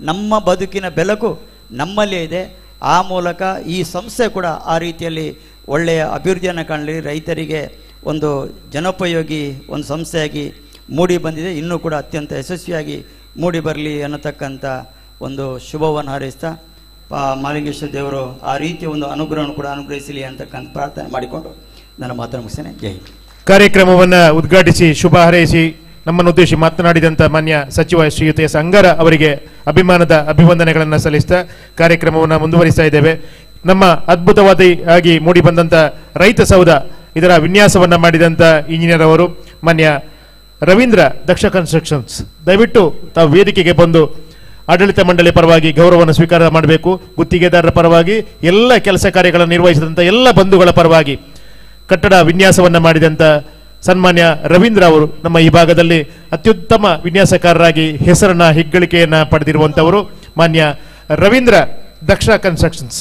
S8: ನಮ್ಮ ಬದುಕಿನ ಬೆಳಕು ನಮ್ಮಲ್ಲೇ ಇದೆ. ಆ ಮೂಲಕ ಈ ಸಂಸ್ಥೆ ಕೂಡ ಆ ರೀತಿಯಲ್ಲಿ ಒಳ್ಳೆಯ ಅಭಿವೃದ್ಧಿಯನ್ನು ಕಾಣಲಿ, ರೈತರಿಗೆ ಒಂದು ಜನೋಪಯೋಗಿ ಒಂದು ಸಂಸ್ಥೆಯಾಗಿ ಮೂಡಿ ಬಂದಿದೆ, ಇನ್ನೂ ಕೂಡ ಅತ್ಯಂತ ಯಶಸ್ವಿಯಾಗಿ ಮೂಡಿ ಬರಲಿ ಅನ್ನತಕ್ಕಂಥ ಒಂದು ಶುಭವನ್ನು ಹಾರೈಸ್ತಾ ಮಾಲಿಂಗೇಶ್ವರ ದೇವರು ಆ ರೀತಿಯ ಒಂದು ಅನುಗ್ರಹವನ್ನು ಕೂಡ ಅನುಗ್ರಹಿಸಲಿ ಅಂತಕ್ಕಂಥ ಪ್ರಾರ್ಥನೆ ಮಾಡಿಕೊಂಡು ನನ್ನ ಮಾತನ್ನು ಮುಗಿಸ್ತೇನೆ. ಜೈ ಹಿಂದ್.
S2: ಕಾರ್ಯಕ್ರಮವನ್ನು ಉದ್ಘಾಟಿಸಿ ಶುಭ ಹಾರೈಸಿ ನಮ್ಮನ್ನು ಉದ್ದೇಶಿಸಿ ಮಾತನಾಡಿದಂಥ ಮಾನ್ಯ ಸಚಿವ ಶ್ರೀಯುತ ಎಸ್ ಅಂಗಾರ ಅವರಿಗೆ ಅಭಿಮಾನದ ಅಭಿವಂದನೆಗಳನ್ನು ಸಲ್ಲಿಸ್ತಾ ಕಾರ್ಯಕ್ರಮವನ್ನು ಮುಂದುವರಿಸ್ತಾ ಇದ್ದೇವೆ. ನಮ್ಮ ಅದ್ಭುತವಾಗಿ ಮೂಡಿ ಬಂದಂಥ ರೈತ ಸೌಧ ಇದರ ವಿನ್ಯಾಸವನ್ನು ಮಾಡಿದಂಥ ಇಂಜಿನಿಯರ್ ಅವರು ಮಾನ್ಯ ರವೀಂದ್ರ ದಕ್ಷ ಕನ್ಸ್ಟ್ರಕ್ಷನ್ಸ್, ದಯವಿಟ್ಟು ತಾವು ವೇದಿಕೆಗೆ ಬಂದು ಆಡಳಿತ ಮಂಡಳಿ ಪರವಾಗಿ ಗೌರವವನ್ನು ಸ್ವೀಕಾರ ಮಾಡಬೇಕು. ಗುತ್ತಿಗೆದಾರರ ಪರವಾಗಿ ಎಲ್ಲ ಕೆಲಸ ಕಾರ್ಯಗಳನ್ನು ನಿರ್ವಹಿಸಿದಂಥ ಎಲ್ಲ ಬಂಧುಗಳ ಪರವಾಗಿ ಕಟ್ಟಡ ವಿನ್ಯಾಸವನ್ನು ಮಾಡಿದಂಥ ಸನ್ಮಾನ್ಯ ರವೀಂದ್ರ ಅವರು ನಮ್ಮ ಈ ಭಾಗದಲ್ಲಿ ಅತ್ಯುತ್ತಮ ವಿನ್ಯಾಸಕಾರರಾಗಿ ಹೆಸರನ್ನ ಹೆಗ್ಗಳಿಕೆಯನ್ನು ಪಡೆದಿರುವಂಥವರು. ಮಾನ್ಯ ರವೀಂದ್ರ ದಕ್ಷ ಕನ್ಸ್ಟ್ರಕ್ಷನ್ಸ್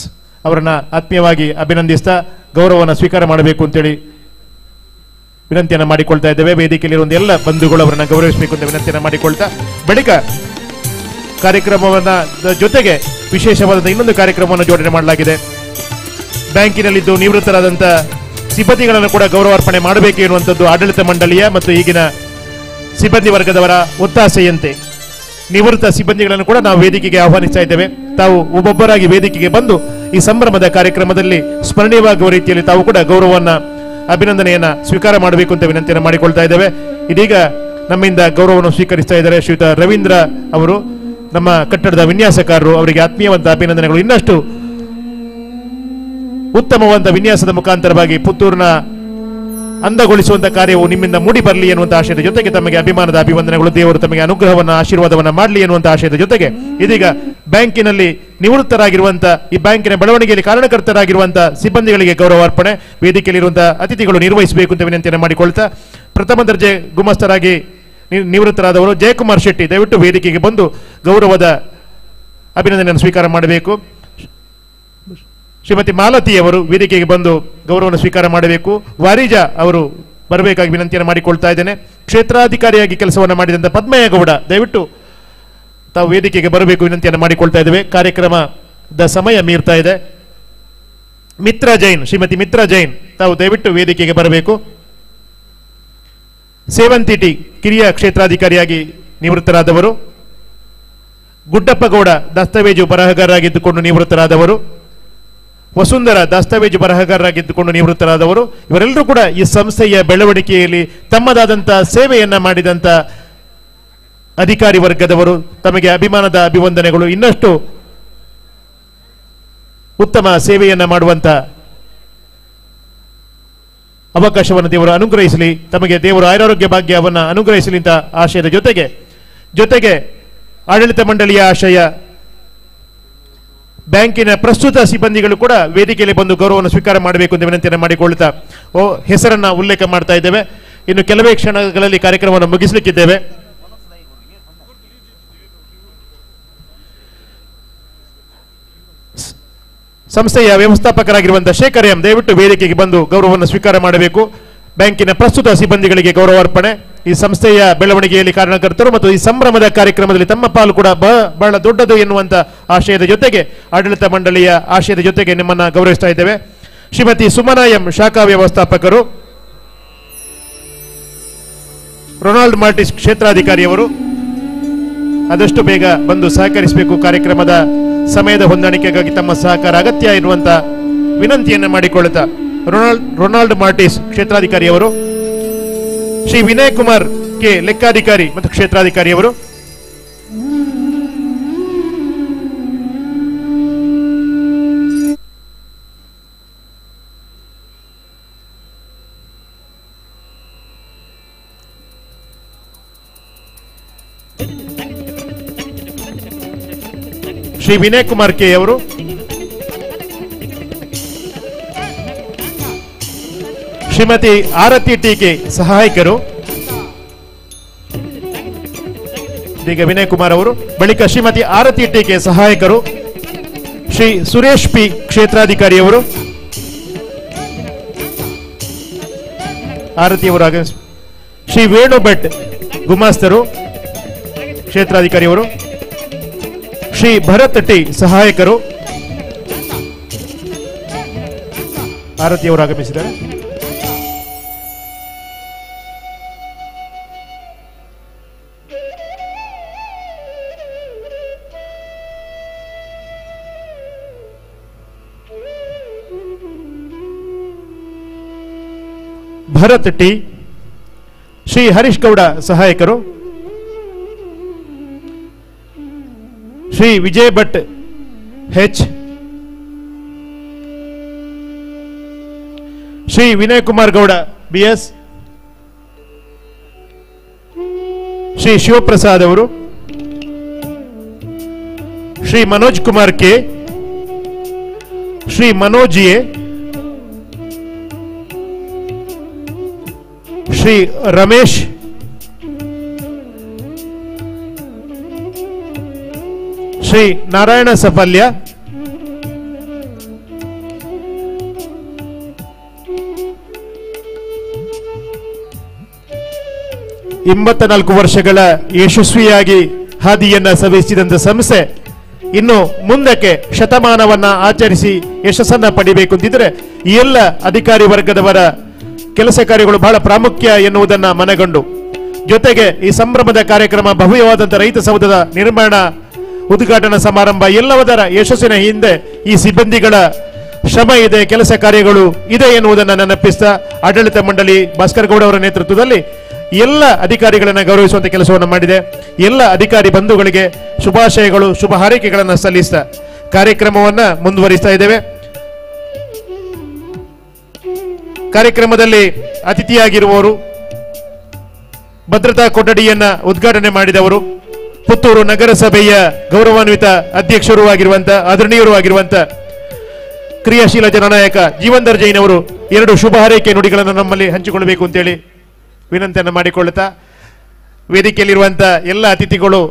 S2: ಅವರನ್ನ ಆತ್ಮೀಯವಾಗಿ ಅಭಿನಂದಿಸ್ತಾ ಗೌರವವನ್ನು ಸ್ವೀಕಾರ ಮಾಡಬೇಕು ಅಂತೇಳಿ ವಿನಂತಿಯನ್ನು ಮಾಡಿಕೊಳ್ತಾ ಇದ್ದೇವೆ. ವೇದಿಕೆಯಲ್ಲಿರುವ ಎಲ್ಲ ಬಂಧುಗಳು ಅವರನ್ನು ಗೌರವಿಸಬೇಕು ಅಂತ ವಿನಂತಿಯನ್ನು ಮಾಡಿಕೊಳ್ತಾ ಬಳಿಕ ಕಾರ್ಯಕ್ರಮವನ್ನ ಜೊತೆಗೆ ವಿಶೇಷವಾದ ಇನ್ನೊಂದು ಕಾರ್ಯಕ್ರಮವನ್ನು ಜೋಡಣೆ ಮಾಡಲಾಗಿದೆ. ಬ್ಯಾಂಕಿನಲ್ಲಿದ್ದು ನಿವೃತ್ತರಾದಂಥ ಸಿಬ್ಬಂದಿಗಳನ್ನು ಕೂಡ ಗೌರವಾರ್ಪಣೆ ಮಾಡಬೇಕು ಎನ್ನುವಂಥದ್ದು ಆಡಳಿತ ಮಂಡಳಿಯ ಮತ್ತು ಈಗಿನ ಸಿಬ್ಬಂದಿ ವರ್ಗದವರ ಒತ್ತಾಸೆಯಂತೆ ನಿವೃತ್ತ ಸಿಬ್ಬಂದಿಗಳನ್ನು ಕೂಡ ನಾವು ವೇದಿಕೆಗೆ ಆಹ್ವಾನಿಸ್ತಾ ಇದ್ದೇವೆ. ತಾವು ಒಬ್ಬೊಬ್ಬರಾಗಿ ವೇದಿಕೆಗೆ ಬಂದು ಈ ಸಂಭ್ರಮದ ಕಾರ್ಯಕ್ರಮದಲ್ಲಿ ಸ್ಮರಣೀಯವಾಗುವ ರೀತಿಯಲ್ಲಿ ತಾವು ಕೂಡ ಗೌರವವನ್ನ ಅಭಿನಂದನೆಯನ್ನ ಸ್ವೀಕಾರ ಮಾಡಬೇಕು ಅಂತ ವಿನಂತಿಯನ್ನು ಮಾಡಿಕೊಳ್ತಾ ಇದ್ದೇವೆ. ಇದೀಗ ನಮ್ಮಿಂದ ಗೌರವವನ್ನು ಸ್ವೀಕರಿಸ್ತಾ ಇದ್ದಾರೆ ಶ್ರೀಯುತ ರವೀಂದ್ರ ಅವರು, ನಮ್ಮ ಕಟ್ಟಡದ ವಿನ್ಯಾಸಕಾರರು. ಅವರಿಗೆ ಆತ್ಮೀಯವಂತ ಅಭಿನಂದನೆಗಳು. ಇನ್ನಷ್ಟು ಉತ್ತಮವಾದ ವಿನ್ಯಾಸದ ಮುಖಾಂತರವಾಗಿ ಪುತ್ತೂರಿನ ಅಂದಗೊಳಿಸುವಂತ ಕಾರ್ಯವು ನಿಮ್ಮಿಂದ ಮೂಡಿ ಬರಲಿ ಎನ್ನುವಂತ ಆಶಯದ ಜೊತೆಗೆ ತಮಗೆ ಅಭಿಮಾನದ ಅಭಿವಂದನೆಗಳು. ದೇವರು ತಮಗೆ ಅನುಗ್ರಹವನ್ನ ಆಶೀರ್ವಾದವನ್ನ ಮಾಡಲಿ ಎನ್ನುವಂತ ಆಶಯದ ಜೊತೆಗೆ ಇದೀಗ ಬ್ಯಾಂಕಿನಲ್ಲಿ ನಿವೃತ್ತರಾಗಿರುವಂತ ಈ ಬ್ಯಾಂಕಿನ ಬೆಳವಣಿಗೆಯಲ್ಲಿ ಕಾರಣಕರ್ತರಾಗಿರುವಂತಹ ಸಿಬ್ಬಂದಿಗಳಿಗೆ ಗೌರವಾರ್ಪಣೆ ವೇದಿಕೆಯಲ್ಲಿರುವಂತಹ ಅತಿಥಿಗಳು ನಿರ್ವಹಿಸಬೇಕು ಅಂತ ವಿನಂತಿಯನ್ನು ಮಾಡಿಕೊಳ್ತಾ ಪ್ರಥಮ ದರ್ಜೆ ಗುಮಾಸ್ತರಾಗಿ ನಿವೃತ್ತರಾದವರು ಜಯಕುಮಾರ್ ಶೆಟ್ಟಿ ದಯವಿಟ್ಟು ವೇದಿಕೆಗೆ ಬಂದು ಗೌರವದ ಅಭಿನಂದನೆಯನ್ನು ಸ್ವೀಕಾರ ಮಾಡಬೇಕು. ಶ್ರೀಮತಿ ಮಾಲತಿ ಅವರು ವೇದಿಕೆಗೆ ಬಂದು ಗೌರವವನ್ನು ಸ್ವೀಕಾರ ಮಾಡಬೇಕು. ವಾರಿಜಾ ಅವರು ಬರಬೇಕಾಗಿ ವಿನಂತಿಯನ್ನು ಮಾಡಿಕೊಳ್ತಾ ಇದ್ದೇನೆ. ಕ್ಷೇತ್ರಾಧಿಕಾರಿಯಾಗಿ ಕೆಲಸವನ್ನು ಮಾಡಿದಂಥ ಪದ್ಮಯ್ಯ ಗೌಡ ದಯವಿಟ್ಟು ತಾವು ವೇದಿಕೆಗೆ ಬರಬೇಕು ವಿನಂತಿಯನ್ನು ಮಾಡಿಕೊಳ್ತಾ ಇದ್ದೇವೆ. ಕಾರ್ಯಕ್ರಮದ ಸಮಯ ಮೀರ್ತಾ ಇದೆ. ಮಿತ್ರ ಜೈನ್, ಶ್ರೀಮತಿ ಮಿತ್ರ ಜೈನ್ ತಾವು ದಯವಿಟ್ಟು ವೇದಿಕೆಗೆ ಬರಬೇಕು. ಸೇವಂತಿ ಟಿ ಕಿರಿಯ ಕ್ಷೇತ್ರಾಧಿಕಾರಿಯಾಗಿ ನಿವೃತ್ತರಾದವರು. ಗುಡ್ಡಪ್ಪ ಗೌಡ ದಸ್ತಾವೇಜು ಬರಹಗಾರರಾಗಿದ್ದುಕೊಂಡು ನಿವೃತ್ತರಾದವರು. ವಸುಂಧರ ದಸ್ತಾವೇಜು ಬರಹಗಾರರಾಗಿದ್ದುಕೊಂಡು ನಿವೃತ್ತರಾದವರು. ಇವರೆಲ್ಲರೂ ಕೂಡ ಈ ಸಂಸ್ಥೆಯ ಬೆಳವಣಿಗೆಯಲ್ಲಿ ತಮ್ಮದಾದಂಥ ಸೇವೆಯನ್ನ ಮಾಡಿದಂಥ ಅಧಿಕಾರಿ ವರ್ಗದವರು. ತಮಗೆ ಅಭಿಮಾನದ ಅಭಿವಂದನೆಗಳು. ಇನ್ನಷ್ಟು ಉತ್ತಮ ಸೇವೆಯನ್ನ ಮಾಡುವಂತ ಅವಕಾಶವನ್ನು ದೇವರು ಅನುಗ್ರಹಿಸಲಿ. ತಮಗೆ ದೇವರು ಆರೋಗ್ಯ ಭಾಗ್ಯವನ್ನು ಅನುಗ್ರಹಿಸಲಿ ಅಂತ ಆಶಯದ ಜೊತೆಗೆ ಆಡಳಿತ ಮಂಡಳಿಯ ಆಶಯ ಬ್ಯಾಂಕಿನ ಪ್ರಸ್ತುತ ಸಿಬ್ಬಂದಿಗಳು ಕೂಡ ವೇದಿಕೆಯಲ್ಲಿ ಬಂದು ಗೌರವವನ್ನು ಸ್ವೀಕಾರ ಮಾಡಬೇಕು ಅಂತ ವಿನಂತಿಯನ್ನು ಮಾಡಿಕೊಳ್ತಾ ಹೆಸರನ್ನ ಉಲ್ಲೇಖ ಮಾಡ್ತಾ ಇದ್ದೇವೆ. ಇನ್ನು ಕೆಲವೇ ಕ್ಷಣಗಳಲ್ಲಿ ಕಾರ್ಯಕ್ರಮವನ್ನು ಮುಗಿಸಲಿಕ್ಕಿದ್ದೇವೆ. ಸಂಸ್ಥೆಯ ವ್ಯವಸ್ಥಾಪಕರಾಗಿರುವಂತಹ ಶೇಖರ್ ಎಂ ದಯವಿಟ್ಟು ವೇದಿಕೆಗೆ ಬಂದು ಗೌರವವನ್ನು ಸ್ವೀಕಾರ ಮಾಡಬೇಕು. ಬ್ಯಾಂಕಿನ ಪ್ರಸ್ತುತ ಸಿಬ್ಬಂದಿಗಳಿಗೆ ಗೌರವಾರ್ಪಣೆ. ಈ ಸಂಸ್ಥೆಯ ಬೆಳವಣಿಗೆಯಲ್ಲಿ ಕಾರಣಕರ್ತರು ಮತ್ತು ಈ ಸಂಭ್ರಮದ ಕಾರ್ಯಕ್ರಮದಲ್ಲಿ ತಮ್ಮ ಪಾಲು ಕೂಡ ಬಹಳ ದೊಡ್ಡದು ಎನ್ನುವಂತ ಆಶಯದ ಜೊತೆಗೆ ಆಡಳಿತ ಮಂಡಳಿಯ ಆಶಯದ ಜೊತೆಗೆ ನಿಮ್ಮನ್ನ ಗೌರವಿಸ್ತಾ ಇದ್ದೇವೆ. ಶ್ರೀಮತಿ ಸುಮನಾ ಎಂ ಶಾಖಾ ವ್ಯವಸ್ಥಾಪಕರು. ರೊನಾಲ್ಡ್ ಮಾರ್ಟಿಸ್ ಕ್ಷೇತ್ರಾಧಿಕಾರಿಯವರು ಆದಷ್ಟು ಬೇಗ ಬಂದು ಸಹಕರಿಸಬೇಕು. ಕಾರ್ಯಕ್ರಮದ ಸಮಯದ ಹೊಂದಾಣಿಕೆಗಾಗಿ ತಮ್ಮ ಸಹಕಾರ ಅಗತ್ಯ ಇರುವಂತ ವಿನಂತಿಯನ್ನ ಮಾಡಿಕೊಳ್ಳುತ್ತಾ ರೊನಾಲ್ಡ್ ಮಾರ್ಟಿಸ್ ಕ್ಷೇತ್ರಾಧಿಕಾರಿಯವರು. ಶ್ರೀ ವಿನಯ್ ಕುಮಾರ್ ಕೆ ಲೆಕ್ಕಾಧಿಕಾರಿ ಮತ್ತು ಕ್ಷೇತ್ರಾಧಿಕಾರಿಯವರು. ಶ್ರೀ ವಿನಯ್ ಕುಮಾರ್ ಕೆ ಅವರು. ಶ್ರೀಮತಿ ಆರತಿ ಟೀಕೆ ಸಹಾಯಕರು. ಈಗ ವಿನಯ್ ಕುಮಾರ್ ಅವರು. ಬಳಿಕ ಶ್ರೀಮತಿ ಆರತಿ ಟೀಕೆ ಸಹಾಯಕರು. ಶ್ರೀ ಸುರೇಶ್ ಪಿ ಕ್ಷೇತ್ರಾಧಿಕಾರಿಯವರು. ಆರತಿಯವರು ಆಗಮಿಸ. ಶ್ರೀ ವೇಣು ಭಟ್ ಗುಮಾಸ್ತರು ಕ್ಷೇತ್ರಾಧಿಕಾರಿಯವರು. ಶ್ರೀ ಭರತ್ ಟಿ ಸಹಾಯಕರು. ಆರತಿಯವರು ಆಗಮಿಸಿದ್ದಾರೆ. ಭರತ್ ಟಿ. ಶ್ರೀ ಹರೀಶ್ ಗೌಡ ಸಹಾಯಕರು. ಶ್ರೀ ವಿಜಯ್ ಭಟ್ ಹೆಚ್. ಶ್ರೀ ವಿನಯ್ ಕುಮಾರ್ ಗೌಡ ಬಿಎಸ್. ಶ್ರೀ ಶಿವಪ್ರಸಾದ್ ಅವರು. ಶ್ರೀ ಮನೋಜ್ ಕುಮಾರ್ ಕೆ. ಶ್ರೀ ಮನೋಜ್ ಎ. ಶ್ರೀ ರಮೇಶ್. ಶ್ರೀ ನಾರಾಯಣ ಸಫಲ್ಯ, ಎಂಬತ್ತ ವರ್ಷಗಳ ಯಶಸ್ವಿಯಾಗಿ ಹಾದಿಯನ್ನ ಸವಿಸಿದಂತ ಸಂಸ್ಥೆ ಇನ್ನು ಮುಂದಕ್ಕೆ ಶತಮಾನವನ್ನ ಆಚರಿಸಿ ಯಶಸ್ಸನ್ನ ಪಡಿಬೇಕು ಅಂತಿದ್ರೆ ಈ ಎಲ್ಲ ಅಧಿಕಾರಿ ವರ್ಗದವರ ಕೆಲಸ ಕಾರ್ಯಗಳು ಬಹಳ ಪ್ರಾಮುಖ್ಯ ಎನ್ನುವುದನ್ನ ಮನಗಂಡು, ಜೊತೆಗೆ ಈ ಸಂಭ್ರಮದ ಕಾರ್ಯಕ್ರಮ ಭವ್ಯವಾದಂತಹ ರೈತ ಸೌಧದ ನಿರ್ಮಾಣ ಉದ್ಘಾಟನಾ ಸಮಾರಂಭ ಎಲ್ಲವದರ ಯಶಸ್ಸಿನ ಹಿಂದೆ ಈ ಸಿಬ್ಬಂದಿಗಳ ಶ್ರಮ ಇದೆ, ಕೆಲಸ ಕಾರ್ಯಗಳು ಇದೆ ಎನ್ನುವುದನ್ನು ನೆನಪಿಸ್ತಾ ಆಡಳಿತ ಮಂಡಳಿ ಭಾಸ್ಕರ್ ಗೌಡ ಅವರ ನೇತೃತ್ವದಲ್ಲಿ ಎಲ್ಲ ಅಧಿಕಾರಿಗಳನ್ನು ಗೌರವಿಸುವಂತ ಕೆಲಸವನ್ನು ಮಾಡಿದೆ. ಎಲ್ಲ ಅಧಿಕಾರಿ ಬಂಧುಗಳಿಗೆ ಶುಭಾಶಯಗಳು, ಶುಭ ಹಾರೈಕೆಗಳನ್ನು ಸಲ್ಲಿಸ್ತಾ ಕಾರ್ಯಕ್ರಮವನ್ನ ಮುಂದುವರಿಸ್ತಾ ಇದ್ದೇವೆ. ಕಾರ್ಯಕ್ರಮದಲ್ಲಿ ಅತಿಥಿಯಾಗಿರುವವರು ಭದ್ರತಾ ಕೊಠಡಿಯನ್ನ ಉದ್ಘಾಟನೆ ಮಾಡಿದವರು ಪುತ್ತೂರು ನಗರಸಭೆಯ ಗೌರವಾನ್ವಿತ ಅಧ್ಯಕ್ಷರೂ ಆಗಿರುವಂತ ಆದರಣೀಯರೂ ಆಗಿರುವಂತ ಕ್ರಿಯಾಶೀಲ ಜನನಾಯಕ ಜೀವಂದರ್ ಜೈನ್ ಅವರು 2 ಶುಭ ಹಾರೈಕೆ ನುಡಿಗಳನ್ನು ನಮ್ಮಲ್ಲಿ ಹಂಚಿಕೊಳ್ಳಬೇಕು ಅಂತೇಳಿ ವಿನಂತಿಯನ್ನು ಮಾಡಿಕೊಳ್ಳುತ್ತಾ, ವೇದಿಕೆಯಲ್ಲಿರುವಂತ ಎಲ್ಲ ಅತಿಥಿಗಳು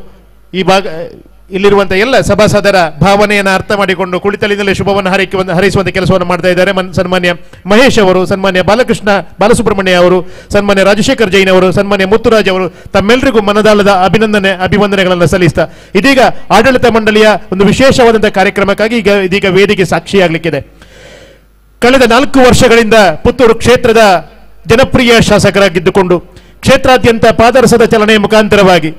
S2: ಇಲ್ಲಿರುವಂತ ಎಲ್ಲ ಸಭಾಸದರ ಭಾವನೆಯನ್ನು ಅರ್ಥ ಮಾಡಿಕೊಂಡು ಕುಳಿತಲ್ಲಿಂದಲೇ ಶುಭವನ್ನು ಹಾರೈಸುವಂತ ಕೆಲಸವನ್ನು ಮಾಡ್ತಾ ಇದ್ದಾರೆ. ಸನ್ಮಾನ್ಯ ಮಹೇಶ್ ಅವರು, ಸನ್ಮಾನ್ಯ ಬಾಲಸುಬ್ರಹ್ಮಣ್ಯ ಅವರು, ಸನ್ಮಾನ್ಯ ರಾಜಶೇಖರ್ ಜೈನ್ ಅವರು, ಸನ್ಮಾನ್ಯ ಮುತ್ತುರಾಜ್ ಅವರು ತಮ್ಮೆಲ್ಲರಿಗೂ ಮನದಾಳದ ಅಭಿವಂದನೆಗಳನ್ನು ಸಲ್ಲಿಸ್ತಾ ಇದೀಗ ಆಡಳಿತ ಮಂಡಳಿಯ ಒಂದು ವಿಶೇಷವಾದಂತಹ ಕಾರ್ಯಕ್ರಮಕ್ಕಾಗಿ ಇದೀಗ ವೇದಿಕೆ ಸಾಕ್ಷಿಯಾಗಲಿಕ್ಕಿದೆ. ಕಳೆದ 4 ವರ್ಷಗಳಿಂದ ಪುತ್ತೂರು ಕ್ಷೇತ್ರದ ಜನಪ್ರಿಯ ಶಾಸಕರಾಗಿದ್ದುಕೊಂಡು ಕ್ಷೇತ್ರಾದ್ಯಂತ ಪಾದರಸದ ಚಲನೆಯ ಮುಖಾಂತರವಾಗಿ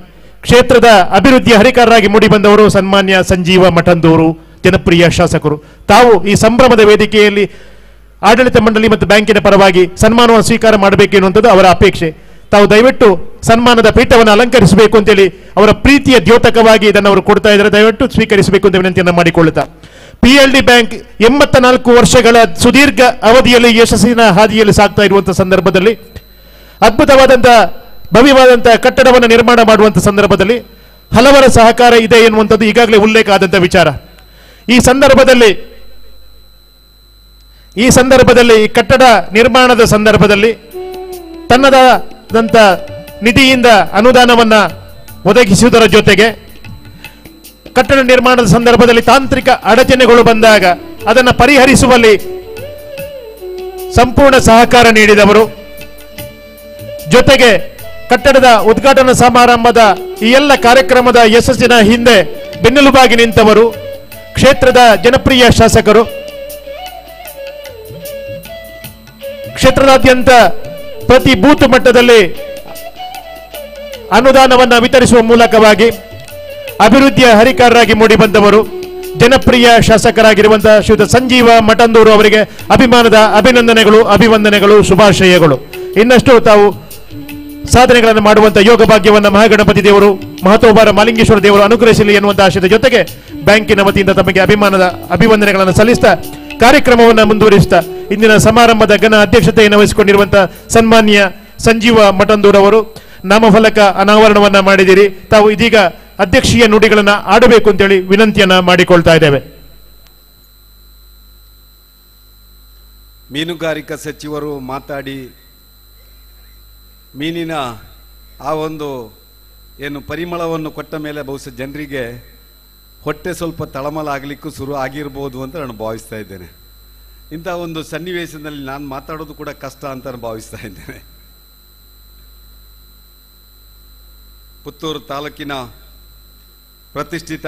S2: ಕ್ಷೇತ್ರದ ಅಭಿವೃದ್ಧಿಯ ಹರಿಕಾರರಾಗಿ ಮೂಡಿಬಂದವರು ಸನ್ಮಾನ್ಯ ಸಂಜೀವ ಮಠಂದೂರು ಜನಪ್ರಿಯ ಶಾಸಕರು. ತಾವು ಈ ಸಂಭ್ರಮದ ವೇದಿಕೆಯಲ್ಲಿ ಆಡಳಿತ ಮಂಡಳಿ ಮತ್ತು ಬ್ಯಾಂಕಿನ ಪರವಾಗಿ ಸನ್ಮಾನವನ್ನು ಸ್ವೀಕಾರ ಮಾಡಬೇಕು ಎನ್ನುವಂಥದ್ದು ಅವರ ಅಪೇಕ್ಷೆ. ತಾವು ದಯವಿಟ್ಟು ಸನ್ಮಾನದ ಪೀಠವನ್ನು ಅಲಂಕರಿಸಬೇಕು ಅಂತೇಳಿ ಅವರ ಪ್ರೀತಿಯ ದ್ಯೋತಕವಾಗಿ ಇದನ್ನು ಅವರು ಕೊಡ್ತಾ ಇದ್ದಾರೆ. ದಯವಿಟ್ಟು ಸ್ವೀಕರಿಸಬೇಕು ಅಂತ ವಿನಂತಿಯನ್ನು ಮಾಡಿಕೊಳ್ಳುತ್ತಾ, PLD ಬ್ಯಾಂಕ್ 84 ವರ್ಷಗಳ ಸುದೀರ್ಘ ಅವಧಿಯಲ್ಲಿ ಯಶಸ್ಸಿನ ಹಾದಿಯಲ್ಲಿ ಸಾಗ್ತಾ ಇರುವಂತಹ ಸಂದರ್ಭದಲ್ಲಿ ಅದ್ಭುತವಾದಂತಹ ಭವ್ಯವಾದಂತಹ ಕಟ್ಟಡವನ್ನು ನಿರ್ಮಾಣ ಮಾಡುವಂತಹ ಸಂದರ್ಭದಲ್ಲಿ ಹಲವರ ಸಹಕಾರ ಇದೆ ಎನ್ನುವಂಥದ್ದು ಈಗಾಗಲೇ ಉಲ್ಲೇಖ ಆದಂತಹ ವಿಚಾರ. ಈ ಸಂದರ್ಭದಲ್ಲಿ ಈ ಕಟ್ಟಡ ನಿರ್ಮಾಣದ ಸಂದರ್ಭದಲ್ಲಿ ತನ್ನದಾದಂಥ ನಿಧಿಯಿಂದ ಅನುದಾನವನ್ನ ಒದಗಿಸುವುದರ ಜೊತೆಗೆ ಕಟ್ಟಡ ನಿರ್ಮಾಣದ ಸಂದರ್ಭದಲ್ಲಿ ತಾಂತ್ರಿಕ ಅಡಚಣೆಗಳು ಬಂದಾಗ ಅದನ್ನು ಪರಿಹರಿಸುವಲ್ಲಿ ಸಂಪೂರ್ಣ ಸಹಕಾರ ನೀಡಿದವರು, ಜೊತೆಗೆ ಕಟ್ಟಡದ ಉದ್ಘಾಟನಾ ಸಮಾರಂಭದ ಈ ಎಲ್ಲ ಕಾರ್ಯಕ್ರಮದ ಯಶಸ್ಸಿನ ಹಿಂದೆ ಬೆನ್ನೆಲುಬಾಗಿ ನಿಂತವರು ಕ್ಷೇತ್ರದ ಜನಪ್ರಿಯ ಶಾಸಕರು. ಕ್ಷೇತ್ರದಾದ್ಯಂತ ಪ್ರತಿ ಬೂತ್ ಮಟ್ಟದಲ್ಲಿ ಅನುದಾನವನ್ನು ವಿತರಿಸುವ ಮೂಲಕವಾಗಿ ಅಭಿವೃದ್ಧಿಯ ಹರಿಕಾರರಾಗಿ ಮೂಡಿಬಂದವರು ಜನಪ್ರಿಯ ಶಾಸಕರಾಗಿರುವಂತಹ ಶ್ರೀಯುತ ಸಂಜೀವ ಮಠಂದೂರು ಅವರಿಗೆ ಅಭಿಮಾನದ ಅಭಿವಂದನೆಗಳು, ಶುಭಾಶಯಗಳು. ಇನ್ನಷ್ಟು ತಾವು ಸಾಧನೆಗಳನ್ನು ಮಾಡುವಂತಹ ಯೋಗ ಭಾಗ್ಯವನ್ನು ಮಹಾಗಣಪತಿ ದೇವರು, ಮಹತೋಬಾರ ಮಾಲಿಂಗೇಶ್ವರ ದೇವರು ಅನುಗ್ರಹಿಸಲಿ ಎನ್ನುವಂತಹ ಆಶಯದ ಜೊತೆಗೆ ಬ್ಯಾಂಕಿನ ವತಿಯಿಂದ ತಮಗೆ ಅಭಿವಂದನೆಗಳನ್ನು ಸಲ್ಲಿಸ್ತಾ ಕಾರ್ಯಕ್ರಮವನ್ನು ಮುಂದುವರಿಸುತ್ತಾ ಇಂದಿನ ಸಮಾರಂಭದ ಘನ ಅಧ್ಯಕ್ಷತೆಯನ್ನು ವಹಿಸಿಕೊಂಡಿರುವಂತಹ ಸನ್ಮಾನ್ಯ ಸಂಜೀವ ಮಠಂದೂರು ಅವರು ನಾಮಫಲಕ ಅನಾವರಣವನ್ನ ಮಾಡಿದಿರಿ. ತಾವು ಇದೀಗ ಅಧ್ಯಕ್ಷೀಯ ನುಡಿಗಳನ್ನು ಆಡಬೇಕು ಅಂತೇಳಿ ವಿನಂತಿಯನ್ನ ಮಾಡಿಕೊಳ್ತಾ ಇದ್ದೇವೆ.
S9: ಮೀನುಗಾರಿಕಾ ಸಚಿವರು ಮಾತಾಡಿ ಮೀನಿನ ಆ ಒಂದು ಏನು ಪರಿಮಳವನ್ನು ಕೊಟ್ಟ ಮೇಲೆ ಬಹುಶಃ ಜನರಿಗೆ ಹೊಟ್ಟೆ ಸ್ವಲ್ಪ ತಳಮಲಾಗಲಿಕ್ಕೂ ಶುರು ಆಗಿರ್ಬೋದು ಅಂತ ನಾನು ಭಾವಿಸ್ತಾ ಇದ್ದೇನೆ. ಇಂಥ ಒಂದು ಸನ್ನಿವೇಶದಲ್ಲಿ ನಾನು ಮಾತಾಡೋದು ಕೂಡ ಕಷ್ಟ ಅಂತ ನಾನು ಭಾವಿಸ್ತಾ ಇದ್ದೇನೆ. ಪುತ್ತೂರು ತಾಲೂಕಿನ ಪ್ರತಿಷ್ಠಿತ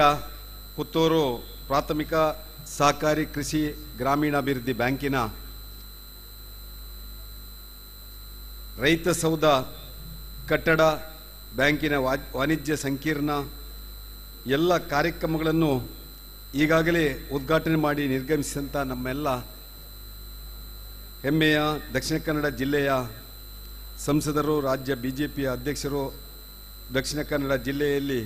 S9: ಪುತ್ತೂರು ಪ್ರಾಥಮಿಕ ಸಹಕಾರಿ ಕೃಷಿ ಗ್ರಾಮೀಣಾಭಿವೃದ್ಧಿ ಬ್ಯಾಂಕಿನ ರೈತ ಸೌಧ ಕಟ್ಟಡ, ಬ್ಯಾಂಕಿನ ವಾಣಿಜ್ಯ ಸಂಕೀರ್ಣ ಎಲ್ಲ ಕಾರ್ಯಕ್ರಮಗಳನ್ನು ಈಗಾಗಲೇ ಉದ್ಘಾಟನೆ ಮಾಡಿ ನಿರ್ಗಮಿಸಿದಂಥ ನಮ್ಮೆಲ್ಲ ಹೆಮ್ಮೆಯ ದಕ್ಷಿಣ ಕನ್ನಡ ಜಿಲ್ಲೆಯ ಸಂಸದರು, ರಾಜ್ಯ ಬಿಜೆಪಿಯ ಅಧ್ಯಕ್ಷರು, ದಕ್ಷಿಣ ಕನ್ನಡ ಜಿಲ್ಲೆಯಲ್ಲಿ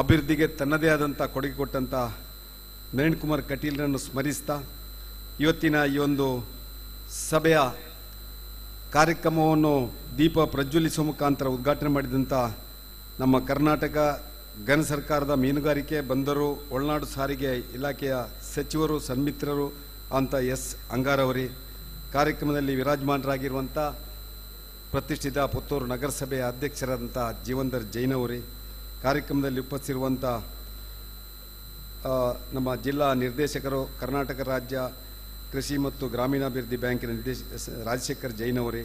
S9: ಅಭಿವೃದ್ಧಿಗೆ ತನ್ನದೇ ಆದಂಥ ಕೊಡುಗೆ ಕೊಟ್ಟಂಥ ನಳಿನ್ ಕುಮಾರ್ ಕಟೀಲ್ರನ್ನು ಸ್ಮರಿಸ್ತಾ ಇವತ್ತಿನ ಈ ಒಂದು ಸಭೆಯ ಕಾರ್ಯಕ್ರಮವನ್ನು ದೀಪ ಪ್ರಜ್ವಲಿಸುವ ಮುಖಾಂತರ ಉದ್ಘಾಟನೆ ಮಾಡಿದಂಥ ನಮ್ಮ ಕರ್ನಾಟಕ ಘನ ಸರ್ಕಾರದ ಮೀನುಗಾರಿಕೆ, ಬಂದರು, ಒಳನಾಡು ಸಾರಿಗೆ ಇಲಾಖೆಯ ಸಚಿವರು, ಸನ್ಮಿತ್ರರು ಅಂತ ಎಸ್ ಅಂಗಾರವರಿ, ಕಾರ್ಯಕ್ರಮದಲ್ಲಿ ವಿರಾಜಮಾನರಾಗಿರುವಂಥ ಪ್ರತಿಷ್ಠಿತ ಪುತ್ತೂರು ನಗರಸಭೆಯ ಅಧ್ಯಕ್ಷರಾದಂಥ ಜೀವಂದರ್ ಜೈನ್ ಅವರೇ, ಕಾರ್ಯಕ್ರಮದಲ್ಲಿ ಉಪಸ್ಥಿತಿರುವಂಥ ನಮ್ಮ ಜಿಲ್ಲಾ ನಿರ್ದೇಶಕರು, ಕರ್ನಾಟಕ ರಾಜ್ಯ ಕೃಷಿ ಮತ್ತು ಗ್ರಾಮೀಣಾಭಿವೃದ್ಧಿ ಬ್ಯಾಂಕಿನ ರಾಜಶೇಖರ್ ಜೈನ್ ಅವರೇ,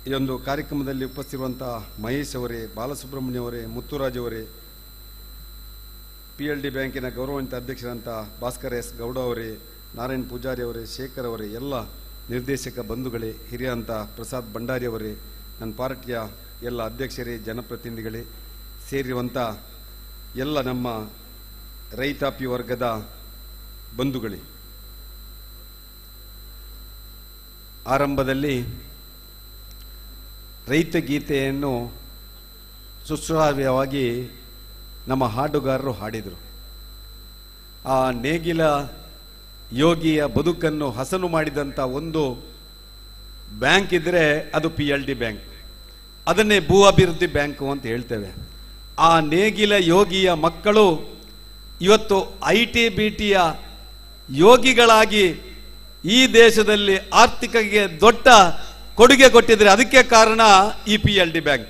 S9: ಈ ಒಂದು ಕಾರ್ಯಕ್ರಮದಲ್ಲಿ ಉಪಸ್ಥಿತಿರುವಂಥ ಮಹೇಶ್ ಅವರೇ, ಬಾಲಸುಬ್ರಹ್ಮಣ್ಯ ಅವರೇ, ಮುತ್ತುರಾಜ್ ಅವರೇ, PLD ಬ್ಯಾಂಕಿನ ಗೌರವಾನ್ವಿತ ಅಧ್ಯಕ್ಷರಂಥ ಭಾಸ್ಕರ್ ಎಸ್ ಗೌಡ ಅವರೇ, ನಾರಾಯಣ್ ಪೂಜಾರಿ ಅವರೇ, ಶೇಖರ್ ಅವರೇ, ಎಲ್ಲ ನಿರ್ದೇಶಕ ಬಂಧುಗಳೇ, ಹಿರಿಯಂತ ಪ್ರಸಾದ್ ಭಂಡಾರಿ ಅವರೇ, ನನ್ನ ಪಾರ್ಟಿಯ ಎಲ್ಲ ಅಧ್ಯಕ್ಷರೇ, ಜನಪ್ರತಿನಿಧಿಗಳೇ, ಸೇರಿರುವಂಥ ಎಲ್ಲ ನಮ್ಮ ರೈತಾಪಿ ವರ್ಗದ ಬಂಧುಗಳೇ, ಆರಂಭದಲ್ಲಿ ರೈತ ಗೀತೆಯನ್ನು ಸುಶ್ರಾವ್ಯವಾಗಿ ನಮ್ಮ ಹಾಡುಗಾರರು ಹಾಡಿದರು. ಆ ನೇಗಿಲ ಯೋಗಿಯ ಬದುಕನ್ನು ಹಸನು ಮಾಡಿದಂಥ ಒಂದು ಬ್ಯಾಂಕ್ ಇದ್ದರೆ ಅದು PLD ಬ್ಯಾಂಕ್. ಅದನ್ನೇ ಭೂ ಅಭಿವೃದ್ಧಿ ಬ್ಯಾಂಕು ಅಂತ ಹೇಳ್ತೇವೆ. ಆ ನೇಗಿಲ ಯೋಗಿಯ ಮಕ್ಕಳು ಇವತ್ತು IT-BTಯ ಯೋಗಿಗಳಾಗಿ ಈ ದೇಶದಲ್ಲಿ ಆರ್ಥಿಕತೆಗೆ ದೊಡ್ಡ ಕೊಡುಗೆ ಕೊಟ್ಟಿದ್ದಾರೆ. ಅದಕ್ಕೆ ಕಾರಣ ಈ PLD ಬ್ಯಾಂಕ್.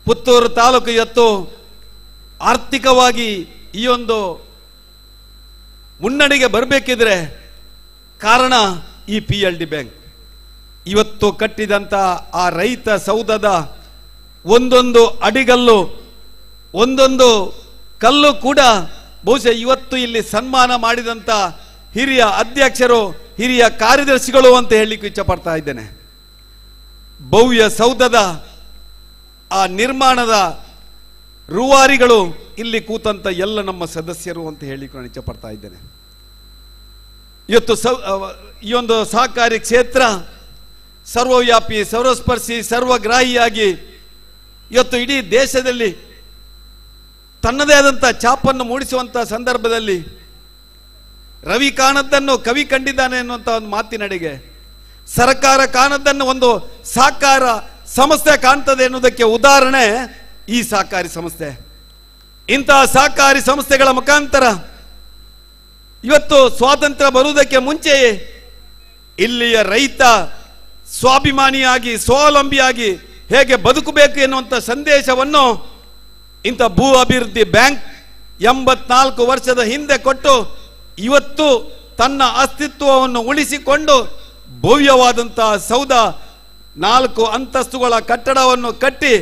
S9: ಪುತ್ತೂರು ತಾಲೂಕು ಇವತ್ತು ಆರ್ಥಿಕವಾಗಿ ಈ ಒಂದು ಮುನ್ನಡೆಗೆ ಬರಬೇಕಿದ್ರೆ ಕಾರಣ ಈ PLD ಬ್ಯಾಂಕ್. ಇವತ್ತು ಕಟ್ಟಿದಂಥ ಆ ರೈತ ಸೌಧದ ಒಂದೊಂದು ಅಡಿಗಲ್ಲು, ಒಂದೊಂದು ಕಲ್ಲು ಕೂಡ ಬಹುಶಃ ಇವತ್ತು ಇಲ್ಲಿ ಸನ್ಮಾನ ಮಾಡಿದಂಥ ಹಿರಿಯ ಅಧ್ಯಕ್ಷರು, ಹಿರಿಯ ಕಾರ್ಯದರ್ಶಿಗಳು ಅಂತ ಹೇಳಲಿಕ್ಕೆ ಇಚ್ಛಪಡ್ತಾ ಇದ್ದೇನೆ. ಭವ್ಯ ಸೌಧದ ಆ ನಿರ್ಮಾಣದ ರೂವಾರಿಗಳು ಇಲ್ಲಿ ಕೂತಂತ ಎಲ್ಲ ನಮ್ಮ ಸದಸ್ಯರು ಅಂತ ಹೇಳಲಿಕ್ಕೆ ನಾನು ಇಚ್ಛಪಡ್ತಾ ಇದ್ದೇನೆ. ಇವತ್ತು ಈ ಒಂದು ಸಹಕಾರಿ ಕ್ಷೇತ್ರ ಸರ್ವವ್ಯಾಪಿ, ಸರ್ವಸ್ಪರ್ಶಿ, ಸರ್ವಗ್ರಾಹಿಯಾಗಿ ಇವತ್ತು ಇಡೀ ದೇಶದಲ್ಲಿ ತನ್ನದೇ ಆದಂಥ ಛಾಪನ್ನು ಮೂಡಿಸುವಂಥ ಸಂದರ್ಭದಲ್ಲಿ ರವಿ ಕಾಣದ್ದನ್ನು ಕವಿ ಕಂಡಿದ್ದಾನೆ ಎನ್ನುವಂಥ ಒಂದು ಮಾತಿನಡೆಗೆ ಸರ್ಕಾರ ಕಾಣದ್ದನ್ನು ಒಂದು ಸಹಕಾರ ಸಂಸ್ಥೆ ಕಾಣ್ತದೆ ಎನ್ನುವುದಕ್ಕೆ ಉದಾಹರಣೆ ಈ ಸಹಕಾರಿ ಸಂಸ್ಥೆ. ಇಂತಹ ಸಹಕಾರಿ ಸಂಸ್ಥೆಗಳ ಮುಖಾಂತರ ಇವತ್ತು ಸ್ವಾತಂತ್ರ್ಯ ಬರುವುದಕ್ಕೆ ಮುಂಚೆಯೇ ಇಲ್ಲಿಯ ರೈತ ಸ್ವಾಭಿಮಾನಿಯಾಗಿ, ಸ್ವಾವಲಂಬಿಯಾಗಿ ಹೇಗೆ ಬದುಕಬೇಕು ಎನ್ನುವಂಥ ಸಂದೇಶವನ್ನು ಇಂಥ ಭೂ ಅಭಿವೃದ್ಧಿ ಬ್ಯಾಂಕ್ 84 ವರ್ಷದ ಹಿಂದೆ ಕೊಟ್ಟು ಇವತ್ತು ತನ್ನ ಅಸ್ತಿತ್ವವನ್ನು ಉಳಿಸಿಕೊಂಡು ಭವ್ಯವಾದಂತಹ ಸೌಧ 4 ಅಂತಸ್ತುಗಳ ಕಟ್ಟಡವನ್ನು ಕಟ್ಟಿ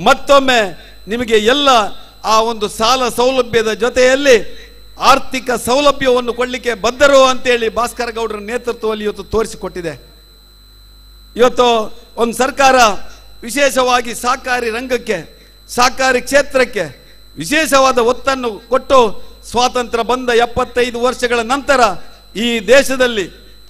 S9: ಮತ್ತೊಮ್ಮೆ ನಿಮಗೆ ಎಲ್ಲ ಆ ಒಂದು ಸಾಲ ಸೌಲಭ್ಯದ ಜೊತೆಯಲ್ಲಿ ಆರ್ಥಿಕ ಸೌಲಭ್ಯವನ್ನು ಕೊಡಲಿಕ್ಕೆ ಬದ್ಧರು ಅಂತೇಳಿ ಭಾಸ್ಕರ ಗೌಡರ ನೇತೃತ್ವದಲ್ಲಿ ಇವತ್ತು ತೋರಿಸಿಕೊಟ್ಟಿದೆ. ಇವತ್ತು ಒಂದು ಸರ್ಕಾರ ವಿಶೇಷವಾಗಿ ಸಹಕಾರಿ ರಂಗಕ್ಕೆ, ಸಹಕಾರಿ ಕ್ಷೇತ್ರಕ್ಕೆ ವಿಶೇಷವಾದ ಒತ್ತನ್ನು ಕೊಟ್ಟು ಸ್ವಾತಂತ್ರ್ಯ ಬಂದ 75 ವರ್ಷಗಳ ನಂತರ ಈ ದೇಶದಲ್ಲಿ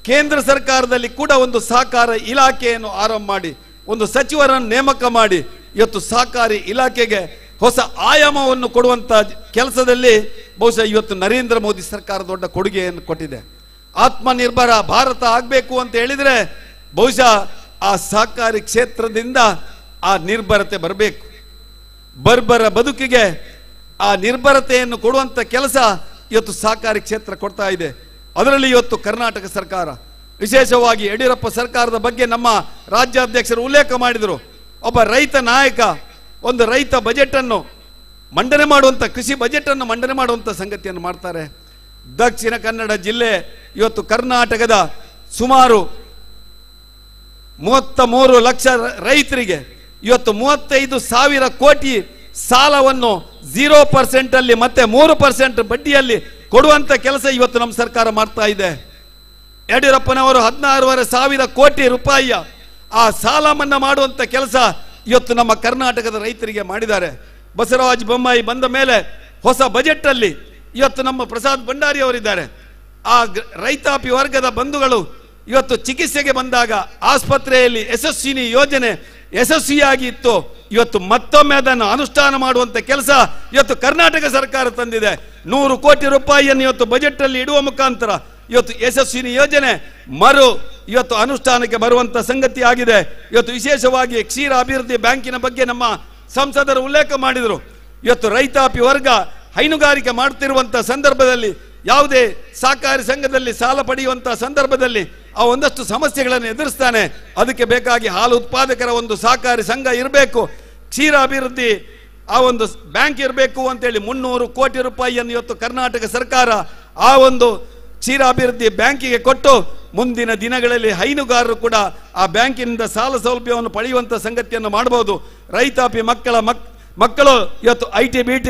S9: ಕೇಂದ್ರ ಸರ್ಕಾರದಲ್ಲಿ ಕೂಡ ಒಂದು ಸಹಕಾರ ಇಲಾಖೆಯನ್ನು ಆರಂಭ ಮಾಡಿ ಒಂದು ಸಚಿವರನ್ನು ನೇಮಕ ಮಾಡಿ ಇವತ್ತು ಸಹಕಾರಿ ಇಲಾಖೆಗೆ ಹೊಸ ಆಯಾಮವನ್ನು ಕೊಡುವಂತ ಕೆಲಸದಲ್ಲಿ ಬಹುಶಃ ಇವತ್ತು ನರೇಂದ್ರ ಮೋದಿ ಸರ್ಕಾರ ದೊಡ್ಡ ಕೊಡುಗೆಯನ್ನು ಕೊಟ್ಟಿದೆ. ಆತ್ಮನಿರ್ಭರ ಭಾರತ ಆಗಬೇಕು ಅಂತ ಹೇಳಿದ್ರೆ ಬಹುಶಃ ಆ ಸಹಕಾರಿ ಕ್ಷೇತ್ರದಿಂದ ಆ ನಿರ್ಭರತೆ ಬರಬೇಕು. ಬರ್ಬರ ಬದುಕಿಗೆ ಆ ನಿರ್ಭರತೆಯನ್ನು ಕೊಡುವಂತ ಕೆಲಸ ಇವತ್ತು ಸಹಕಾರಿ ಕ್ಷೇತ್ರ ಕೊಡ್ತಾ ಇದೆ. ಅದರಲ್ಲಿ ಇವತ್ತು ಕರ್ನಾಟಕ ಸರ್ಕಾರ, ವಿಶೇಷವಾಗಿ ಯಡಿಯೂರಪ್ಪ ಸರ್ಕಾರದ ಬಗ್ಗೆ ನಮ್ಮ ರಾಜ್ಯಾಧ್ಯಕ್ಷರು ಉಲ್ಲೇಖ ಮಾಡಿದರು. ಒಬ್ಬ ರೈತ ನಾಯಕ ಒಂದು ರೈತ ಬಜೆಟ್ ಅನ್ನು ಮಂಡನೆ ಮಾಡುವಂತ, ಕೃಷಿ ಬಜೆಟ್ ಅನ್ನು ಮಂಡನೆ ಮಾಡುವಂತ ಸಂಗತಿಯನ್ನು ಮಾಡ್ತಾರೆ. ದಕ್ಷಿಣ ಕನ್ನಡ ಜಿಲ್ಲೆ ಇವತ್ತು ಕರ್ನಾಟಕದ ಸುಮಾರು 33 ಲಕ್ಷ ರೈತರಿಗೆ ಇವತ್ತು 35,000 ಕೋಟಿ ಸಾಲವನ್ನು 0% ಅಲ್ಲಿ ಮತ್ತೆ 3% ಬಡ್ಡಿಯಲ್ಲಿ ಕೊಡುವಂತ ಕೆಲಸ ಇವತ್ತು ನಮ್ಮ ಸರ್ಕಾರ ಮಾಡ್ತಾ ಇದೆ. ಯಡಿಯೂರಪ್ಪನವರು 16,500 ಕೋಟಿ ರೂಪಾಯಿಯ ಆ ಸಾಲ ಮನ್ನಾ ಮಾಡುವಂತ ಕೆಲಸ ಇವತ್ತು ನಮ್ಮ ಕರ್ನಾಟಕದ ರೈತರಿಗೆ ಮಾಡಿದ್ದಾರೆ. ಬಸವರಾಜ ಬೊಮ್ಮಾಯಿ ಬಂದ ಮೇಲೆ ಹೊಸ ಬಜೆಟ್ ಅಲ್ಲಿ ಇವತ್ತು ನಮ್ಮ ಪ್ರಸಾದ್ ಭಂಡಾರಿ ಅವರಿದ್ದಾರೆ. ಆ ರೈತಾಪಿ ವರ್ಗದ ಬಂಧುಗಳು ಇವತ್ತು ಚಿಕಿತ್ಸೆಗೆ ಬಂದಾಗ ಆಸ್ಪತ್ರೆಯಲ್ಲಿ ಯಶಸ್ವಿನಿ ಯೋಜನೆ ಯಶಸ್ವಿಯಾಗಿ ಇತ್ತು. ಇವತ್ತು ಮತ್ತೊಮ್ಮೆ ಅದನ್ನು ಅನುಷ್ಠಾನ ಮಾಡುವಂತ ಕೆಲಸ ಇವತ್ತು ಕರ್ನಾಟಕ ಸರ್ಕಾರ ತಂದಿದೆ. 100 ಕೋಟಿ ರೂಪಾಯಿಯನ್ನು ಇವತ್ತು ಬಜೆಟ್ ಅಲ್ಲಿ ಇಡುವ ಮುಖಾಂತರ ಇವತ್ತು ಯಶಸ್ವಿನಿ ಯೋಜನೆ ಇವತ್ತು ಅನುಷ್ಠಾನಕ್ಕೆ ಬರುವಂತ ಸಂಗತಿ ಆಗಿದೆ. ಇವತ್ತು ವಿಶೇಷವಾಗಿ ಕ್ಷೀರ ಅಭಿವೃದ್ಧಿ ಬ್ಯಾಂಕಿನ ಬಗ್ಗೆ ನಮ್ಮ ಸಂಸದರು ಉಲ್ಲೇಖ ಮಾಡಿದರು. ಇವತ್ತು ರೈತಾಪಿ ವರ್ಗ ಹೈನುಗಾರಿಕೆ ಮಾಡುತ್ತಿರುವಂತ ಸಂದರ್ಭದಲ್ಲಿ ಯಾವುದೇ ಸಹಕಾರಿ ಸಂಘದಲ್ಲಿ ಸಾಲ ಪಡೆಯುವಂತಹ ಸಂದರ್ಭದಲ್ಲಿ ಆ ಒಂದಷ್ಟು ಸಮಸ್ಯೆಗಳನ್ನು ಎದುರಿಸ್ತಾನೆ. ಅದಕ್ಕೆ ಬೇಕಾಗಿ ಹಾಲು ಉತ್ಪಾದಕರ ಒಂದು ಸಹಕಾರಿ ಸಂಘ ಇರಬೇಕು. ಕ್ಷೀರ ಅಭಿವೃದ್ಧಿ ಆ ಒಂದು ಬ್ಯಾಂಕ್ ಇರಬೇಕು ಅಂತೇಳಿ 300 ಕೋಟಿ ರೂಪಾಯಿಯನ್ನು ಇವತ್ತು ಕರ್ನಾಟಕ ಸರ್ಕಾರ ಆ ಒಂದು ಕ್ಷೀರಾಭಿವೃದ್ಧಿ ಬ್ಯಾಂಕಿಗೆ ಕೊಟ್ಟು ಮುಂದಿನ ದಿನಗಳಲ್ಲಿ ಹೈನುಗಾರರು ಕೂಡ ಆ ಬ್ಯಾಂಕಿನಿಂದ ಸಾಲ ಸೌಲಭ್ಯವನ್ನು ಪಡೆಯುವಂಥ ಸಂಗತಿಯನ್ನು ಮಾಡಬಹುದು. ರೈತಾಪಿ ಮಕ್ಕಳು ಇವತ್ತು IT BT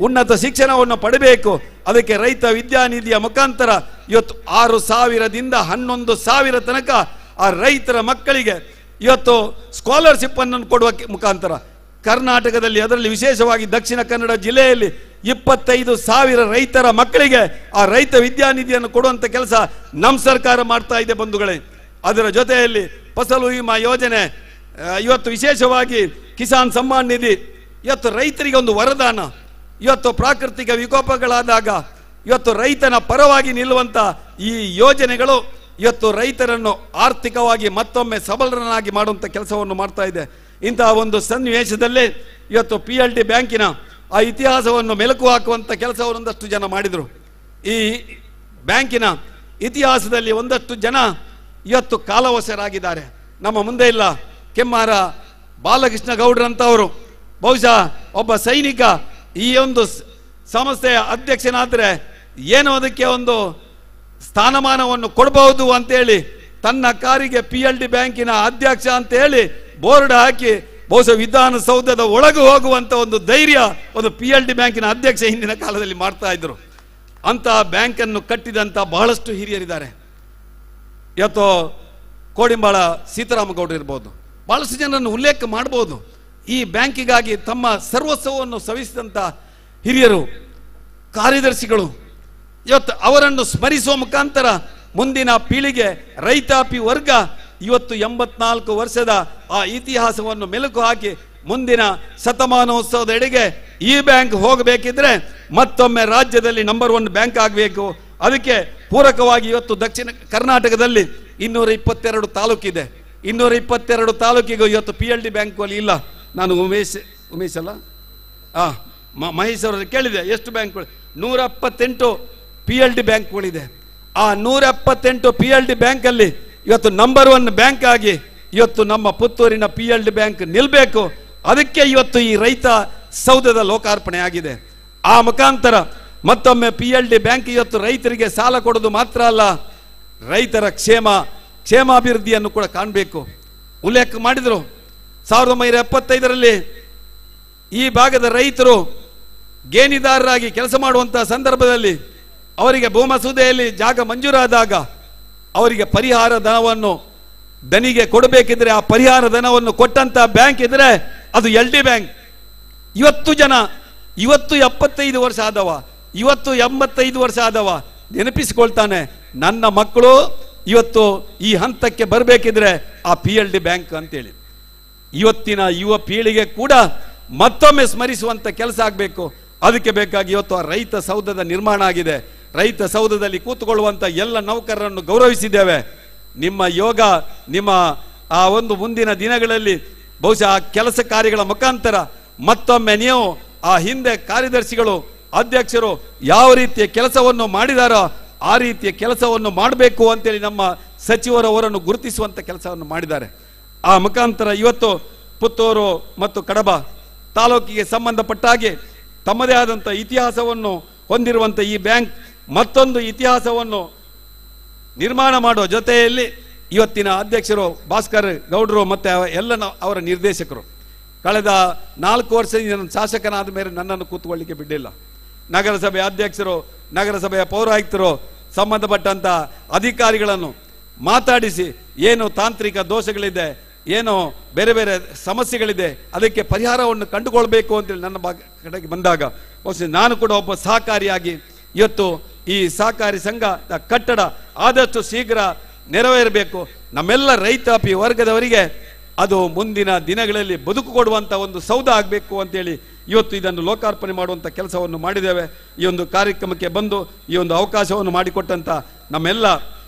S9: ಉನ್ನತ ಶಿಕ್ಷಣವನ್ನು ಪಡೆಯಬೇಕು. ಅದಕ್ಕೆ ರೈತ ವಿದ್ಯಾನಿಧಿಯ ಮುಖಾಂತರ ಇವತ್ತು 6,000ದಿಂದ 11,000 ತನಕ ಆ ರೈತರ ಮಕ್ಕಳಿಗೆ ಇವತ್ತು ಸ್ಕಾಲರ್ಶಿಪ್ ಅನ್ನು ಕೊಡುವ ಮುಖಾಂತರ ಕರ್ನಾಟಕದಲ್ಲಿ, ಅದರಲ್ಲಿ ವಿಶೇಷವಾಗಿ ದಕ್ಷಿಣ ಕನ್ನಡ ಜಿಲ್ಲೆಯಲ್ಲಿ 25,000 ರೈತರ ಮಕ್ಕಳಿಗೆ ಆ ರೈತ ವಿದ್ಯಾನಿಧಿಯನ್ನು ಕೊಡುವಂಥ ಕೆಲಸ ನಮ್ಮ ಸರ್ಕಾರ ಮಾಡ್ತಾ ಇದೆ ಬಂಧುಗಳೇ. ಅದರ ಜೊತೆಯಲ್ಲಿ ಫಸಲು ವಿಮಾ ಯೋಜನೆ, ಇವತ್ತು ವಿಶೇಷವಾಗಿ ಕಿಸಾನ್ ಸಮ್ಮಾನ್ ನಿಧಿ, ಇವತ್ತು ರೈತರಿಗೆ ಒಂದು ವರದಾನ. ಇವತ್ತು ಪ್ರಾಕೃತಿಕ ವಿಕೋಪಗಳಾದಾಗ ಇವತ್ತು ರೈತನ ಪರವಾಗಿ ನಿಲ್ಲುವಂಥ ಈ ಯೋಜನೆಗಳು ಇವತ್ತು ರೈತರನ್ನು ಆರ್ಥಿಕವಾಗಿ ಮತ್ತೊಮ್ಮೆ ಸಬಲರನ್ನಾಗಿ ಮಾಡುವಂಥ ಕೆಲಸವನ್ನು ಮಾಡ್ತಾ ಇದೆ. ಇಂತಹ ಒಂದು ಸನ್ನಿವೇಶದಲ್ಲಿ ಇವತ್ತು PLD ಬ್ಯಾಂಕಿನ ಆ ಇತಿಹಾಸವನ್ನು ಮೆಲುಕು ಹಾಕುವಂಥ ಕೆಲಸವನ್ನು ಒಂದಷ್ಟು ಜನ ಮಾಡಿದರು. ಈ ಬ್ಯಾಂಕಿನ ಇತಿಹಾಸದಲ್ಲಿ ಒಂದಷ್ಟು ಜನ ಇವತ್ತು ಕಾಲವಶರಾಗಿದ್ದಾರೆ. ನಮ್ಮ ಮುಂದೆ ಇಲ್ಲ. ಕೆಮ್ಮಾರ ಬಾಲಕೃಷ್ಣ ಗೌಡ್ರಂತವರು ಬಹುಶಃ ಒಬ್ಬ ಸೈನಿಕ ಈ ಒಂದು ಸಂಸ್ಥೆಯ ಅಧ್ಯಕ್ಷನಾದರೆ ಏನೋ ಅದಕ್ಕೆ ಒಂದು ಸ್ಥಾನಮಾನವನ್ನು ಕೊಡಬಹುದು ಅಂತೇಳಿ ತನ್ನ ಕಾರಿಗೆ PLD ಬ್ಯಾಂಕಿನ ಅಧ್ಯಕ್ಷ ಅಂತೇಳಿ ಬೋರ್ಡ್ ಹಾಕಿ ಬಹುಶಃ ವಿಧಾನಸೌಧದ ಒಳಗೆ ಹೋಗುವಂತ ಒಂದು ಧೈರ್ಯ ಒಂದು PLD ಬ್ಯಾಂಕಿನ ಅಧ್ಯಕ್ಷ ಹಿಂದಿನ ಕಾಲದಲ್ಲಿ ಮಾಡ್ತಾ ಇದ್ರು. ಅಂತಹ ಬ್ಯಾಂಕನ್ನು ಕಟ್ಟಿದಂತ ಬಹಳಷ್ಟು ಹಿರಿಯರಿದ್ದಾರೆ. ಇವತ್ತು ಕೋಡಿಂಬಾಳ ಸೀತಾರಾಮಗೌಡರು ಇರ್ಬೋದು, ಬಹಳಷ್ಟು ಜನರನ್ನು ಉಲ್ಲೇಖ ಮಾಡಬಹುದು. ಈ ಬ್ಯಾಂಕಿಗಾಗಿ ತಮ್ಮ ಸರ್ವಸ್ವವನ್ನು ಸವಿಸಿದಂತ ಹಿರಿಯರು, ಕಾರ್ಯದರ್ಶಿಗಳು, ಇವತ್ತು ಅವರನ್ನು ಸ್ಮರಿಸುವ ಮುಖಾಂತರ ಮುಂದಿನ ಪೀಳಿಗೆ ರೈತಾಪಿ ವರ್ಗ ಇವತ್ತು 84 ವರ್ಷದ ಆ ಇತಿಹಾಸವನ್ನು ಮೆಲುಕು ಹಾಕಿ ಮುಂದಿನ ಶತಮಾನೋತ್ಸವದ ಎಡೆಗೆ ಈ ಬ್ಯಾಂಕ್ ಹೋಗಬೇಕಿದ್ರೆ ಮತ್ತೊಮ್ಮೆ ರಾಜ್ಯದಲ್ಲಿ ನಂಬರ್ 1 ಬ್ಯಾಂಕ್ ಆಗಬೇಕು. ಅದಕ್ಕೆ ಪೂರಕವಾಗಿ ಇವತ್ತು ದಕ್ಷಿಣ ಕರ್ನಾಟಕದಲ್ಲಿ 222 ತಾಲೂಕಿದೆ. 222 ತಾಲೂಕಿಗೂ ಇವತ್ತು PLD ಬ್ಯಾಂಕ್ ಅಲ್ಲಿ ಇಲ್ಲ. ನಾನು ಉಮೇಶ್ ಅಲ್ಲ ಮಹೇಶ್ ಅವರು ಕೇಳಿದೆ ಎಷ್ಟು ಬ್ಯಾಂಕ್ಗಳು. 178 PLD ಬ್ಯಾಂಕ್ಗಳಿದೆ. ಆ 178 PLD ಬ್ಯಾಂಕ್ ಅಲ್ಲಿ ಇವತ್ತು ನಂಬರ್ 1 ಬ್ಯಾಂಕ್ ಆಗಿ ಇವತ್ತು ನಮ್ಮ ಪುತ್ತೂರಿನ PLD ಬ್ಯಾಂಕ್ ನಿಲ್ಬೇಕು. ಅದಕ್ಕೆ ಇವತ್ತು ಈ ರೈತ ಸೌಧದ ಲೋಕಾರ್ಪಣೆ ಆಗಿದೆ. ಆ ಮುಖಾಂತರ ಮತ್ತೊಮ್ಮೆ PLD ಬ್ಯಾಂಕ್ ಇವತ್ತು ರೈತರಿಗೆ ಸಾಲ ಕೊಡೋದು ಮಾತ್ರ ಅಲ್ಲ, ರೈತರ ಕ್ಷೇಮಾಭಿವೃದ್ಧಿಯನ್ನು ಕೂಡ ಕಾಣಬೇಕು. ಉಲ್ಲೇಖ ಮಾಡಿದರು 1975ರಲ್ಲಿ ಈ ಭಾಗದ ರೈತರು ಗೇಣಿದಾರರಾಗಿ ಕೆಲಸ ಮಾಡುವಂತಹ ಸಂದರ್ಭದಲ್ಲಿ ಅವರಿಗೆ ಭೂಮಸೂದೆಯಲ್ಲಿ ಜಾಗ ಮಂಜೂರಾದಾಗ ಅವರಿಗೆ ಪರಿಹಾರ ಧನವನ್ನು ದನಿಗೆ ಕೊಡಬೇಕಿದ್ರೆ ಆ ಪರಿಹಾರ ಧನವನ್ನು ಕೊಟ್ಟಂತ ಬ್ಯಾಂಕ್ ಇದ್ರೆ ಅದು LD ಬ್ಯಾಂಕ್. ಇವತ್ತು 75 ವರ್ಷ ಆದವ, ಇವತ್ತು 85 ವರ್ಷ ಆದವ ನೆನಪಿಸಿಕೊಳ್ತಾನೆ, ನನ್ನ ಮಕ್ಕಳು ಇವತ್ತು ಈ ಹಂತಕ್ಕೆ ಬರಬೇಕಿದ್ರೆ ಆ PLD ಬ್ಯಾಂಕ್ ಅಂತೇಳಿ. ಇವತ್ತಿನ ಯುವ ಪೀಳಿಗೆ ಕೂಡ ಮತ್ತೊಮ್ಮೆ ಸ್ಮರಿಸುವಂತ ಕೆಲಸ ಆಗಬೇಕು. ಅದಕ್ಕೆ ಬೇಕಾಗಿ ಇವತ್ತು ಆ ರೈತ ಸೌಧದ ನಿರ್ಮಾಣ ಆಗಿದೆ. ರೈತ ಸೌಧದಲ್ಲಿ ಕೂತುಕೊಳ್ಳುವಂತ ಎಲ್ಲ ನೌಕರರನ್ನು ಗೌರವಿಸಿದ್ದೇವೆ. ನಿಮ್ಮ ಯೋಗ, ನಿಮ್ಮ ಆ ಒಂದು ಮುಂದಿನ ದಿನಗಳಲ್ಲಿ ಬಹುಶಃ ಆ ಕೆಲಸ ಕಾರ್ಯಗಳ ಮುಖಾಂತರ ಮತ್ತೊಮ್ಮೆ ನೀವು ಆ ಹಿಂದೆ ಕಾರ್ಯದರ್ಶಿಗಳು, ಅಧ್ಯಕ್ಷರು ಯಾವ ರೀತಿಯ ಕೆಲಸವನ್ನು ಮಾಡಿದಾರೋ ಆ ರೀತಿಯ ಕೆಲಸವನ್ನು ಮಾಡಬೇಕು ಅಂತೇಳಿ ನಮ್ಮ ಸಚಿವರವರನ್ನು ಗುರುತಿಸುವಂತ ಕೆಲಸವನ್ನು ಮಾಡಿದ್ದಾರೆ. ಆ ಮುಖಾಂತರ ಇವತ್ತು ಪುತ್ತೂರು ಮತ್ತು ಕಡಬ ತಾಲೂಕಿಗೆ ಸಂಬಂಧಪಟ್ಟ ಹಾಗೆ ತಮ್ಮದೇ ಆದಂಥ ಇತಿಹಾಸವನ್ನು ಹೊಂದಿರುವಂಥ ಈ ಬ್ಯಾಂಕ್ ಮತ್ತೊಂದು ಇತಿಹಾಸವನ್ನು ನಿರ್ಮಾಣ ಮಾಡುವ ಜೊತೆಯಲ್ಲಿ ಇವತ್ತಿನ ಅಧ್ಯಕ್ಷರು ಭಾಸ್ಕರ್ ಗೌಡರು ಮತ್ತು ಎಲ್ಲ ಅವರ ನಿರ್ದೇಶಕರು ಕಳೆದ 4 ವರ್ಷದಿಂದ ಶಾಸಕನಾದ ಮೇಲೆ ನನ್ನನ್ನು ಕೂತ್ಕೊಳ್ಳಿಕ್ಕೆ ಬಿಟ್ಟಿಲ್ಲ. ನಗರಸಭೆ ಅಧ್ಯಕ್ಷರು, ನಗರಸಭೆಯ ಪೌರಾಯುಕ್ತರು, ಸಂಬಂಧಪಟ್ಟಂತ ಅಧಿಕಾರಿಗಳನ್ನು ಮಾತಾಡಿಸಿ ಏನು ತಾಂತ್ರಿಕ ದೋಷಗಳಿದೆ, ಏನೋ ಬೇರೆ ಬೇರೆ ಸಮಸ್ಯೆಗಳಿದೆ, ಅದಕ್ಕೆ ಪರಿಹಾರವನ್ನು ಕಂಡುಕೊಳ್ಬೇಕು ಅಂತೇಳಿ ನನ್ನ ಕಡೆಗೆ ಬಂದಾಗ ಬಹುಶಃ ನಾನು ಕೂಡ ಒಬ್ಬ ಸಹಕಾರಿಯಾಗಿ ಇವತ್ತು ಈ ಸಹಕಾರಿ ಸಂಘದ ಕಟ್ಟಡ ಆದಷ್ಟು ಶೀಘ್ರ ನೆರವೇರಬೇಕು. ನಮ್ಮೆಲ್ಲ ರೈತಾಪಿ ವರ್ಗದವರಿಗೆ ಅದು ಮುಂದಿನ ದಿನಗಳಲ್ಲಿ ಬದುಕು ಕೊಡುವಂತ ಒಂದು ಸೌಧ ಆಗಬೇಕು ಅಂತೇಳಿ ಇವತ್ತು ಇದನ್ನು ಲೋಕಾರ್ಪಣೆ ಮಾಡುವಂತ ಕೆಲಸವನ್ನು ಮಾಡಿದ್ದೇವೆ. ಈ ಒಂದು ಕಾರ್ಯಕ್ರಮಕ್ಕೆ ಬಂದು ಈ ಒಂದು ಅವಕಾಶವನ್ನು ಮಾಡಿಕೊಟ್ಟಂತ ನಮ್ಮೆಲ್ಲ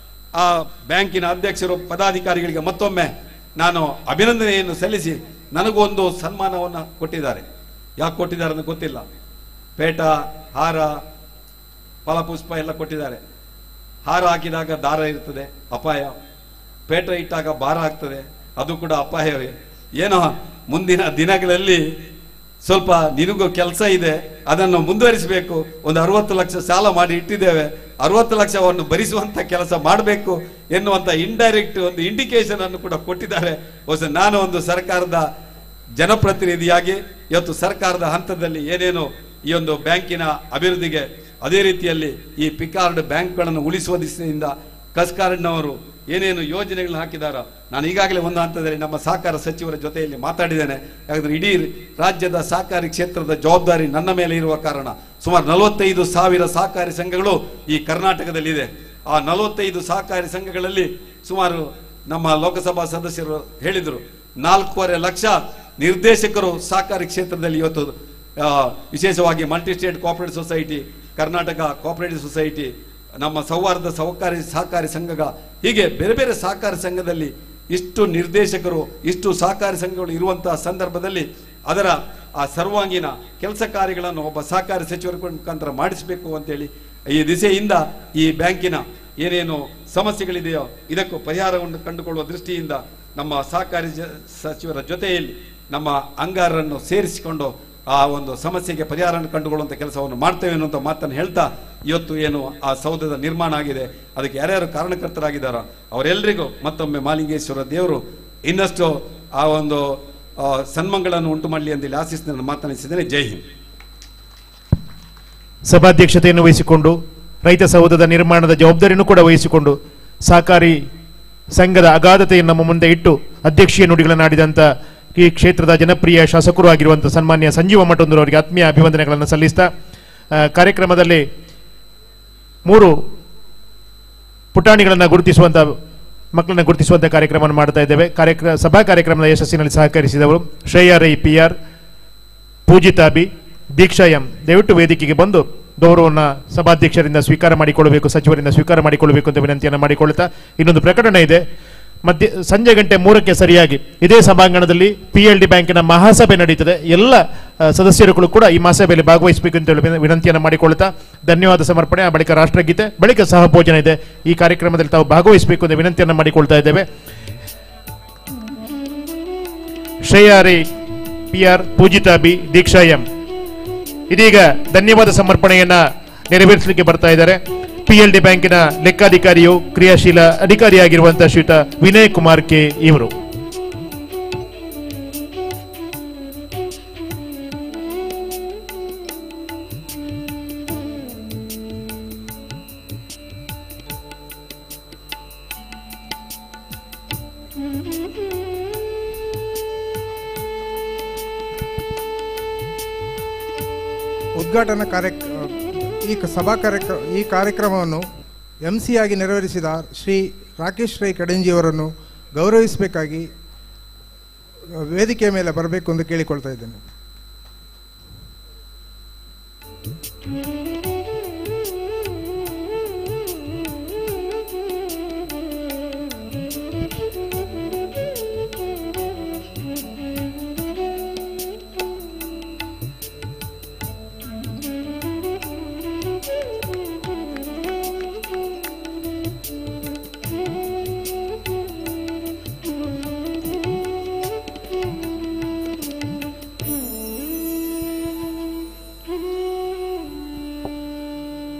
S9: ಆ ಬ್ಯಾಂಕಿನ ಅಧ್ಯಕ್ಷರು, ಪದಾಧಿಕಾರಿಗಳಿಗೆ ಮತ್ತೊಮ್ಮೆ ನಾನು ಅಭಿನಂದನೆಯನ್ನು ಸಲ್ಲಿಸಿ ನನಗೂ ಒಂದು ಸನ್ಮಾನವನ್ನು ಕೊಟ್ಟಿದ್ದಾರೆ. ಯಾಕೆ ಕೊಟ್ಟಿದ್ದಾರೆ ಅಂತ ಗೊತ್ತಿಲ್ಲ. ಪೇಟ, ಹಾರ, ಫಲಪುಷ್ಪ ಎಲ್ಲ ಕೊಟ್ಟಿದ್ದಾರೆ. ಹಾರ ಹಾಕಿದಾಗ ದಾರ ಇರ್ತದೆ, ಅಪಾಯ. ಪೇಟ ಇಟ್ಟಾಗ ಭಾರ ಆಗ್ತದೆ, ಅದು ಕೂಡ ಅಪಾಯವೇ. ಏನೋ ಮುಂದಿನ ದಿನಗಳಲ್ಲಿ ಸ್ವಲ್ಪ ನಿನಗೂ ಕೆಲಸ ಇದೆ, ಅದನ್ನು ಮುಂದುವರಿಸಬೇಕು. ಒಂದು 60 ಲಕ್ಷ ಸಾಲ ಮಾಡಿ ಇಟ್ಟಿದ್ದೇವೆ, 60 ಲಕ್ಷವನ್ನು ಭರಿಸುವಂತ ಕೆಲಸ ಮಾಡಬೇಕು ಎನ್ನುವಂತ ಇಂಡೈರೆಕ್ಟ್ ಒಂದು ಇಂಡಿಕೇಶನ್ ಅನ್ನು ಕೂಡ ಕೊಟ್ಟಿದ್ದಾರೆ. ನಾನು ಒಂದು ಸರ್ಕಾರದ ಜನಪ್ರತಿನಿಧಿಯಾಗಿ ಇವತ್ತು ಸರ್ಕಾರದ ಹಂತದಲ್ಲಿ ಏನೇನು ಈ ಒಂದು ಬ್ಯಾಂಕಿನ ಅಭಿವೃದ್ಧಿಗೆ, ಅದೇ ರೀತಿಯಲ್ಲಿ ಈ ಪಿಕಾರ್ಡ್ ಬ್ಯಾಂಕ್ಗಳನ್ನು ಉಳಿಸುವ ದಿಸೆಯಿಂದ ಕಸ್ಕಾರ್ಡ್ನವರು ಏನೇನು ಯೋಜನೆಗಳನ್ನ ಹಾಕಿದಾರೋ, ನಾನು ಈಗಾಗಲೇ ಒಂದು ಹಂತದಲ್ಲಿ ನಮ್ಮ ಸಹಕಾರ ಸಚಿವರ ಜೊತೆಯಲ್ಲಿ ಮಾತಾಡಿದ್ದೇನೆ. ಯಾಕಂದ್ರೆ ಇಡೀ ರಾಜ್ಯದ ಸಹಕಾರಿ ಕ್ಷೇತ್ರದ ಜವಾಬ್ದಾರಿ ನನ್ನ ಮೇಲೆ ಇರುವ ಕಾರಣ ಸುಮಾರು 45,000 ಸಹಕಾರಿ ಸಂಘಗಳು ಈ ಕರ್ನಾಟಕದಲ್ಲಿದೆ. ಆ 45 ಸಹಕಾರಿ ಸಂಘಗಳಲ್ಲಿ ಸುಮಾರು ನಮ್ಮ ಲೋಕಸಭಾ ಸದಸ್ಯರು ಹೇಳಿದರು 4.5 ಲಕ್ಷ ನಿರ್ದೇಶಕರು ಸಹಕಾರಿ ಕ್ಷೇತ್ರದಲ್ಲಿ ಇವತ್ತು, ವಿಶೇಷವಾಗಿ multi state cooperative society, Karnataka cooperative society, ನಮ್ಮ ಸೌಹಾರ್ದ ಸಹಕಾರಿ ಸಂಘಗಳ, ಹೀಗೆ ಬೇರೆ ಬೇರೆ ಸಹಕಾರಿ ಸಂಘದಲ್ಲಿ ಇಷ್ಟು ನಿರ್ದೇಶಕರು, ಇಷ್ಟು ಸಹಕಾರಿ ಸಂಘಗಳು ಇರುವಂತಹ ಸಂದರ್ಭದಲ್ಲಿ ಅದರ ಆ ಸರ್ವಾಂಗೀಣ ಕೆಲಸ ಕಾರ್ಯಗಳನ್ನು ಒಬ್ಬ ಸಹಕಾರಿ ಸಚಿವರ ಮುಖಾಂತರ ಮಾಡಿಸಬೇಕು ಅಂತೇಳಿ ಈ ದಿಸೆಯಿಂದ ಈ ಬ್ಯಾಂಕಿನ ಏನೇನು ಸಮಸ್ಯೆಗಳಿದೆಯೋ ಇದಕ್ಕೂ ಪರಿಹಾರವನ್ನು ಕಂಡುಕೊಳ್ಳುವ ದೃಷ್ಟಿಯಿಂದ ನಮ್ಮ ಸಹಕಾರಿ ಸಚಿವರ ಜೊತೆಯಲ್ಲಿ ನಮ್ಮ ಅಂಗಾರರನ್ನು ಸೇರಿಸಿಕೊಂಡು ಆ ಒಂದು ಸಮಸ್ಯೆಗೆ ಪರಿಹಾರವನ್ನು ಕಂಡುಕೊಳ್ಳುವಂಥ ಕೆಲಸವನ್ನು ಮಾಡ್ತೇವೆ ಅನ್ನುವಂಥ ಮಾತನ್ನು ಹೇಳ್ತಾ, ಇವತ್ತು ಏನು ಆ ಸೌಧದ ನಿರ್ಮಾಣ ಆಗಿದೆ ಅದಕ್ಕೆ ಯಾರ್ಯಾರು ಕಾರಣಕರ್ತರಾಗಿದ್ದಾರೋ ಅವರೆಲ್ಲರಿಗೂ ಮತ್ತೊಮ್ಮೆ ಮಾಲಿಂಗೇಶ್ವರ ದೇವರು ಇನ್ನಷ್ಟು ಆ ಒಂದು ಸನ್ಮಂಗಳನ್ನು ಉಂಟು ಮಾಡಲಿ ಅಂತೇಳಿ ಆಶಿಸಿ ನಾನು ಮಾತನಾಡಿಸಿದ್ದೇನೆ. ಜೈ ಹಿಂದ್.
S2: ಸಭಾಧ್ಯಕ್ಷತೆಯನ್ನು ವಹಿಸಿಕೊಂಡು ರೈತ ಸೌಧದ ನಿರ್ಮಾಣದ ಜವಾಬ್ದಾರಿಯನ್ನು ಕೂಡ ವಹಿಸಿಕೊಂಡು ಸಹಕಾರಿ ಸಂಘದ ಅಗಾಧತೆಯನ್ನು ನಮ್ಮ ಮುಂದೆ ಇಟ್ಟು ಅಧ್ಯಕ್ಷೀಯ ನುಡಿಗಳನ್ನಾಡಿದಂಥ ಈ ಕ್ಷೇತ್ರದ ಜನಪ್ರಿಯ ಶಾಸಕರು ಆಗಿರುವಂಥ ಸನ್ಮಾನ್ಯ ಸಂಜೀವ ಮಠಂದೂರು ಅವರಿಗೆ ಆತ್ಮೀಯ ಅಭಿವಂದನೆಗಳನ್ನು ಸಲ್ಲಿಸ್ತಾ, ಕಾರ್ಯಕ್ರಮದಲ್ಲಿ 3 ಪುಟಾಣಿಗಳನ್ನು ಗುರುತಿಸುವಂಥ ಮಕ್ಕಳನ್ನ ಗುರುತಿಸುವಂಥ ಕಾರ್ಯಕ್ರಮವನ್ನು ಮಾಡ್ತಾ ಇದ್ದೇವೆ. ಸಭಾ ಕಾರ್ಯಕ್ರಮದ ಯಶಸ್ಸಿನಲ್ಲಿ ಸಹಕರಿಸಿದವರು ಶ್ರೇಯಾ ರೈ PR, ಪೂಜಿತಾ ಬಿ, ದೀಕ್ಷಾ ಎಂ. ದಯವಿಟ್ಟು ವೇದಿಕೆಗೆ ಬಂದು ಗೌರವವನ್ನು ಸಭಾಧ್ಯಕ್ಷರಿಂದ ಸ್ವೀಕಾರ ಮಾಡಿಕೊಳ್ಳಬೇಕು, ಸಚಿವರಿಂದ ಸ್ವೀಕಾರ ಮಾಡಿಕೊಳ್ಳಬೇಕು ಅಂತ ವಿನಂತಿಯನ್ನು ಮಾಡಿಕೊಳ್ಳುತ್ತಾ, ಇನ್ನೊಂದು ಪ್ರಕಟಣೆ ಇದೆ. ಸಂಜೆ 3:00 ಸರಿಯಾಗಿ ಇದೇ ಸಭಾಂಗಣದಲ್ಲಿ PLD ಬ್ಯಾಂಕಿನ ಮಹಾಸಭೆ ನಡೀತದೆ. ಎಲ್ಲ ಸದಸ್ಯರುಗಳು ಕೂಡ ಈ ಮಹಾಸಭೆಯಲ್ಲಿ ಭಾಗವಹಿಸಬೇಕು ಅಂತ ಹೇಳಿ ವಿನಂತಿಯನ್ನು ಮಾಡಿಕೊಳ್ಳುತ್ತಾ, ಧನ್ಯವಾದ ಸಮರ್ಪಣೆ, ಆ ಬಳಿಕ ರಾಷ್ಟ್ರಗೀತೆ, ಬಳಿಕ ಸಹ ಭೋಜನ ಇದೆ. ಈ ಕಾರ್ಯಕ್ರಮದಲ್ಲಿ ತಾವು ಭಾಗವಹಿಸಬೇಕು ಅಂತ ವಿನಂತಿಯನ್ನು ಮಾಡಿಕೊಳ್ತಾ ಇದ್ದೇವೆ. ಶ್ರೇಯಾ ರೈ PR, ಪೂಜಿತಾ ಬಿ, ದೀಕ್ಷಾ ಎಂ ಇದೀಗ ಧನ್ಯವಾದ ಸಮರ್ಪಣೆಯನ್ನ ನೆರವೇರಿಸಲಿಕ್ಕೆ ಬರ್ತಾ ಇದ್ದಾರೆ. PLD ಬ್ಯಾಂಕಿನ ಲೆಕ್ಕಾಧಿಕಾರಿಯು ಕ್ರಿಯಾಶೀಲ ಅಧಿಕಾರಿಯಾಗಿರುವಂತಹ ಶ್ರೀಯುತ ವಿನಯ್ ಕುಮಾರ್ ಕೆ ಇವರು.
S10: ಉದ್ಘಾಟನಾ ಈ ಕಾರ್ಯಕ್ರಮವನ್ನು MC ಆಗಿ ನೆರವೇರಿಸಿದ ಶ್ರೀ ರಾಕೇಶ್ ರೈ ಕಡಂಜಿಯವರನ್ನು ಗೌರವಿಸಬೇಕಾಗಿ ವೇದಿಕೆಯ ಮೇಲೆ ಬರಬೇಕು ಎಂದು ಕೇಳಿಕೊಳ್ತಾ ಇದ್ದೇನೆ.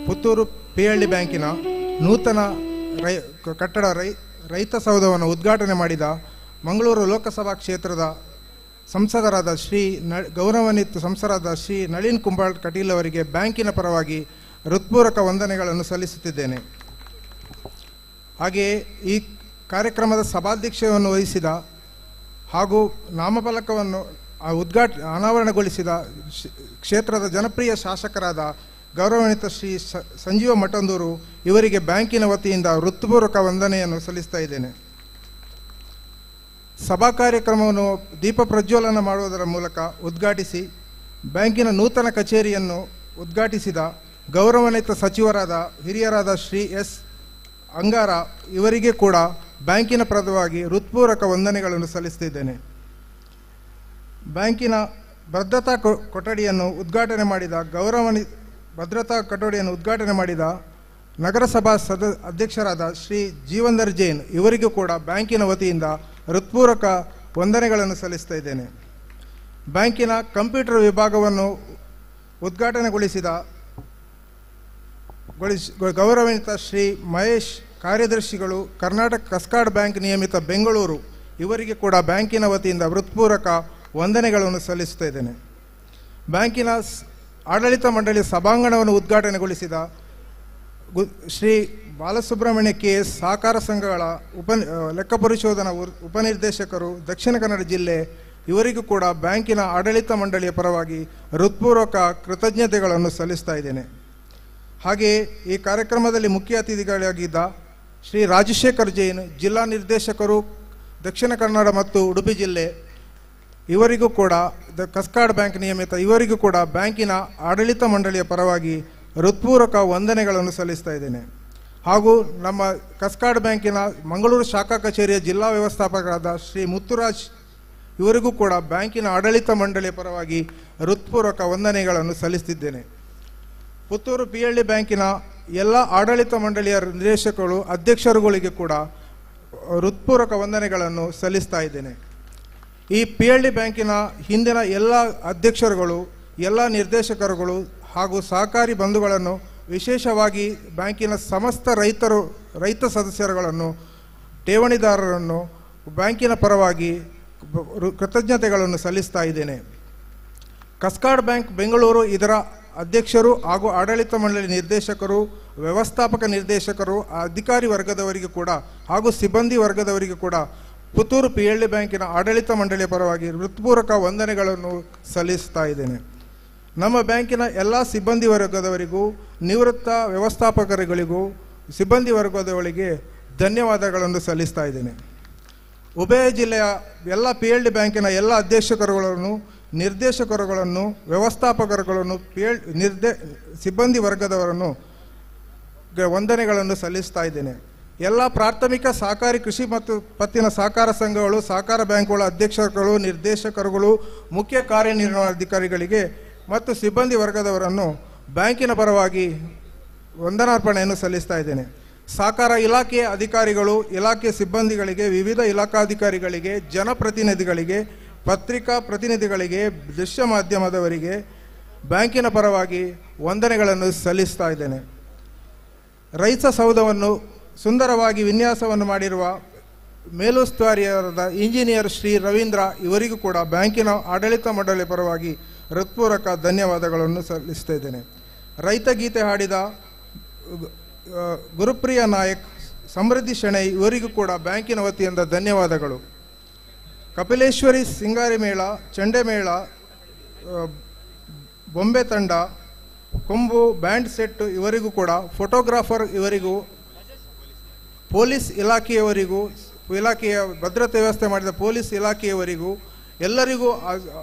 S10: ಪುತ್ತೂರು PLD ಬ್ಯಾಂಕಿನ ನೂತನ ಕಟ್ಟಡ ರೈತ ಸೌಧವನ್ನು ಉದ್ಘಾಟನೆ ಮಾಡಿದ ಮಂಗಳೂರು ಲೋಕಸಭಾ ಕ್ಷೇತ್ರದ ಸಂಸದರಾದ ಗೌರವಾನ್ವಿತ ಸಂಸದರಾದ ಶ್ರೀ ನಳಿನ್ ಕುಂಬಾರ್ ಕಟೀಲ್ ಅವರಿಗೆ ಬ್ಯಾಂಕಿನ ಪರವಾಗಿ ಹೃತ್ಪೂರ್ವಕ ವಂದನೆಗಳನ್ನು ಸಲ್ಲಿಸುತ್ತಿದ್ದೇನೆ. ಹಾಗೆಯೇ ಈ ಕಾರ್ಯಕ್ರಮದ ಸಭಾಧ್ಯಕ್ಷವನ್ನು ವಹಿಸಿದ ಹಾಗೂ ನಾಮಫಲಕವನ್ನು ಅನಾವರಣಗೊಳಿಸಿದ ಕ್ಷೇತ್ರದ ಜನಪ್ರಿಯ ಶಾಸಕರಾದ ಗೌರವಾನ್ವಿತ ಶ್ರೀ ಸಂಜೀವ ಮಠಂದೂರು ಇವರಿಗೆ ಬ್ಯಾಂಕಿನ ವತಿಯಿಂದ ಹೃತ್ಪೂರ್ವಕ ವಂದನೆಯನ್ನು ಸಲ್ಲಿಸ್ತಾ ಇದ್ದೇನೆ. ಸಭಾ ಕಾರ್ಯಕ್ರಮವನ್ನು ದೀಪ ಪ್ರಜ್ವಲನ ಮಾಡುವುದರ ಮೂಲಕ ಉದ್ಘಾಟಿಸಿ ಬ್ಯಾಂಕಿನ ನೂತನ ಕಚೇರಿಯನ್ನು ಉದ್ಘಾಟಿಸಿದ ಗೌರವಾನ್ವಿತ ಸಚಿವರಾದ ಹಿರಿಯರಾದ ಶ್ರೀ S. ಅಂಗಾರ ಇವರಿಗೆ ಕೂಡ ಬ್ಯಾಂಕಿನ ಪರವಾಗಿ ಹೃತ್ಪೂರ್ವಕ ವಂದನೆಗಳನ್ನು ಸಲ್ಲಿಸುತ್ತಿದ್ದೇನೆ. ಬ್ಯಾಂಕಿನ ಭದ್ರತಾ ಕೊಠಡಿಯನ್ನು ಉದ್ಘಾಟನೆ ಮಾಡಿದ ನಗರಸಭಾ ಅಧ್ಯಕ್ಷರಾದ ಶ್ರೀ ಜೀವಂದರ್ ಜೈನ್ ಇವರಿಗೂ ಕೂಡ ಬ್ಯಾಂಕಿನ ವತಿಯಿಂದ ಹೃತ್ಪೂರ್ವಕ ವಂದನೆಗಳನ್ನು ಸಲ್ಲಿಸ್ತಾ ಇದ್ದೇನೆ. ಬ್ಯಾಂಕಿನ ಕಂಪ್ಯೂಟರ್ ವಿಭಾಗವನ್ನು ಉದ್ಘಾಟನೆಗೊಳಿಸಿದ ಗೌರವಾನ್ವಿತ ಶ್ರೀ ಮಹೇಶ್ ಕಾರ್ಯದರ್ಶಿಗಳು, ಕರ್ನಾಟಕ ಕಸ್ಕಾರ್ಡ್ ಬ್ಯಾಂಕ್ ನಿಯಮಿತ ಬೆಂಗಳೂರು ಇವರಿಗೆ ಕೂಡ ಬ್ಯಾಂಕಿನ ವತಿಯಿಂದ ಹೃತ್ಪೂರ್ವಕ ವಂದನೆಗಳನ್ನು ಸಲ್ಲಿಸ್ತಾ ಇದ್ದೇನೆ. ಬ್ಯಾಂಕಿನ ಆಡಳಿತ ಮಂಡಳಿ ಸಭಾಂಗಣವನ್ನು ಉದ್ಘಾಟನೆಗೊಳಿಸಿದ ಶ್ರೀ ಬಾಲಸುಬ್ರಹ್ಮಣ್ಯ KS ಸಹಕಾರ ಸಂಘಗಳ ಲೆಕ್ಕಪರಿಶೋಧನಾ ಉಪನಿರ್ದೇಶಕರು, ದಕ್ಷಿಣ ಕನ್ನಡ ಜಿಲ್ಲೆ ಇವರಿಗೂ ಕೂಡ ಬ್ಯಾಂಕಿನ ಆಡಳಿತ ಮಂಡಳಿಯ ಪರವಾಗಿ ಹೃತ್ಪೂರ್ವಕ ಕೃತಜ್ಞತೆಗಳನ್ನು ಸಲ್ಲಿಸ್ತಾ ಇದ್ದೇನೆ. ಹಾಗೆಯೇ ಈ ಕಾರ್ಯಕ್ರಮದಲ್ಲಿ ಮುಖ್ಯ ಅತಿಥಿಗಳಾಗಿದ್ದ ಶ್ರೀ ರಾಜಶೇಖರ್ ಜೈನ್, ಜಿಲ್ಲಾ ನಿರ್ದೇಶಕರು ದಕ್ಷಿಣ ಕನ್ನಡ ಮತ್ತು ಉಡುಪಿ ಜಿಲ್ಲೆ ಇವರಿಗೂ ಕೂಡ ಕಸ್ಕಾರ್ಡ್ ಬ್ಯಾಂಕ್ ನಿಯಮಿತ ಇವರಿಗೂ ಕೂಡ ಬ್ಯಾಂಕಿನ ಆಡಳಿತ ಮಂಡಳಿಯ ಪರವಾಗಿ ಹೃತ್ಪೂರ್ವಕ ವಂದನೆಗಳನ್ನು ಸಲ್ಲಿಸ್ತಾ ಇದ್ದೇನೆ. ಹಾಗೂ ನಮ್ಮ ಕಸ್ಕಾರ್ಡ್ ಬ್ಯಾಂಕಿನ ಮಂಗಳೂರು ಶಾಖಾ ಕಚೇರಿಯ ಜಿಲ್ಲಾ ವ್ಯವಸ್ಥಾಪಕರಾದ ಶ್ರೀ ಮುತ್ತುರಾಜ್ ಇವರಿಗೂ ಕೂಡ ಬ್ಯಾಂಕಿನ ಆಡಳಿತ ಮಂಡಳಿಯ ಪರವಾಗಿ ಹೃತ್ಪೂರ್ವಕ ವಂದನೆಗಳನ್ನು ಸಲ್ಲಿಸುತ್ತಿದ್ದೇನೆ. ಪುತ್ತೂರು PLD ಬ್ಯಾಂಕಿನ ಎಲ್ಲ ಆಡಳಿತ ಮಂಡಳಿಯ ನಿರ್ದೇಶಕರು, ಅಧ್ಯಕ್ಷರುಗಳಿಗೆ ಕೂಡ ಹೃತ್ಪೂರ್ವಕ ವಂದನೆಗಳನ್ನು ಸಲ್ಲಿಸ್ತಾ ಇದ್ದೇನೆ. ಈ PLD ಬ್ಯಾಂಕಿನ ಹಿಂದಿನ ಎಲ್ಲ ಅಧ್ಯಕ್ಷರುಗಳು, ಎಲ್ಲ ನಿರ್ದೇಶಕರುಗಳು ಹಾಗೂ ಸಹಕಾರಿ ಬಂಧುಗಳನ್ನು, ವಿಶೇಷವಾಗಿ ಬ್ಯಾಂಕಿನ ಸಮಸ್ತ ರೈತ ಸದಸ್ಯರುಗಳನ್ನು, ಠೇವಣಿದಾರರನ್ನು ಬ್ಯಾಂಕಿನ ಪರವಾಗಿ ಕೃತಜ್ಞತೆಗಳನ್ನು ಸಲ್ಲಿಸ್ತಾ ಇದ್ದೇನೆ. ಕಸ್ಕಾರ್ಡ್ ಬ್ಯಾಂಕ್ ಬೆಂಗಳೂರು ಇದರ ಅಧ್ಯಕ್ಷರು ಹಾಗೂ ಆಡಳಿತ ಮಂಡಳಿ ನಿರ್ದೇಶಕರು, ವ್ಯವಸ್ಥಾಪಕ ನಿರ್ದೇಶಕರು, ಅಧಿಕಾರಿ ವರ್ಗದವರಿಗೆ ಕೂಡ ಹಾಗೂ ಸಿಬ್ಬಂದಿ ವರ್ಗದವರಿಗೆ ಕೂಡ ಪುತ್ತೂರು PLD ಬ್ಯಾಂಕಿನ ಆಡಳಿತ ಮಂಡಳಿಯ ಪರವಾಗಿ ಹೃತ್ಪೂರ್ವಕ ವಂದನೆಗಳನ್ನು ಸಲ್ಲಿಸ್ತಾ ಇದ್ದೇನೆ. ನಮ್ಮ ಬ್ಯಾಂಕಿನ ಎಲ್ಲ ಸಿಬ್ಬಂದಿ ವರ್ಗದವರಿಗೂ, ನಿವೃತ್ತ ವ್ಯವಸ್ಥಾಪಕರುಗಳಿಗೂ, ಸಿಬ್ಬಂದಿ ವರ್ಗದವರಿಗೆ ಧನ್ಯವಾದಗಳನ್ನು ಸಲ್ಲಿಸ್ತಾ ಇದ್ದೇನೆ. ಉಭಯ ಜಿಲ್ಲೆಯ ಎಲ್ಲ PLD ಬ್ಯಾಂಕಿನ ಎಲ್ಲ ಅಧ್ಯಕ್ಷರುಗಳನ್ನು, ನಿರ್ದೇಶಕರುಗಳನ್ನು, ವ್ಯವಸ್ಥಾಪಕರುಗಳನ್ನು, ಸಿಬ್ಬಂದಿ ವರ್ಗದವರನ್ನು ವಂದನೆಗಳನ್ನು ಸಲ್ಲಿಸ್ತಾ ಇದ್ದೇನೆ. ಎಲ್ಲ ಪ್ರಾಥಮಿಕ ಸಹಕಾರಿ ಕೃಷಿ ಮತ್ತು ಪತ್ತಿನ ಸಹಕಾರ ಸಂಘಗಳು, ಸಹಕಾರ ಬ್ಯಾಂಕುಗಳ ಅಧ್ಯಕ್ಷರುಗಳು, ನಿರ್ದೇಶಕರುಗಳು, ಮುಖ್ಯ ಕಾರ್ಯನಿರ್ವಹಣಾಧಿಕಾರಿಗಳಿಗೆ ಮತ್ತು ಸಿಬ್ಬಂದಿ ವರ್ಗದವರನ್ನು ಬ್ಯಾಂಕಿನ ಪರವಾಗಿ ವಂದನಾರ್ಪಣೆಯನ್ನು ಸಲ್ಲಿಸ್ತಾ ಇದ್ದೇನೆ. ಸಹಕಾರ ಇಲಾಖೆಯ ಅಧಿಕಾರಿಗಳು, ಇಲಾಖೆ ಸಿಬ್ಬಂದಿಗಳಿಗೆ, ವಿವಿಧ ಇಲಾಖಾಧಿಕಾರಿಗಳಿಗೆ, ಜನಪ್ರತಿನಿಧಿಗಳಿಗೆ, ಪತ್ರಿಕಾ ಪ್ರತಿನಿಧಿಗಳಿಗೆ, ದೃಶ್ಯ ಮಾಧ್ಯಮದವರಿಗೆ ಬ್ಯಾಂಕಿನ ಪರವಾಗಿ ವಂದನೆಗಳನ್ನು ಸಲ್ಲಿಸ್ತಾ ಇದ್ದೇನೆ. ರೈತ ಸೌಧವನ್ನು ಸುಂದರವಾಗಿ ವಿನ್ಯಾಸವನ್ನು ಮಾಡಿರುವ ಮೇಲುಸ್ತುವಾರಿಯಾದ ಇಂಜಿನಿಯರ್ ಶ್ರೀ ರವೀಂದ್ರ ಇವರಿಗೂ ಕೂಡ ಬ್ಯಾಂಕಿನ ಆಡಳಿತ ಮಂಡಳಿ ಪರವಾಗಿ ಹೃತ್ಪೂರ್ವಕ ಧನ್ಯವಾದಗಳನ್ನು ಸಲ್ಲಿಸ್ತಾ ಇದ್ದೇನೆ. ರೈತ ಗೀತೆ ಹಾಡಿದ ಗುರುಪ್ರಿಯ ನಾಯಕ್, ಸಮೃದ್ಧಿ ಶೆಣೈ ಇವರಿಗೂ ಕೂಡ ಬ್ಯಾಂಕಿನ ವತಿಯಿಂದ ಧನ್ಯವಾದಗಳು. ಕಪಿಲೇಶ್ವರಿ ಸಿಂಗಾರಿ ಮೇಳ, ಚಂಡೆ ಮೇಳ, ಬೊಂಬೆ ತಂಡ, ಕೊಂಬು ಬ್ಯಾಂಡ್ ಸೆಟ್ ಇವರಿಗೂ ಕೂಡ, ಫೋಟೋಗ್ರಾಫರ್ ಇವರಿಗೂ, ಪೊಲೀಸ್ ಇಲಾಖೆಯವರಿಗೂ, ಇಲಾಖೆಯ ಭದ್ರತೆ ವ್ಯವಸ್ಥೆ ಮಾಡಿದ ಪೊಲೀಸ್ ಇಲಾಖೆಯವರಿಗೂ, ಎಲ್ಲರಿಗೂ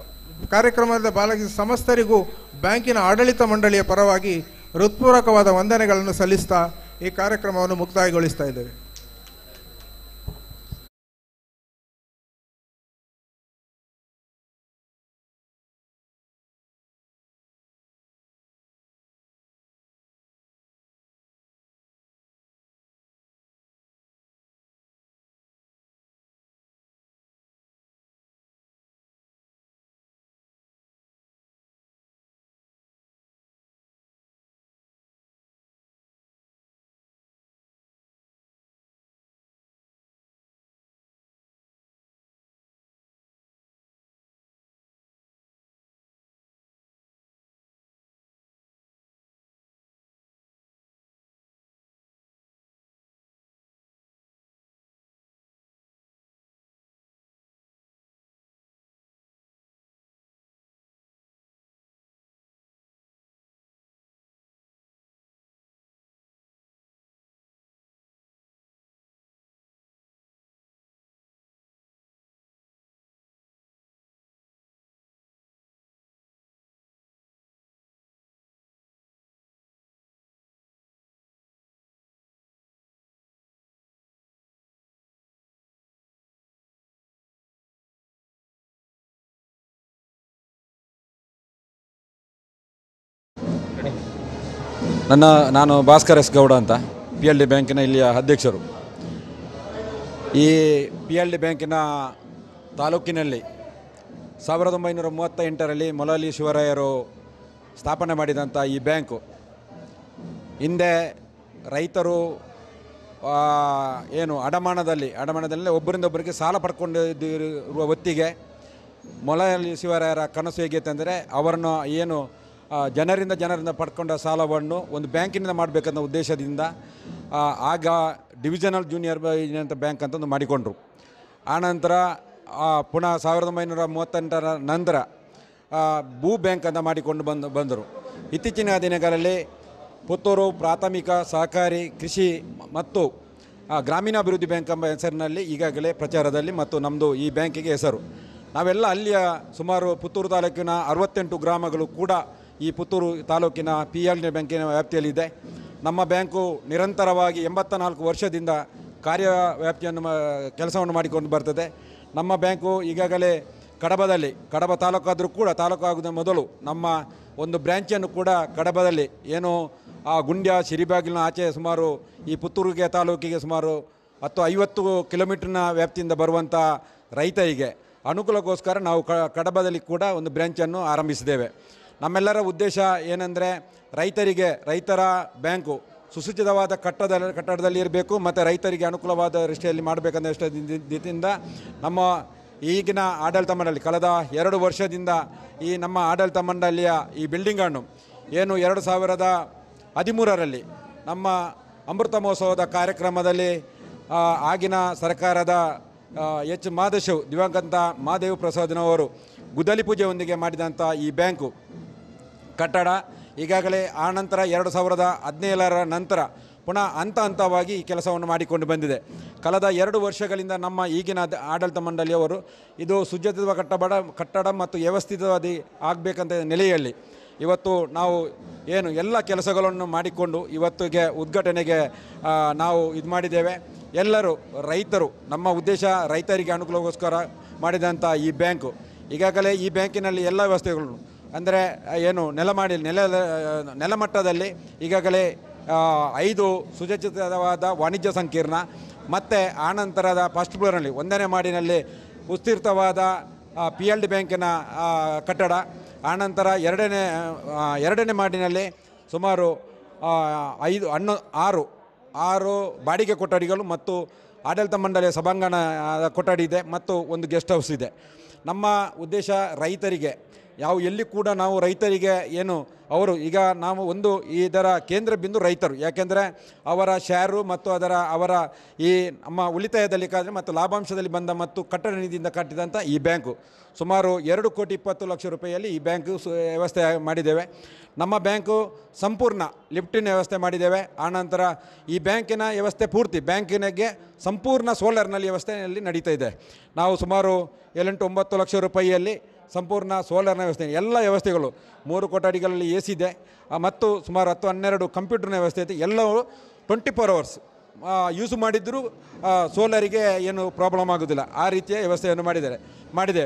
S10: ಕಾರ್ಯಕ್ರಮದ ಭಾಗವಹಿಸಿದ ಸಮಸ್ತರಿಗೂ ಬ್ಯಾಂಕಿನ ಆಡಳಿತ ಮಂಡಳಿಯ ಪರವಾಗಿ ಹೃತ್ಪೂರ್ವಕವಾದ ವಂದನೆಗಳನ್ನು ಸಲ್ಲಿಸ್ತಾ ಈ ಕಾರ್ಯಕ್ರಮವನ್ನು ಮುಕ್ತಾಯಗೊಳಿಸ್ತಾ ಇದ್ದೇವೆ.
S5: ನಾನು ಭಾಸ್ಕರ್ ಎಸ್ ಗೌಡ ಅಂತ, PLD ಬ್ಯಾಂಕಿನ ಇಲ್ಲಿಯ ಅಧ್ಯಕ್ಷರು. ಈ PLD ಬ್ಯಾಂಕಿನ ತಾಲೂಕಿನಲ್ಲಿ 1938ರಲ್ಲಿ ಮೊಳಲಿ ಶಿವರಾಯರು ಸ್ಥಾಪನೆ ಮಾಡಿದಂಥ ಈ ಬ್ಯಾಂಕು ಹಿಂದೆ ರೈತರು ಏನು ಅಡಮಾನದಲ್ಲಿ ಒಬ್ಬರಿಂದ ಒಬ್ಬರಿಗೆ ಸಾಲ ಪಡ್ಕೊಂಡಿರುವ ಹೊತ್ತಿಗೆ ಮೊಳಲಿ ಶಿವರಾಯರ ಕನಸು ಹೇಗಿತ್ತು ಅಂದರೆ ಅವರನ್ನು ಏನು ಜನರಿಂದ ಪಡ್ಕೊಂಡ ಸಾಲವನ್ನು ಒಂದು ಬ್ಯಾಂಕಿನಿಂದ ಮಾಡಬೇಕನ್ನೋ ಉದ್ದೇಶದಿಂದ ಆಗ ಡಿವಿಷನಲ್ ಜೂನಿಯರ್ ಅಂತ ಬ್ಯಾಂಕ್ ಅಂತಂದು ಮಾಡಿಕೊಂಡ್ರು. ಆನಂತರ ಪುನಃ 1938ರ ನಂತರ ಭೂ ಬ್ಯಾಂಕ್ ಅಂತ ಮಾಡಿಕೊಂಡು ಬಂದರು. ಇತ್ತೀಚಿನ ದಿನಗಳಲ್ಲಿ ಪುತ್ತೂರು ಪ್ರಾಥಮಿಕ ಸಹಕಾರಿ ಕೃಷಿ ಮತ್ತು ಗ್ರಾಮೀಣಾಭಿವೃದ್ಧಿ ಬ್ಯಾಂಕ್ ಎಂಬ ಹೆಸರಿನಲ್ಲಿ ಈಗಾಗಲೇ ಪ್ರಚಾರದಲ್ಲಿ ಮತ್ತು ನಮ್ಮದು ಈ ಬ್ಯಾಂಕಿಗೆ ಹೆಸರು. ನಾವೆಲ್ಲ ಅಲ್ಲಿಯ ಸುಮಾರು ಪುತ್ತೂರು ತಾಲೂಕಿನ 68 ಗ್ರಾಮಗಳು ಕೂಡ ಈ ಪುತ್ತೂರು ತಾಲೂಕಿನ PLD ಬ್ಯಾಂಕಿನ ವ್ಯಾಪ್ತಿಯಲ್ಲಿದೆ. ನಮ್ಮ ಬ್ಯಾಂಕು ನಿರಂತರವಾಗಿ 84 ವರ್ಷದಿಂದ ಕಾರ್ಯವ್ಯಾಪ್ತಿಯನ್ನು ಕೆಲಸವನ್ನು ಮಾಡಿಕೊಂಡು ಬರ್ತದೆ. ನಮ್ಮ ಬ್ಯಾಂಕು ಈಗಾಗಲೇ ಕಡಬ ತಾಲೂಕಾದರೂ ಕೂಡ ತಾಲೂಕು ಆಗೋದ ಮೊದಲು ನಮ್ಮ ಒಂದು ಬ್ರ್ಯಾಂಚನ್ನು ಕೂಡ ಕಡಬದಲ್ಲಿ ಏನು ಗುಂಡ್ಯ ಸಿರಿಬಾಗಿಲಿನ ಆಚೆ ಸುಮಾರು ಈ ಪುತ್ತೂರಿಗೆ ತಾಲೂಕಿಗೆ ಸುಮಾರು 50 ಕಿಲೋಮೀಟರ್ನ ವ್ಯಾಪ್ತಿಯಿಂದ ಬರುವಂಥ ರೈತರಿಗೆ ಅನುಕೂಲಕ್ಕೋಸ್ಕರ ನಾವು ಕಡಬದಲ್ಲಿ ಕೂಡ ಒಂದು ಬ್ರ್ಯಾಂಚನ್ನು ಆರಂಭಿಸಿದ್ದೇವೆ. ನಮ್ಮೆಲ್ಲರ ಉದ್ದೇಶ ಏನೆಂದರೆ ರೈತರ ಬ್ಯಾಂಕು ಸುಸಜ್ಜಿತವಾದ ಕಟ್ಟಡದಲ್ಲಿ ಇರಬೇಕು ಮತ್ತು ರೈತರಿಗೆ ಅನುಕೂಲವಾದ ದೃಷ್ಟಿಯಲ್ಲಿ ಮಾಡಬೇಕಂದ ದೃಷ್ಟಿಯಿಂದ ನಮ್ಮ ಈಗಿನ ಆಡಳಿತ ಮಂಡಳಿ ಕಳೆದ 2 ವರ್ಷದಿಂದ ಈ ನಮ್ಮ ಆಡಳಿತ ಮಂಡಳಿಯ ಈ ಬಿಲ್ಡಿಂಗನ್ನು ಏನು 2013ರಲ್ಲಿ ನಮ್ಮ ಅಮೃತ ಮಹೋತ್ಸವದ ಕಾರ್ಯಕ್ರಮದಲ್ಲಿ ಆಗಿನ ಸರ್ಕಾರದ ಮಾದೇಶವ್ ದಿವಂಗತ ಮಹಾದೇವ್ ಪ್ರಸಾದ್ನವರು ಗುದ್ದಲಿ ಪೂಜೆಯೊಂದಿಗೆ ಮಾಡಿದಂಥ ಈ ಬ್ಯಾಂಕು ಕಟ್ಟಡ ಈಗಾಗಲೇ ಆನಂತರ 2017ರ ನಂತರ ಪುನಃ ಹಂತವಾಗಿ ಈ ಕೆಲಸವನ್ನು ಮಾಡಿಕೊಂಡು ಬಂದಿದೆ. ಕಳೆದ 2 ವರ್ಷಗಳಿಂದ ನಮ್ಮ ಈಗಿನ ಆಡಳಿತ ಮಂಡಳಿಯವರು ಇದು ಸುಸಜ್ಜಿತ ಕಟ್ಟಡ ಮತ್ತು ವ್ಯವಸ್ಥಿತವಾಗಿ ಆಗಬೇಕಂತ ನೆಲೆಯಲ್ಲಿ ಇವತ್ತು ನಾವು ಏನು ಎಲ್ಲ ಕೆಲಸಗಳನ್ನು ಮಾಡಿಕೊಂಡು ಇವತ್ತಿಗೆ ಉದ್ಘಾಟನೆಗೆ ನಾವು ಇದು ಮಾಡಿದ್ದೇವೆ. ಎಲ್ಲರೂ ರೈತರು, ನಮ್ಮ ಉದ್ದೇಶ ರೈತರಿಗೆ ಅನುಕೂಲಕ್ಕೋಸ್ಕರ ಮಾಡಿದಂಥ ಈ ಬ್ಯಾಂಕು ಈಗಾಗಲೇ ಈ ಬ್ಯಾಂಕಿನಲ್ಲಿ ಎಲ್ಲ ವ್ಯವಸ್ಥೆಗಳು ಅಂದರೆ ಏನು ನೆಲಮಟ್ಟದಲ್ಲಿ ಈಗಾಗಲೇ 5 ಸುಸಜ್ಜಿತವಾದ ವಾಣಿಜ್ಯ ಸಂಕೀರ್ಣ ಮತ್ತು ಆನಂತರದ ಫಸ್ಟ್ ಫ್ಲೋರ್ನಲ್ಲಿ 1ನೇ ಮಾಡಿನಲ್ಲಿ ವಿಸ್ತೃತವಾದ PLD ಬ್ಯಾಂಕಿನ ಕಟ್ಟಡ, ಆನಂತರ 2ನೇ ಮಾಡಿನಲ್ಲಿ ಸುಮಾರು 6 ಬಾಡಿಗೆ ಕೊಠಡಿಗಳು ಮತ್ತು ಆಡಳಿತ ಮಂಡಳಿಯ ಸಭಾಂಗಣ ಕೊಠಡಿ ಇದೆ ಮತ್ತು ಒಂದು ಗೆಸ್ಟ್ ಹೌಸ್ ಇದೆ. ನಮ್ಮ ಉದ್ದೇಶ ರೈತರಿಗೆ ಎಲ್ಲಿ ಕೂಡ ನಾವು ರೈತರಿಗೆ ಏನು ಅವರು ಈಗ ನಾವು ಒಂದು ಇದರ ಕೇಂದ್ರ ಬಿಂದು ರೈತರು, ಯಾಕೆಂದರೆ ಅವರ ಷೇರು ಮತ್ತು ಅವರ ಈ ನಮ್ಮ ಉಳಿತಾಯದಲ್ಲಿ ಮತ್ತು ಲಾಭಾಂಶದಲ್ಲಿ ಬಂದ ಮತ್ತು ಕಟ್ಟಡ ನಿಧಿಯಿಂದ ಕಟ್ಟಿದಂಥ ಈ ಬ್ಯಾಂಕು ಸುಮಾರು 2,20,00,000 ರೂಪಾಯಿಯಲ್ಲಿ ಈ ಬ್ಯಾಂಕು ವ್ಯವಸ್ಥೆ ಮಾಡಿದ್ದೇವೆ. ನಮ್ಮ ಬ್ಯಾಂಕು ಸಂಪೂರ್ಣ ಲಿಫ್ಟಿನ ವ್ಯವಸ್ಥೆ ಮಾಡಿದ್ದೇವೆ. ಆನಂತರ ಈ ಬ್ಯಾಂಕಿನ ವ್ಯವಸ್ಥೆ ಪೂರ್ತಿ ಬ್ಯಾಂಕಿನಗೆ ಸಂಪೂರ್ಣ ಸೋಲಾರ್ನಲ್ಲಿ ವ್ಯವಸ್ಥೆಯಲ್ಲಿ ನಡೀತಾ ಇದೆ. ನಾವು ಸುಮಾರು 8-9 ಲಕ್ಷ ರೂಪಾಯಿಯಲ್ಲಿ ಸಂಪೂರ್ಣ ಸೋಲಾರ್ನ ವ್ಯವಸ್ಥೆ, ಎಲ್ಲ ವ್ಯವಸ್ಥೆಗಳು 3 ಕೊಠಡಿಗಳಲ್ಲಿ AC ಇದೆ ಮತ್ತು ಸುಮಾರು 10-12 ಕಂಪ್ಯೂಟರ್ನ ವ್ಯವಸ್ಥೆ ಇದೆ. ಎಲ್ಲವೂ 24 hours ಯೂಸ್ ಮಾಡಿದ್ದರೂ ಸೋಲಾರಿಗೆ ಏನು ಪ್ರಾಬ್ಲಮ್ ಆಗೋದಿಲ್ಲ, ಆ ರೀತಿಯ ವ್ಯವಸ್ಥೆಯನ್ನು ಮಾಡಿದೆ.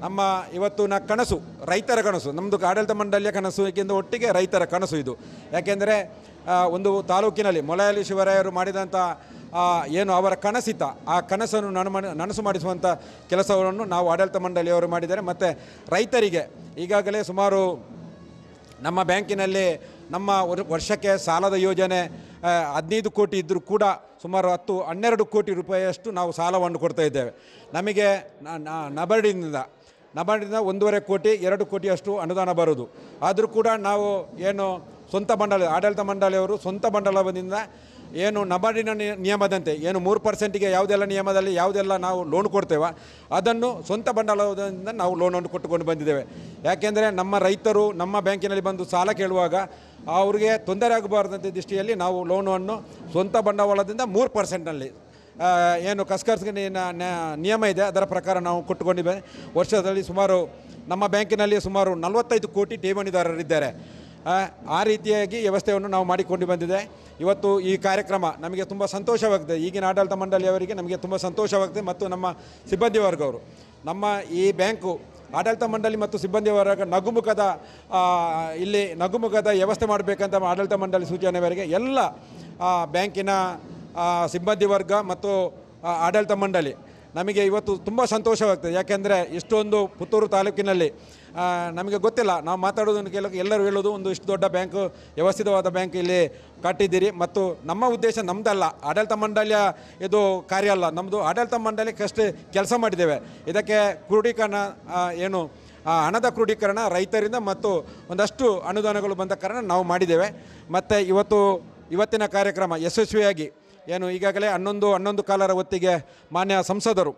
S5: ನಮ್ಮ ಇವತ್ತಿನ ಕನಸು ರೈತರ ಕನಸು, ನಮ್ಮದು ಆಡಳಿತ ಮಂಡಳಿಯ ಕನಸು, ಏಕೆಂದರೆ ಒಟ್ಟಿಗೆ ರೈತರ ಕನಸು ಇದು. ಯಾಕೆಂದರೆ ಒಂದು ತಾಲೂಕಿನಲ್ಲಿ ಮೊಳಲಿ ಶಿವರಾಯರು ಮಾಡಿದಂಥ ಏನು ಅವರ ಕನಸಿತ್ತ ಆ ಕನಸನ್ನು ನನಸು ಮಾಡಿಸುವಂಥ ಕೆಲಸವನ್ನು ನಾವು ಆಡಳಿತ ಮಂಡಳಿಯವರು ಮಾಡಿದ್ದಾರೆ. ಮತ್ತು ರೈತರಿಗೆ ಈಗಾಗಲೇ ಸುಮಾರು ನಮ್ಮ ಬ್ಯಾಂಕಿನಲ್ಲಿ ನಮ್ಮ ವರ್ಷಕ್ಕೆ ಸಾಲದ ಯೋಜನೆ 15 ಕೋಟಿ ಇದ್ದರೂ ಕೂಡ ಸುಮಾರು 10-12 ಕೋಟಿ ರೂಪಾಯಿಯಷ್ಟು ನಾವು ಸಾಲವನ್ನು ಕೊಡ್ತಾ ಇದ್ದೇವೆ. ನಮಗೆ ನಬಾರ್ಡಿಂದ 1.5 ಕೋಟಿ 2 ಕೋಟಿಯಷ್ಟು ಅನುದಾನ ಬರೋದು. ಆದರೂ ಕೂಡ ನಾವು ಏನು ಸ್ವಂತ ಬಂಡವಾಳ ಆಡಳಿತ ಮಂಡಳಿಯವರು ಸ್ವಂತ ಬಂಡವಾಳದಿಂದ ಏನು ನಬಾರ್ಡಿನ ನಿಯಮದಂತೆ ಏನು 3%ಗೆ ಯಾವುದೆಲ್ಲ ನಿಯಮದಲ್ಲಿ ಯಾವುದೆಲ್ಲ ನಾವು ಲೋನ್ ಕೊಡ್ತೇವೆ ಅದನ್ನು ಸ್ವಂತ ಬಂಡವಾಳದಿಂದ ನಾವು ಲೋನನ್ನು ಕೊಟ್ಟುಕೊಂಡು ಬಂದಿದ್ದೇವೆ. ಯಾಕೆಂದರೆ ನಮ್ಮ ರೈತರು ನಮ್ಮ ಬ್ಯಾಂಕಿನಲ್ಲಿ ಬಂದು ಸಾಲ ಕೇಳುವಾಗ ಅವರಿಗೆ ತೊಂದರೆ ಆಗಬಾರ್ದಂಥ ದೃಷ್ಟಿಯಲ್ಲಿ ನಾವು ಲೋನನ್ನು ಸ್ವಂತ ಬಂಡವಾಳದಿಂದ 3%ನಲ್ಲಿ ಏನು ಕಸ್ಕರ್ಸ್ಗೆ ನಿಯಮ ಇದೆ ಅದರ ಪ್ರಕಾರ ನಾವು ಕೊಟ್ಟುಕೊಂಡಿದ್ದೇವೆ. ವರ್ಷದಲ್ಲಿ ಸುಮಾರು ನಮ್ಮ ಬ್ಯಾಂಕಿನಲ್ಲಿ ಸುಮಾರು 45 ಕೋಟಿ ಠೇವಣಿದಾರರಿದ್ದಾರೆ. ಆ ರೀತಿಯಾಗಿ ವ್ಯವಸ್ಥೆಯನ್ನು ನಾವು ಮಾಡಿಕೊಂಡು ಬಂದಿದೆ. ಇವತ್ತು ಈ ಕಾರ್ಯಕ್ರಮ ನಮಗೆ ತುಂಬ ಸಂತೋಷವಾಗ್ತದೆ. ಈಗಿನ ಆಡಳಿತ ಮಂಡಳಿಯವರಿಗೆ ನಮಗೆ ತುಂಬ ಸಂತೋಷವಾಗ್ತದೆ ಮತ್ತು ನಮ್ಮ ಸಿಬ್ಬಂದಿ ವರ್ಗವರು ನಮ್ಮ ಈ ಬ್ಯಾಂಕು ಆಡಳಿತ ಮಂಡಳಿ ಮತ್ತು ಸಿಬ್ಬಂದಿ ವರ್ಗ ನಗುಮುಖದ ವ್ಯವಸ್ಥೆ ಮಾಡಬೇಕಂತ ಆಡಳಿತ ಮಂಡಳಿ ಸೂಚನೆವರೆಗೆ ಎಲ್ಲ ಬ್ಯಾಂಕಿನ ಸಿಬ್ಬಂದಿ ವರ್ಗ ಮತ್ತು ಆಡಳಿತ ಮಂಡಳಿ ನಮಗೆ ಇವತ್ತು ತುಂಬ ಸಂತೋಷವಾಗ್ತದೆ. ಯಾಕೆಂದರೆ ಇಷ್ಟೊಂದು ಪುತ್ತೂರು ತಾಲೂಕಿನಲ್ಲಿ ನಮಗೆ ಗೊತ್ತಿಲ್ಲ, ನಾವು ಮಾತಾಡೋದನ್ನು ಎಲ್ಲರೂ ಹೇಳೋದು ಒಂದು ಇಷ್ಟು ದೊಡ್ಡ ಬ್ಯಾಂಕು, ವ್ಯವಸ್ಥಿತವಾದ ಬ್ಯಾಂಕ್ ಇಲ್ಲಿ ಕಟ್ಟಿದ್ದೀರಿ. ಮತ್ತು ನಮ್ಮ ಉದ್ದೇಶ ನಮ್ಮದಲ್ಲ, ಆಡಳಿತ ಮಂಡಳಿಯ ಇದು ಕಾರ್ಯ ಅಲ್ಲ, ನಮ್ಮದು ಆಡಳಿತ ಮಂಡಳಿಗಷ್ಟೇ ಕೆಲಸ ಮಾಡಿದ್ದೇವೆ. ಇದಕ್ಕೆ ಕ್ರೋಢೀಕರಣ ಏನು ಹಣದ ಕ್ರೋಢೀಕರಣ ರೈತರಿಂದ ಮತ್ತು ಒಂದಷ್ಟು ಅನುದಾನಗಳು ಬಂದ ಕಾರಣ ನಾವು ಮಾಡಿದ್ದೇವೆ. ಮತ್ತು ಇವತ್ತಿನ ಕಾರ್ಯಕ್ರಮ ಯಶಸ್ವಿಯಾಗಿ ಏನು ಈಗಾಗಲೇ 11:11 ಹೊತ್ತಿಗೆ ಮಾನ್ಯ ಸಂಸದರು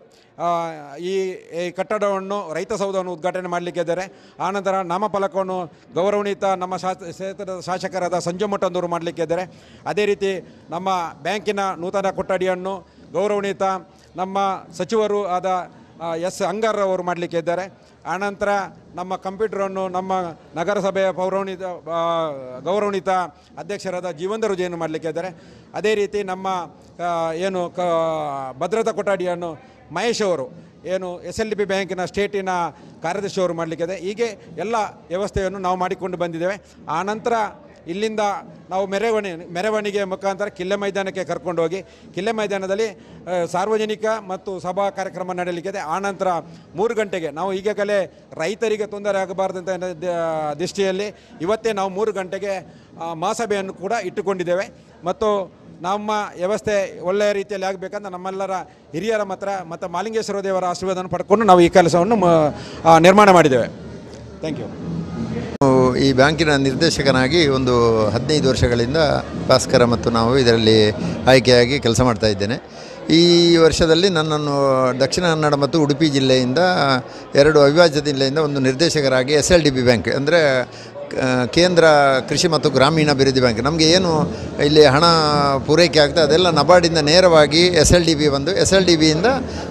S5: ಈ ಕಟ್ಟಡವನ್ನು ರೈತ ಸೌಧವನ್ನು ಉದ್ಘಾಟನೆ ಮಾಡಲಿಕ್ಕಿದ್ದಾರೆ. ಆನಂತರ ನಾಮಫಲಕವನ್ನು ಗೌರವಾನ್ವಿತ ನಮ್ಮ ಕ್ಷೇತ್ರದ ಶಾಸಕರಾದ ಸಂಜು ಮಠಂದವರು ಮಾಡಲಿಕ್ಕಿದ್ದಾರೆ. ಅದೇ ರೀತಿ ನಮ್ಮ ಬ್ಯಾಂಕಿನ ನೂತನ ಕೊಠಡಿಯನ್ನು ಗೌರವಾನ್ವಿತ ನಮ್ಮ ಸಚಿವರು ಆದ ಎಸ್ ಅಂಗಾರ್ ಅವರು ಮಾಡಲಿಕ್ಕಿದ್ದಾರೆ. ಆನಂತರ ನಮ್ಮ ಕಂಪ್ಯೂಟರನ್ನು ನಮ್ಮ ನಗರಸಭೆಯ ಗೌರವಾನ್ವಿತ ಅಧ್ಯಕ್ಷರಾದ ಜೀವಂದರ್ ಜೈನ್ ಮಾಡಲಿಕ್ಕಿದ್ದಾರೆ. ಅದೇ ರೀತಿ ನಮ್ಮ ಏನು ಭದ್ರತಾ ಕೊಠಡಿಯನ್ನು ಮಹೇಶ್ ಅವರು ಏನು SLDP ಬ್ಯಾಂಕಿನ ಸ್ಟೇಟಿನ ಕಾರ್ಯದರ್ಶಿ ಅವರು ಮಾಡಲಿಕ್ಕಿದೆ. ಹೀಗೆ ಎಲ್ಲ ವ್ಯವಸ್ಥೆಯನ್ನು ನಾವು ಮಾಡಿಕೊಂಡು ಬಂದಿದ್ದೇವೆ. ಆನಂತರ ಇಲ್ಲಿಂದ ನಾವು ಮೆರವಣಿಗೆ ಮುಖಾಂತರ ಕಿಲ್ಲೆ ಮೈದಾನಕ್ಕೆ ಕರ್ಕೊಂಡು ಹೋಗಿ ಕಿಲ್ಲೆ ಮೈದಾನದಲ್ಲಿ ಸಾರ್ವಜನಿಕ ಮತ್ತು ಸಭಾ ಕಾರ್ಯಕ್ರಮ ನಡೆಯಲಿಕ್ಕಿದೆ. ಆನಂತರ 3 ಗಂಟೆಗೆ ನಾವು ಈಗಾಗಲೇ ರೈತರಿಗೆ ತೊಂದರೆ ಆಗಬಾರ್ದಂಥ ದೃಷ್ಟಿಯಲ್ಲಿ ಇವತ್ತೇ ನಾವು 3 ಗಂಟೆಗೆ ಮಹಾಸಭೆಯನ್ನು ಕೂಡ ಇಟ್ಟುಕೊಂಡಿದ್ದೇವೆ. ಮತ್ತು ನಮ್ಮ ವ್ಯವಸ್ಥೆ ಒಳ್ಳೆಯ ರೀತಿಯಲ್ಲಿ ಆಗಬೇಕಂತ ನಮ್ಮೆಲ್ಲರ ಹಿರಿಯರ ಮತ್ತು ಮಾಲಿಂಗೇಶ್ವರ ದೇವರ ಆಶೀರ್ವಾದವನ್ನು ಪಡ್ಕೊಂಡು ನಾವು ಈ ಕೆಲಸವನ್ನು ನಿರ್ಮಾಣ ಮಾಡಿದ್ದೇವೆ. Thank you.
S11: ಈ ಬ್ಯಾಂಕಿನ ನಿರ್ದೇಶಕನಾಗಿ ಒಂದು 15 ವರ್ಷಗಳಿಂದ ಭಾಸ್ಕರ ಮತ್ತು ನಾವು ಇದರಲ್ಲಿ ಆಯ್ಕೆಯಾಗಿ ಕೆಲಸ ಮಾಡ್ತಾ ಇದ್ದೇನೆ. ಈ ವರ್ಷದಲ್ಲಿ ನನ್ನನ್ನು ದಕ್ಷಿಣ ಕನ್ನಡ ಮತ್ತು ಉಡುಪಿ ಜಿಲ್ಲೆಯಿಂದ 2 ಅವಿಭಾಜ್ಯ ಜಿಲ್ಲೆಯಿಂದ ಒಂದು ನಿರ್ದೇಶಕರಾಗಿ SLDP ಬ್ಯಾಂಕ್ ಅಂದರೆ ಕೇಂದ್ರ ಕೃಷಿ ಮತ್ತು ಗ್ರಾಮೀಣಾಭಿವೃದ್ಧಿ ಬ್ಯಾಂಕ್, ನಮಗೆ ಏನು ಇಲ್ಲಿ ಹಣ ಪೂರೈಕೆ ಆಗ್ತದೆ ಅದೆಲ್ಲ ನಬಾರ್ಡಿಂದ ನೇರವಾಗಿ SLDP ಬಂದು SLDPಯಿಂದ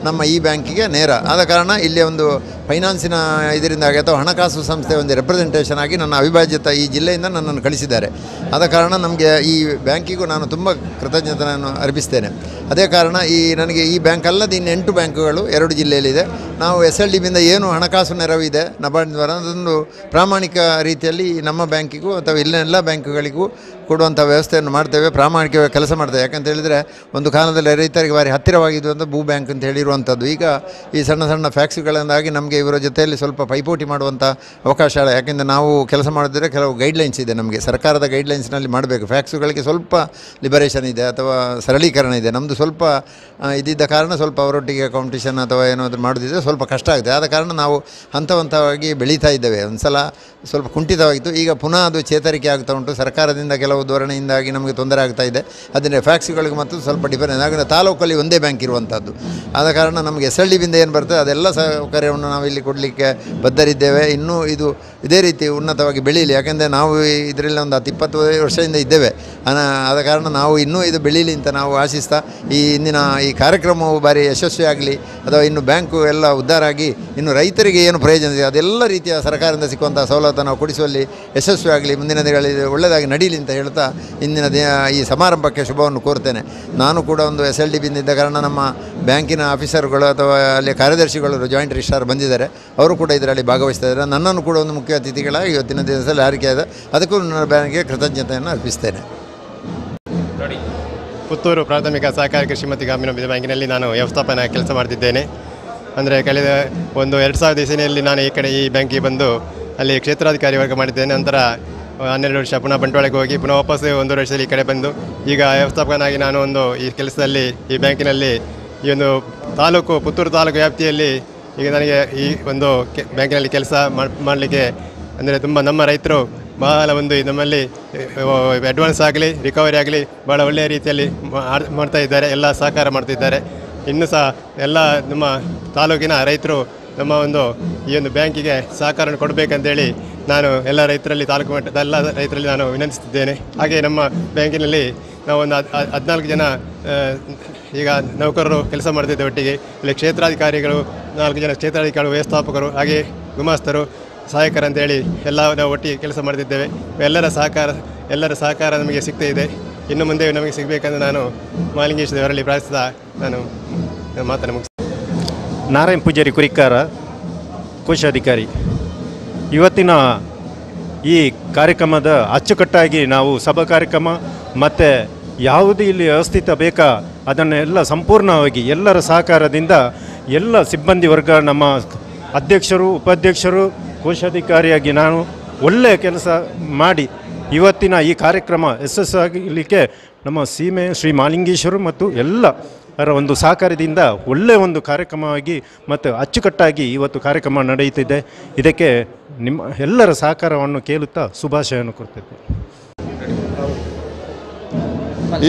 S11: ನಮ್ಮ ಈ ಬ್ಯಾಂಕಿಗೆ ನೇರ ಆದ ಕಾರಣ ಇಲ್ಲಿ ಒಂದು ಫೈನಾನ್ಸಿನ ಇದರಿಂದಾಗಿ ಅಥವಾ ಹಣಕಾಸು ಸಂಸ್ಥೆ ಒಂದು ರೆಪ್ರೆಸೆಂಟೇಷನ್ ಆಗಿ ನನ್ನ ಅವಿಭಾಜ್ಯತ ಈ ಜಿಲ್ಲೆಯಿಂದ ನನ್ನನ್ನು ಕಳಿಸಿದ್ದಾರೆ. ಆದ ಕಾರಣ ನಮಗೆ ಈ ಬ್ಯಾಂಕಿಗೂ ನಾನು ತುಂಬ ಕೃತಜ್ಞತೆಯನ್ನು ಅರ್ಪಿಸ್ತೇನೆ. ಅದೇ ಕಾರಣ ನನಗೆ ಈ ಬ್ಯಾಂಕ್ ಅಲ್ಲದೆ ಇನ್ನು 8 ಬ್ಯಾಂಕುಗಳು 2 ಜಿಲ್ಲೆಯಲ್ಲಿದೆ. ನಾವು SLDPಯಿಂದ ಏನು ಹಣಕಾಸು ನೆರವಿದೆ ನಬಾರ್ಡ್ ದ್ವಾರ ಅದೊಂದು ಪ್ರಾಮಾಣಿಕ ರೀತಿಯಲ್ಲಿ ನಮ್ಮ ಬ್ಯಾಂಕಿಗೂ ಅಥವಾ ಇಲ್ಲೆಲ್ಲ ಬ್ಯಾಂಕುಗಳಿಗೂ ಕೊಡುವಂಥ ವ್ಯವಸ್ಥೆಯನ್ನು ಮಾಡ್ತೇವೆ, ಪ್ರಾಮಾಣಿಕವಾಗಿ ಕೆಲಸ ಮಾಡ್ತೇವೆ. ಯಾಕಂತ ಹೇಳಿದರೆ ಒಂದು ಕಾಲದಲ್ಲಿ ರೈತರಿಗೆ ಭಾರಿ ಹತ್ತಿರವಾಗಿದ್ದು ಅಂತ ಭೂ ಬ್ಯಾಂಕ್ ಅಂತ ಹೇಳಿರುವಂಥದ್ದು. ಈಗ ಈ ಸಣ್ಣ ಸಣ್ಣ ಫ್ಯಾಕ್ಟ್ರಿಗಳಿಂದಾಗಿ ನಮಗೆ ಇವರ ಜೊತೆಯಲ್ಲಿ ಸ್ವಲ್ಪ ಪೈಪೋಟಿ ಮಾಡುವಂಥ ಅವಕಾಶ ಇಲ್ಲ. ಯಾಕೆಂದರೆ ನಾವು ಕೆಲಸ ಮಾಡಿದ್ರೆ ಕೆಲವು ಗೈಡ್ಲೈನ್ಸ್ ಇದೆ, ನಮಗೆ ಸರ್ಕಾರದ ಗೈಡ್ಲೈನ್ಸ್ನಲ್ಲಿ ಮಾಡಬೇಕು. ಫ್ಯಾಕ್ಟ್ರಿಗಳಿಗೆ ಸ್ವಲ್ಪ ಲಿಬರೇಷನ್ ಇದೆ ಅಥವಾ ಸರಳೀಕರಣ ಇದೆ. ನಮ್ಮದು ಸ್ವಲ್ಪ ಇದ್ದಿದ್ದ ಕಾರಣ ಸ್ವಲ್ಪ ಅವರೊಟ್ಟಿಗೆ ಕಾಂಪಿಟೇಷನ್ ಅಥವಾ ಏನಾದರೂ ಮಾಡೋದಿದ್ರೆ ಸ್ವಲ್ಪ ಕಷ್ಟ ಆಗುತ್ತೆ. ಆದ ಕಾರಣ ನಾವು ಹಂತವಾಗಿ ಬೆಳೀತಾ ಇದ್ದೇವೆ. ಒಂದು ಸಲ ಸ್ವಲ್ಪ ಕುಂಠಿತವಾಗಿತ್ತು, ಈಗ ಪುನಃ ಅದು ಚೇತರಿಕೆ ಆಗ್ತಾ ಉಂಟು. ಸರ್ಕಾರದಿಂದ ಕೆಲವು ಧೋರಣೆಯಿಂದಾಗಿ ನಮಗೆ ತೊಂದರೆ ಆಗ್ತಾ ಇದೆ. ಅದನ್ನೇ ಫ್ಯಾಕ್ಟ್ರಿಗಳಿಗೆ ಮತ್ತು ಸ್ವಲ್ಪ ಡಿಫರೆನ್ಸ್ ಯಾಕಂದರೆ ತಾಲೂಕಲ್ಲಿ ಒಂದೇ ಬ್ಯಾಂಕ್ ಇರುವಂಥದ್ದು. ಆದ ಕಾರಣ ನಮಗೆ SLDPಯಿಂದ ಏನು ಬರ್ತದೆ ಅದೆಲ್ಲ ಸೌಕರ್ಯವನ್ನು ನಾವು ಇಲ್ಲಿ ಕೊಡಲಿಕ್ಕೆ ಬದ್ಧರಿದ್ದೇವೆ. ಇನ್ನೂ ಇದು ಇದೇ ರೀತಿ ಉನ್ನತವಾಗಿ ಬೆಳೀಲಿ. ಯಾಕೆಂದರೆ ನಾವು ಇದರಲ್ಲಿ ಒಂದು 10-20 ವರ್ಷದಿಂದ ಇದ್ದೇವೆ. ಆದ ಕಾರಣ ನಾವು ಇನ್ನೂ ಇದು ಬೆಳೀಲಿ ಅಂತ ನಾವು ಆಶಿಸ್ತಾ ಇಂದಿನ ಈ ಕಾರ್ಯಕ್ರಮವು ಭಾರಿ ಯಶಸ್ವಿಯಾಗಲಿ ಅಥವಾ ಇನ್ನು ಬ್ಯಾಂಕು ಎಲ್ಲ ಉದ್ಧಾರ ಆಗಿ ಇನ್ನು ರೈತರಿಗೆ ಏನು ಪ್ರಯೋಜನ ಇದೆ ಅದೆಲ್ಲ ರೀತಿಯ ಸರ್ಕಾರದಿಂದ ಸಿಕ್ಕುವಂಥ ಸವಲತ್ತನ್ನು ನಾವು ಕೊಡಿಸುವಲ್ಲಿ ಯಶಸ್ವಿಯಾಗಲಿ, ಮುಂದಿನ ದಿನಗಳಲ್ಲಿ ಒಳ್ಳೆಯದಾಗಿ ನಡೀಲಿ ಅಂತ ಹೇಳ್ತಾ ಇಂದಿನ ಈ ಸಮಾರಂಭಕ್ಕೆ ಶುಭವನ್ನು ಕೋರ್ತೇನೆ. ನಾನು ಕೂಡ ಒಂದು SLDPಯಿಂದ ಇದ್ದ ಕಾರಣ ನಮ್ಮ ಬ್ಯಾಂಕಿನ ಆಫೀಸರ್ಗಳು ಅಥವಾ ಅಲ್ಲಿ ಕಾರ್ಯದರ್ಶಿಗಳು ಜಾಯಿಂಟ್ ರಿಜಿಸ್ಟ್ರಾರ್ ಬಂದಿದ್ದಾರೆ, ಅವರು ಕೂಡ ಇದರಲ್ಲಿ ಭಾಗವಹಿಸ್ತಾ ಇದ್ದಾರೆ. ನನ್ನನ್ನು ಕೂಡ ಒಂದು ಮುಖ್ಯ ಅತಿಥಿಗಳಾಗಿ ಇವತ್ತಿನ ದಿವಸದಲ್ಲಿ ಆಯ್ಕೆಯಾದ ಅದಕ್ಕೂ ನನ್ನ ಬ್ಯಾಂಕಿಗೆ ಕೃತಜ್ಞತೆಯನ್ನು ಅರ್ಪಿಸ್ತೇನೆ.
S6: ಪುತ್ತೂರು ಪ್ರಾಥಮಿಕ ಸಹಕಾರಿ ಕೃಷಿ ಮತ್ತು ಗ್ರಾಮೀಣಾಭಿವೃದ್ಧಿ ಬ್ಯಾಂಕಿನಲ್ಲಿ ನಾನು ವ್ಯವಸ್ಥಾಪನಾ ಕೆಲಸ ಮಾಡ್ತಿದ್ದೇನೆ. ಅಂದರೆ ಕಳೆದ ಒಂದು 2000 ಇಸವಿಯಲ್ಲಿ ನಾನು ಈ ಬ್ಯಾಂಕಿಗೆ ಬಂದು ಅಲ್ಲಿ ಕ್ಷೇತ್ರಾಧಿಕಾರಿ ವರ್ಗ ಮಾಡಿದ್ದೇನೆ. ನಂತರ 12 ವರ್ಷ ಪುನಃ ಬಂಟ್ವಾಳಕ್ಕೆ ಹೋಗಿ ಪುನಃ ವಾಪಸ್ 1 ವರ್ಷದಲ್ಲಿ ಈ ಕಡೆ ಬಂದು ಈಗ ವ್ಯವಸ್ಥಾಪಕನಾಗಿ ನಾನು ಈ ಕೆಲಸದಲ್ಲಿ ಈ ಬ್ಯಾಂಕಿನಲ್ಲಿ ಈ ಒಂದು ಪುತ್ತೂರು ತಾಲೂಕು ವ್ಯಾಪ್ತಿಯಲ್ಲಿ ಈಗ ನನಗೆ ಈ ಒಂದು ಬ್ಯಾಂಕಿನಲ್ಲಿ ಕೆಲಸ ಮಾಡಲಿಕ್ಕೆ ಅಂದರೆ ತುಂಬ ನಮ್ಮ ರೈತರು ಬಹಳ ನಮ್ಮಲ್ಲಿ ಅಡ್ವಾನ್ಸ್ ಆಗಲಿ ರಿಕವರಿ ಆಗಲಿ ಭಾಳ ಒಳ್ಳೆಯ ರೀತಿಯಲ್ಲಿ ಮಾಡ್ತಾ ಇದ್ದಾರೆ, ಎಲ್ಲ ಸಹಕಾರ ಮಾಡ್ತಿದ್ದಾರೆ. ಇನ್ನೂ ಸಹ ಎಲ್ಲ ನಮ್ಮ ತಾಲೂಕಿನ ರೈತರು ನಮ್ಮ ಈ ಒಂದು ಬ್ಯಾಂಕಿಗೆ ಸಹಕಾರ ಕೊಡಬೇಕಂತೇಳಿ ನಾನು ಎಲ್ಲ ರೈತರಲ್ಲಿ ತಾಲೂಕು ಮಟ್ಟದ ಎಲ್ಲ ರೈತರಲ್ಲಿ ನಾನು ವಿನಂತಿಸುತ್ತಿದ್ದೇನೆ. ಹಾಗೆ ನಮ್ಮ ಬ್ಯಾಂಕಿನಲ್ಲಿ ನಾವು ಒಂದು 14 ಜನ ಈಗ ನೌಕರರು ಕೆಲಸ ಮಾಡ್ತಿದ್ದೇವೆ ಒಟ್ಟಿಗೆ. ಇಲ್ಲಿ ಕ್ಷೇತ್ರಾಧಿಕಾರಿಗಳು 4 ಜನ ಕ್ಷೇತ್ರಾಧಿಕಾರಿಗಳು, ವ್ಯವಸ್ಥಾಪಕರು, ಹಾಗೆ ಗುಮಾಸ್ತರು, ಸಹಾಯಕರು ಅಂತೇಳಿ ಎಲ್ಲ ನಾವು ಒಟ್ಟಿಗೆ ಕೆಲಸ ಮಾಡ್ತಿದ್ದೇವೆ. ಎಲ್ಲರ ಸಹಕಾರ ನಮಗೆ ಸಿಗ್ತಾ ಇದೆ. ಇನ್ನು ಮುಂದೆ ನಮಗೆ ಸಿಗಬೇಕಂದ್ರೆ ನಾನು ಮಾಲಿಂಗೇಶ್ವರ ದೇವರಲ್ಲಿ ಪ್ರಾರ್ಥಿಸ್ತಾ ನಾನು ಮಾತನ್ನು ಮುಗಿಸ್ತೇನೆ.
S12: ನಾರಾಯಣ್ ಪೂಜಾರಿ ಕುರಿಕಾರ, ಕೋಶಾಧಿಕಾರಿ. ಇವತ್ತಿನ ಈ ಕಾರ್ಯಕ್ರಮದ ಅಚ್ಚುಕಟ್ಟಾಗಿ ನಾವು ಸಭಾ ಕಾರ್ಯಕ್ರಮ ಮತ್ತು ಯಾವುದು ಇಲ್ಲಿ ವ್ಯವಸ್ಥಿತ ಬೇಕಾ ಅದನ್ನೆಲ್ಲ ಸಂಪೂರ್ಣವಾಗಿ ಎಲ್ಲರ ಸಹಕಾರದಿಂದ ಎಲ್ಲ ಸಿಬ್ಬಂದಿ ವರ್ಗ, ನಮ್ಮ ಅಧ್ಯಕ್ಷರು, ಉಪಾಧ್ಯಕ್ಷರು, ಕೋಶಾಧಿಕಾರಿಯಾಗಿ ನಾನು ಒಳ್ಳೆಯ ಕೆಲಸ ಮಾಡಿ ಇವತ್ತಿನ ಈ ಕಾರ್ಯಕ್ರಮ ಯಶಸ್ಸಾಗಲಿಕ್ಕೆ ನಮ್ಮ ಸೀಮೆ ಶ್ರೀ ಮಹಾಲಿಂಗೇಶ್ವರು ಮತ್ತು ಎಲ್ಲರ ಒಂದು ಸಹಕಾರದಿಂದ ಒಳ್ಳೆಯ ಒಂದು ಕಾರ್ಯಕ್ರಮವಾಗಿ ಮತ್ತು ಅಚ್ಚುಕಟ್ಟಾಗಿ ಇವತ್ತು ಕಾರ್ಯಕ್ರಮ ನಡೆಯುತ್ತಿದೆ. ಇದಕ್ಕೆ ನಿಮ್ಮ ಎಲ್ಲರ ಸಹಕಾರವನ್ನು ಕೇಳುತ್ತಾ ಶುಭಾಶಯವನ್ನು ಕೊಡ್ತಿದ್ದೆ.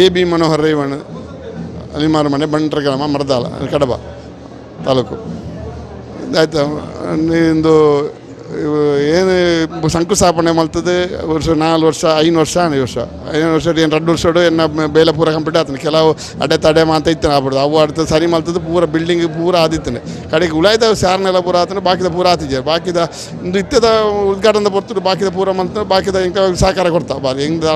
S13: AB ಮನೋಹರ್ ರೇವಣ್ಣ, ಅಲಿಮಾರು ಮನೆ, ಬಂಟ್ರ ಗ್ರಾಮ, ಮರದಾಲ, ಕಡಬ ತಾಲೂಕು. ಆಯ್ತಾ, ನಿಂದು ಏನು ಶಂಕುಸ್ಥಾಪನೆ ಮಲ್ತದೆ ವರ್ಷ 4 ವರ್ಷ 5 ವರ್ಷ 5 ವರ್ಷ 5 ವರ್ಷ ಏನು 2 ವರ್ಷ ಎನ್ನ ಬೇಲೆ ಪೂರ ಕಂಪ್ಲೀಟ್ ಆಗ್ತಾನೆ. ಕೆಲವು ಅಡೆ ತಡೆ ಮಾತ ಇತ್ತಾನೆ ಆಗ್ಬಿಡ್ದು ಅವು ಅಡ್ತ ಸರಿ ಮಲ್ತದೆ ಪೂರ ಬಿಲ್ಡಿಂಗ್ ಪೂರ ಆದಿತ್ತಾನೆ. ಕಡೆಗೆ ಉಳಾಯ್ದ ಸಾರ್ನೆಲ್ಲ ಪೂರ ಆತಾನೆ, ಬಾಕಿದ ಪೂರ ಆತಿದ್ದೆ. ಬಾಕಿದ ಒಂದು ಇತ್ತದ ಉದ್ಘಾಟನೆ ಬರ್ತಾರೆ, ಬಾಕಿದ ಪೂರ ಮಲ್ತಾನೆ. ಬಾಕಿದ ಹಿಂಗೆ ಸಹಕಾರ ಕೊಡ್ತಾ ಬಾರಿ ಹೆಂಗೆ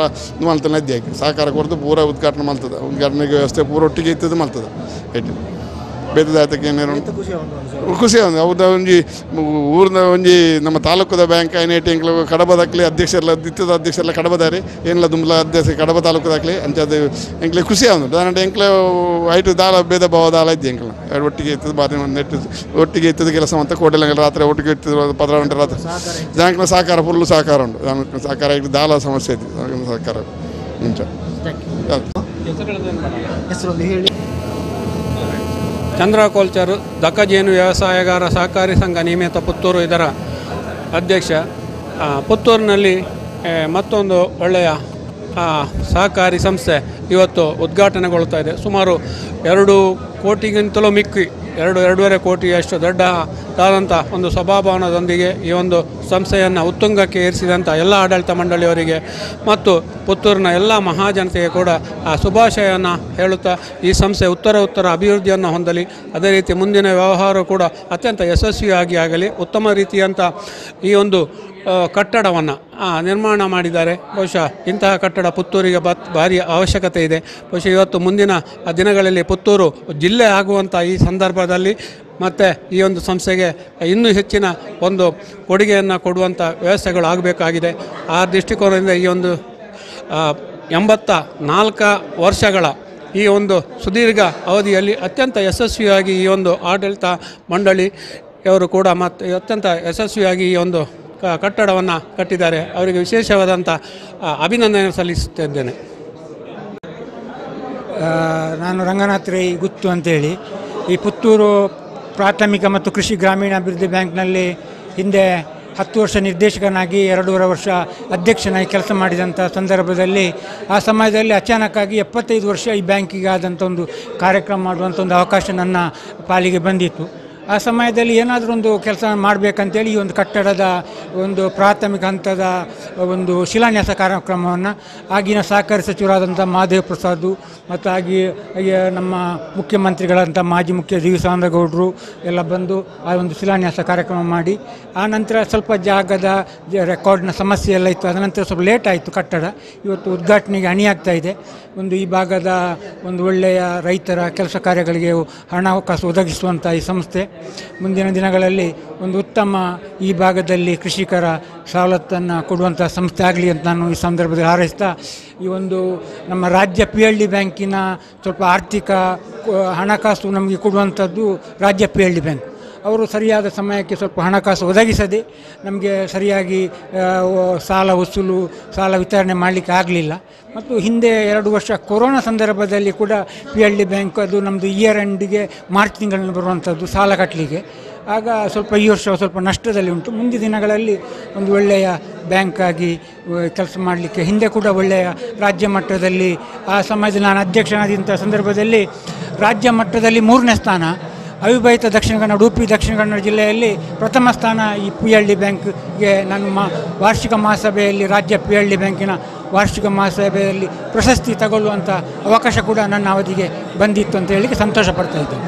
S13: ಮಲ್ತಾನೆ ನದ್ದಿ ಹಾಕಿ ಸಹಕಾರ ಕೊಡ್ತು ಪೂರ ಉದ್ಘಾಟನೆ ಮಲ್ತದೆ. ಉದ್ಘಾಟನೆಗೆ ವ್ಯವಸ್ಥೆ ಪೂರ ಒಟ್ಟಿಗೆ ಇತ್ತದ ಮಲ್ತದೆ. ಆಯ್ತು ಬೇತದಾತಕ್ಕೆ ಏನೇನು ಖುಷಿ ಒಂದು ಅವ್ರದ್ದು ಒಂಜಿ ಊರಿನ ಒಂಜಿ ನಮ್ಮ ತಾಲೂಕದ ಬ್ಯಾಂಕ್ ಐನೇಟಿ ಎಂಕ್ಲು ಕಡಬದಾಕ್ಲಿ ಅಧ್ಯಕ್ಷರೆಲ್ಲ ದಿತ್ತದ ಅಧ್ಯಕ್ಷರೆಲ್ಲ ಕಡಬದಾರಿ ಏನಿಲ್ಲ ದುಂಬಲ ಅಧ್ಯಕ್ಷ ಕಡಬ ತಾಲೂಕದಾಕ್ಲಿ ಅಂಚದು ಎಂಕ್ಲೆ ಖುಷಿ ಅವನು ದಾನಂటే ಎಂಕ್ಲೆ ಐಟು ದಾಲ ಭೇದ ಭಾವ ದಾಲ ಇದ್ದೆ ಎಂಕ್ಲ ಒಟ್ಟಿಗೆ ಇರ್ತದೆ ಬಾರಿ ನೆಟ್ಟು ಒಟ್ಟಿಗೆ ಇರ್ತದೆ ಕೆಲಸ ಅಂತ ಕೋಟೆಲ್ಲ ರಾತ್ರಿ ಒಟ್ಟಿಗೆ ಇರ್ತದೆ 15 ಗಂಟೆ ರಾತ್ರಿ ಬ್ಯಾಂಕ್ನ ಸಹಕಾರ ಫುಲ್ಲು ಸಹಕಾರ ಉಂಟು. ಬ್ಯಾಂಕ್ನ ಸಹಕಾರ ಇಟ್ಟು ದಾಲ ಸಮಸ್ಯೆ ಇತ್ತು ಸಹಕಾರ ಮುಂಚೆ.
S14: ಚಂದ್ರ ಕೋಲ್ಚರ್, ದಕ್ಕಜೇನು ವ್ಯವಸಾಯಗಾರ ಸಹಕಾರಿ ಸಂಘ ನಿಯಮಿತ ಪುತ್ತೂರು, ಇದರ ಅಧ್ಯಕ್ಷ. ಪುತ್ತೂರಿನಲ್ಲಿ ಮತ್ತೊಂದು ಒಳ್ಳೆಯ ಸಹಕಾರಿ ಸಂಸ್ಥೆ ಇವತ್ತು ಉದ್ಘಾಟನೆಗೊಳ್ತಾ ಇದೆ. ಸುಮಾರು 2 ಕೋಟಿಗಿಂತಲೂ ಮಿಕ್ಕಿ 2.5 ಕೋಟಿಯಷ್ಟು ದೊಡ್ಡದಾದಂಥ ಒಂದು ಸಭಾಭವನದೊಂದಿಗೆ ಈ ಒಂದು ಸಂಸ್ಥೆಯನ್ನು ಉತ್ತುಂಗಕ್ಕೆ ಏರಿಸಿದಂಥ ಎಲ್ಲ ಆಡಳಿತ ಮಂಡಳಿಯವರಿಗೆ ಮತ್ತು ಪುತ್ತೂರಿನ ಎಲ್ಲ ಮಹಾಜನತೆಗೆ ಕೂಡ ಶುಭಾಶಯವನ್ನು ಹೇಳುತ್ತಾ ಈ ಸಂಸ್ಥೆ ಉತ್ತರ ಅಭಿವೃದ್ಧಿಯನ್ನು ಹೊಂದಲಿ, ಅದೇ ರೀತಿ ಮುಂದಿನ ವ್ಯವಹಾರ ಕೂಡ ಅತ್ಯಂತ ಯಶಸ್ವಿಯಾಗಿ ಆಗಲಿ. ಉತ್ತಮ ರೀತಿಯಂಥ ಈ ಒಂದು ಕಟ್ಟಡವನ್ನು ನಿರ್ಮಾಣ ಮಾಡಿದ್ದಾರೆ. ಬಹುಶಃ ಇಂತಹ ಕಟ್ಟಡ ಪುತ್ತೂರಿಗೆ ಭಾರಿ ಅವಶ್ಯಕತೆ ಇದೆ. ಬಹುಶಃ ಇವತ್ತು ಮುಂದಿನ ದಿನಗಳಲ್ಲಿ ಪುತ್ತೂರು ಜಿಲ್ಲೆ ಆಗುವಂಥ ಈ ಸಂದರ್ಭದಲ್ಲಿ ಮತ್ತು ಈ ಒಂದು ಸಂಸ್ಥೆಗೆ ಇನ್ನೂ ಹೆಚ್ಚಿನ ಒಂದು ಕೊಡುಗೆಯನ್ನು ಕೊಡುವಂಥ ವ್ಯವಸ್ಥೆಗಳು ಆಗಬೇಕಾಗಿದೆ. ಆ ದೃಷ್ಟಿಕೋನದಿಂದ ಈ ಒಂದು 84 ವರ್ಷಗಳ ಈ ಒಂದು ಸುದೀರ್ಘ ಅವಧಿಯಲ್ಲಿ ಅತ್ಯಂತ ಯಶಸ್ವಿಯಾಗಿ ಈ ಒಂದು ಆಡಳಿತ ಮಂಡಳಿಯವರು ಕೂಡ ಮತ್ತು ಅತ್ಯಂತ ಯಶಸ್ವಿಯಾಗಿ ಈ ಒಂದು ಕಟ್ಟಡವನ್ನು ಕಟ್ಟಿದ್ದಾರೆ. ಅವರಿಗೆ ವಿಶೇಷವಾದಂಥ ಅಭಿನಂದನೆ ಸಲ್ಲಿಸುತ್ತಿದ್ದೇನೆ.
S15: ನಾನು ರಂಗನಾಥ್ ರೈ ಗುತ್ತು ಅಂತೇಳಿ ಈ ಪುತ್ತೂರು ಪ್ರಾಥಮಿಕ ಮತ್ತು ಕೃಷಿ ಗ್ರಾಮೀಣ ಅಭಿವೃದ್ಧಿ ಬ್ಯಾಂಕ್ನಲ್ಲಿ ಹಿಂದೆ 10 ವರ್ಷ ನಿರ್ದೇಶಕನಾಗಿ 2.5 ವರ್ಷ ಅಧ್ಯಕ್ಷನಾಗಿ ಕೆಲಸ ಮಾಡಿದಂಥ ಸಂದರ್ಭದಲ್ಲಿ ಆ ಸಮಯದಲ್ಲಿ ಅಚಾನಕ್ಕಾಗಿ 75 ವರ್ಷ ಈ ಬ್ಯಾಂಕಿಗೆ ಆದಂಥ ಒಂದು ಕಾರ್ಯಕ್ರಮ ಮಾಡುವಂಥ ಒಂದು ಅವಕಾಶ ನನ್ನ ಪಾಲಿಗೆ ಬಂದಿತ್ತು. ಆ ಸಮಯದಲ್ಲಿ ಏನಾದರೂ ಒಂದು ಕೆಲಸ ಮಾಡಬೇಕಂತೇಳಿ ಈ ಒಂದು ಕಟ್ಟಡದ ಒಂದು ಪ್ರಾಥಮಿಕ ಹಂತದ ಒಂದು ಶಿಲಾನ್ಯಾಸ ಕಾರ್ಯಕ್ರಮವನ್ನು ಆಗಿನ ಸಹಕಾರಿ ಸಚಿವರಾದಂಥ ಮಹಾದೇವ್ ಪ್ರಸಾದ್ ಮತ್ತು ನಮ್ಮ ಮುಖ್ಯಮಂತ್ರಿಗಳಂಥ ಮಾಜಿ ಮುಖ್ಯ ಡಿ ವಿ ಸಾಂದ್ರಗೌಡರು ಎಲ್ಲ ಬಂದು ಆ ಒಂದು ಶಿಲಾನ್ಯಾಸ ಕಾರ್ಯಕ್ರಮ ಮಾಡಿ ಆ ನಂತರ ಸ್ವಲ್ಪ ಜಾಗದ ರೆಕಾರ್ಡ್ನ ಸಮಸ್ಯೆ ಎಲ್ಲ ಇತ್ತು. ಅದನಂತರ ಸ್ವಲ್ಪ ಲೇಟ್ ಆಯಿತು. ಕಟ್ಟಡ ಇವತ್ತು ಉದ್ಘಾಟನೆಗೆ ಅಣಿಯಾಗ್ತಾ ಇದೆ. ಒಂದು ಈ ಭಾಗದ ಒಂದು ಒಳ್ಳೆಯ ರೈತರ ಕೆಲಸ ಕಾರ್ಯಗಳಿಗೆ ಹಣಾವಕಾಶ ಒದಗಿಸುವಂಥ ಈ ಸಂಸ್ಥೆ ಮುಂದಿನ ದಿನಗಳಲ್ಲಿ ಒಂದು ಉತ್ತಮ ಈ ಭಾಗದಲ್ಲಿ ಕೃಷಿಕರ ಸವಲತ್ತನ್ನು ಕೊಡುವಂಥ ಸಂಸ್ಥೆ ಆಗಲಿ ಅಂತ ನಾನು ಈ ಸಂದರ್ಭದಲ್ಲಿ ಹಾರೈಸ್ತಾ, ಈ ಒಂದು ನಮ್ಮ ರಾಜ್ಯ PLD ಬ್ಯಾಂಕಿನ ಸ್ವಲ್ಪ ಆರ್ಥಿಕ ಹಣಕಾಸು ನಮಗೆ ಕೊಡುವಂಥದ್ದು ರಾಜ್ಯ PLD ಬ್ಯಾಂಕ್. ಅವರು ಸರಿಯಾದ ಸಮಯಕ್ಕೆ ಸ್ವಲ್ಪ ಹಣಕಾಸು ಒದಗಿಸದೆ ನಮಗೆ ಸರಿಯಾಗಿ ಸಾಲ ವಿತರಣೆ ಮಾಡಲಿಕ್ಕೆ ಆಗಲಿಲ್ಲ. ಮತ್ತು ಹಿಂದೆ 2 ವರ್ಷ ಕೊರೋನಾ ಸಂದರ್ಭದಲ್ಲಿ ಕೂಡ PLD ಬ್ಯಾಂಕ್ ಅದು ನಮ್ಮದು ಇಯರ್ ಎಂಡಿಗೆ ಮಾರ್ಚ್ ತಿಂಗಳಲ್ಲಿ ಬರುವಂಥದ್ದು ಸಾಲ ಕಟ್ಟಲಿಕ್ಕೆ. ಆಗ ಸ್ವಲ್ಪ ಈ ವರ್ಷ ಸ್ವಲ್ಪ ನಷ್ಟದಲ್ಲಿ ಉಂಟು. ಮುಂದಿನ ದಿನಗಳಲ್ಲಿ ಒಂದು ಒಳ್ಳೆಯ ಬ್ಯಾಂಕ್ ಆಗಿ ಕೆಲಸ ಮಾಡಲಿಕ್ಕೆ ಹಿಂದೆ ಕೂಡ ಒಳ್ಳೆಯ ರಾಜ್ಯ ಮಟ್ಟದಲ್ಲಿ ಆ ಸಮಯದಲ್ಲಿ ನಾನು ಅಧ್ಯಕ್ಷನಾದಂಥ ಸಂದರ್ಭದಲ್ಲಿ ರಾಜ್ಯ ಮಟ್ಟದಲ್ಲಿ 3ನೇ ಸ್ಥಾನ, ಅವಿಭಜಿತ ದಕ್ಷಿಣ ಕನ್ನಡ ಉಡುಪಿ ದಕ್ಷಿಣ ಕನ್ನಡ ಜಿಲ್ಲೆಯಲ್ಲಿ ಪ್ರಥಮ ಸ್ಥಾನ ಈ PLD ಬ್ಯಾಂಕ್ಗೆ ನಾನು ವಾರ್ಷಿಕ ಮಹಾಸಭೆಯಲ್ಲಿ ರಾಜ್ಯ PLD ಬ್ಯಾಂಕಿನ ವಾರ್ಷಿಕ ಮಹಾಸಭೆಯಲ್ಲಿ ಪ್ರಶಸ್ತಿ ತಗೊಳ್ಳುವಂಥ ಅವಕಾಶ ಕೂಡ ನನ್ನ ಅವಧಿಗೆ ಬಂದಿತ್ತು ಅಂತ ಹೇಳಲಿಕ್ಕೆ ಸಂತೋಷ ಪಡ್ತಾ ಇದ್ದೇನೆ.